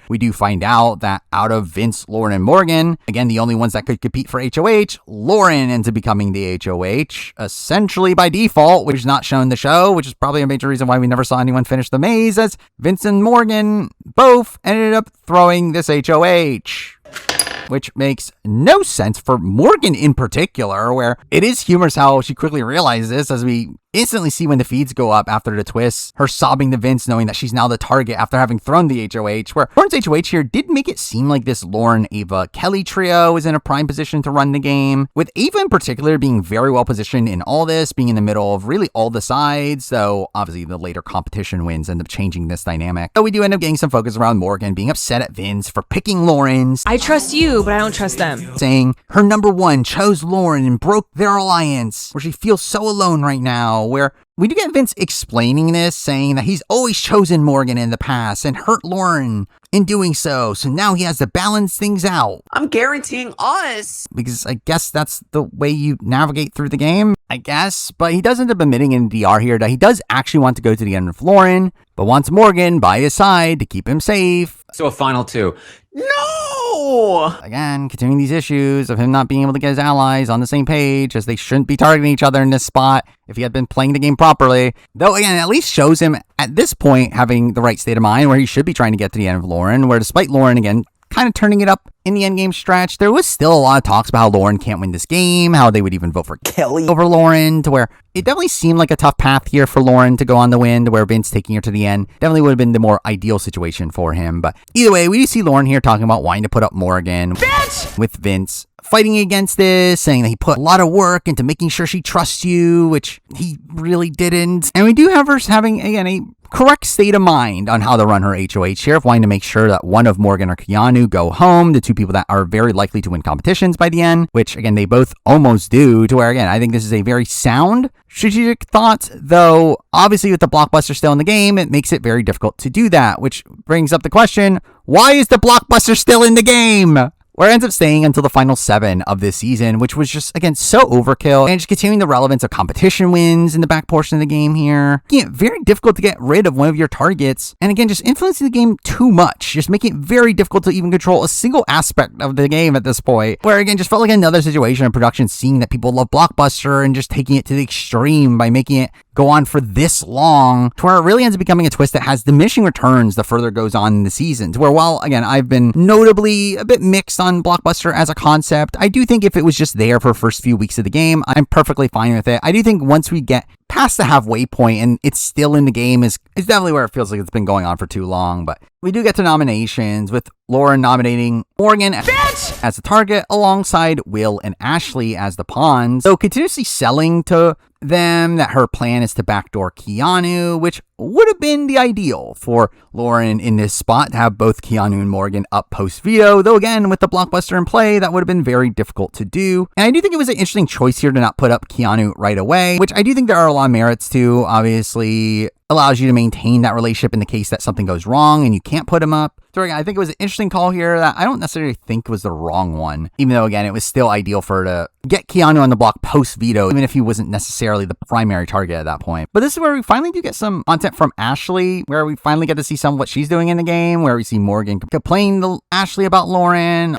we do find out that out of Vince, Lauren, and Morgan, again, the only ones that could compete for HOH, Lauren ends up becoming the HOH, essentially by default, which is not shown in the show, which is probably a major reason why we never saw anyone finish the maze, as Vince and Morgan both ended up throwing this HOH. Which makes no sense for Morgan in particular, where it is humorous how she quickly realizes this, as we instantly see when the feeds go up after the twist, her sobbing to Vince knowing that she's now the target after having thrown the HOH, where Lauren's HOH here did make it seem like this Lauren, Ava, Kelly trio is in a prime position to run the game, with Ava in particular being very well positioned in all this, being in the middle of really all the sides, though obviously the later competition wins end up changing this dynamic. So we do end up getting some focus around Morgan being upset at Vince for picking Lauren's. I trust you, but I don't trust them. Saying her number one chose Lauren and broke their alliance, where she feels so alone right now, where we do get Vince explaining this, saying that he's always chosen Morgan in the past and hurt Lauren in doing so now he has to balance things out. I'm guaranteeing us. Because I guess that's the way you navigate through the game, I guess. But he does end up admitting in DR here that he does actually want to go to the end of Lauren, but wants Morgan by his side to keep him safe. So a final 2. No! No! Again, continuing these issues of him not being able to get his allies on the same page, as they shouldn't be targeting each other in this spot if he had been playing the game properly. Though, again, at least shows him at this point having the right state of mind where he should be trying to get to the end of Lauren, where despite Lauren, again, kind of turning it up in the endgame stretch, there was still a lot of talks about how Lauren can't win this game, how they would even vote for Kelly over Lauren, to where it definitely seemed like a tough path here for Lauren to go on the win, to where Vince taking her to the end definitely would have been the more ideal situation for him. But either way, we do see Lauren here talking about wanting to put up Morgan with Vince, fighting against this, saying that he put a lot of work into making sure she trusts you, which he really didn't. And we do have her having, again, a correct state of mind on how to run her HOH here, of wanting to make sure that one of Morgan or Keanu go home, the two people that are very likely to win competitions by the end, which, again, they both almost do, to where, again, I think this is a very sound strategic thought, though obviously with the blockbuster still in the game, it makes it very difficult to do that, which brings up the question, why is the blockbuster still in the game? Where it ends up staying until the final 7 of this season, which was just, again, so overkill, and just continuing the relevance of competition wins in the back portion of the game here. Making it very difficult to get rid of one of your targets, and again, just influencing the game too much, just making it very difficult to even control a single aspect of the game at this point, where, again, just felt like another situation of production seeing that people love Blockbuster and just taking it to the extreme by making it go on for this long, to where it really ends up becoming a twist that has diminishing returns the further it goes on in the season, to where, while, again, I've been notably a bit mixed on Blockbuster as a concept, I do think if it was just there for the first few weeks of the game, I'm perfectly fine with it. I do think once we get past the halfway point and it's still in the game is definitely where it feels like it's been going on for too long. But we do get to nominations, with Lauren nominating Morgan as the target alongside Will and Ashley as the pawns, so continuously selling to them that her plan is to backdoor Keanu, which would have been the ideal for Lauren in this spot, to have both Keanu and Morgan up post veto, though again, with the blockbuster in play, that would have been very difficult to do. And I do think it was an interesting choice here to not put up Keanu right away, which I do think there are a lot of merits to. Obviously allows you to maintain that relationship in the case that something goes wrong and you can't put him up. So again, I think it was an interesting call here that I don't necessarily think was the wrong one, even though, again, it was still ideal for her to get Keanu on the block post-veto, even if he wasn't necessarily the primary target at that point. But this is where we finally do get some content from Ashley, where we finally get to see some of what she's doing in the game, where we see Morgan complain to Ashley about Lauren,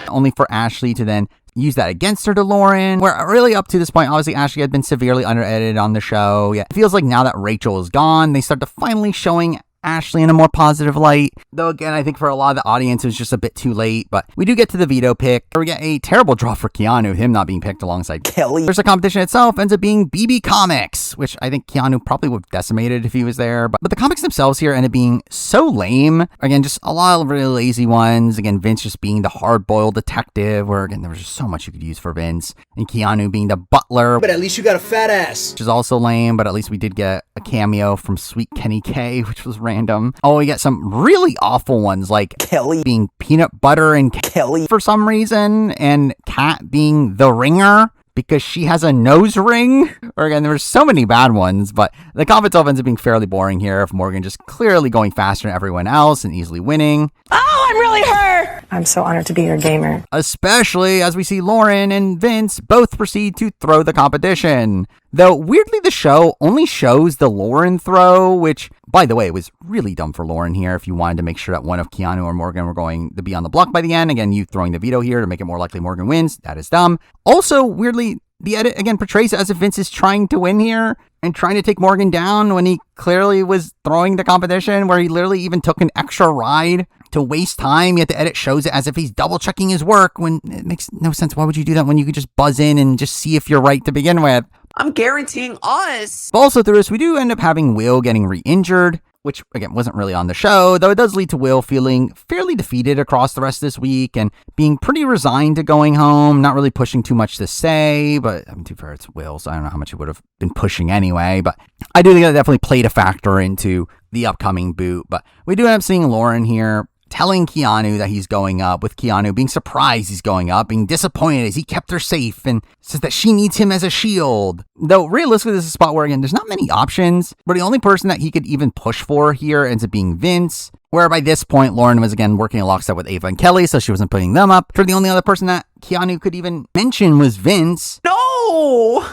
only for Ashley to then use that against her to Lauren, where really up to this point, obviously Ashley had been severely under-edited on the show. Yeah, it feels like now that Rachel is gone, they start to finally showing Ashley in a more positive light. Though again, I think for a lot of the audience, it was just a bit too late. But we do get to the veto pick, where we get a terrible draw for Keanu, him not being picked alongside Kelly. There's the competition itself ends up being BB Comics, which I think Keanu probably would have decimated if he was there. But the comics themselves here end up being so lame. Again, just a lot of really lazy ones. Again, Vince just being the hard-boiled detective, where again, there was just so much you could use for Vince. And Keanu being the butler. But at least you got a fat ass. Which is also lame, but at least we did get a cameo from Sweet Kenny K, which was random. Oh, we get some really awful ones, like Kelly being peanut butter and Kelly for some reason, and Kat being the ringer because she has a nose ring. Or again, there were so many bad ones, but the combat itself ends up being fairly boring here, of Morgan just clearly going faster than everyone else and easily winning. Oh, I'm really hurt! I'm so honored to be your gamer. Especially as we see Lauren and Vince both proceed to throw the competition. Though, weirdly, the show only shows the Lauren throw, which, by the way, was really dumb for Lauren here if you wanted to make sure that one of Keanu or Morgan were going to be on the block by the end. Again, you throwing the veto here to make it more likely Morgan wins. That is dumb. Also, weirdly, the edit, again, portrays it as if Vince is trying to win here and trying to take Morgan down when he clearly was throwing the competition, where he literally even took an extra ride to waste time, yet the edit shows it as if he's double checking his work, when it makes no sense. Why would you do that when you could just buzz in and just see if you're right to begin with? I'm guaranteeing us. But also through this, we do end up having Will getting re-injured, which, again, wasn't really on the show, though it does lead to Will feeling fairly defeated across the rest of this week and being pretty resigned to going home, not really pushing too much to say, but, I mean, to be fair, it's Will, so I don't know how much he would have been pushing anyway, but I do think that definitely played a factor into the upcoming boot. But we do end up seeing Lauren here telling Keanu that he's going up, with Keanu being surprised he's going up, being disappointed as he kept her safe, and says that she needs him as a shield. Though realistically, this is a spot where, again, there's not many options, but the only person that he could even push for here ends up being Vince, where by this point, Lauren was again working a lockstep with Ava and Kelly, so she wasn't putting them up. For the only other person that Keanu could even mention was Vince. No!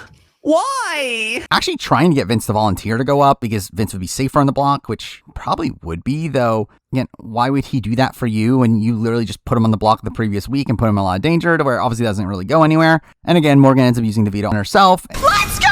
Why? Actually trying to get Vince to volunteer to go up because Vince would be safer on the block, which probably would be, though. Again, why would he do that for you when you literally just put him on the block the previous week and put him in a lot of danger to where obviously doesn't really go anywhere? And again, Morgan ends up using the veto on herself. Let's go!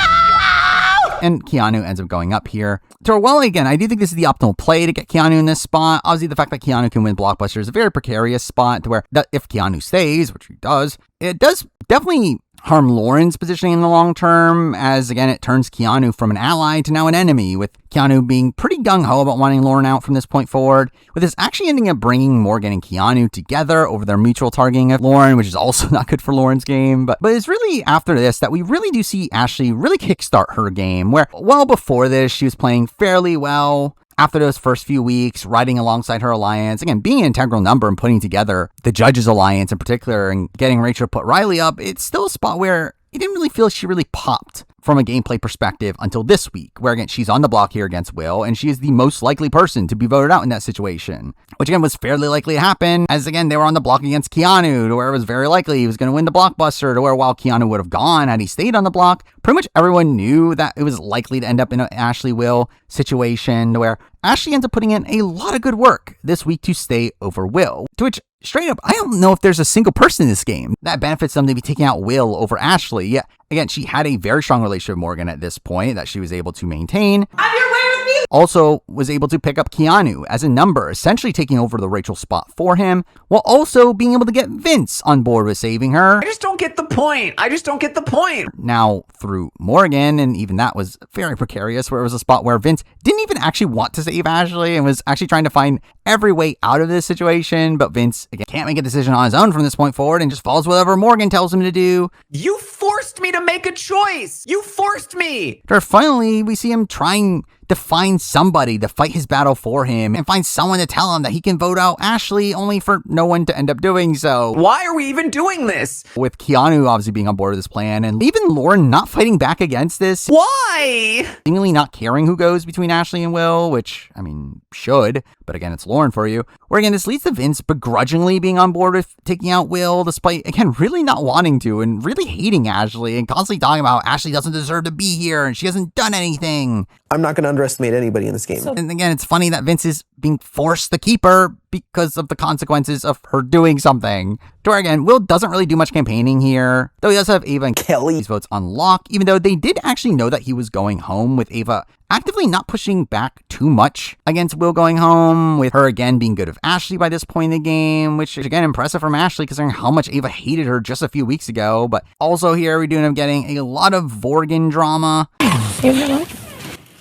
And Keanu ends up going up here. Well, again, I do think this is the optimal play to get Keanu in this spot. Obviously, the fact that Keanu can win Blockbuster is a very precarious spot to where that if Keanu stays, which he does, it does definitely harm Lauren's positioning in the long term, as again, it turns Keanu from an ally to now an enemy, with Keanu being pretty gung-ho about wanting Lauren out from this point forward, with this actually ending up bringing Morgan and Keanu together over their mutual targeting of Lauren, which is also not good for Lauren's game. But it's really after this that we really do see Ashley really kickstart her game, where well before this, she was playing fairly well. After those first few weeks, riding alongside her alliance, again, being an integral number and putting together the Judges Alliance in particular and getting Rachel to put Riley up, it's still a spot where it didn't really feel like she really popped from a gameplay perspective until this week, where again, she's on the block here against Will, and she is the most likely person to be voted out in that situation, which again was fairly likely to happen, as again, they were on the block against Keanu, to where it was very likely he was going to win the Blockbuster, to where while Keanu would have gone had he stayed on the block, pretty much everyone knew that it was likely to end up in an Ashley-Will situation, to where Ashley ends up putting in a lot of good work this week to stay over Will, to which straight up, I don't know if there's a single person in this game that benefits them to be taking out Will over Ashley. Yeah, again, she had a very strong relationship with Morgan at this point that she was able to maintain. Have your way with me! Also was able to pick up Keanu as a number, essentially taking over the Rachel spot for him, while also being able to get Vince on board with saving her. I just don't get the point. Now, through Morgan, and even that was very precarious, where it was a spot where Vince didn't even actually want to save Ashley and was actually trying to find every way out of this situation, but Vince, again, can't make a decision on his own from this point forward and just follows whatever Morgan tells him to do. You forced me to make a choice. You forced me. Or finally, we see him trying to find somebody to fight his battle for him and find someone to tell him that he can vote out Ashley, only for no one to end up doing so. Why are we even doing this? With Keanu obviously being on board with this plan and even Lauren not fighting back against this. Why? Seemingly not caring who goes between Ashley and Will, which, I mean, should, but again, it's Lauren for you. Where again, this leads to Vince begrudgingly being on board with taking out Will, despite, again, really not wanting to and really hating Ashley and constantly talking about how Ashley doesn't deserve to be here and she hasn't done anything. I'm not going to underestimate anybody in this game. And again, it's funny that Vince is being forced to keep her because of the consequences of her doing something. To where again, Will doesn't really do much campaigning here, though he does have Ava and Kelly's votes on lock, even though they did actually know that he was going home, with Ava actively not pushing back too much against Will going home, with her again being good with Ashley by this point in the game, which is again impressive from Ashley considering how much Ava hated her just a few weeks ago. But also here we do end up getting a lot of Vorgan drama.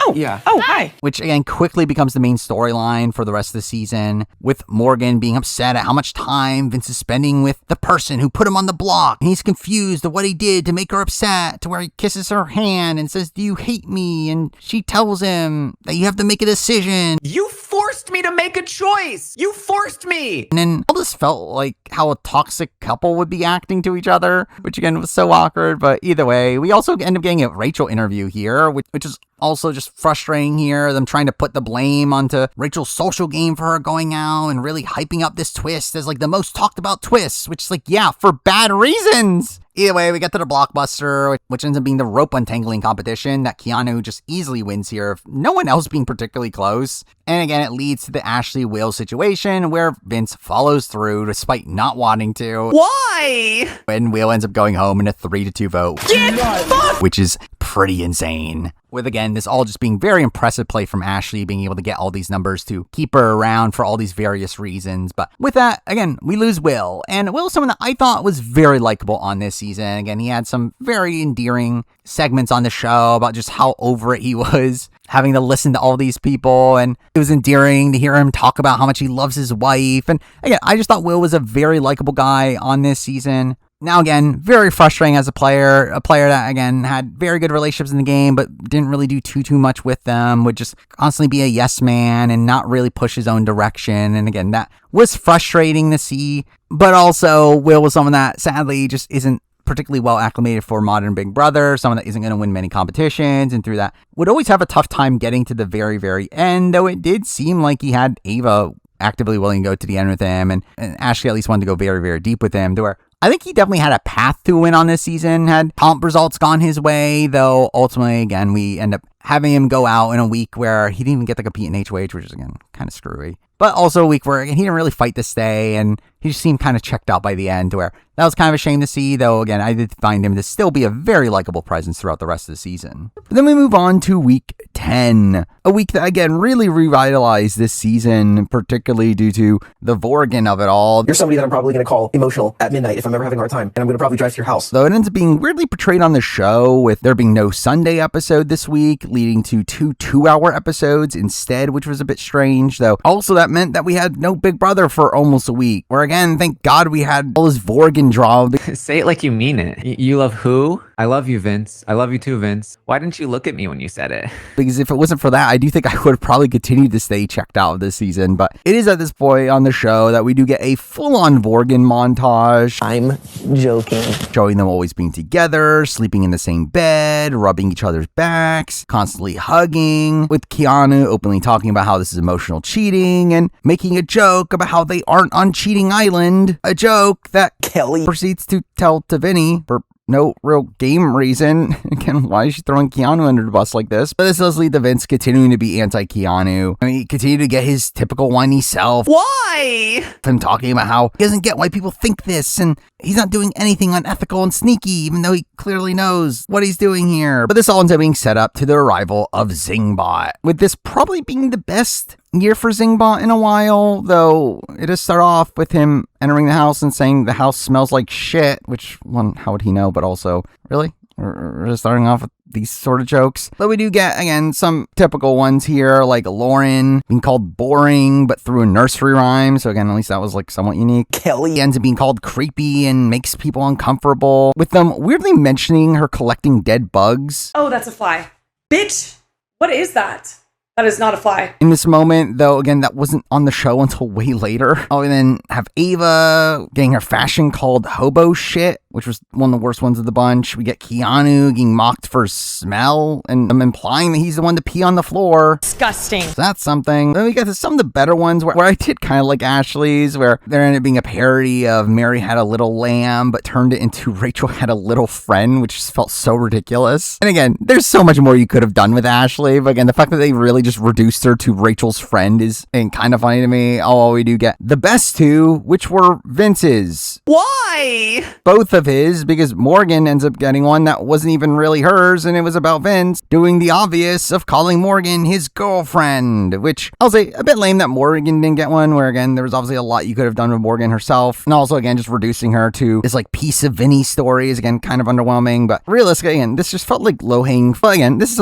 Oh, yeah. Oh, hi. Which again quickly becomes the main storyline for the rest of the season, with Morgan being upset at how much time Vince is spending with the person who put him on the block. And he's confused at what he did to make her upset, to where he kisses her hand and says, "Do you hate me?" And she tells him that you have to make a decision. You forced me to make a choice. You forced me. And then all this felt like how a toxic couple would be acting to each other, which again was so awkward. But either way, we also end up getting a Rachel interview here, which is also just frustrating here, them trying to put the blame onto Rachel's social game for her going out and really hyping up this twist as like the most talked about twist, which is like, yeah, for bad reasons. Either way, we get to the Blockbuster, which ends up being the rope untangling competition that Keanu just easily wins here, if no one else being particularly close. And again, it leads to the Ashley Will situation where Vince follows through despite not wanting to. Why? When Will ends up going home in a 3-2 vote, which is pretty insane. With again, this all just being very impressive play from Ashley, being able to get all these numbers to keep her around for all these various reasons. But with that, again, we lose Will. And Will is someone that I thought was very likable on this season. Again, he had some very endearing segments on the show about just how over it he was, having to listen to all these people. And it was endearing to hear him talk about how much he loves his wife. And again, I just thought Will was a very likable guy on this season. Now, again, very frustrating as a player that, again, had very good relationships in the game, but didn't really do too much with them, would just constantly be a yes man and not really push his own direction. And again, that was frustrating to see, but also Will was someone that sadly just isn't particularly well acclimated for modern Big Brother, someone that isn't going to win many competitions, and through that would always have a tough time getting to the very, very end, though it did seem like he had Ava actively willing to go to the end with him, and Ashley at least wanted to go very, very deep with him, to where I think he definitely had a path to win on this season had comp results gone his way, though ultimately, again, we end up having him go out in a week where he didn't even get to compete in HOH, which is, again, kind of screwy. But also a week where he didn't really fight to stay, and he just seemed kind of checked out by the end, where that was kind of a shame to see, though, again, I did find him to still be a very likable presence throughout the rest of the season. But then we move on to week 10, a week that, again, really revitalized this season, particularly due to the Vorgan of it all. You're somebody that I'm probably going to call emotional at midnight if I'm ever having a hard time, and I'm going to probably drive to your house. Though it ends up being weirdly portrayed on the show, with there being no Sunday episode this week, leading to 2 2-hour episodes instead, which was a bit strange, though. Also, that meant that we had no Big Brother for almost a week, where, again, thank God we had all this Vorgan drama. Say it like you mean it. You love who? I love you, Vince. I love you too, Vince. Why didn't you look at me when you said it? Because if it wasn't for that, I do think I would have probably continued to stay checked out this season. But it is at this point on the show that we do get a full-on Vorgan montage. I'm joking. Showing them always being together, sleeping in the same bed, rubbing each other's backs, constantly hugging, with Keanu openly talking about how this is emotional cheating and making a joke about how they aren't on Cheating Island. A joke that Kelly proceeds to tell to Vinny for no real game reason. Again, why is she throwing Keanu under the bus like this? But this does lead to Vince continuing to be anti-Keanu. I mean, he continued to get his typical whiny self. Why? Him talking about how he doesn't get why people think this, and he's not doing anything unethical and sneaky, even though he clearly knows what he's doing here. But this all ends up being set up to the arrival of Zingbot, with this probably being the best year for Zingbot in a while, though it does start off with him entering the house and saying the house smells like shit, which, one, how would he know, but also, really? We're just starting off with these sort of jokes. But we do get, again, some typical ones here, like Lauren being called boring, but through a nursery rhyme. So again, at least that was like somewhat unique. Kelly ends up being called creepy and makes people uncomfortable, with them weirdly mentioning her collecting dead bugs. Oh, that's a fly. Bitch, what is that? That is not a fly. In this moment, though, again, that wasn't on the show until way later. Oh, and then have Ava getting her fashion called hobo shit, which was one of the worst ones of the bunch. We get Keanu getting mocked for his smell, and I'm implying that he's the one to pee on the floor. Disgusting. So that's something. Then we get to some of the better ones where I did kind of like Ashley's, where there ended up being a parody of Mary Had a Little Lamb, but turned it into Rachel Had a Little Friend, which just felt so ridiculous. And again, there's so much more you could have done with Ashley, but again, the fact that they really just reduced her to Rachel's friend is kind of funny to me. Oh, we do get the best two, which were Vince's. Why? Both of his, because Morgan ends up getting one that wasn't even really hers, and it was about Vince doing the obvious of calling Morgan his girlfriend, which I'll say a bit lame that Morgan didn't get one, where again, there was obviously a lot you could have done with Morgan herself, and also again, just reducing her to this like piece of Vinny story is again kind of underwhelming, but realistically, again, this just felt like low-hanging. But again, this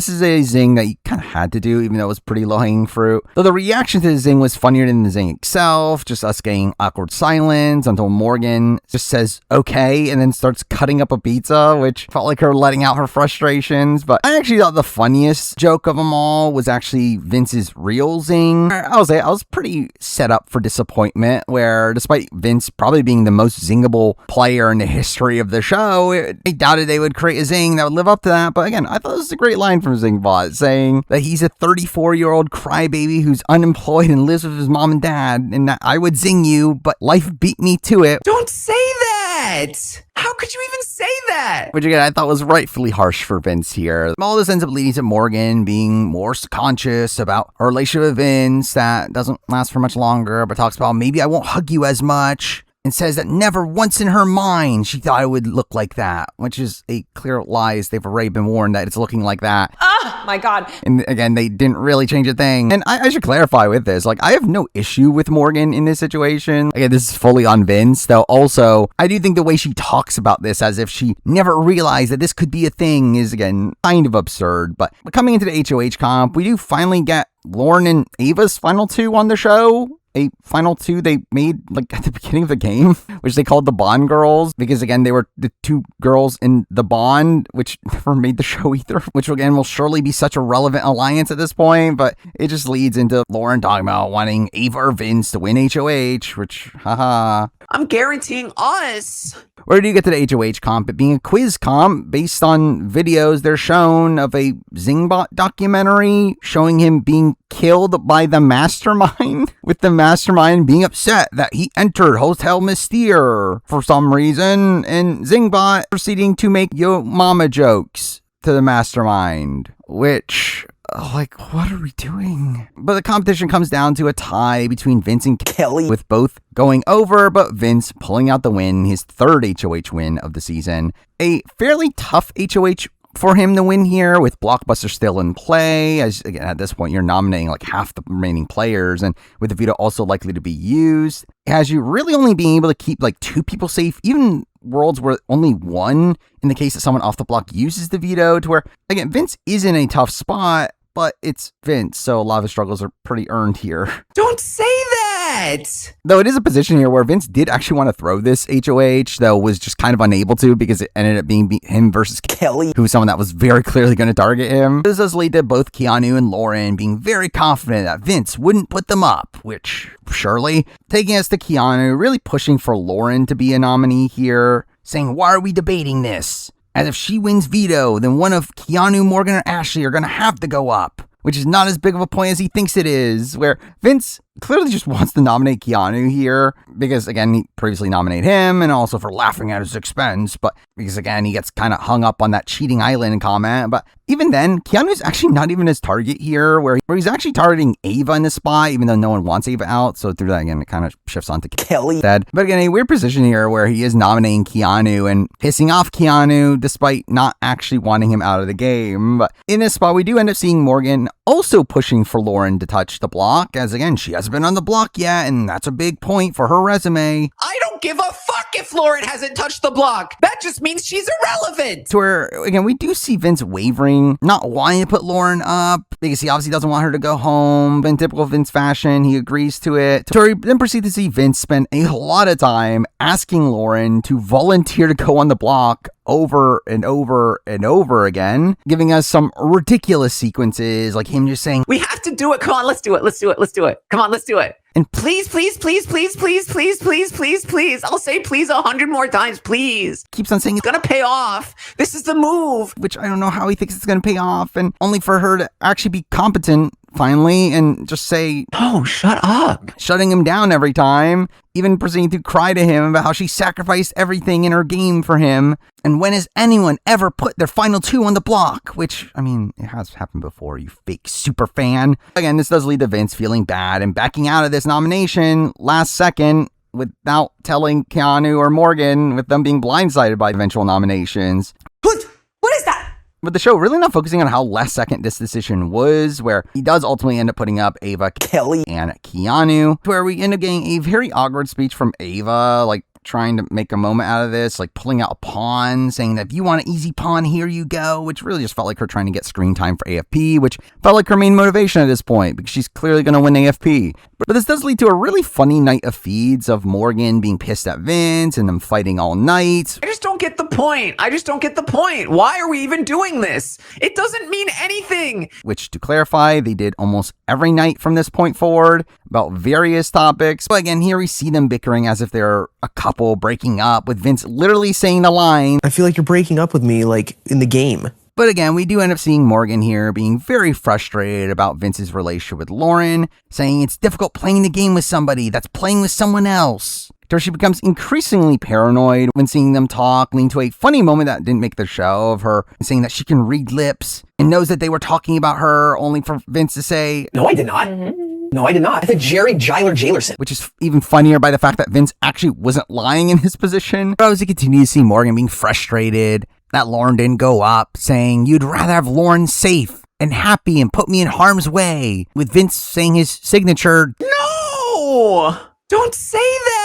is a zing that you kind of had to do, even though it was pretty low-hanging fruit. Though the reaction to the zing was funnier than the zing itself, just us getting awkward silence until Morgan just says okay and then starts cutting up a pizza, which felt like her letting out her frustrations. But I actually thought the funniest joke of them all was actually Vince's real zing. I was pretty set up for disappointment, where despite Vince probably being the most zingable player in the history of the show, I doubted they would create a zing that would live up to that. But again, I thought this was a great line from Zingbot, saying that he's a 34-year-old crybaby who's unemployed and lives with his mom and dad, and that I would zing you, but life beat me to it. Don't say that! How could you even say that? Which again, I thought was rightfully harsh for Vince here. All this ends up leading to Morgan being more conscious about her relationship with Vince that doesn't last for much longer, but talks about maybe I won't hug you as much, and says that never once in her mind she thought it would look like that, which is a clear lie, as they've already been warned that it's looking like that. Oh my God. And again, they didn't really change a thing. And I should clarify with this, like, I have no issue with Morgan in this situation. Again, this is fully on Vince, though also, I do think the way she talks about this as if she never realized that this could be a thing is, again, kind of absurd. But coming into the HOH comp, we do finally get Lauren and Ava's final two on the show. A final two they made like at the beginning of the game, which they called the Bond Girls, because again, they were the two girls in the Bond, which never made the show either, which again will surely be such a relevant alliance at this point, but it just leads into Lauren talking about wanting Ava or Vince to win HOH, which, haha. I'm guaranteeing us. Where do you get to the HOH comp? It being a quiz comp based on videos they're shown of a Zingbot documentary showing him being killed by the mastermind, with the mastermind being upset that he entered Hotel Mystere for some reason, and Zingbot proceeding to make yo mama jokes to the mastermind, which, like, what are we doing? But the competition comes down to a tie between Vince and Kelly, with both going over, but Vince pulling out the win, his third HOH win of the season. A fairly tough HOH for him to win here, with Blockbuster still in play, as again at this point you're nominating like half the remaining players, and with the veto also likely to be used, has you really only being able to keep like 2 people safe, even worlds where only 1 in the case that someone off the block uses the veto, to where again Vince is in a tough spot, but it's Vince, so a lot of his struggles are pretty earned here. Don't say that! Though it is a position here where Vince did actually want to throw this HOH, though was just kind of unable to because it ended up being him versus Kelly, who was someone that was very clearly going to target him. This does lead to both Keanu and Lauren being very confident that Vince wouldn't put them up, which surely, taking us to Keanu really pushing for Lauren to be a nominee here, saying, why are we debating this? As if she wins veto, then one of Keanu, Morgan, or Ashley are going to have to go up, which is not as big of a point as he thinks it is, where Vince clearly just wants to nominate Keanu here because, again, he previously nominated him and also for laughing at his expense, but because, again, he gets kind of hung up on that cheating island comment. But even then, Keanu's actually not even his target here, where he's actually targeting Ava in this spot, even though no one wants Ava out. So through that, again, it kind of shifts on to Kelly instead. But again, a weird position here where he is nominating Keanu and pissing off Keanu despite not actually wanting him out of the game. But in this spot, we do end up seeing Morgan also pushing for Lauren to touch the block, as again, she hasn't been on the block yet, and that's a big point for her resume. I don't give a fuck if Lauren hasn't touched the block. That just means she's irrelevant. To where, again, we do see Vince wavering, not wanting to put Lauren up, because he obviously doesn't want her to go home. But in typical Vince fashion, he agrees to it. To where we then proceed to see Vince spend a lot of time asking Lauren to volunteer to go on the block over and over and over again, giving us some ridiculous sequences, like him just saying, we have to do it. Come on, let's do it. Let's do it. Let's do it. Come on, let's do it. And please, please, please, please, please, please, please, please, please. I'll say please 100 more times, please. keeps on saying It's gonna pay off. This is the move. which I don't know how he thinks it's going to pay off, and only for her to actually be competent finally and just say, Oh, shut up. shutting him down every time, even proceeding to cry to him about how she sacrificed everything in her game for him. And when has anyone ever put their final 2 on the block? Which, I mean, it has happened before, you fake super fan. Again, this does lead to Vince feeling bad and backing out of this nomination last second without telling Keanu or Morgan, with them being blindsided by eventual nominations. What is that? But the show really not focusing on how last second this decision was, where he does ultimately end up putting up Ava, Kelly, and Keanu, where we end up getting a very awkward speech from Ava, like trying to make a moment out of this, like pulling out a pawn, saying that if you want an easy pawn, here you go, which really just felt like her trying to get screen time for AFP, which felt like her main motivation at this point, because she's clearly going to win AFP. But this does lead to a really funny night of feeds of Morgan being pissed at Vince and them fighting all night. I just don't get the point. I just don't get the point. Why are we even doing this? It doesn't mean anything. Which, to clarify, they did almost every night from this point forward about various topics. But again, here we see them bickering as if they're a couple breaking up, with Vince literally saying the line, I feel like you're breaking up with me, like, in the game. But again, we do end up seeing Morgan here being very frustrated about Vince's relationship with Lauren, saying it's difficult playing the game with somebody that's playing with someone else. Where she becomes increasingly paranoid when seeing them talk, leading to a funny moment that didn't make the show of her saying that she can read lips and knows that they were talking about her, only for Vince to say, No, I did not. No, I did not. I said Jerry Giler Jalerson. which is even funnier by the fact that Vince actually wasn't lying in his position. But as we continue to see Morgan being frustrated that Lauren didn't go up, saying you'd rather have Lauren safe and happy and put me in harm's way, with Vince saying his signature, No! Don't say that!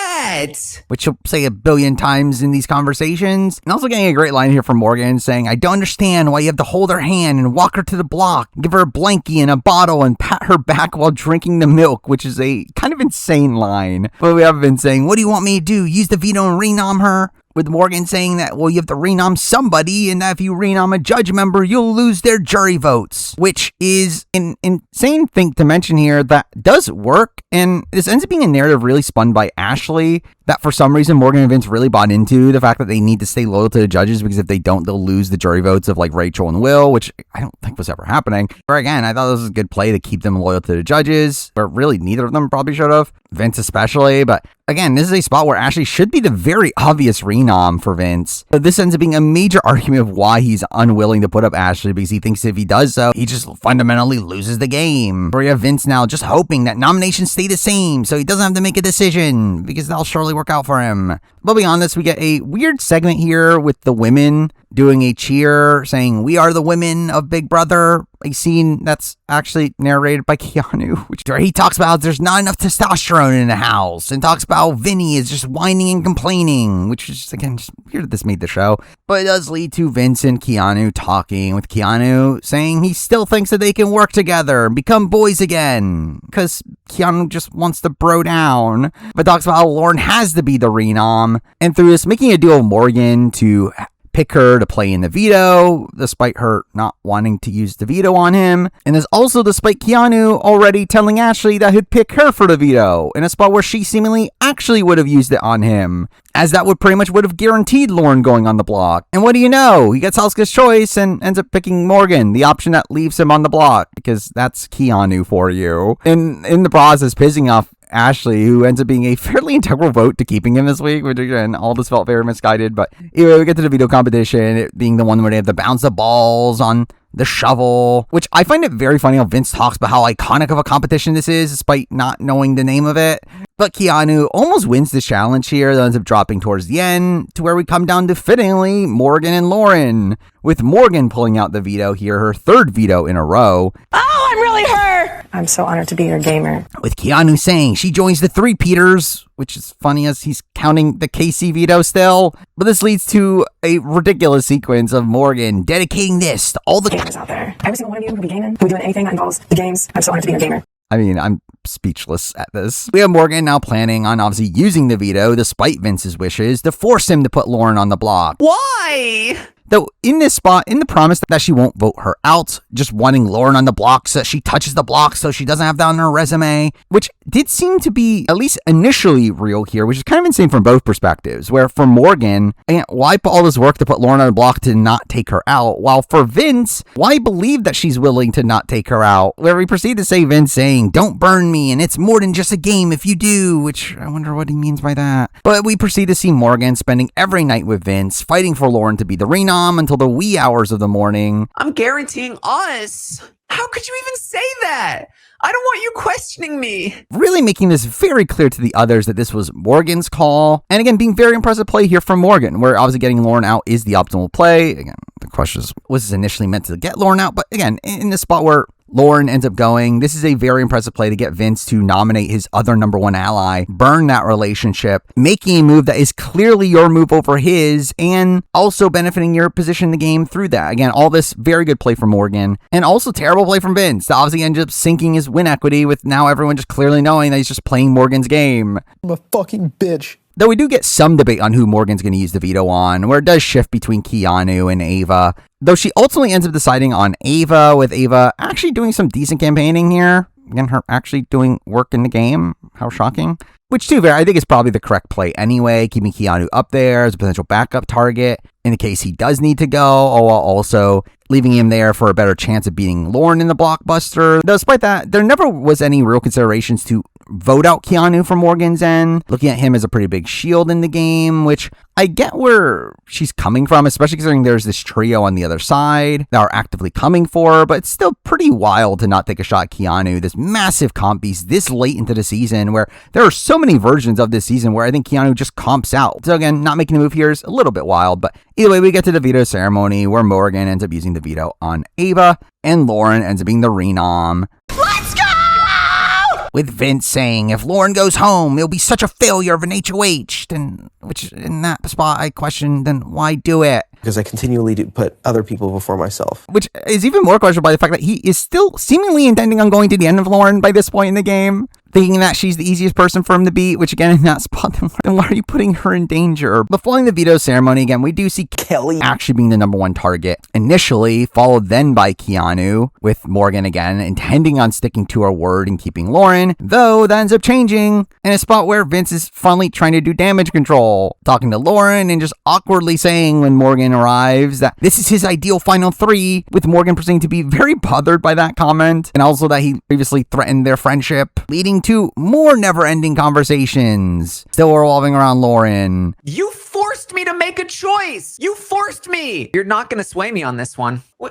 which he'll say a billion times in these conversations. And also getting a great line here from Morgan saying, I don't understand why you have to hold her hand and walk her to the block, give her a blankie and a bottle and pat her back while drinking the milk, which is a kind of insane line. But we have been saying, what do you want me to do? Use the veto and renom her? With Morgan saying that, well, you have to renom somebody, and that if you renom a judge member, you'll lose their jury votes, which is an insane thing to mention here that does work. And this ends up being a narrative really spun by Ashley, that for some reason Morgan and Vince really bought into the fact that they need to stay loyal to the judges, because if they don't, they'll lose the jury votes of like Rachel and Will, which I don't think was ever happening. But again, I thought this was a good play to keep them loyal to the judges, but really neither of them probably should have, Vince especially. But again, this is a spot where Ashley should be the very obvious renom for Vince. But this ends up being a major argument of why he's unwilling to put up Ashley, because he thinks if he does so, he just fundamentally loses the game. Where you have Vince now just hoping that nominations stay the same so he doesn't have to make a decision, because that'll surely work out for him. But beyond this, we get a weird segment here with the women doing a cheer saying, "We are the women of Big Brother," a scene that's actually narrated by Keanu, where he talks about how there's not enough testosterone in the house, and talks about how Vinny is just whining and complaining, which is just, again, just weird that this made the show. But it does lead to Vince and Keanu talking, with Keanu saying he still thinks that they can work together and become boys again, because Keanu just wants to bro down, but talks about how Lauren has to be the renom, and through this making a deal with Morgan to pick her to play in the veto, despite her not wanting to use the veto on him. And this also despite Keanu already telling Ashley that he'd pick her for the veto, in a spot where she seemingly actually would have used it on him, as that would pretty much would have guaranteed Lauren going on the block. And what do you know? He gets Oscar's choice and ends up picking Morgan, the option that leaves him on the block, because that's Keanu for you. And in the process, pissing off Ashley, who ends up being a fairly integral vote to keeping him this week, which again, all this felt very misguided. But anyway, we get to the veto competition, it being the one where they have to bounce the balls on the shovel, which I find it very funny how Vince talks about how iconic of a competition this is, despite not knowing the name of it. But Keanu almost wins the challenge here, that ends up dropping towards the end, to where we come down to fittingly Morgan and Lauren, with Morgan pulling out the veto here, her third veto in a row. Oh, I'm really hurt! I'm so honored to be your gamer. With Keanu saying she joins the three Peters, which is funny as he's counting the KC veto still. But this leads to a ridiculous sequence of Morgan dedicating this to all the gamers out there. Every single one of you who be gaming, who be doing anything that involves the games, I'm so honored to be your gamer. I mean, I'm speechless at this. We have Morgan now planning on obviously using the veto, despite Vince's wishes, to force him to put Lauren on the block. Why? Though in this spot, in the promise that she won't vote her out, just wanting Lauren on the block so that she touches the block so she doesn't have that on her resume, which did seem to be at least initially real here, which is kind of insane from both perspectives, where for Morgan, why put all this work to put Lauren on the block to not take her out, while for Vince, why believe that she's willing to not take her out, where we proceed to say Vince saying, "Don't burn me, and it's more than just a game if you do," which I wonder what he means by that. But we proceed to see Morgan spending every night with Vince, fighting for Lauren to be the renom until the wee hours of the morning. I'm guaranteeing us. How could you even say that? I don't want you questioning me. Really making this very clear to the others that this was Morgan's call. And again, being very impressive play here from Morgan, where obviously getting Lauren out is the optimal play. Again, the question is, was this initially meant to get Lauren out? But again, in the spot where Lauren ends up going, this is a very impressive play to get Vince to nominate his other number one ally, burn that relationship, making a move that is clearly your move over his, and also benefiting your position in the game through that. Again, all this very good play from Morgan, and also terrible play from Vince that obviously ended up sinking his win equity, with now everyone just clearly knowing that he's just playing Morgan's game. I'm a fucking bitch. Though we do get some debate on who Morgan's going to use the veto on, where it does shift between Keanu and Ava. Though she ultimately ends up deciding on Ava, with Ava actually doing some decent campaigning here. Again, her actually doing work in the game. How shocking. Which, too, I think is probably the correct play anyway, keeping Keanu up there as a potential backup target in the case he does need to go, while also leaving him there for a better chance of beating Lauren in the blockbuster. Though, despite that, there never was any real considerations to vote out Keanu from Morgan's end, looking at him as a pretty big shield in the game, which I get where she's coming from, especially considering there's this trio on the other side that are actively coming for her, but it's still pretty wild to not take a shot at Keanu, this massive comp beast this late into the season, where there are so many versions of this season where I think Keanu just comps out. So again, not making the move here is a little bit wild, but either way, we get to the veto ceremony where Morgan ends up using the veto on Ava, and Lauren ends up being the renom. Let's go! With Vince saying, if Lauren goes home, it'll be such a failure of an HOH. Then, which in that spot, I question, then why do it? Because I continually do put other people before myself. Which is even more questionable by the fact that he is still seemingly intending on going to the end of Lauren by this point in the game. thinking that she's the easiest person for him to beat, which again, in that spot, then why are you putting her in danger? But following the veto ceremony, again, we do see Kelly actually being the number one target initially, followed then by Keanu, with Morgan again intending on sticking to her word and keeping Lauren, though that ends up changing in a spot where Vince is finally trying to do damage control, talking to Lauren and just awkwardly saying when Morgan arrives that this is his ideal final three, with Morgan proceeding to be very bothered by that comment, and also that he previously threatened their friendship, leading to more never-ending conversations, still revolving around Lauren. You forced me to make a choice. You forced me. You're not going to sway me on this one. Why?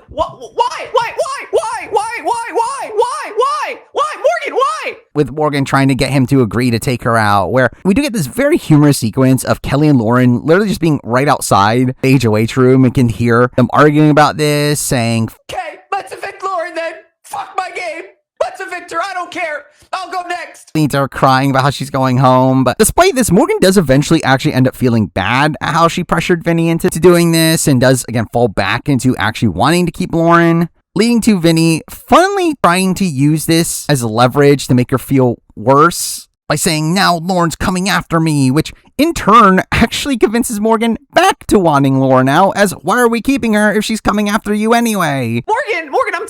Morgan, why? With Morgan trying to get him to agree to take her out, where we do get this very humorous sequence of Kelly and Lauren literally just being right outside the HOH room and can hear them arguing about this, saying, Okay, let's evict Lauren then. Fuck my game. Let's evict her. I don't care. I'll go next. Leads her crying about how she's going home. But despite this, Morgan does eventually actually end up feeling bad at how she pressured Vinny into doing this, and does again fall back into actually wanting to keep Lauren, leading to Vinny finally trying to use this as leverage to make her feel worse by saying, now Lauren's coming after me, which in turn actually convinces Morgan back to wanting Lauren now, as why are we keeping her if she's coming after you anyway? Morgan,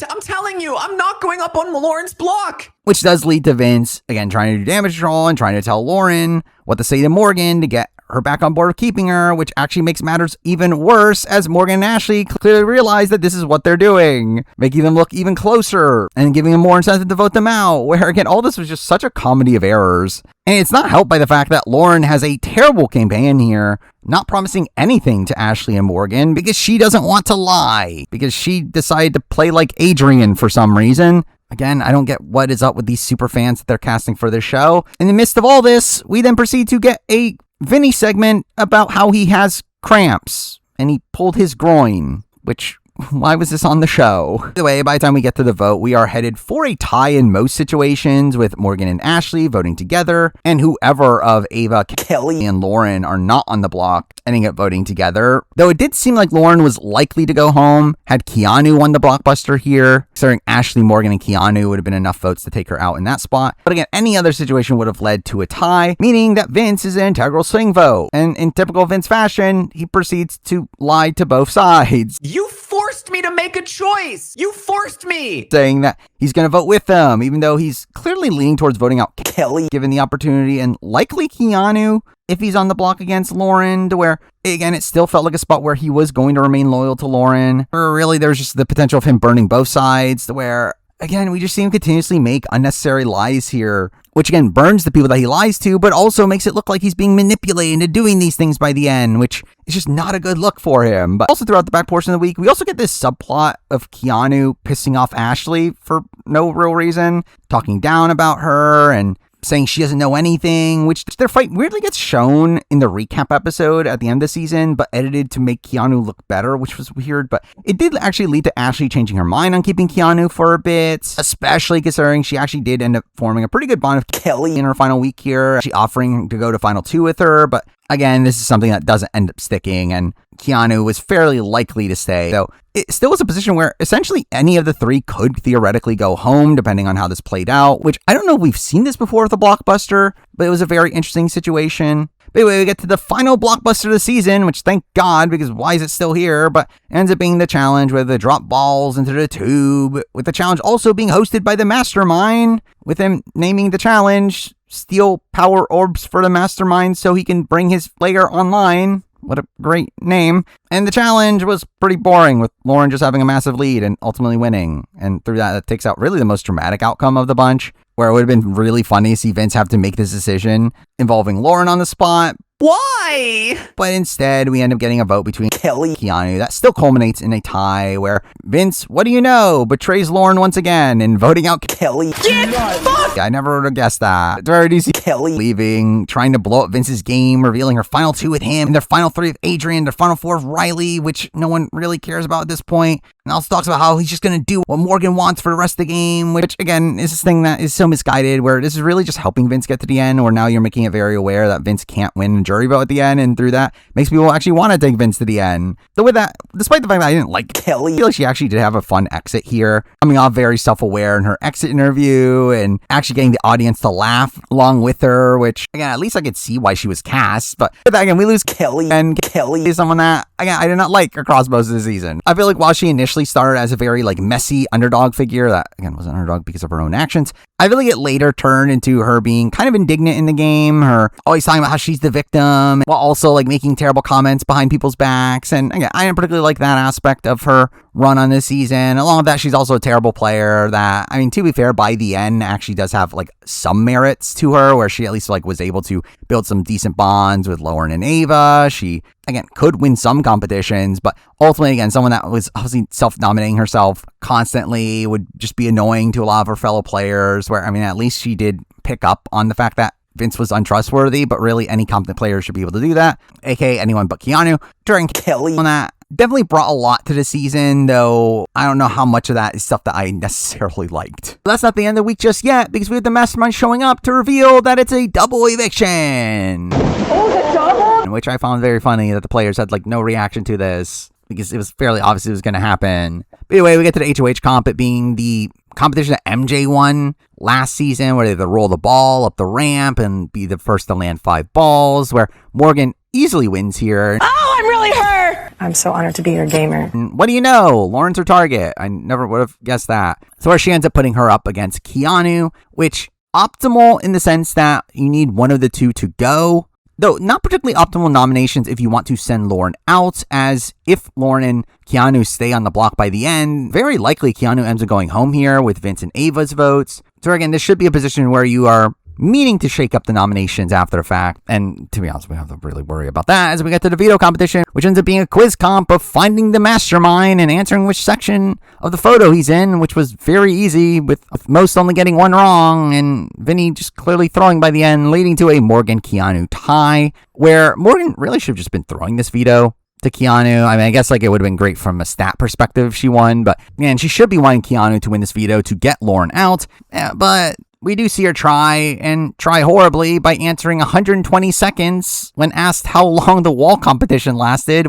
I'm telling you, I'm not going up on Lauren's block. Which does lead to Vince, again, trying to do damage control and trying to tell Lauren what to say to Morgan to get her back on board with keeping her, which actually makes matters even worse as Morgan and Ashley clearly realize that this is what they're doing, making them look even closer and giving them more incentive to vote them out, where again, all this was just such a comedy of errors. And it's not helped by the fact that Lauren has a terrible campaign here, not promising anything to Ashley and Morgan because she doesn't want to lie, because she decided to play like Adrian for some reason. Again, I don't get what is up with these super fans that they're casting for this show. In the midst of all this, we then proceed to get a Vinny segment about how he has cramps and he pulled his groin, which, why was this on the show? By the way, by the time we get to the vote, we are headed for a tie in most situations, with Morgan and Ashley voting together, and whoever of Ava, Kelly, and Lauren are not on the block ending up voting together. Though it did seem like Lauren was likely to go home had Keanu won the blockbuster here, considering Ashley, Morgan, and Keanu would have been enough votes to take her out in that spot. But again, any other situation would have led to a tie, meaning that Vince is an integral swing vote. And in typical Vince fashion, he proceeds to lie to both sides. You forced me to make a choice. You forced me. Saying that he's going to vote with them, even though he's clearly leaning towards voting out Kelly, given the opportunity, and likely Keanu if he's on the block against Lauren, to where, again, it still felt like a spot where he was going to remain loyal to Lauren. Or really, there's just the potential of him burning both sides, to where, again, we just see him continuously make unnecessary lies here, which again burns the people that he lies to, but also makes it look like he's being manipulated into doing these things by the end, which is just not a good look for him. But also throughout the back portion of the week, we also get this subplot of Keanu pissing off Ashley for no real reason, talking down about her and saying she doesn't know anything, which their fight weirdly gets shown in the recap episode at the end of the season, but edited to make Keanu look better, which was weird. But it did actually lead to Ashley changing her mind on keeping Keanu for a bit, especially considering she actually did end up forming a pretty good bond with Kelly in her final week here, actually offering to go to final 2 with her. But again, this is something that doesn't end up sticking, and Keanu was fairly likely to stay. So it still was a position where essentially any of the three could theoretically go home, depending on how this played out, which I don't know if we've seen this before with a blockbuster, but it was a very interesting situation. But anyway, we get to the final blockbuster of the season, which thank God, because why is it still here? But ends up being the challenge where they drop balls into the tube, with the challenge also being hosted by the Mastermind, with him naming the challenge Steal Power Orbs for the Mastermind so he can bring his player online. What a great name. And the challenge was pretty boring, with Lauren just having a massive lead and ultimately winning. And through that, it takes out really the most dramatic outcome of the bunch, where it would have been really funny to see Vince have to make this decision involving Lauren on the spot. Why? But instead, we end up getting a vote between Kelly and Keanu that still culminates in a tie where Vince, what do you know, betrays Lauren once again and voting out Kelly. I never would have guessed that. Where do you see Kelly leaving, trying to blow up Vince's game, revealing her final 2 with him, and their final 3 of Adrian, their final 4 of Riley, which no one really cares about at this point. And also talks about how he's just going to do what Morgan wants for the rest of the game, which again is this thing that is so misguided, where this is really just helping Vince get to the end, where now you're making it very aware that Vince can't win grand jury vote at the end, and through that makes people actually want to take Vince to the end. So with that, despite the fact that I didn't like Kelly, I feel like she actually did have a fun exit here, coming off very self-aware in her exit interview and actually getting the audience to laugh along with her, which again, at least I could see why she was cast. But with that, again, we lose Kelly, and Kelly is someone that again I did not like across most of the season. I feel like while she initially started as a very like messy underdog figure that again was an underdog because of her own actions, I feel like it later turned into her being kind of indignant in the game, her always talking about how she's the victim while also like making terrible comments behind people's backs. And again, I didn't particularly like that aspect of her run on this season. Along with that, she's also a terrible player that, I mean, to be fair, by the end actually does have like some merits to her where she at least like was able to build some decent bonds with Lauren and Ava. She again could win some competitions, but ultimately again someone that was obviously self-nominating herself constantly would just be annoying to a lot of her fellow players, where I mean at least she did pick up on the fact that Vince was untrustworthy, but really any competent player should be able to do that, aka anyone but Keanu. During Kelly on that definitely brought a lot to the season, though I don't know how much of that is stuff that I necessarily liked. But that's not the end of the week just yet, because we have the mastermind showing up to reveal that it's a double eviction. Oh, the double? Which I found very funny that the players had like no reaction to this, because it was fairly obvious it was going to happen. But anyway, we get to the HOH comp, it being the competition that MJ won last season, where they had to roll the ball up the ramp and be the first to land 5 balls, where Morgan easily wins here. Oh, I'm really hurt! I'm so honored to be your gamer. And what do you know? Lauren's her target. I never would have guessed that. So where she ends up putting her up against Keanu, which optimal in the sense that you need one of the two to go. Though not particularly optimal nominations if you want to send Lauren out, as if Lauren and Keanu stay on the block by the end, very likely Keanu ends up going home here with Vince and Ava's votes. So again, this should be a position where you are meaning to shake up the nominations after the fact. And to be honest, we don't have to really worry about that as we get to the veto competition, which ends up being a quiz comp of finding the mastermind and answering which section of the photo he's in, which was very easy, with most only getting one wrong and Vinny just clearly throwing by the end, leading to a Morgan-Keanu tie, where Morgan really should have just been throwing this veto to Keanu. I mean, I guess like it would have been great from a stat perspective if she won, but man, she should be wanting Keanu to win this veto to get Lauren out. But we do see her try, and try horribly, by answering 120 seconds when asked how long the wall competition lasted,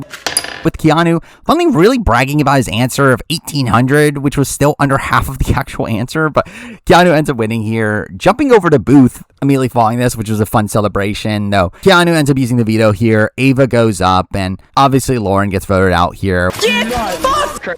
with Keanu finally really bragging about his answer of 1800, which was still under half of the actual answer. But Keanu ends up winning here, jumping over to Booth immediately following this, which was a fun celebration. No, Keanu ends up using the veto here. Ava goes up, and obviously Lauren gets voted out here.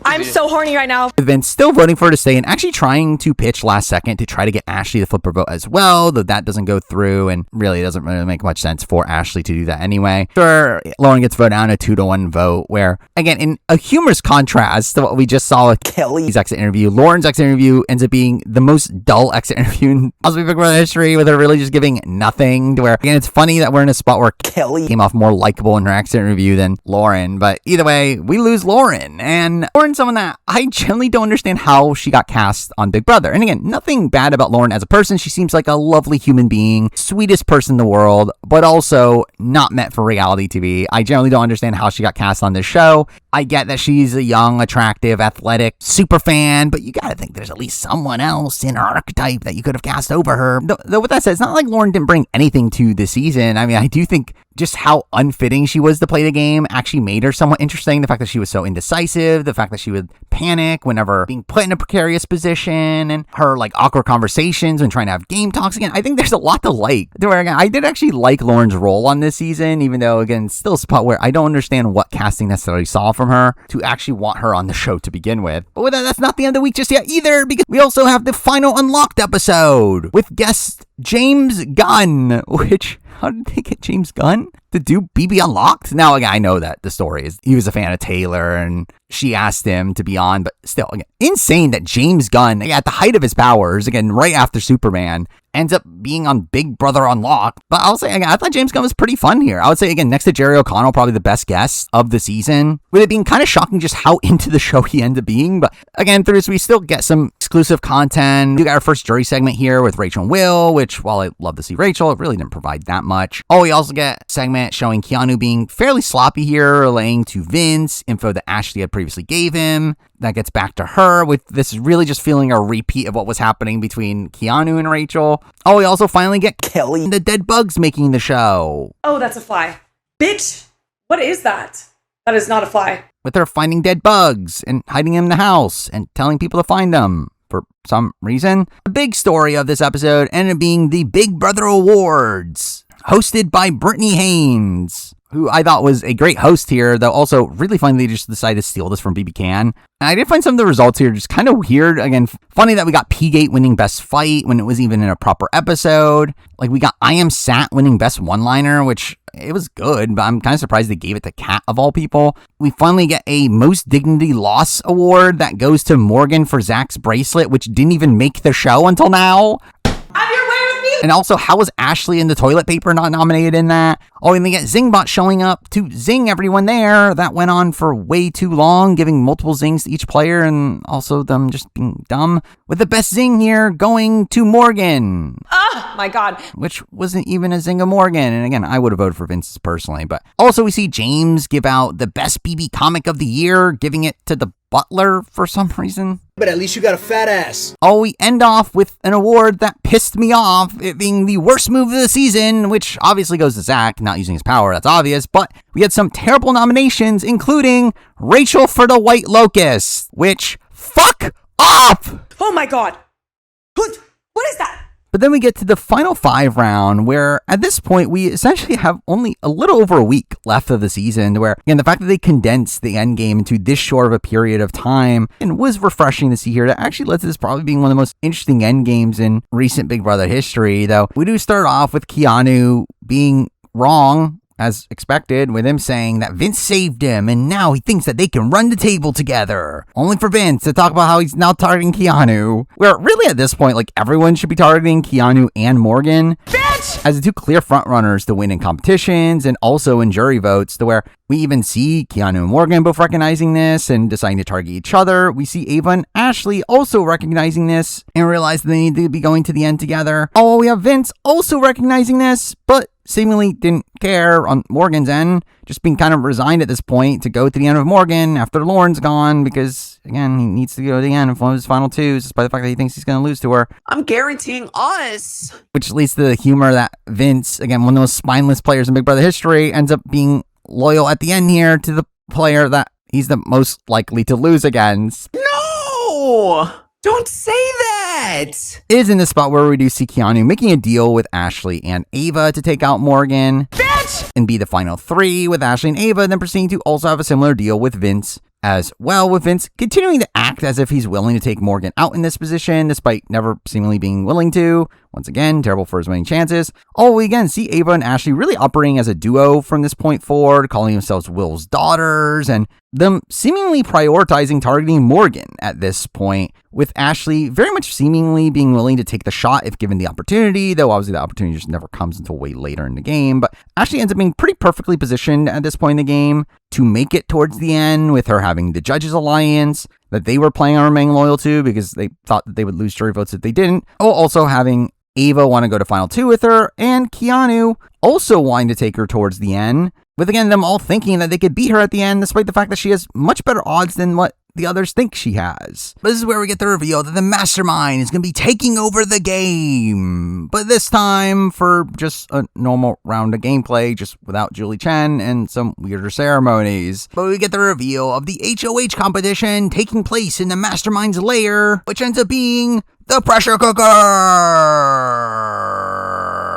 I'm so horny right now. Vince still voting for her to stay and actually trying to pitch last second to try to get Ashley to flip her vote as well, though that doesn't go through, and really doesn't really make much sense for Ashley to do that anyway. Sure, Lauren gets voted out in a 2-1 vote, where again, in a humorous contrast to what we just saw with Kelly's exit interview, Lauren's exit interview ends up being the most dull exit interview in possibly Big Brother history, with her really just giving nothing, to where again, it's funny that we're in a spot where Kelly came off more likable in her exit interview than Lauren, but either way, we lose Lauren. And Lauren's someone that I generally don't understand how she got cast on Big Brother. And again, nothing bad about Lauren as a person. She seems like a lovely human being, sweetest person in the world, but also not meant for reality TV. I generally don't understand how she got cast on this show. I get that she's a young, attractive, athletic super fan, but you gotta think there's at least someone else in her archetype that you could have cast over her. Though with that said, it's not like Lauren didn't bring anything to the season. I mean, I do think just how unfitting she was to play the game actually made her somewhat interesting. The fact that she was so indecisive, the fact that she would panic whenever being put in a precarious position, and her like awkward conversations when trying to have game talks. Again, I think there's a lot to like. Again, I did actually like Lauren's role on this season, even though again, it's still a spot where I don't understand what casting necessarily saw from her to actually want her on the show to begin with. But with that, that's not the end of the week just yet either, because we also have the final Unlocked episode with guest James Gunn, which, how did they get James Gunn to do BB Unlocked? Now, again, I know that the story is he was a fan of Taylor and she asked him to be on, but still, again, insane that James Gunn, at the height of his powers, again, right after Superman, ends up being on Big Brother Unlocked. But I'll say, again, I thought James Gunn was pretty fun here. I would say, again, next to Jerry O'Connell, probably the best guest of the season, with it being kind of shocking just how into the show he ended up being. But again, through this, we still get some exclusive content. We got our first jury segment here with Rachel and Will, which, while I love to see Rachel, it really didn't provide that much. Oh, we also get a segment showing Keanu being fairly sloppy here, relaying to Vince info that Ashley had previously gave him. That gets back to her, with this really just feeling a repeat of what was happening between Keanu and Rachel. Oh, we also finally get Kelly and the dead bugs making the show. Oh, that's a fly. Bitch, what is that? That is not a fly. With her finding dead bugs and hiding them in the house and telling people to find them for some reason. The big story of this episode ended up being the Big Brother Awards, hosted by Brittany Haynes, who I thought was a great host here, though also really funny they just decided to steal this from BB Can. And I did find some of the results here just kind of weird. Again, funny that we got P-Gate winning Best Fight when it was even in a proper episode. Like, we got I Am Sat winning Best One-Liner, which it was good, but I'm kind of surprised they gave it to Kat of all people. We finally get a Most Dignity Loss award that goes to Morgan for Zach's bracelet, which didn't even make the show until now. Have your way with me? And also, how was Ashley and the toilet paper not nominated in that? Oh, and they get Zingbot showing up to zing everyone there. That went on for way too long, giving multiple zings to each player and also them just being dumb. With the best zing here going to Morgan. Oh my God. Which wasn't even a zing of Morgan. And again, I would have voted for Vince personally. But also we see James give out the best BB comic of the year, giving it to the butler for some reason. But at least you got a fat ass. Oh, we end off with an award that pissed me off, it being the worst move of the season, which obviously goes to Zach, not using his power, that's obvious, but we had some terrible nominations, including Rachel for the White Locust, which, fuck off! Oh my God. What is that? But then we get to the final 5 round, where at this point we essentially have only a little over a week left of the season, where, again, the fact that they condensed the end game into this short of a period of time and was refreshing to see here. That actually led to this probably being one of the most interesting end games in recent Big Brother history, though we do start off with Keanu being wrong, as expected, with him saying that Vince saved him and now he thinks that they can run the table together. Only for Vince to talk about how he's now targeting Keanu. Where really at this point, like, everyone should be targeting Keanu and Morgan. Bitch! As the two clear frontrunners to win in competitions and also in jury votes, to where we even see Keanu and Morgan both recognizing this and deciding to target each other. We see Ava and Ashley also recognizing this and realize that they need to be going to the end together. Oh, we have Vince also recognizing this, but seemingly didn't care on Morgan's end, just being kind of resigned at this point to go to the end of Morgan after Lauren's gone, because, again, he needs to go to the end of one of his final twos, despite the fact that he thinks he's going to lose to her. I'm guaranteeing us. Which leads to the humor that Vince, again, one of the most spineless players in Big Brother history, ends up being loyal at the end here to the player that he's the most likely to lose against. No! Don't say that! It is in the spot where we do see Keanu making a deal with Ashley and Ava to take out Morgan. Bitch! And be the final 3 with Ashley and Ava, then proceeding to also have a similar deal with Vince as well, with Vince continuing to act as if he's willing to take Morgan out in this position, despite never seemingly being willing to. Once again, terrible for his winning chances. Oh, we again see Ava and Ashley really operating as a duo from this point forward, calling themselves Will's daughters, and them seemingly prioritizing targeting Morgan at this point, with Ashley very much seemingly being willing to take the shot if given the opportunity, though obviously the opportunity just never comes until way later in the game. But Ashley ends up being pretty perfectly positioned at this point in the game to make it towards the end, with her having the Judges Alliance that they were planning on remaining loyal to because they thought that they would lose jury votes if they didn't. Oh, also having Ava want to go to final 2 with her, and Keanu also wanting to take her towards the end, with again them all thinking that they could beat her at the end, despite the fact that she has much better odds than what the others think she has. But this is where we get the reveal that the mastermind is going to be taking over the game, but this time for just a normal round of gameplay, just without Julie Chen and some weirder ceremonies. But we get the reveal of the HOH competition taking place in the mastermind's lair, which ends up being the pressure cooker,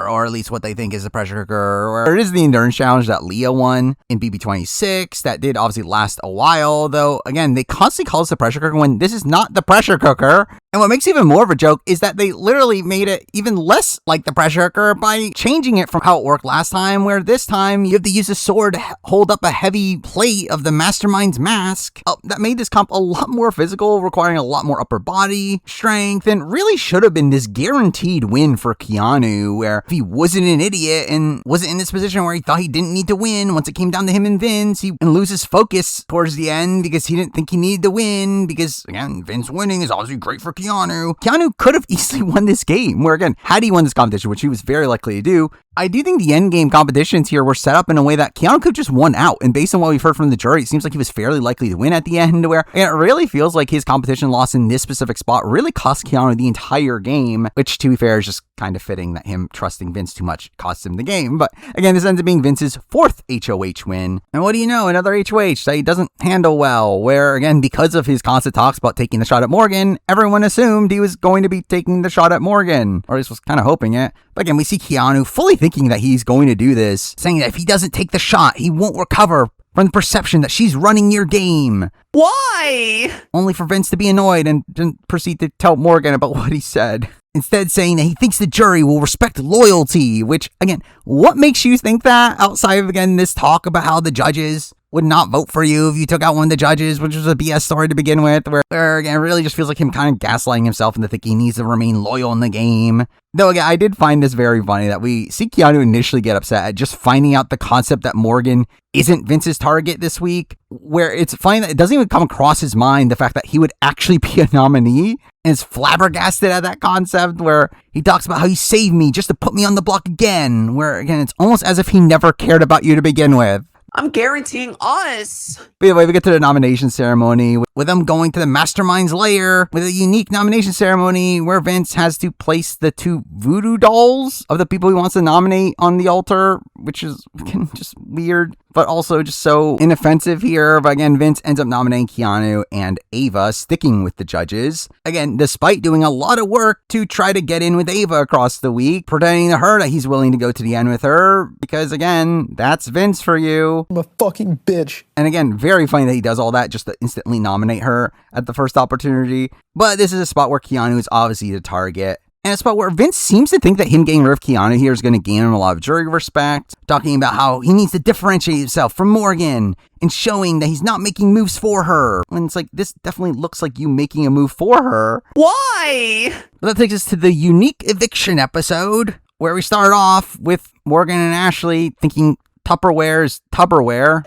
or at least what they think is the pressure cooker. Or it is the endurance challenge that Leah won in BB26 that did obviously last a while, though again they constantly call us the pressure cooker when this is not the pressure cooker. And what makes even more of a joke is that they literally made it even less like the pressure cooker by changing it from how it worked last time, where this time you have to use a sword to hold up a heavy plate of the mastermind's mask. That made this comp a lot more physical, requiring a lot more upper body strength, and really should have been this guaranteed win for Keanu, where if he wasn't an idiot and wasn't in this position where he thought he didn't need to win, once it came down to him and Vince, he would lose his focus towards the end because he didn't think he needed to win, because again, Vince winning is obviously great for Keanu. Keanu could have easily won this game, where again, had he won this competition, which he was very likely to do, I do think the end game competitions here were set up in a way that Keanu could have just won out. And based on what we've heard from the jury, it seems like he was fairly likely to win at the end, where it really feels like his competition loss in this specific spot really cost Keanu the entire game, which to be fair is just kind of fitting that him trusting Vince too much cost him the game. But again, this ends up being Vince's 4th HOH win. And what do you know? Another HOH that he doesn't handle well, where again, because of his constant talks about taking the shot at Morgan, everyone assumed he was going to be taking the shot at Morgan, or at least was kind of hoping it. But again, we see Keanu fully thinking that he's going to do this, saying that if he doesn't take the shot, he won't recover from the perception that she's running your game. Why? Only for Vince to be annoyed and proceed to tell Morgan about what he said. Instead saying that he thinks the jury will respect loyalty, which, again, what makes you think that outside of, again, this talk about how the judges would not vote for you if you took out one of the judges, which was a BS story to begin with, where again, it really just feels like him kind of gaslighting himself into thinking he needs to remain loyal in the game. Though, again, I did find this very funny that we see Keanu initially get upset at just finding out the concept that Morgan isn't Vince's target this week, where it's funny that it doesn't even come across his mind the fact that he would actually be a nominee, and is flabbergasted at that concept, where he talks about how he saved me just to put me on the block again, where, again, it's almost as if he never cared about you to begin with. I'm guaranteeing us. But anyway, we get to the nomination ceremony with them going to the mastermind's lair with a unique nomination ceremony where Vince has to place the 2 voodoo dolls of the people he wants to nominate on the altar, which is again, just weird, but also just so inoffensive here. But again, Vince ends up nominating Keanu and Ava, sticking with the judges. Again, despite doing a lot of work to try to get in with Ava across the week, pretending to her that he's willing to go to the end with her, because again, that's Vince for you. I'm a fucking bitch. And again, very funny that he does all that just to instantly nominate her at the first opportunity. But this is a spot where Keanu is obviously the target. And a spot where Vince seems to think that him getting rid of Keanu here is going to gain him a lot of jury respect, talking about how he needs to differentiate himself from Morgan and showing that he's not making moves for her. When it's like, this definitely looks like you making a move for her. Why? But that takes us to the unique eviction episode, where we start off with Morgan and Ashley thinking Tupperware is Tupperware.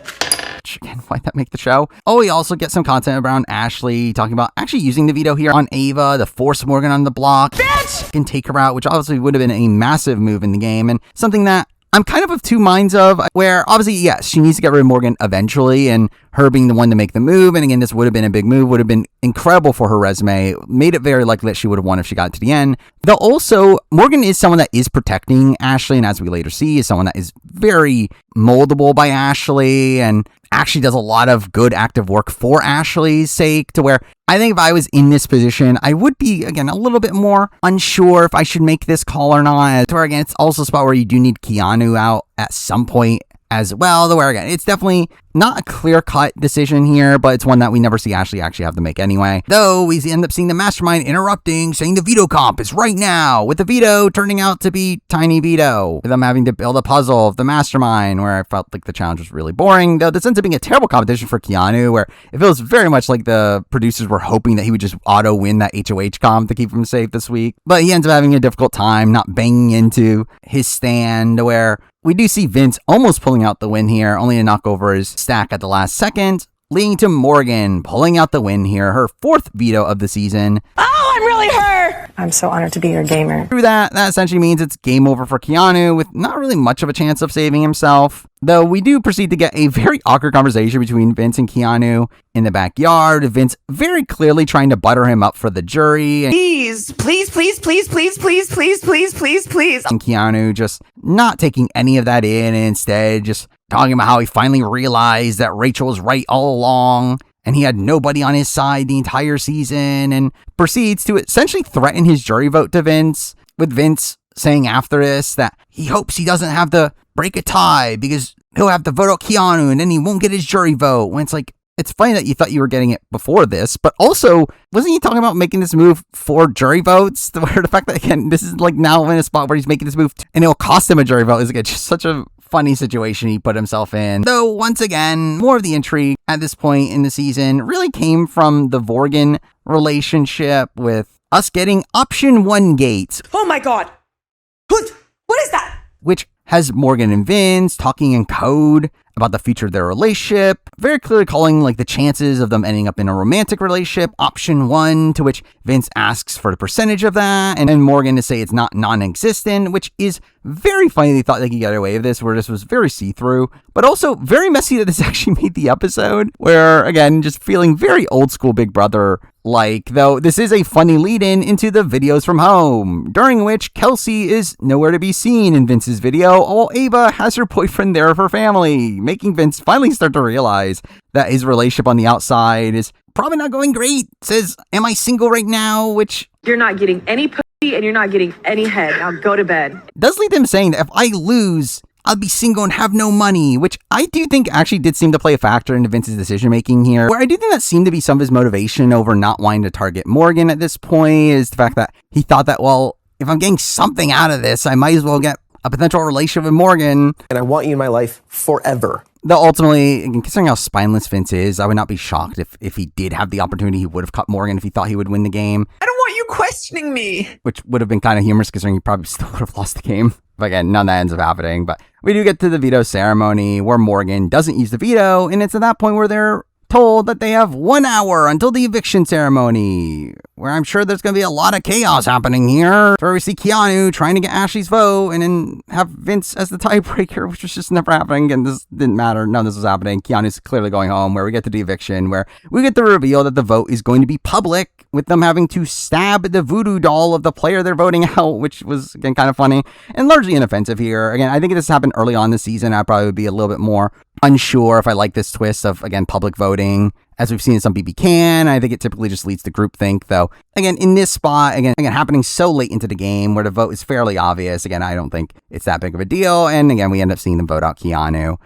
Again, why'd that make the show? Oh, we also get some content around Ashley talking about actually using the veto here on Ava to force Morgan on the block. Bitch! And take her out, which obviously would have been a massive move in the game, and something that I'm kind of two minds of, where obviously, yes, she needs to get rid of Morgan eventually, and her being the one to make the move, and again, this would have been a big move, would have been incredible for her resume, made it very likely that she would have won if she got to the end. Though also, Morgan is someone that is protecting Ashley, and as we later see, is someone that is very moldable by Ashley, and actually does a lot of good active work for Ashley's sake, to where I think if I was in this position, I would be, again, a little bit more unsure if I should make this call or not. To where, again, it's also a spot where you do need Keanu out at some point as well. To where, again, it's definitely not a clear-cut decision here, but it's one that we never see Ashley actually have to make anyway. Though, we end up seeing the mastermind interrupting, saying the veto comp is right now, with the veto turning out to be Tiny Veto, with them having to build a puzzle of the mastermind, where I felt like the challenge was really boring. Though this ends up being a terrible competition for Keanu, where it feels very much like the producers were hoping that he would just auto-win that HOH comp to keep him safe this week. But he ends up having a difficult time, not banging into his stand, where we do see Vince almost pulling out the win here, only to knock over his stack at the last second, leading to Morgan pulling out the win here, her 4th veto of the season. Oh, I'm really hurt! I'm so honored to be your gamer. Through that essentially means it's game over for Keanu, with not really much of a chance of saving himself. Though we do proceed to get a very awkward conversation between Vince and Keanu in the backyard. Vince very clearly trying to butter him up for the jury. Please, please, please, please, please, please, please, please, please, please. And Keanu just not taking any of that in, and instead just talking about how he finally realized that Rachel was right all along, and he had nobody on his side the entire season, and proceeds to essentially threaten his jury vote to Vince, with Vince saying after this that he hopes he doesn't have to break a tie because he'll have to vote out Keanu and then he won't get his jury vote. When it's like, it's funny that you thought you were getting it before this, but also, wasn't he talking about making this move for jury votes? Where the fact that, again, this is like now in a spot where he's making this move and it'll cost him a jury vote is, again, just such a funny situation he put himself in. Though, once again, more of the intrigue at this point in the season really came from the Vorgan relationship, with us getting option 1 gates. Oh my god. What is that? Which has Morgan and Vince talking in code about the future of their relationship, very clearly calling like the chances of them ending up in a romantic relationship option 1, to which Vince asks for the percentage of that, and then Morgan to say it's not non-existent, which is very funny. They thought they could get away with this, where this was very see-through, but also very messy that this actually made the episode, where, again, just feeling very old school Big Brother like, though this is a funny lead-in into the videos from home, during which Kelsey is nowhere to be seen in Vince's video, while Ava has her boyfriend there of her family, making Vince finally start to realize that his relationship on the outside is probably not going great. Says, am I single right now? Which, You're not getting any pussy and you're not getting any head. Now go to bed. does lead them saying that if I lose, I'll be single and have no money, which I do think actually did seem to play a factor into Vince's decision making here, where I do think that seemed to be some of his motivation over not wanting to target Morgan at this point, is the fact that he thought that, well, if I'm getting something out of this, I might as well get a potential relationship with Morgan. And I want you in my life forever. Though ultimately, considering how spineless Vince is, I would not be shocked if he did have the opportunity, he would have cut Morgan if he thought he would win the game. I don't want you questioning me. Which would have been kind of humorous considering he probably still would have lost the game. But again, none of that ends up happening. But we do get to the veto ceremony where Morgan doesn't use the veto, and it's at that point where they're told that they have 1 hour until the eviction ceremony, where I'm sure there's going to be a lot of chaos happening here. Where we see Keanu trying to get Ashley's vote and then have Vince as the tiebreaker, which was just never happening, and this didn't matter. None of this was happening. Keanu's clearly going home, where we get to the eviction, where we get the reveal that the vote is going to be public, with them having to stab the voodoo doll of the player they're voting out, which was, again, kind of funny and largely inoffensive here. Again, I think if this happened early on this season, I probably would be a little bit more unsure if I like this twist of, again, public voting, as we've seen in some BB Can. I think it typically just leads to groupthink, though. Again, in this spot, again, happening so late into the game where the vote is fairly obvious. Again, I don't think it's that big of a deal. And again, we end up seeing them vote out Keanu.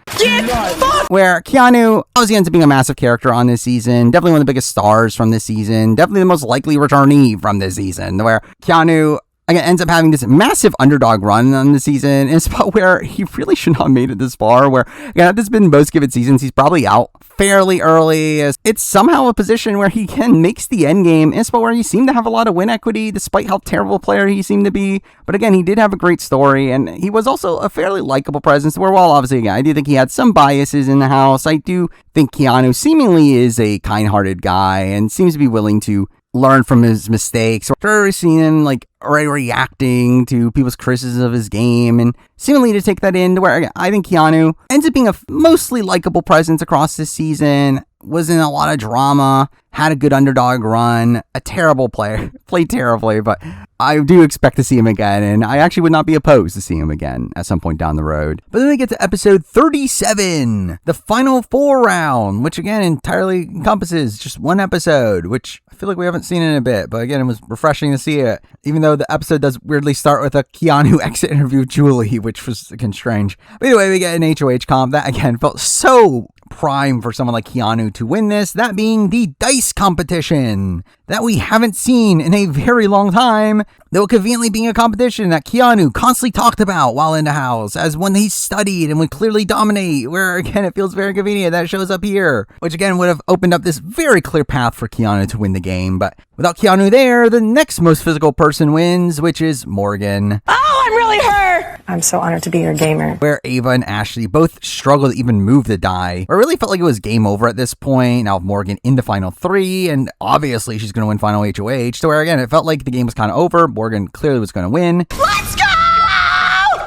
Where Keanu obviously ends up being a massive character on this season. Definitely one of the biggest stars from this season. Definitely the most likely returnee from this season. Where Keanu, again, ends up having this massive underdog run on the season in a spot where he really should not have made it this far, where, again, had this been most given seasons, he's probably out fairly early. As it's somehow a position where he makes the end game in a spot where he seemed to have a lot of win equity, despite how terrible a player he seemed to be. But again, he did have a great story, and he was also a fairly likable presence, where, while obviously, again, I do think he had some biases in the house, I do think Keanu seemingly is a kind-hearted guy and seems to be willing to learn from his mistakes. We've already seen him like already reacting to people's criticisms of his game, and seemingly to take that in to where I think Keanu ends up being a mostly likable presence across this season. Was in a lot of drama, had a good underdog run, a terrible player, played terribly, but I do expect to see him again, and I actually would not be opposed to seeing him again at some point down the road. But then we get to episode 37, the final 4 round, which again entirely encompasses just one episode, which I feel like we haven't seen in a bit, but again, it was refreshing to see it, even though the episode does weirdly start with a Keanu exit interview with Julie, which was again strange. But anyway, we get an HOH comp that again felt so prime for someone like Keanu to win this, that being the dice competition that we haven't seen in a very long time, though conveniently being a competition that Keanu constantly talked about while in the house as one he studied and would clearly dominate, where again it feels very convenient that it shows up here, which again would have opened up this very clear path for Keanu to win the game. But without Keanu there, the next most physical person wins, which is Morgan. Oh, I'm really hurt. I'm so honored to be your gamer. Where Ava and Ashley both struggle to even move the die. Where it really felt like it was game over at this point. Now Morgan in the final 3, and obviously she's going to win final HOH. So where again, it felt like the game was kind of over. Morgan clearly was going to win. Let's go!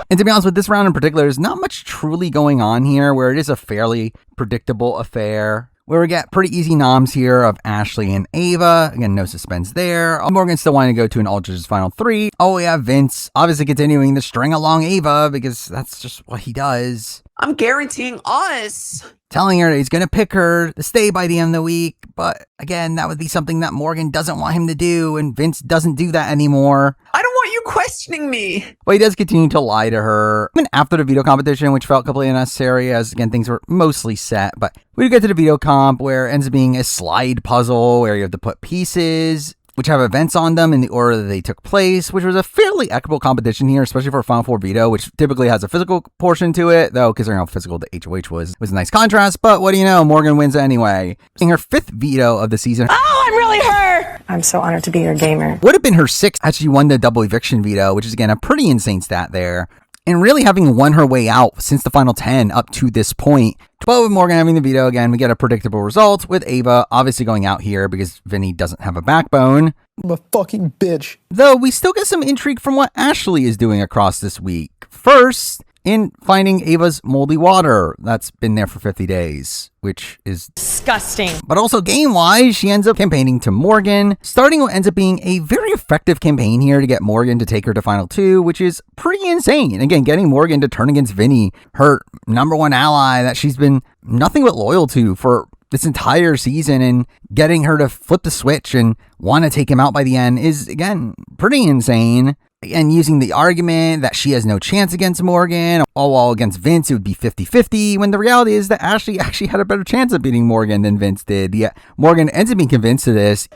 And to be honest with this round in particular, there's not much truly going on here, where it is a fairly predictable affair, where we get pretty easy noms here of Ashley and Ava. Again, no suspense there. Morgan still wanting to go to an all judges final 3. Oh, we have Vince obviously continuing to string along Ava, because that's just what he does. I'm guaranteeing us. Telling her that he's going to pick her to stay by the end of the week. But again, that would be something that Morgan doesn't want him to do, and Vince doesn't do that anymore. I don't want you questioning me. But he does continue to lie to her. Even after the veto competition, which felt completely unnecessary, as again, things were mostly set. But we do get to the veto comp, where it ends up being a slide puzzle, where you have to put pieces which have events on them in the order that they took place, which was a fairly equitable competition here, especially for a Final Four veto, which typically has a physical portion to it, though considering how physical the HOH was a nice contrast. But what do you know, Morgan wins anyway. In her 5th veto of the season. Oh, I'm really hurt. I'm so honored to be your gamer. Would have been her 6th had she won the double eviction veto, which is again a pretty insane stat there. and really having won her way out since the final 10 up to this point. 12 with Morgan having the veto again. We get a predictable result with Ava obviously going out here because Vinny doesn't have a backbone. I'm a fucking bitch. Though we still get some intrigue from what Ashley is doing across this week. First, in finding Ava's moldy water that's been there for 50 days, which is Disgusting. But also game-wise, she ends up campaigning to Morgan, starting what ends up being a very effective campaign here to get Morgan to take her to Final 2, which is pretty insane. Again, getting Morgan to turn against Vinny, her number one ally that she's been nothing but loyal to for this entire season, and getting her to flip the switch and want to take him out by the end is, again, pretty insane. And using the argument that she has no chance against Morgan, all while against Vince it would be 50-50, when the reality is that Ashley actually had a better chance of beating Morgan than Vince did. Yet Morgan ends up being convinced of this,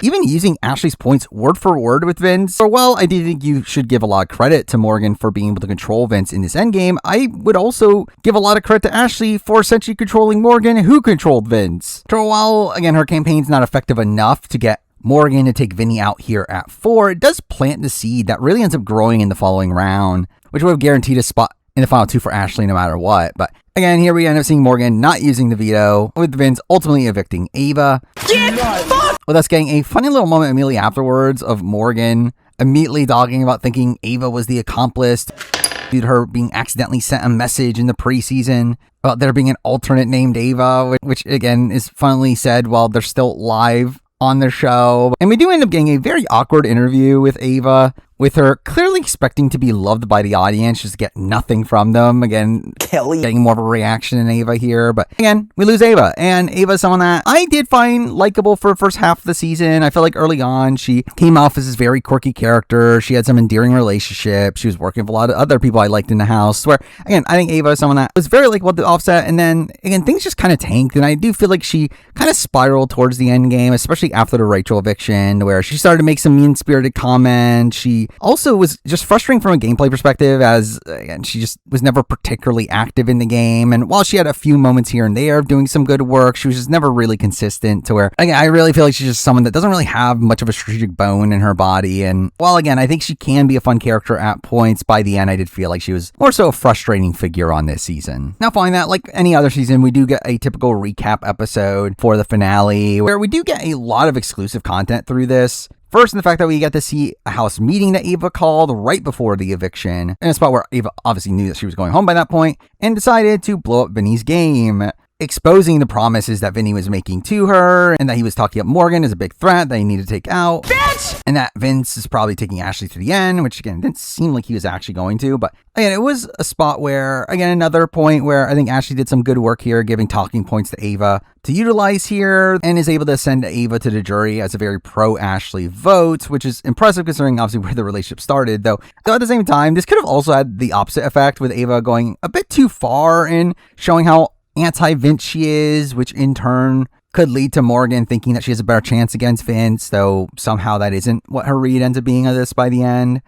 even using Ashley's points word for word with Vince. So while I do think you should give a lot of credit to Morgan for being able to control Vince in this endgame, I would also give a lot of credit to Ashley for essentially controlling Morgan, who controlled Vince. So while, again, her campaign's not effective enough to get Morgan to take Vinny out here at 4, it does plant the seed that really ends up growing in the following round, which would have guaranteed a spot in the final 2 for Ashley no matter what. But again, here we end up seeing Morgan not using the veto, with Vince ultimately evicting Ava. With us getting a funny little moment immediately afterwards of Morgan immediately talking about thinking Ava was the accomplice due to her being accidentally sent a message in the preseason about there being an alternate named Ava, which again is finally said while they're still live on their show. And we do end up getting a very awkward interview with Ava, with her clearly expecting to be loved by the audience, just get nothing from them. Again, Kelly getting more of a reaction in Ava here, but again, we lose Ava. And Ava is someone that I did find likable for the first half of the season. I feel like early on, she came off as this very quirky character. She had some endearing relationships. She was working with a lot of other people I liked in the house, where, again, I think Ava is someone that was very likable to Offset, and then, again, things just kind of tanked, and I do feel like she kind of spiraled towards the end game, especially after the Rachel eviction, where she started to make some mean-spirited comments. She also was just frustrating from a gameplay perspective, as again, she just was never particularly active in the game, and while she had a few moments here and there of doing some good work, she was just never really consistent, to where, again, I really feel like she's just someone that doesn't really have much of a strategic bone in her body. And while, again, I think she can be a fun character at points, by the end I did feel like she was more so a frustrating figure on this season. Now following that, like any other season, we do get a typical recap episode for the finale, where we do get a lot of exclusive content through this. First, in the fact that we get to see a house meeting that Ava called right before the eviction, in a spot where Ava obviously knew that she was going home by that point, and decided to blow up Vinny's game, exposing the promises that Vinny was making to her, and that he was talking up Morgan as a big threat that he needed to take out. Bitch! And that Vince is probably taking Ashley to the end, which again, didn't seem like he was actually going to, but again, it was a spot where, again, another point where I think Ashley did some good work here, giving talking points to Ava to utilize here, and is able to send Ava to the jury as a very pro-Ashley vote, which is impressive considering obviously where the relationship started, though at the same time, this could have also had the opposite effect, with Ava going a bit too far in showing how anti-Vince she is, which in turn could lead to Morgan thinking that she has a better chance against Vince, though somehow that isn't what her read ends up being of this by the end.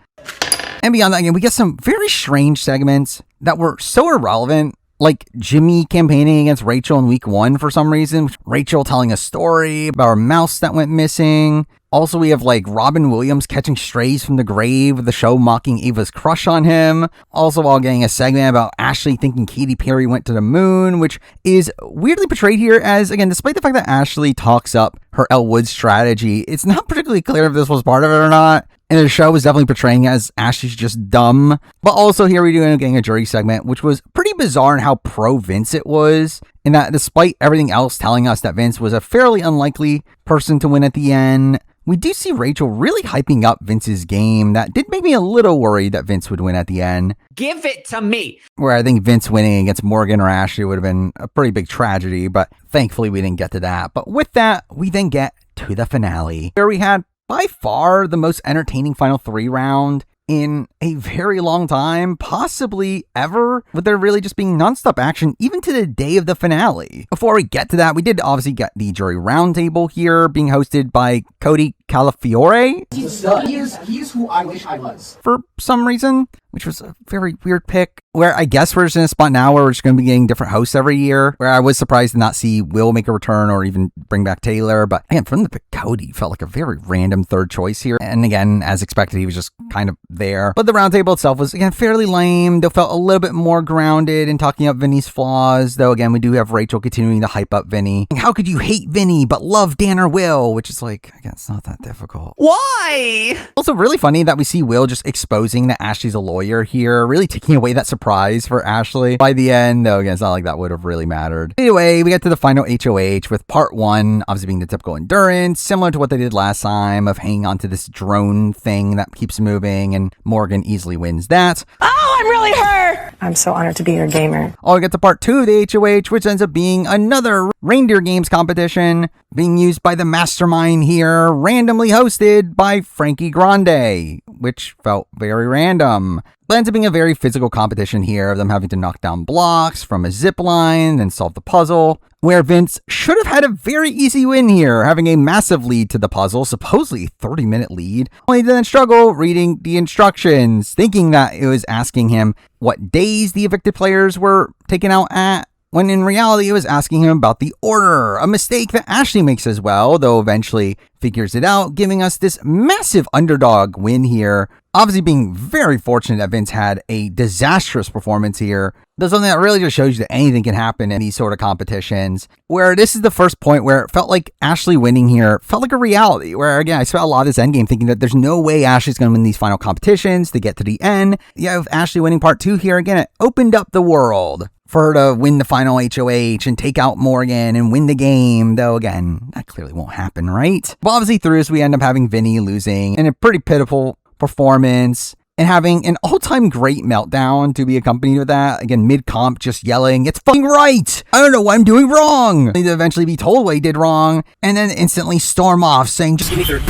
And beyond that, again, we get some very strange segments that were so irrelevant, like Jimmy campaigning against Rachel in week 1 for some reason, Rachel telling a story about her mouse that went missing. Also, we have like Robin Williams catching strays from the grave, with the show mocking Ava's crush on him. Also, while getting a segment about Ashley thinking Katy Perry went to the moon, which is weirdly portrayed here as, again, despite the fact that Ashley talks up her Elle Woods strategy, it's not particularly clear if this was part of it or not. And the show was definitely portraying as Ashley's just dumb. But also here we do end up getting a jury segment, which was pretty bizarre in how pro-Vince it was, in that despite everything else telling us that Vince was a fairly unlikely person to win at the end, we do see Rachel really hyping up Vince's game. That did make me a little worried that Vince would win at the end. Give it to me. Where I think Vince winning against Morgan or Ashley would have been a pretty big tragedy, but thankfully we didn't get to that. But with that, we then get to the finale, where we had by far the most entertaining final 3 round in a very long time, possibly ever, with there really just being nonstop action, even to the day of the finale. Before we get to that, we did obviously get the jury roundtable here, being hosted by Cody Calafiore. He is who I wish I was. For some reason, which was a very weird pick. where I guess we're just in a spot now where we're just going to be getting different hosts every year, where I was surprised to not see Will make a return or even bring back Taylor. But again, from the pick, Cody felt like a very random third choice here. And again, as expected, he was just kind of there. But the roundtable itself was, again, fairly lame. They felt a little bit more grounded in talking up Vinny's flaws, though, again, we do have Rachel continuing to hype up Vinny. How could you hate Vinny but love Dan or Will? Which is like, again, it's not that difficult. Why? Also, really funny that we see Will just exposing that Ashley's a lawyer here, really taking away that surprise for Ashley by the end, though again, it's not like that would have really mattered. Anyway, we get to the final HOH with part 1 obviously being the typical endurance, similar to what they did last time of hanging onto this drone thing that keeps moving, and Morgan easily wins that. Oh, I'm really hurt. I'm so honored to be your gamer. Oh, we get to part 2 of the HOH, which ends up being another reindeer games competition being used by the mastermind here, randomly hosted by Frankie Grande, which felt very random. It ends up being a very physical competition here of them having to knock down blocks from a zip line and solve the puzzle, where Vince should have had a very easy win here, having a massive lead to the puzzle, supposedly 30-minute lead, only to then struggle reading the instructions, thinking that it was asking him what days the evicted players were taken out at, when in reality it was asking him about the order, a mistake that Ashley makes as well, though eventually figures it out, giving us this massive underdog win here. Obviously being very fortunate that Vince had a disastrous performance here. There's something that really just shows you that anything can happen in these sort of competitions, where this is the first point where it felt like Ashley winning here felt like a reality, where again, I spent a lot of this endgame thinking that there's no way Ashley's going to win these final competitions to get to the end. Yeah, with Ashley winning part 2 here, again, it opened up the world for her to win the final HOH and take out Morgan and win the game, though again, that clearly won't happen, right? But obviously through this, we end up having Vinny losing in a pretty pitiful performance and having an all-time great meltdown to be accompanied with that. Again, mid-comp just yelling, "It's fucking right! I don't know what I'm doing wrong!" To eventually be told what he did wrong, and then instantly storm off saying, "Just give me your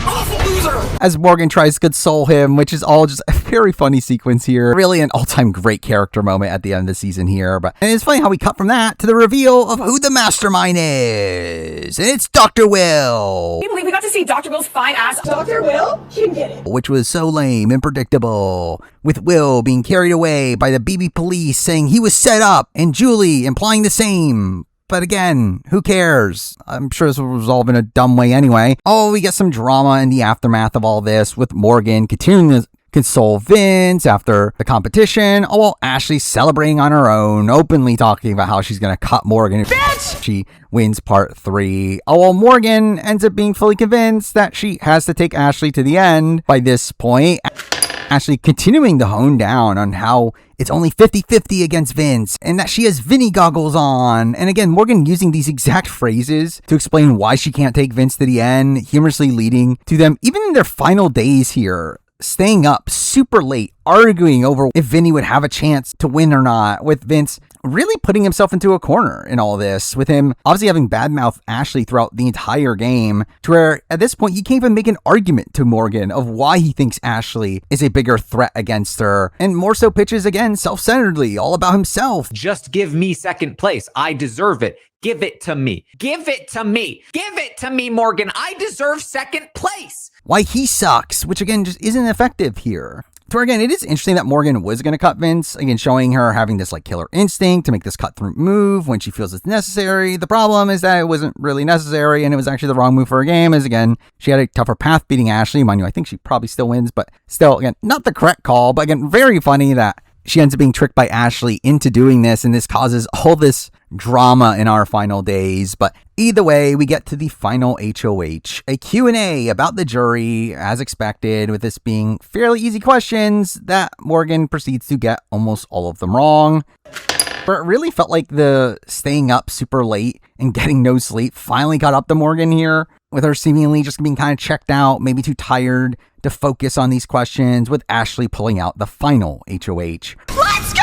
awful loser!" As Morgan tries to console him, which is all just a very funny sequence here. Really an all-time great character moment at the end of the season here. And it's funny how we cut from that to the reveal of who the mastermind is. And it's Dr. Will. Can you believe we got to see Dr. Will's fine ass? Dr. Will? He did it. Which was so lame and predictable, with Will being carried away by the BB police saying he was set up, and Julie implying the same. But again, who cares? I'm sure this will resolve in a dumb way anyway. Oh, we get some drama in the aftermath of all this, with Morgan continuing to console Vince after the competition, all while Ashley celebrating on her own, openly talking about how she's going to cut Morgan if she wins part 3. Oh, while Morgan ends up being fully convinced that she has to take Ashley to the end by this point. Ashley continuing to hone down on how it's only 50-50 against Vince, and that she has Vinny goggles on. And again, Morgan using these exact phrases to explain why she can't take Vince to the end, humorously leading to them, even in their final days here, staying up super late, arguing over if Vinny would have a chance to win or not, with Vince really putting himself into a corner in all this, with him obviously having badmouthed Ashley throughout the entire game, to where at this point he can't even make an argument to Morgan of why he thinks Ashley is a bigger threat against her, and more so pitches again self-centeredly, all about himself. Just give me second place. I deserve it. Give it to me. Give it to me. Give it to me, Morgan. I deserve second place. Why he sucks, which again just isn't effective here. So again, it is interesting that Morgan was going to cut Vince, again showing her having this like killer instinct to make this cut-through move when she feels it's necessary. The problem is that it wasn't really necessary, and it was actually the wrong move for her game, as again, she had a tougher path beating Ashley. Mind you, I think she probably still wins, but still, again, not the correct call, but again, very funny that she ends up being tricked by Ashley into doing this, and this causes all this drama in our final days. But either way, we get to the final HOH, a Q&A about the jury, as expected, with this being fairly easy questions that Morgan proceeds to get almost all of them wrong. But it really felt like the staying up super late and getting no sleep finally got up to Morgan here, with her seemingly just being kind of checked out, maybe too tired to focus on these questions, with Ashley pulling out the final HOH. Let's go!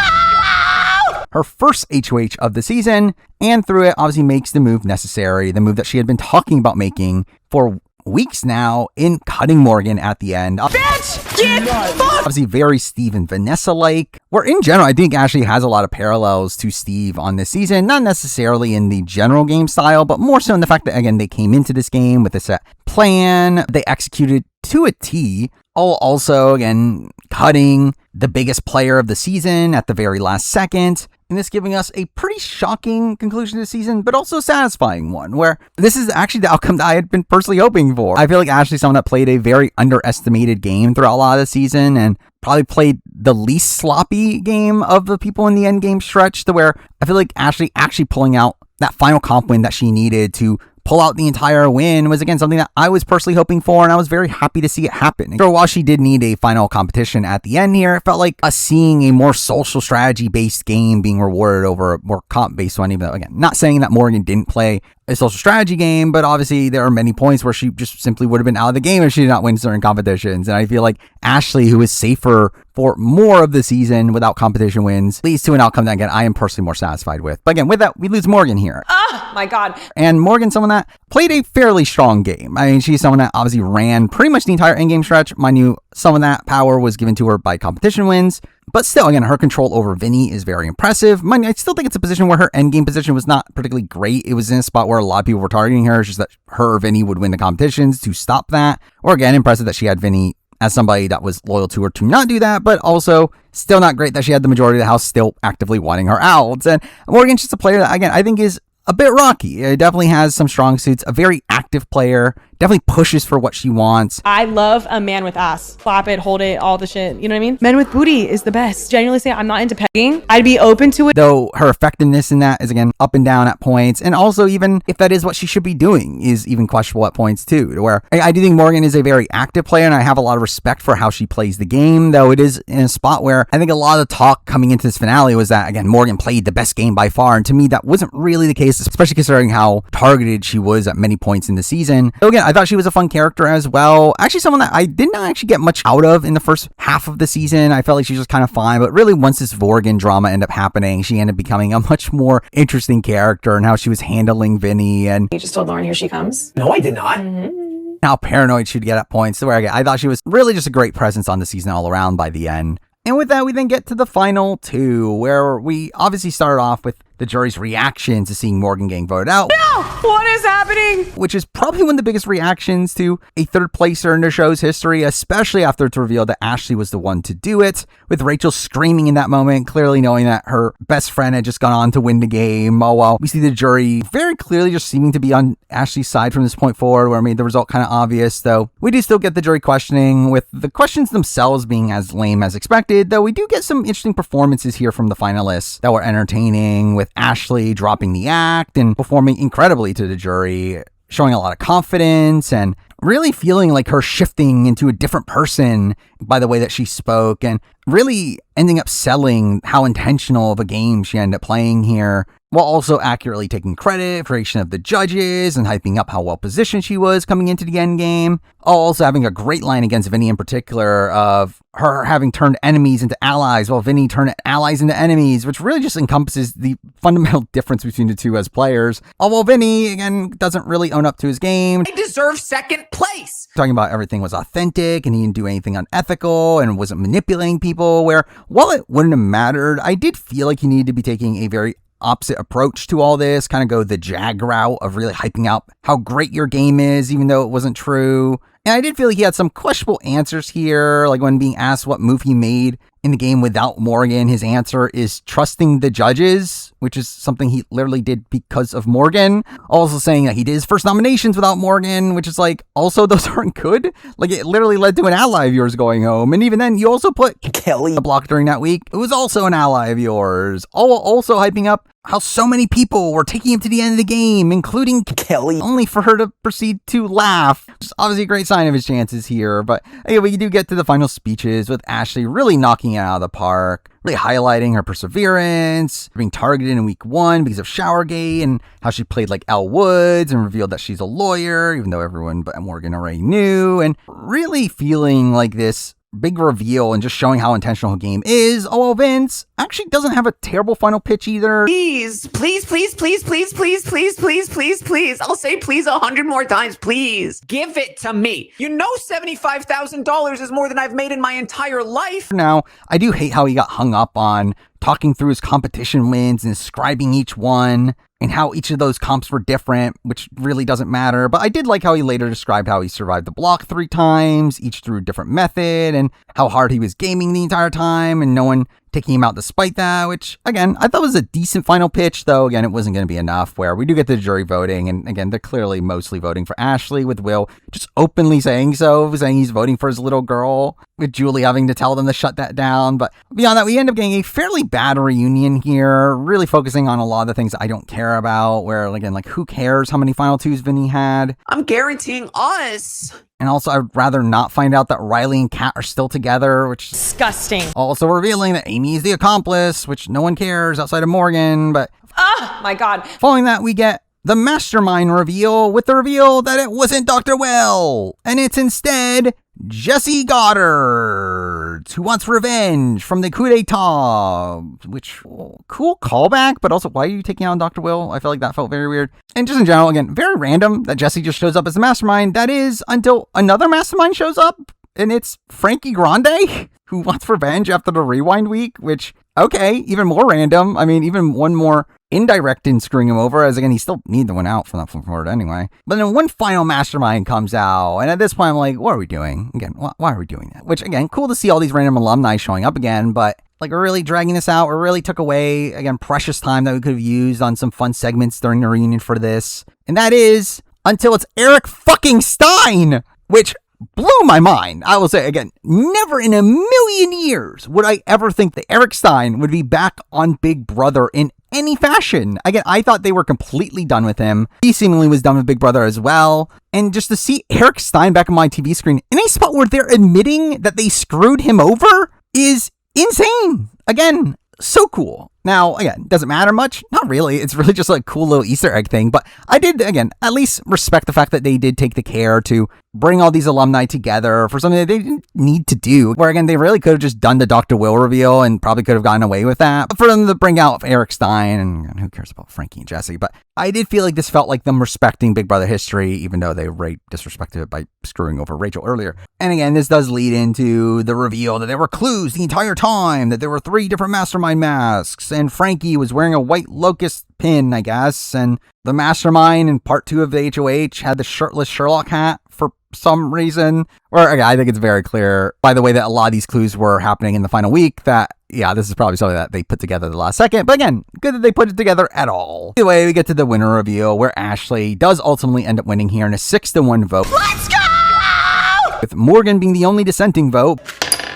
Her first HOH of the season, and through it obviously makes the move necessary, the move that she had been talking about making for weeks now in cutting Morgan at the end. Bitch! Get fucked! Obviously very Steve and Vanessa-like, where in general I think Ashley has a lot of parallels to Steve on this season, not necessarily in the general game style, but more so in the fact that, again, they came into this game with a set plan, they executed to a T, all also, again, cutting the biggest player of the season at the very last second. And this giving us a pretty shocking conclusion to the season, but also a satisfying one, where this is actually the outcome that I had been personally hoping for. I feel like Ashley's someone that played a very underestimated game throughout a lot of the season, and probably played the least sloppy game of the people in the end game stretch, to where I feel like Ashley actually pulling out that final comp win that she needed to pull out the entire win was, again, something that I was personally hoping for, and I was very happy to see it happen. So while she did need a final competition at the end here, it felt like us seeing a more social strategy-based game being rewarded over a more comp-based one, even though, again, not saying that Morgan didn't play a social strategy game, but obviously there are many points where she just simply would have been out of the game if she did not win certain competitions. And I feel like Ashley, who is safer for more of the season without competition wins, leads to an outcome that, again, I am personally more satisfied with. But again, with that, we lose Morgan here. Oh my God. And Morgan, someone that played a fairly strong game. I mean, she's someone that obviously ran pretty much the entire endgame stretch. Mind you, some of that power was given to her by competition wins. But still, again, her control over Vinny is very impressive. Mind you, I still think it's a position where her endgame position was not particularly great. It was in a spot where a lot of people were targeting her. It's just that her or Vinny would win the competitions to stop that. Or again, impressive that she had Vinny as somebody that was loyal to her to not do that, but also still not great that she had the majority of the house still actively wanting her out. And Morgan's just a player that, again, I think is a bit rocky. It definitely has some strong suits, a very active player, definitely pushes for what she wants. I love a man with ass. Clap it, hold it, all the shit. You know what I mean? Men with booty is the best. Genuinely saying, I'm not into pegging. I'd be open to it. Though her effectiveness in that is, again, up and down at points. And also, even if that is what she should be doing, is even questionable at points too. To where I do think Morgan is a very active player, and I have a lot of respect for how she plays the game. Though it is in a spot where I think a lot of the talk coming into this finale was that, again, Morgan played the best game by far. And to me, that wasn't really the case, especially considering how targeted she was at many points in the season. So again, I thought she was a fun character as well. Actually, someone that I did not actually get much out of in the first half of the season. I felt like she was just kind of fine, but really once this Vorgan drama ended up happening, she ended up becoming a much more interesting character, and how she was handling Vinny. And You just told Lauren, here she comes. No, I did not. how paranoid she'd get at points, to where again, I thought she was really just a great presence on the season all around by the end. And with that, we then get to the final two, where we obviously started off with the jury's reaction to seeing Morgan getting voted out. No! What is happening? Which is probably one of the biggest reactions to a third placer in the show's history, especially after it's revealed that Ashley was the one to do it, with Rachel screaming in that moment, clearly knowing that her best friend had just gone on to win the game. Oh, well, we see the jury very clearly just seeming to be on Ashley's side from this point forward, where I made the result kind of obvious, though we do still get the jury questioning, with the questions themselves being as lame as expected, though we do get some interesting performances here from the finalists that were entertaining, with Ashley dropping the act and performing incredibly to the jury, showing a lot of confidence and really feeling like her shifting into a different person by the way that she spoke, and really ending up selling how intentional of a game she ended up playing here, while also accurately taking credit for creation of the judges and hyping up how well positioned she was coming into the end game. Also having a great line against Vinny in particular of her having turned enemies into allies, while Vinny turned allies into enemies, which really just encompasses the fundamental difference between the two as players. Although Vinny, again, doesn't really own up to his game. I deserve second place. Talking about everything was authentic and he didn't do anything unethical and wasn't manipulating people, where while it wouldn't have mattered, I did feel like he needed to be taking a very opposite approach to all this, kind of go the Jag route of really hyping out how great your game is, even though it wasn't true. And I did feel like he had some questionable answers here, like when being asked what move he made in the game without Morgan, his answer is trusting the judges, which is something he literally did because of Morgan. Also saying that he did his first nominations without Morgan, which is like, also those aren't good. Like it literally led to an ally of yours going home. And even then, you also put Kelly a block during that week. It was also an ally of yours. Also hyping up how so many people were taking him to the end of the game, including Kelly, only for her to proceed to laugh. Which is obviously a great sign of his chances here. But anyway, we do get to the final speeches with Ashley really knocking it out of the park, really highlighting her perseverance, being targeted in week 1 because of Showergate, and how she played like Elle Woods and revealed that she's a lawyer, even though everyone but Morgan already knew, and really feeling like this big reveal and just showing how intentional her game is. Oh, well, Vince actually doesn't have a terrible final pitch either. Please, please, please, please, please, please, please, please, please, please. I'll say please 100 more times, please. Give it to me. You know $75,000 is more than I've made in my entire life. Now, I do hate how he got hung up on talking through his competition wins and describing each one and how each of those comps were different, which really doesn't matter. But I did like how he later described how he survived the block 3 times, each through a different method, and how hard he was gaming the entire time and no one taking him out despite that, which, again, I thought was a decent final pitch, though, again, it wasn't going to be enough, where we do get the jury voting, and again, they're clearly mostly voting for Ashley, with Will just openly saying so, saying he's voting for his little girl, with Julie having to tell them to shut that down. But beyond that, we end up getting a fairly bad reunion here, really focusing on a lot of the things I don't care about, where, again, like, who cares how many final twos Vinny had? I'm guaranteeing us. And also, I'd rather not find out that Riley and Kat are still together, which Disgusting. also revealing that Amy is the accomplice, which no one cares outside of Morgan. But Oh my God. following that, we get the mastermind reveal, with the reveal that it wasn't Dr. Will, and it's instead Jesse Goddard, who wants revenge from the coup d'etat, which, cool callback, but also, why are you taking out Dr. Will? I feel like that felt very weird. And just in general, again, very random that Jesse just shows up as the mastermind. That is, until another mastermind shows up, and it's Frankie Grande, who wants revenge after the rewind week, which, okay, even more random. I mean, even one more indirect in screwing him over, as again, he still need the one out from that point forward anyway. But then one final mastermind comes out, and at this point I'm like, what are we doing? Again, why are we doing that? Which, again, cool to see all these random alumni showing up again, but like, we're really dragging this out. We really took away, again, precious time that we could have used on some fun segments during the reunion for this. And that is until it's Eric fucking Stein, which blew my mind. I will say, again, never in a million years would I ever think that Eric Stein would be back on Big Brother in any fashion. Again, I thought they were completely done with him. He seemingly was done with Big Brother as well. And just to see Eric Stein back on my TV screen in a spot where they're admitting that they screwed him over is insane. Again, so cool. Now, again, does it matter much? Not really. It's really just like a cool little Easter egg thing. But I did, again, at least respect the fact that they did take the care to bring all these alumni together for something that they didn't need to do. Where, again, they really could have just done the Dr. Will reveal and probably could have gotten away with that. But for them to bring out Eric Stein, and who cares about Frankie and Jesse? But I did feel like this felt like them respecting Big Brother history, even though they disrespected it by screwing over Rachel earlier. And again, this does lead into the reveal that there were clues the entire time, that there were 3 different mastermind masks, and Frankie was wearing a white Locust pin, I guess, and the mastermind in part 2 of the HOH had the shirtless Sherlock hat for some reason. Or, again, I think it's very clear, by the way, that a lot of these clues were happening in the final week, that, yeah, this is probably something that they put together the last second. But again, good that they put it together at all. Either way, we get to the winner reveal, where Ashley does ultimately end up winning here in a 6-1 vote. Let's go! With Morgan being the only dissenting vote.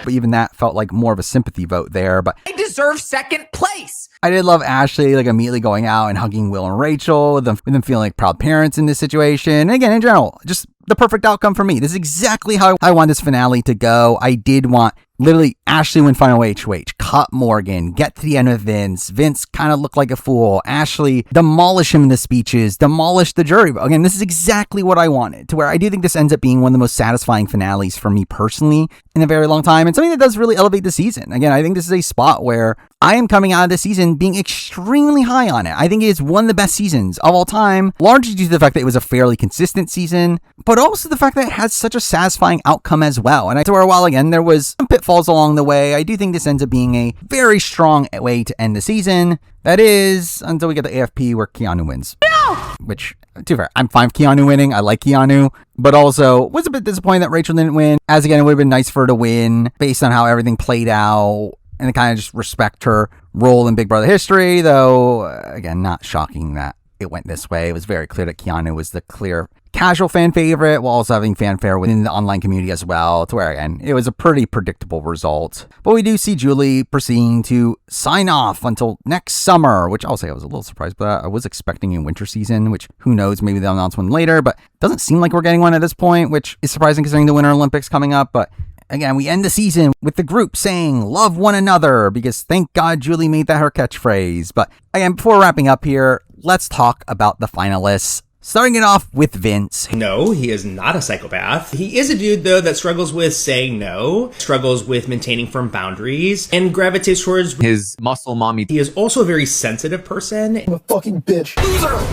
But even that felt like more of a sympathy vote there. But I deserve second place. I did love Ashley, like, immediately going out and hugging Will and Rachel, with them feeling like proud parents in this situation. And again, in general, just the perfect outcome for me. This is exactly how I want this finale to go. I did want literally Ashley win final HOH, cut Morgan, get to the end with Vince. Vince kind of looked like a fool. Ashley demolish him in the speeches, demolish the jury. Again, this is exactly what I wanted, to where I do think this ends up being one of the most satisfying finales for me personally in a very long time, and something that does really elevate the season. Again, I think this is a spot where I am coming out of this season being extremely high on it. I think it is one of the best seasons of all time, largely due to the fact that it was a fairly consistent season, but also the fact that it had such a satisfying outcome as well. And I where, while again, there was some pitfalls along the way, I do think this ends up being a very strong way to end the season. That is, until we get the AFP where Keanu wins. No! Which, to be fair, I'm fine with Keanu winning. I like Keanu. But also, was a bit disappointed that Rachel didn't win. As again, it would have been nice for her to win based on how everything played out, and to kind of just respect her role in Big Brother history. Though, again, not shocking that it went this way. It was very clear that Keanu was the clear casual fan favorite, while also having fanfare within the online community as well, to where, again, it was a pretty predictable result. But we do see Julie proceeding to sign off until next summer, which I'll say I was a little surprised by that. I was expecting a winter season, which, who knows, maybe they'll announce one later, but it doesn't seem like we're getting one at this point, which is surprising considering the Winter Olympics coming up. But again, we end the season with the group saying, love one another, because thank God Julie made that her catchphrase. But again, before wrapping up here, let's talk about the finalists. Starting it off with Vince. No, he is not a psychopath. He is a dude, though, that struggles with saying no, struggles with maintaining firm boundaries, and gravitates towards his muscle mommy. He is also a very sensitive person. I'm a fucking bitch.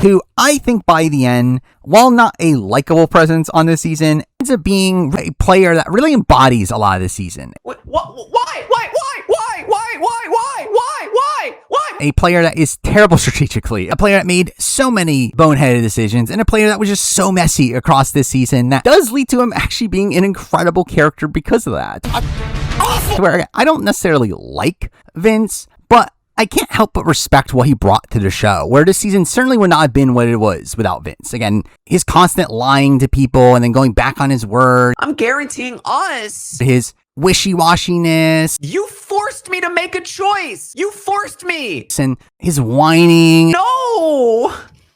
Who I think by the end, while not a likable presence on this season, ends up being a player that really embodies a lot of this season. Why? A player that is terrible strategically, a player that made so many boneheaded decisions, and a player that was just so messy across this season that does lead to him actually being an incredible character because of that. Where I don't necessarily like Vince, but I can't help but respect what he brought to the show, where this season certainly would not have been what it was without Vince. Again, his constant lying to people and then going back on his word. I'm guaranteeing us. His wishy-washiness. You forced me to make a choice. You forced me. And his whining. No.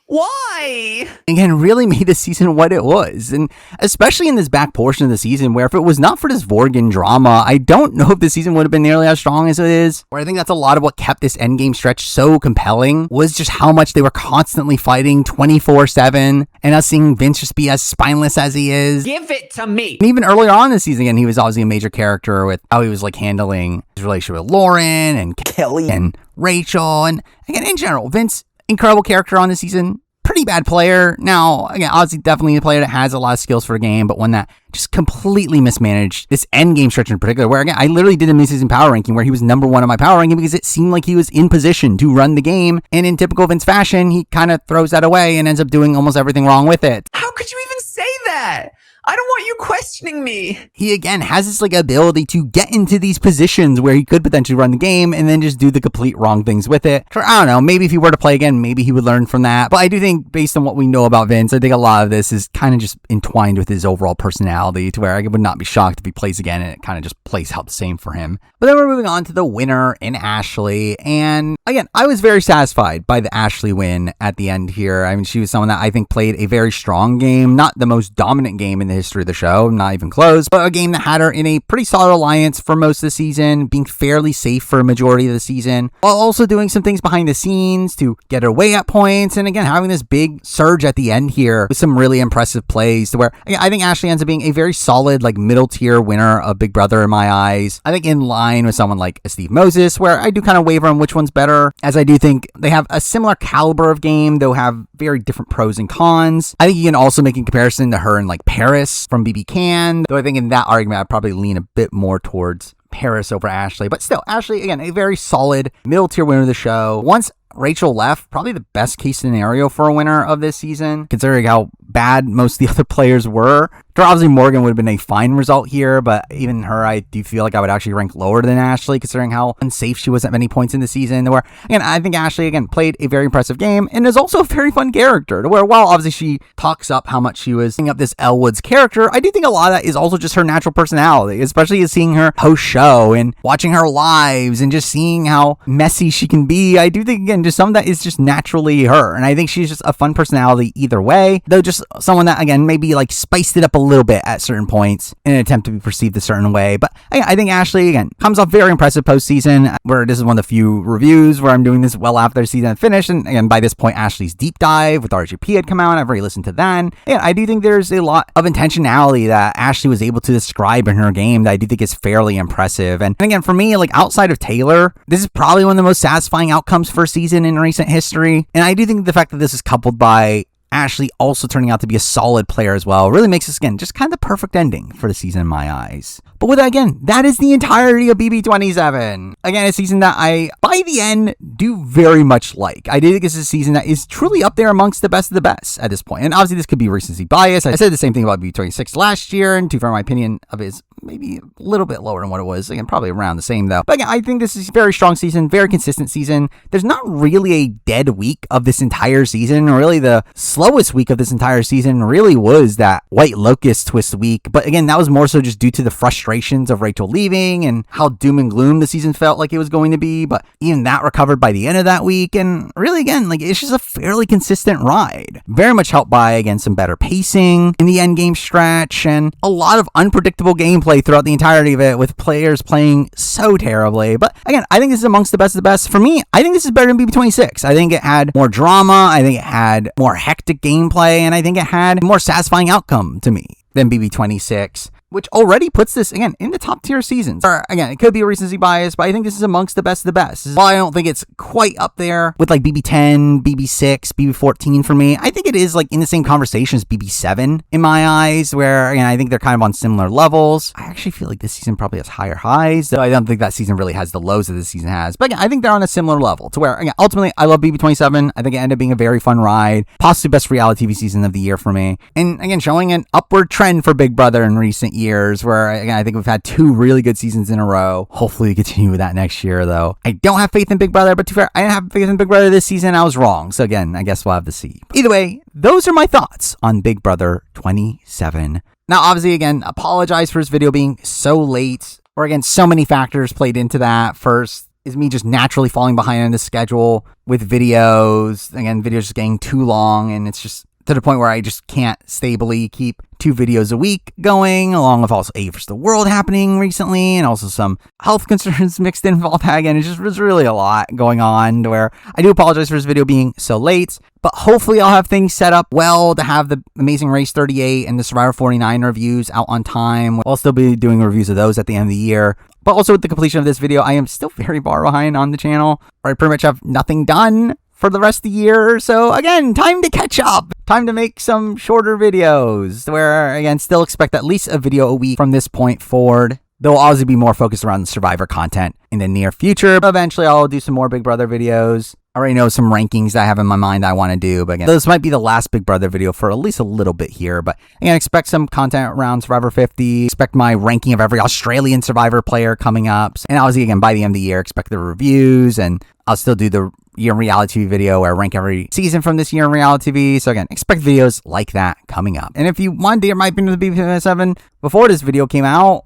Why? Again, really made the season what it was. And especially in this back portion of the season, where if it was not for this Vorgan drama, I don't know if the season would have been nearly as strong as it is. Where I think that's a lot of what kept this endgame stretch so compelling, was just how much they were constantly fighting 24/7, and us seeing Vince just be as spineless as he is. Give it to me. And even earlier on this season, again, he was obviously a major character with how he was like handling his relationship with Lauren and Kelly and Rachel. And again, in general, Vince, incredible character on this season. Pretty bad player. Now, again, obviously definitely a player that has a lot of skills for a game, but one that just completely mismanaged this end game stretch in particular, where again, I literally did a mid-season power ranking where he was number 1 on my power ranking because it seemed like he was in position to run the game. And in typical Vince fashion, he kind of throws that away and ends up doing almost everything wrong with it. How could you even say that? I don't want you questioning me. He again has this like ability to get into these positions where he could potentially run the game and then just do the complete wrong things with it. Sure, I don't know, maybe if he were to play again, maybe he would learn from that. But I do think based on what we know about Vince, I think a lot of this is kind of just entwined with his overall personality to where I would not be shocked if he plays again and it kind of just plays out the same for him. But then we're moving on to the winner in Ashley. And again, I was very satisfied by the Ashley win at the end here. I mean, she was someone that I think played a very strong game, not the most dominant game in the history of the show, not even close, but a game that had her in a pretty solid alliance for most of the season, being fairly safe for a majority of the season, while also doing some things behind the scenes to get her way at points, and again, having this big surge at the end here with some really impressive plays to where again, I think Ashley ends up being a very solid, like middle tier winner of Big Brother in my eyes. I think in line with someone like Steve Moses, where I do kind of waver on which one's better, as I do think they have a similar caliber of game, though have very different pros and cons. I think you can also make a comparison to her and like Paris from BB Can, though I think in that argument I'd probably lean a bit more towards Paris over Ashley. But still, Ashley, again, a very solid middle tier winner of the show. Once Rachel left, probably the best case scenario for a winner of this season, considering how bad most of the other players were. Obviously, Morgan would have been a fine result here, but even her, I do feel like I would actually rank lower than Ashley, considering how unsafe she was at many points in the season. Where, again, I think Ashley, again, played a very impressive game and is also a very fun character. To where, while obviously she talks up how much she was setting up this Elle Woods character, I do think a lot of that is also just her natural personality, especially as seeing her host show and watching her lives and just seeing how messy she can be. I do think, again, just some of that is just naturally her. And I think she's just a fun personality either way, though just someone that, again, maybe like spiced it up a little bit at certain points in an attempt to be perceived a certain way. But I think Ashley, again, comes off very impressive postseason, where this is one of the few reviews where I'm doing this well after the season had finished. And again, by this point, Ashley's deep dive with RGP had come out. I've already listened to that. Yeah, I do think there's a lot of intentionality that Ashley was able to describe in her game that I do think is fairly impressive. And again, for me, like outside of Taylor, this is probably one of the most satisfying outcomes for a season in recent history. And I do think the fact that this is coupled by Ashley also turning out to be a solid player as well really makes this, again, just kind of the perfect ending for the season in my eyes. But with that, again, that is the entirety of BB27. Again, a season that I, by the end, do very much like. I do think it's a season that is truly up there amongst the best of the best at this point. And obviously, this could be recency bias. I said the same thing about BB26 last year, and to be fair, my opinion of it is maybe a little bit lower than what it was. Again, probably around the same, though. But again, I think this is a very strong season, very consistent season. There's not really a dead week of this entire season. Really, the slowest week of this entire season really was that White Locust twist week. But again, that was more so just due to the frustrations of Rachel leaving and how doom and gloom the season felt like it was going to be. But even that recovered by the end of that week. And really, again, like it's just a fairly consistent ride. Very much helped by, again, some better pacing in the end game stretch and a lot of unpredictable gameplay throughout the entirety of it, with players playing so terribly. But again, I think this is amongst the best of the best. For me, I think this is better than BB26. I think it had more drama. I think it had more hectic gameplay, and I think it had a more satisfying outcome to me than BB26. which already puts this, again, in the top tier seasons. Or, again, it could be a recency bias, but I think this is amongst the best of the best. While I don't think it's quite up there with like BB10, BB6, BB14 for me, I think it is like in the same conversation as BB7 in my eyes, where, again, I think they're kind of on similar levels. I actually feel like this season probably has higher highs, though I don't think that season really has the lows that this season has. But again, I think they're on a similar level to where, again, ultimately, I love BB27. I think it ended up being a very fun ride, possibly best reality TV season of the year for me. And again, showing an upward trend for Big Brother in recent years, where, again, I think we've had 2 really good seasons in a row. Hopefully we continue with that next year, though. I don't have faith in Big Brother, but to be fair, I didn't have faith in Big Brother this season. I was wrong. So again, I guess we'll have to see. Either way, those are my thoughts on Big Brother 27. Now, obviously, again, apologize for this video being so late, or again, so many factors played into that. First is me just naturally falling behind on the schedule with videos. Again, videos just getting too long, and it's just to the point where I just can't stably keep 2 videos a week going, along with also A vs. the World happening recently, and also some health concerns mixed in with all that. Again, it just was really a lot going on, to where I do apologize for this video being so late, but hopefully I'll have things set up well to have the Amazing Race 38 and the Survivor 49 reviews out on time. I'll still be doing reviews of those at the end of the year. But also with the completion of this video, I am still very far behind on the channel, where I pretty much have nothing done for the rest of the year. So again, time to catch up. Time to make some shorter videos, where, again, still expect at least a video a week from this point forward. They'll obviously be more focused around the Survivor content in the near future. Eventually, I'll do some more Big Brother videos. I already know some rankings that I have in my mind I want to do. But again, this might be the last Big Brother video for at least a little bit here. But again, expect some content around Survivor 50. Expect my ranking of every Australian Survivor player coming up. And obviously, again, by the end of the year, expect the reviews. And I'll still do the year in reality TV video where I rank every season from this year in reality TV. So again, expect videos like that coming up. And if you wanted to hear my opinion of the BB7 before this video came out,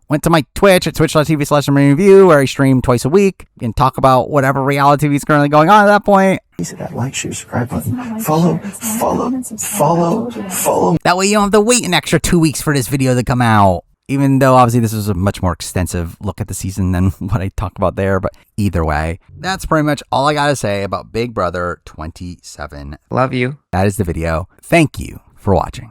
went to my Twitch at twitch.tv/review, where I stream twice a week and talk about whatever reality TV is currently going on at that point. Hit that like, share, subscribe button. Follow. That way you don't have to wait an extra 2 weeks for this video to come out. Even though obviously this was a much more extensive look at the season than what I talk about there. But either way, that's pretty much all I got to say about Big Brother 27. Love you. That is the video. Thank you for watching.